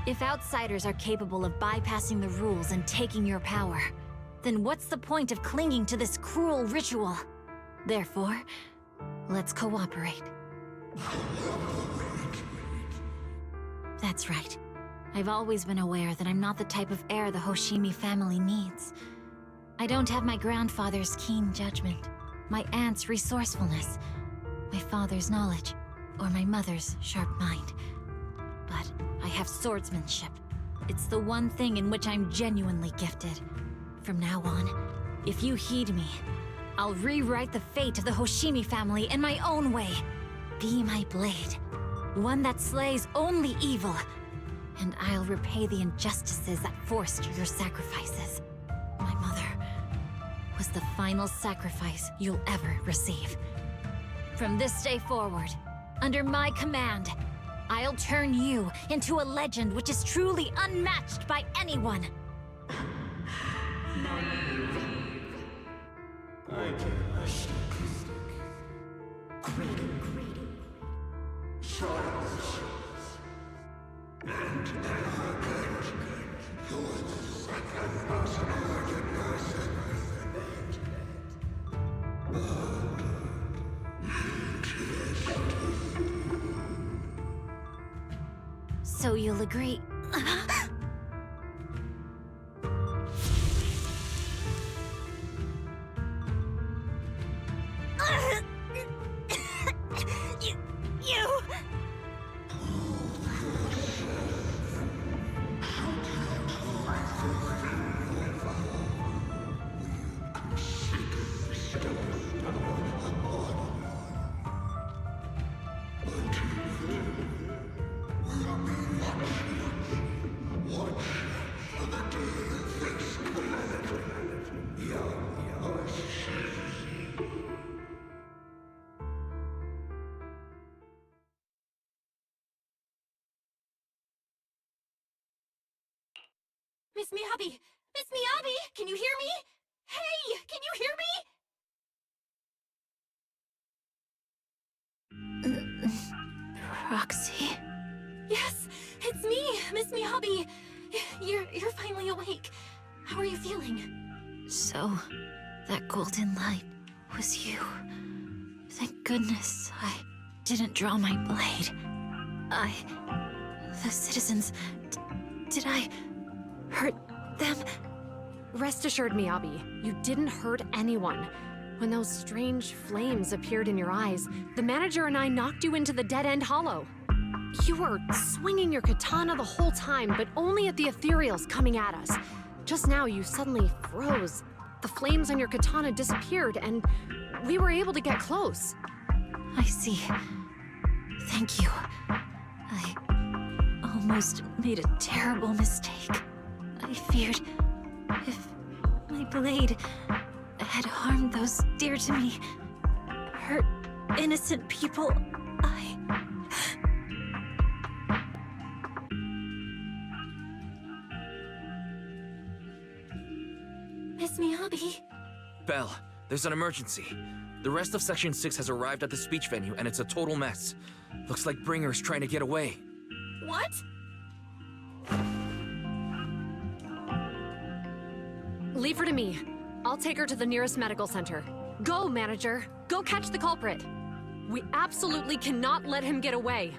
If outsiders are capable of bypassing the rules and taking your power, then what's the point of clinging to this cruel ritual? Therefore, let's cooperate. That's right. I've always been aware that I'm not the type of heir the Hoshimi family needs. I don't have my grandfather's keen judgment, my aunt's resourcefulness, my father's knowledge, or my mother's sharp mind. But I have swordsmanship. It's the one thing in which I'm genuinely gifted. From now on, if you heed me, I'll rewrite the fate of the Hoshimi family in my own way. Be my blade, one that slays only evil, and I'll repay the injustices that forced your sacrifices. My mother was the final sacrifice you'll ever receive. From this day forward, under my command, I'll turn you into a legend which is truly unmatched by anyone. So you'll agree? You... Miss Miyabi! Miss Miyabi! Can you hear me? Hey! Can you hear me? Proxy? Yes, it's me, Miss Miyabi. You're finally awake. How are you feeling? So, that golden light was you. Thank goodness I didn't draw my blade. The citizens... did I hurt them? Rest assured, Miyabi, you didn't hurt anyone. When those strange flames appeared in your eyes, the manager and I knocked you into the dead-end hollow. You were swinging your katana the whole time, but only at the ethereals coming at us. Just now, you suddenly froze. The flames on your katana disappeared, and we were able to get close. I see. Thank you. I almost made a terrible mistake. I feared if my blade had harmed those dear to me, hurt innocent people, Miss Miyabi? Belle, there's an emergency. The rest of Section 6 has arrived at the speech venue, and it's a total mess. Looks like Bringer's trying to get away. What? Leave her to me. I'll take her to the nearest medical center. Go, manager. Go catch the culprit. We absolutely cannot let him get away.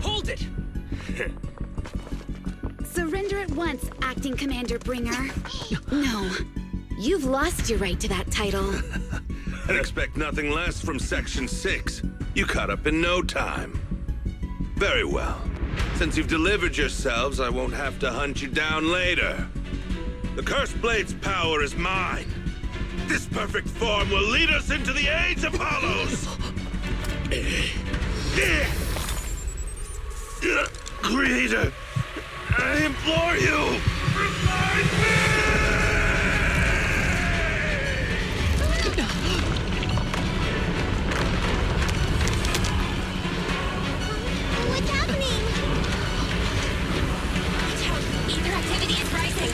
Hold it! Surrender at once, Acting Commander Bringer. No. You've lost your right to that title. I'd expect nothing less from Section 6. You caught up in no time. Very well. Since you've delivered yourselves, I won't have to hunt you down later. The Cursed Blade's power is mine. This perfect form will lead us into the Age of Hollows! Creator, I implore you, revive What's happening? Watch out! Ether activity is rising!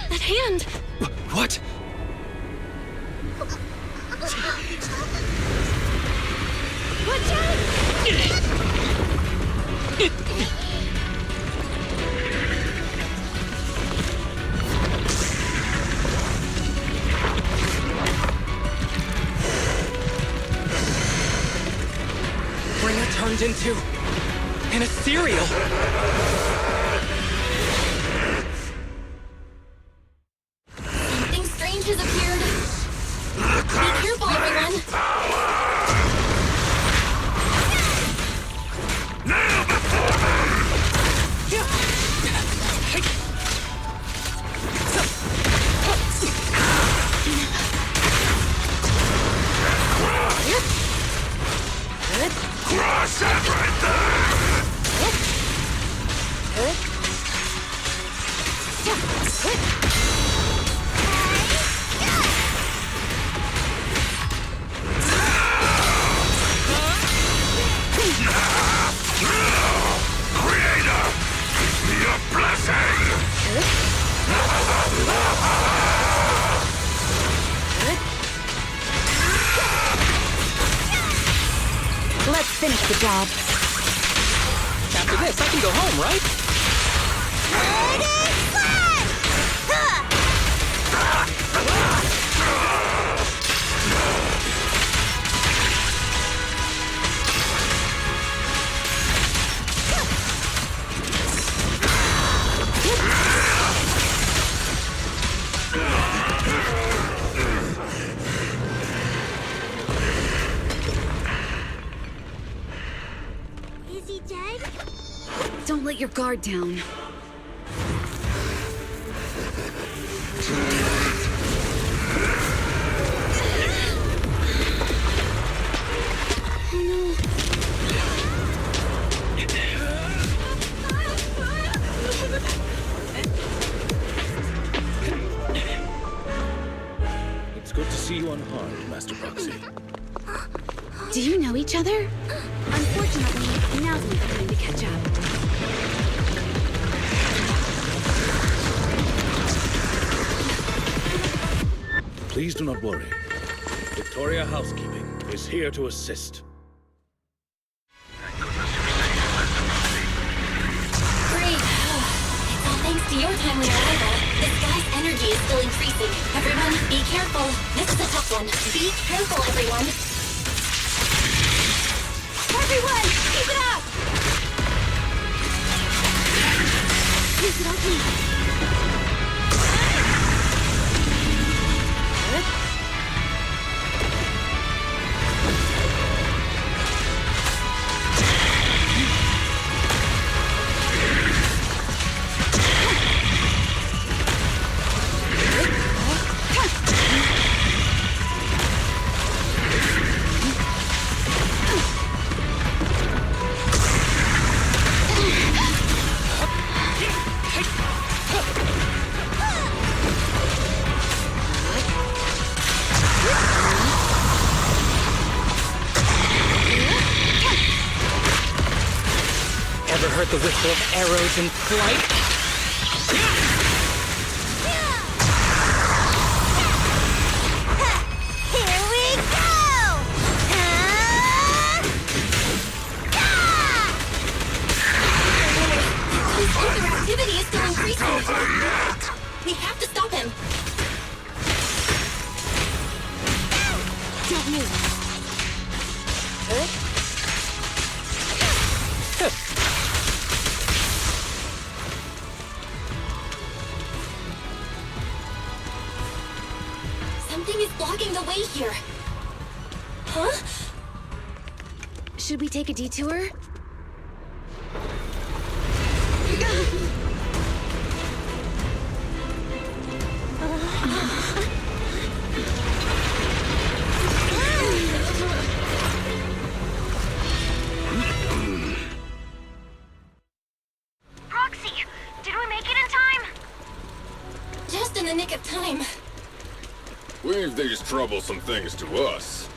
That hand! What? Watch out! Bringer turned into an ethereal. Something strange has appeared. Be careful, everyone. Kneel before me! Cross that right Creator, give me your blessing! Let's finish the job. After this, I can go home, right? Is he dead? Don't let your guard down. It's good to see you unharmed, Master Proxy. Do you know each other? Unfortunately, now's not the time to catch up. Please do not worry. Victoria Housekeeping is here to assist. Great. It's all thanks to your timely arrival. The sky's energy is still increasing. Everyone, be careful. This is a tough one. Be careful, everyone. Everyone, keep it up! Use it on me. Ever heard the whistle of arrows in flight? Here we go! Something is blocking the way here. Huh? Should we take a detour? Proxy, did we make it in time? Just in the nick of time. Leave these troublesome things to us.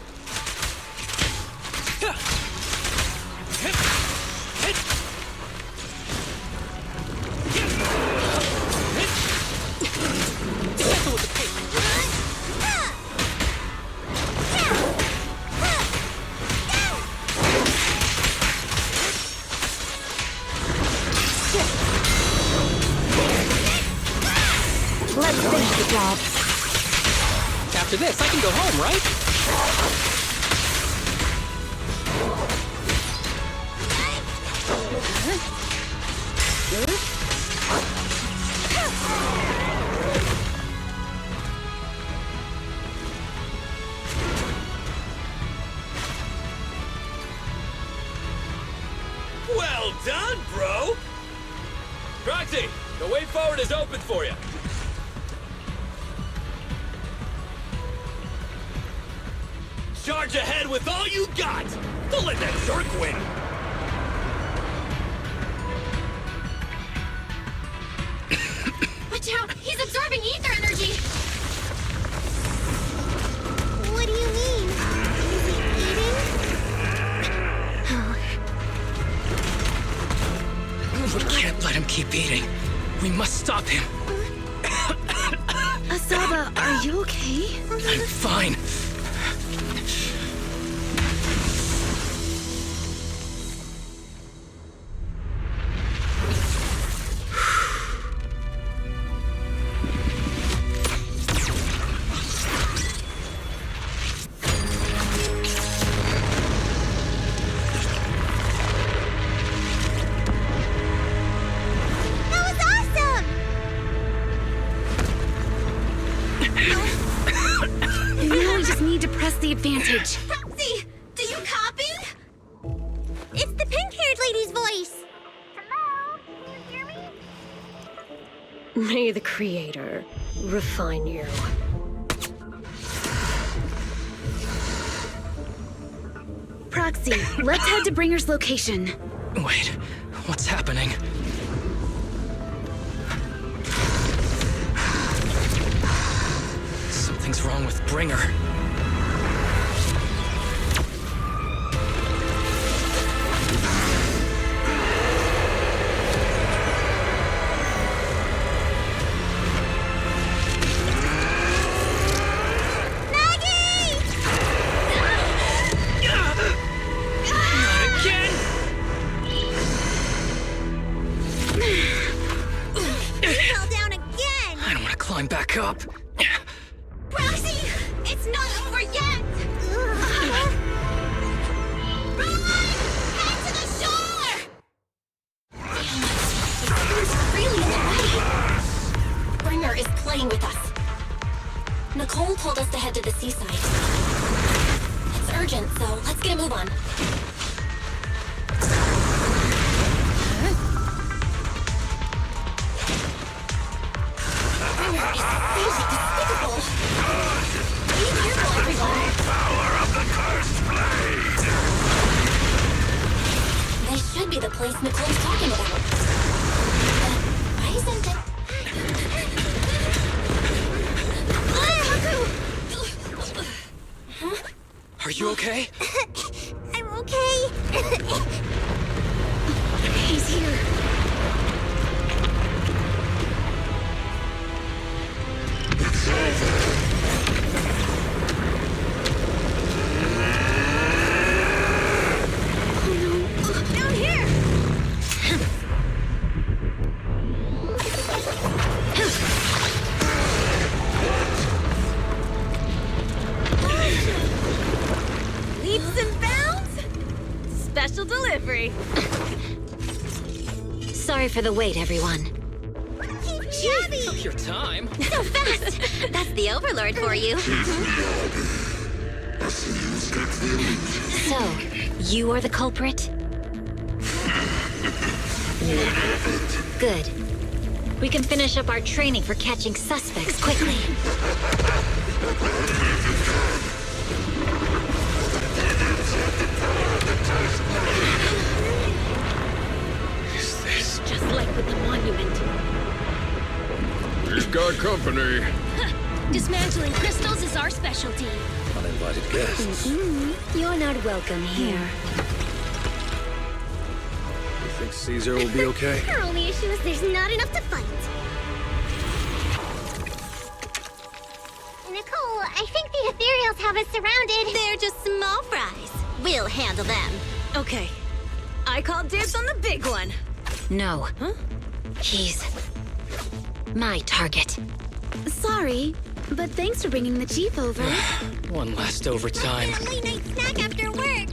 Let's finish the job. After this, I can go home, right? Well done, bro! Proxy, the way forward is open for you. Charge ahead with all you got! Don't let that jerk win! Watch out! He's absorbing ether energy! What do you mean? Is he eating? We can't let him keep eating. We must stop him. Asaba, are you okay? I'm fine. Now we just need to press the advantage. Proxy, do you copy? It's the pink-haired lady's voice. Hello? Can you hear me? May the Creator refine you. Proxy, let's head to Bringer's location. Wait, what's happening? Something's wrong with Bringer. Climb back up. Proxy, it's not over yet. Run! Head to the shore! It's really in the way. Bringer is playing with us. Nicole told us to head to the seaside. It's urgent, so let's get a move on. This should be the place Nicole's talking about. Why isn't it? Huh? Are you okay? I'm okay. He's here. Down here! Leaps and bounds? special delivery. Sorry for the wait, everyone. Gee, Took your time. So fast! That's the Overlord for you. So, you are the culprit? Good. We can finish up our training for catching suspects quickly. Is this just like with the monument? He's got company. Dismantling crystals is our specialty. Uninvited guests. You're not welcome here. You think Caesar will be okay? Our only issue is there's not enough to fight. Nicole, I think the ethereals have us surrounded. They're just small fries. We'll handle them. Okay. I call dibs on the big one. No. Huh? He's my target. Sorry, but thanks for bringing the chief over. one last overtime? Late night snack after work.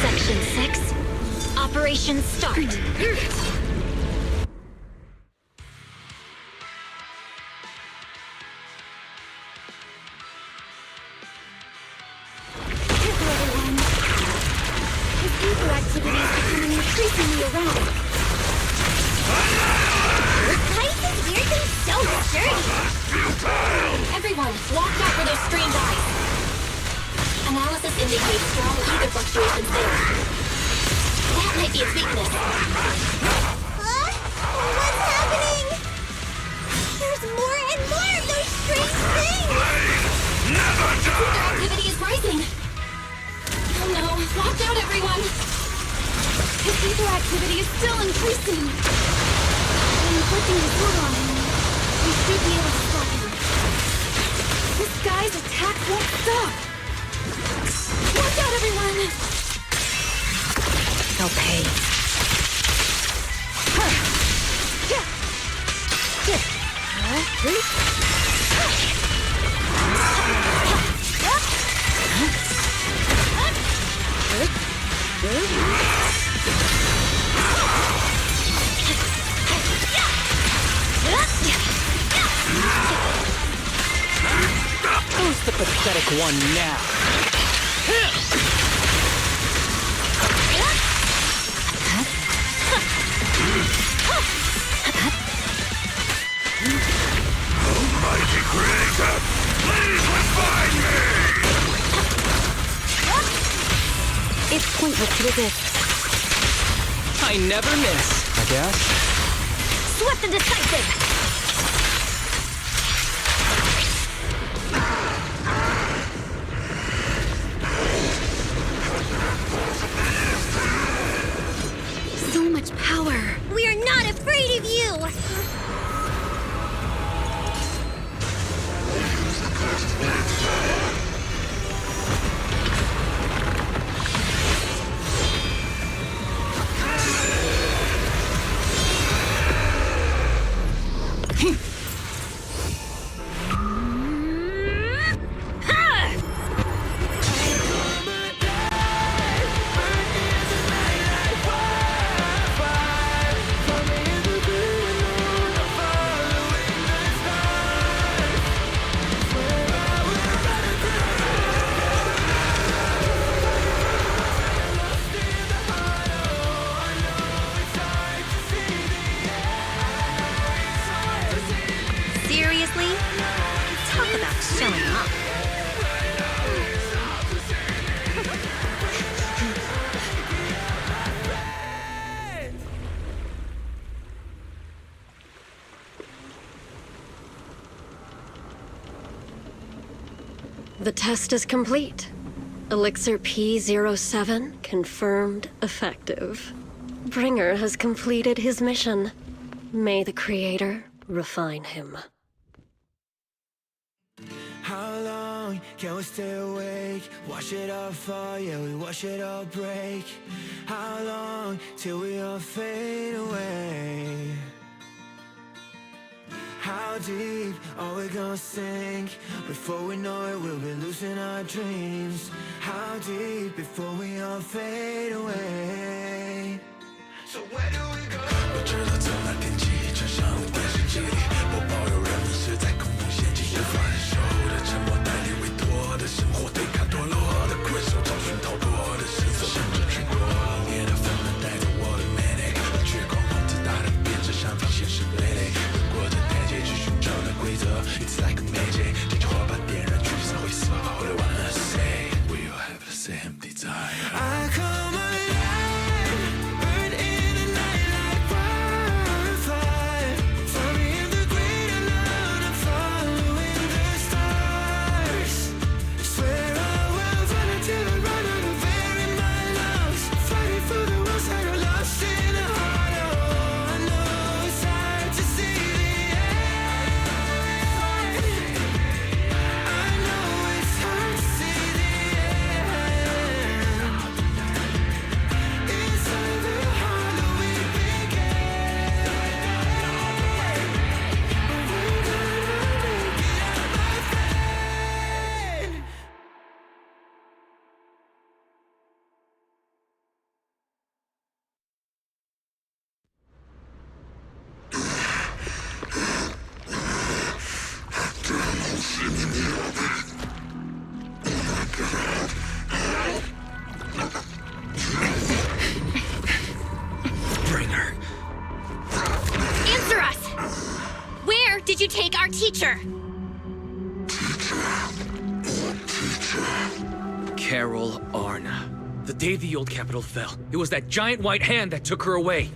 Section 6. Operation start. Ether activity is becoming increasingly erratic. Ice is weirdly so sturdy. Everyone, watch out for those strange eyes. Analysis indicates strong ether fluctuations there. That might be its weakness. Huh? What's happening? There's more and more of those strange things! Never Ether activity is rising. Oh no, watch out everyone! His ether activity is still increasing. When inflicting his will on him, we should be able to stop him. This guy's attack won't stop. Watch out, everyone! I'll pay. Who's the pathetic one now? Almighty Creator, please refine me! It's pointless to resist. I never miss, I guess. Sweat the decisive! So much power. We are not afraid of you! Seriously? Talk about showing off. The test is complete. Elixir P07 confirmed effective. Bringer has completed his mission. May the Creator refine him. How long can we stay awake? Wash it all fall, yeah, we wash it all break. How long till we all fade away? How deep are we gonna sink? Before we know it, we'll be losing our dreams. How deep before we all fade away? So where do we go? 我知道走那天际，就像电视机里，我保有人们是在恐怖陷阱，无法忍受的沉默，代理委托的生活，对抗堕落的困兽，找寻逃脱的线索，甚至去过冷冽的纷纷，带着我的 manic， 绝狂妄自大的变着想法，现实累累，越过这台阶去寻找那规则。It's like a magic， 这句话把点燃聚散灰色。All I wanna say， we all have the same desire。I come alive, burn in the night like wildfire. Find me in the great unknown, I'm following the stars. Swear I will run until I run out of air in my lungs. Fighting for the ones that are lost in the heart. Oh, I know it's hard to see the end. I know it's hard to see the end. It's never hard that we began. We're gonna make it, my friend. Bringer. Answer us! Where did you take our teacher? Carol Arna. The day the old capital fell, it was that giant white hand that took her away.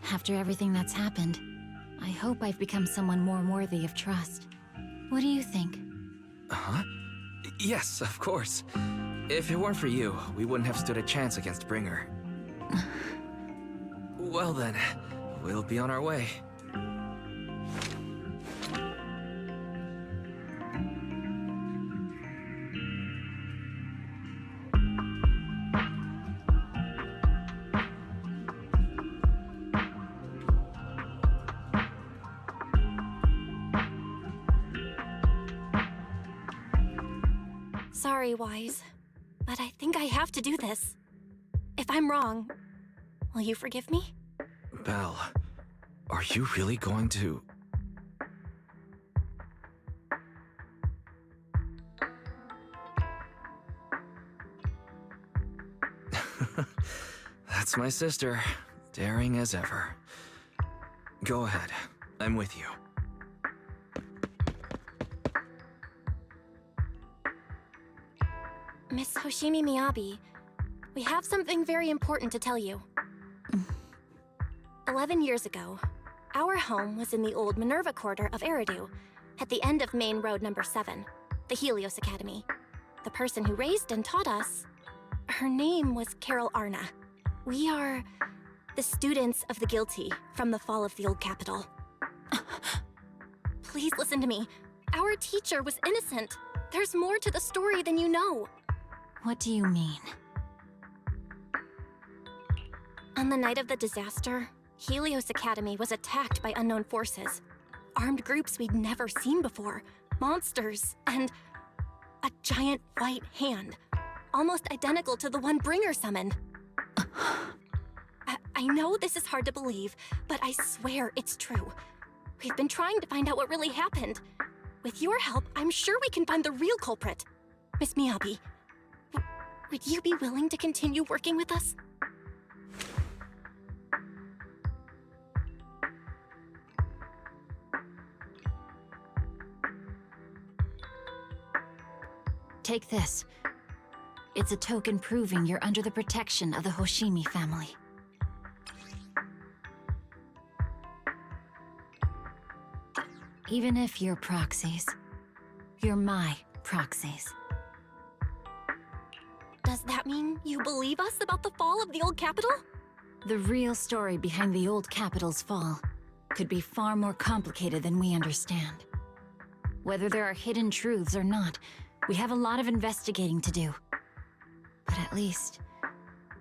After everything that's happened, I hope I've become someone more worthy of trust. What do you think? Huh? Yes, of course. If it weren't for you, we wouldn't have stood a chance against Bringer. Well then, we'll be on our way. Sorry, Wise, but I think I have to do this. If I'm wrong, will you forgive me? Belle, are you really going to... That's my sister, daring as ever. Go ahead, I'm with you. Miss Hoshimi Miyabi, we have something very important to tell you. 11 years ago, our home was in the old Minerva Quarter of Eridu, at the end of Main Road number 7, the Helios Academy. The person who raised and taught us, her name was Carol Arna. We are the students of the guilty from the fall of the old capital. Please listen to me. Our teacher was innocent. There's more to the story than you know. What do you mean? On the night of the disaster, Helios Academy was attacked by unknown forces. Armed groups we'd never seen before. Monsters, and a giant white hand. Almost identical to the one Bringer summoned. I know this is hard to believe, but I swear it's true. We've been trying to find out what really happened. With your help, I'm sure we can find the real culprit. Miss Miyabi, would you be willing to continue working with us? Take this. It's a token proving you're under the protection of the Hoshimi family. Even if you're proxies, you're my proxies. Does that mean you believe us about the fall of the old capital? The real story behind the old capital's fall could be far more complicated than we understand. Whether there are hidden truths or not, we have a lot of investigating to do. But at least,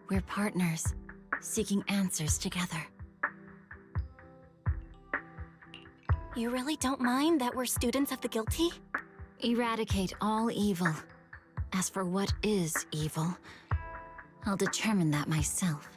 we're partners, seeking answers together. You really don't mind that we're students of the guilty? Eradicate all evil. As for what is evil, I'll determine that myself.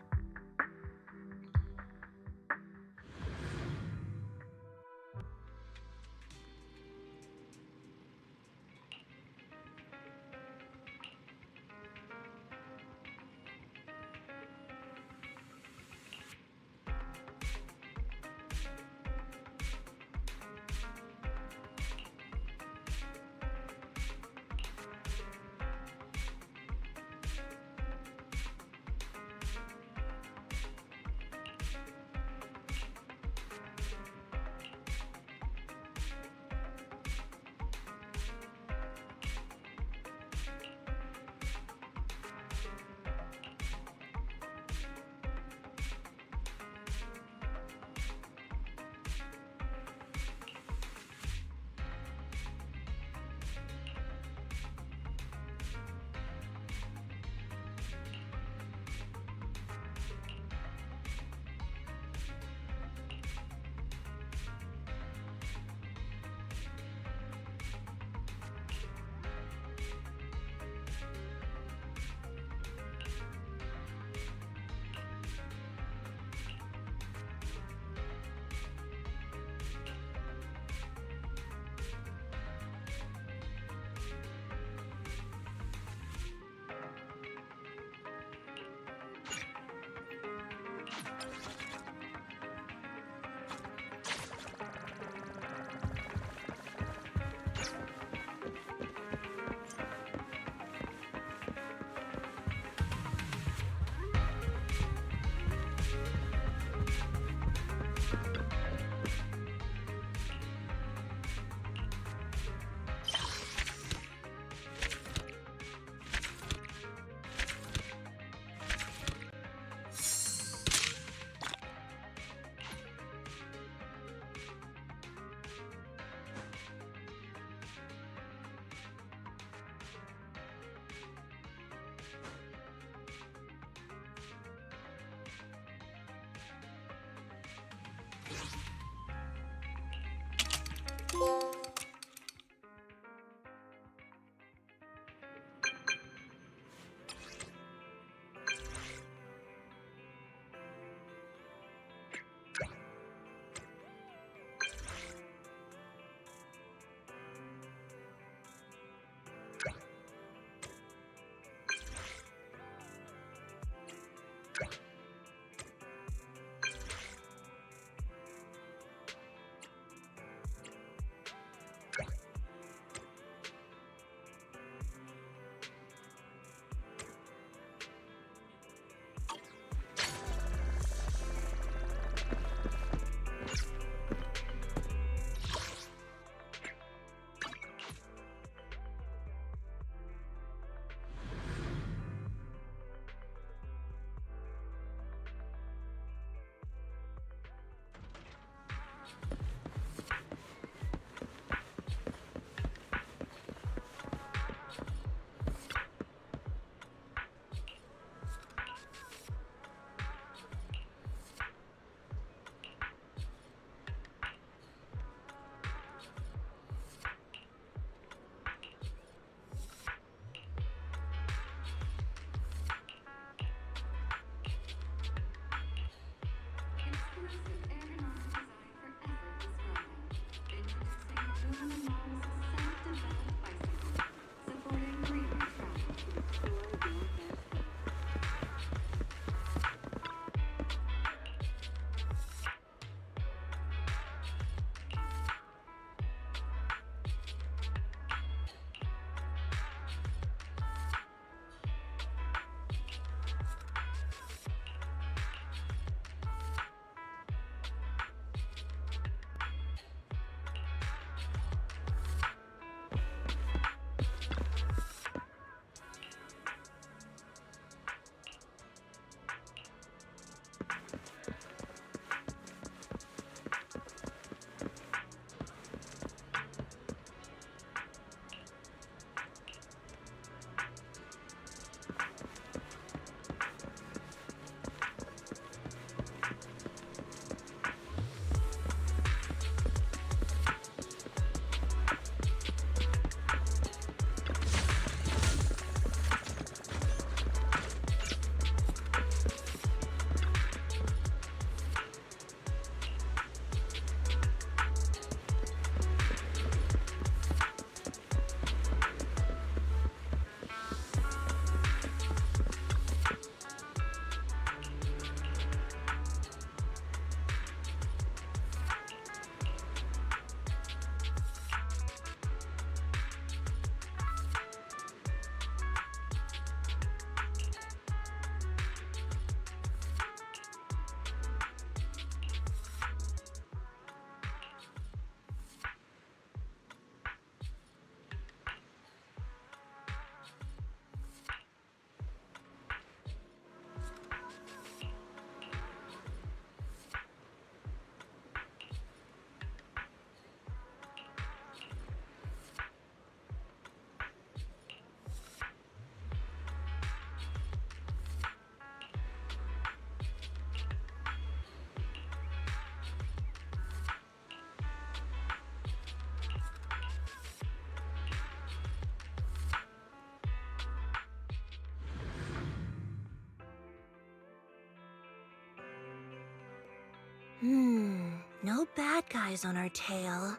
No bad guys on our tail.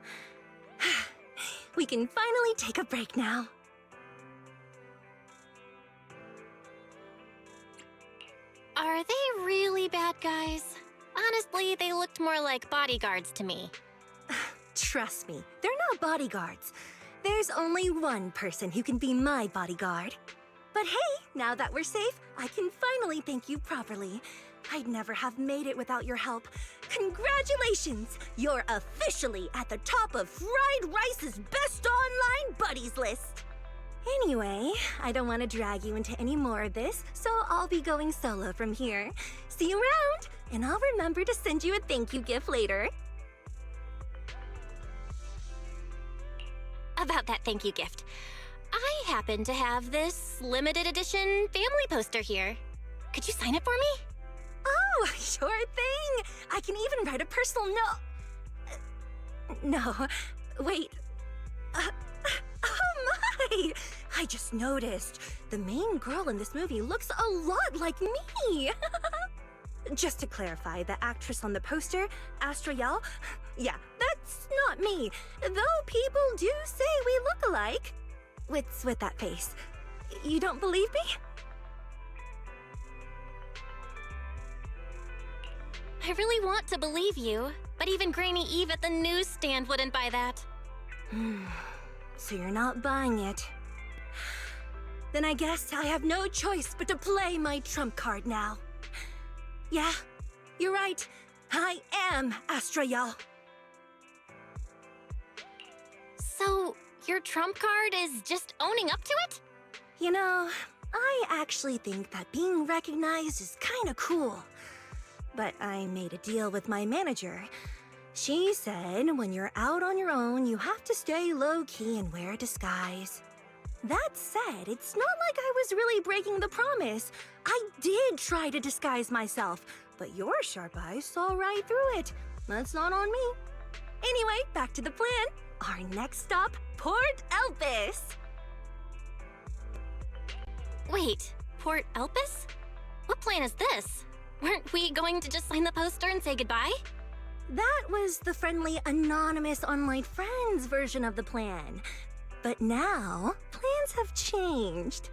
We can finally take a break now. Are they really bad guys? Honestly, they looked more like bodyguards to me. Trust me, they're not bodyguards. There's only one person who can be my bodyguard. But hey, now that we're safe, I can finally thank you properly. I'd never have made it without your help. Congratulations! You're officially at the top of Fried Rice's best online buddies list. Anyway, I don't want to drag you into any more of this, so I'll be going solo from here. See you around, and I'll remember to send you a thank you gift later. About that thank you gift. I happen to have this limited edition family poster here. Could you sign it for me? Oh, sure thing! I can even write a personal note. No, wait. Oh my! I just noticed. The main girl in this movie looks a lot like me. Just to clarify, the actress on the poster, Astra Yal, yeah, that's not me. Though people do say we look alike. What's with that face? You don't believe me? I really want to believe you, but even Granny Eve at the newsstand wouldn't buy that. So you're not buying it. Then I guess I have no choice but to play my trump card now. Yeah, you're right. I am Astra Yal. So, your trump card is just owning up to it? You know, I actually think that being recognized is kinda cool. But I made a deal with my manager. She said when you're out on your own, you have to stay low-key and wear a disguise. That said, it's not like I was really breaking the promise. I did try to disguise myself, but your sharp eyes saw right through it. That's not on me. Anyway, back to the plan. Our next stop, Port Elpis. Wait, Port Elpis? What plan is this? Weren't we going to just sign the poster and say goodbye? That was the friendly, anonymous online friends version of the plan. But now, plans have changed.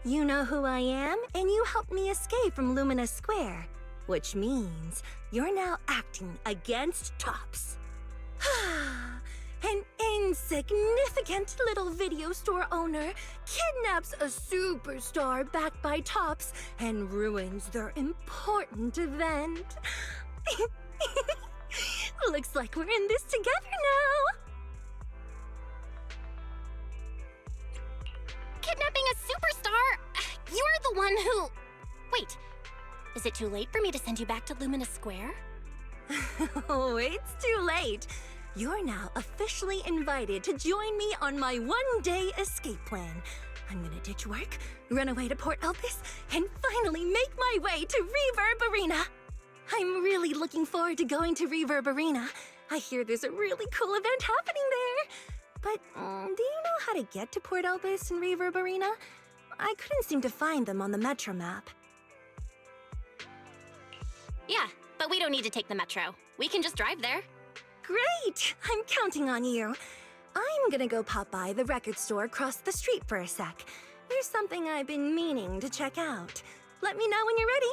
You know who I am, and you helped me escape from Lumina Square, which means you're now acting against Tops. An insignificant little video store owner kidnaps a superstar backed by Tops and ruins their important event. Looks like we're in this together now. Kidnapping a superstar? You're the one who... Wait, is it too late for me to send you back to Lumina Square? Oh, it's too late. You're now officially invited to join me on my one-day escape plan. I'm gonna ditch work, run away to Port Elpis, and finally make my way to Reverb Arena. I'm really looking forward to going to Reverb Arena. I hear there's a really cool event happening there. But do you know how to get to Port Elpis and Reverb Arena? I couldn't seem to find them on the Metro map. Yeah, but we don't need to take the Metro. We can just drive there. Great! I'm counting on you. I'm gonna go pop by the record store across the street for a sec. There's something I've been meaning to check out. Let me know when you're ready.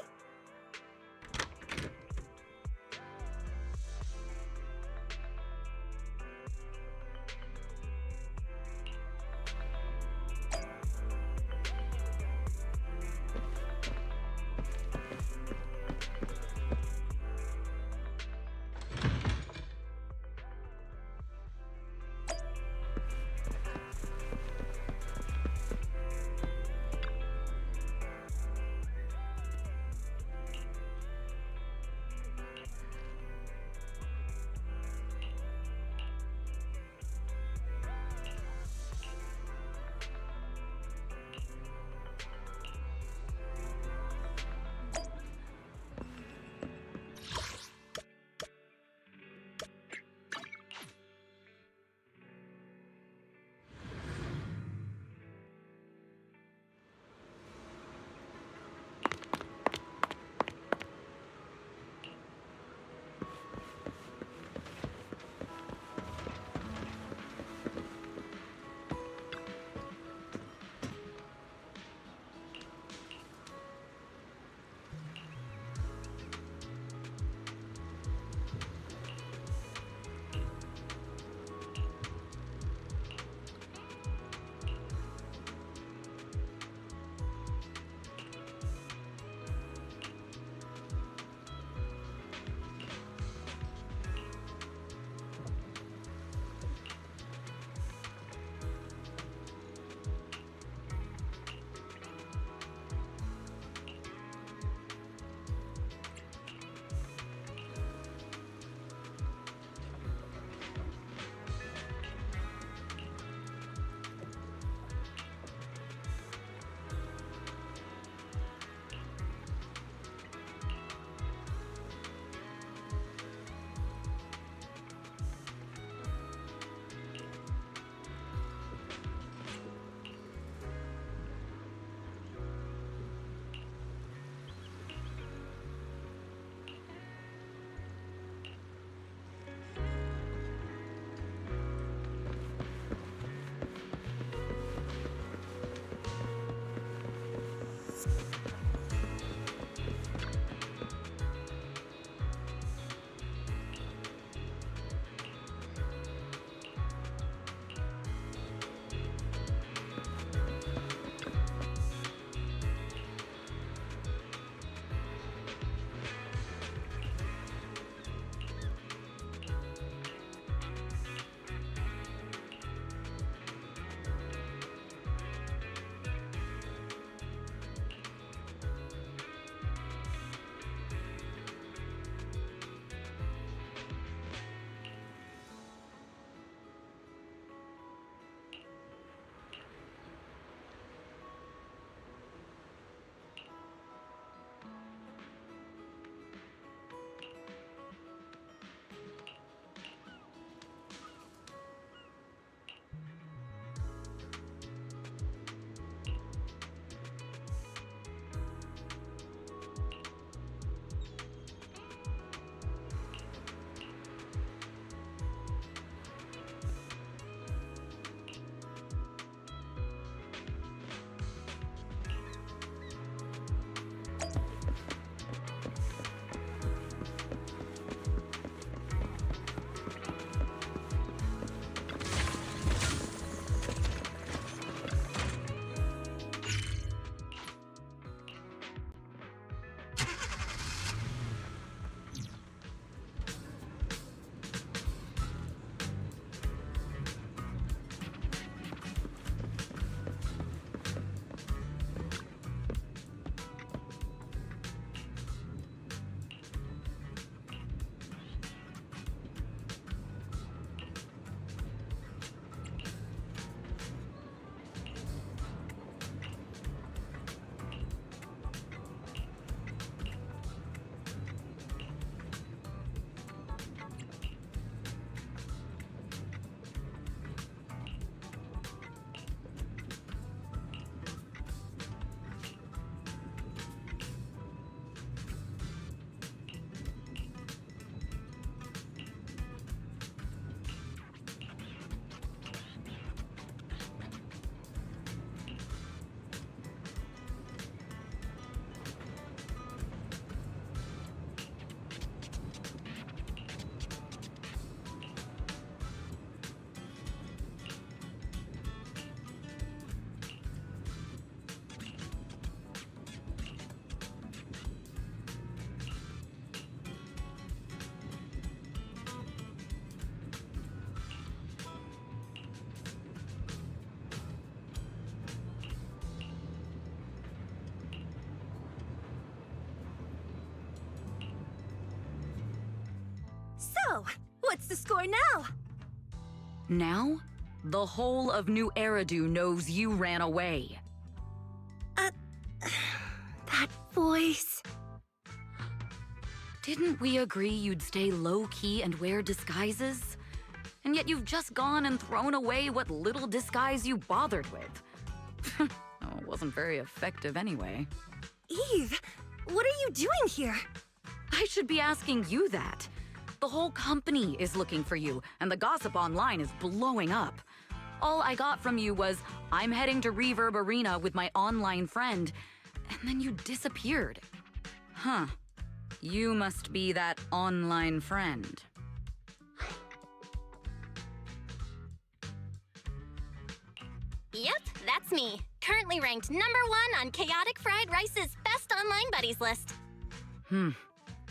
What's the score now? Now, the whole of New Eridu knows you ran away. That voice... Didn't we agree you'd stay low-key and wear disguises? And yet you've just gone and thrown away what little disguise you bothered with. Oh, it wasn't very effective anyway. Eve, what are you doing here? I should be asking you that. The whole company is looking for you, and the gossip online is blowing up. All I got from you was, I'm heading to Reverb Arena with my online friend, and then you disappeared. Huh. You must be that online friend. Yep, that's me. Currently ranked #1 on Chaotic Fried Rice's Best Online Buddies list.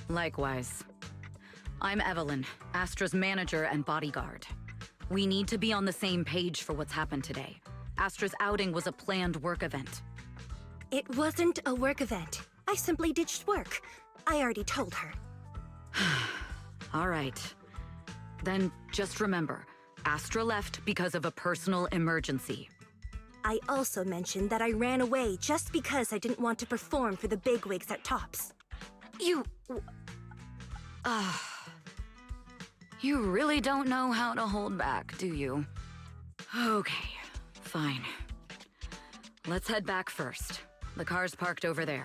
Likewise. I'm Evelyn, Astra's manager and bodyguard. We need to be on the same page for what's happened today. Astra's outing was a planned work event. It wasn't a work event. I simply ditched work. I already told her. All right. Then just remember, Astra left because of a personal emergency. I also mentioned that I ran away just because I didn't want to perform for the bigwigs at Tops. You really don't know how to hold back, do you? Okay, fine. Let's head back first. The car's parked over there.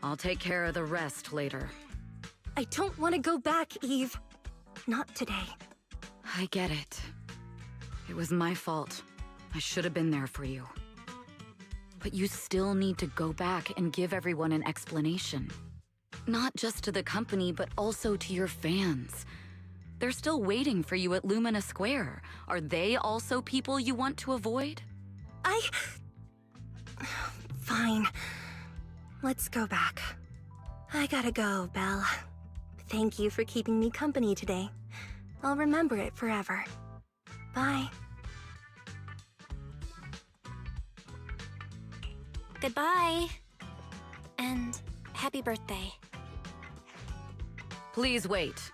I'll take care of the rest later. I don't want to go back, Eve. Not today. I get it. It was my fault. I should have been there for you. But you still need to go back and give everyone an explanation. Not just to the company, but also to your fans. They're still waiting for you at Lumina Square. Are they also people you want to avoid? Fine. Let's go back. I gotta go, Belle. Thank you for keeping me company today. I'll remember it forever. Bye. Goodbye. And happy birthday. Please wait.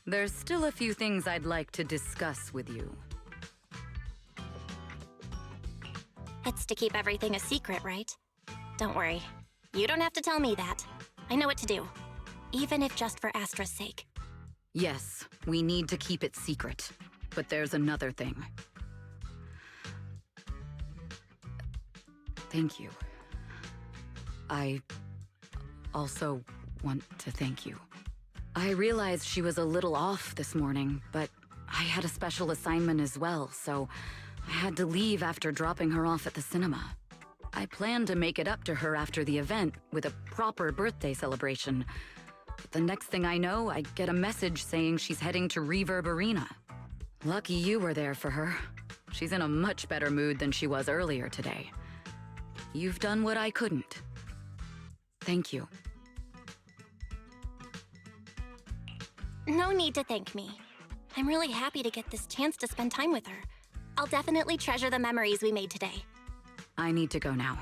There's still a few things I'd like to discuss with you. It's to keep everything a secret, right? Don't worry. You don't have to tell me that. I know what to do. Even if just for Astra's sake. Yes, we need to keep it secret. But there's another thing. Thank you. I also want to thank you. I realized she was a little off this morning, but I had a special assignment as well, so I had to leave after dropping her off at the cinema. I planned to make it up to her after the event with a proper birthday celebration. But the next thing I know, I get a message saying she's heading to Reverb Arena. Lucky you were there for her. She's in a much better mood than she was earlier today. You've done what I couldn't. Thank you. No need to thank me. I'm really happy to get this chance to spend time with her. I'll definitely treasure the memories we made today. I need to go now.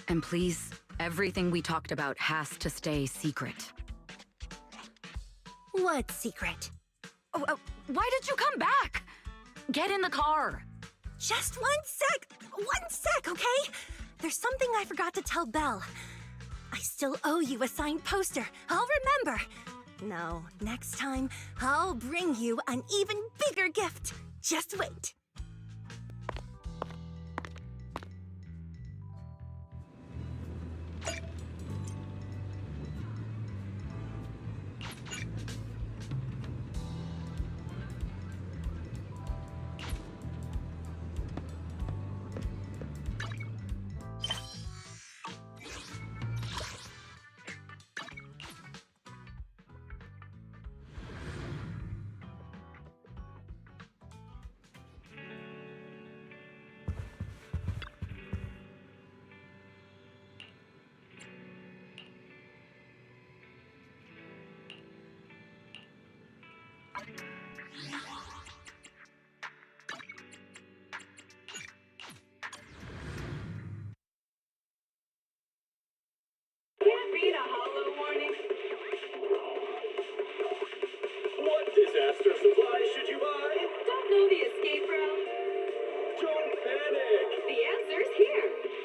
And please, everything we talked about has to stay secret. What secret? Why did you come back? Get in the car. Just 1 sec! 1 sec, okay? There's something I forgot to tell Belle. I still owe you a signed poster. I'll remember. No, next time, I'll bring you an even bigger gift. Just wait. Disaster supplies should you buy? Don't know the escape route? Don't panic! The answer's here.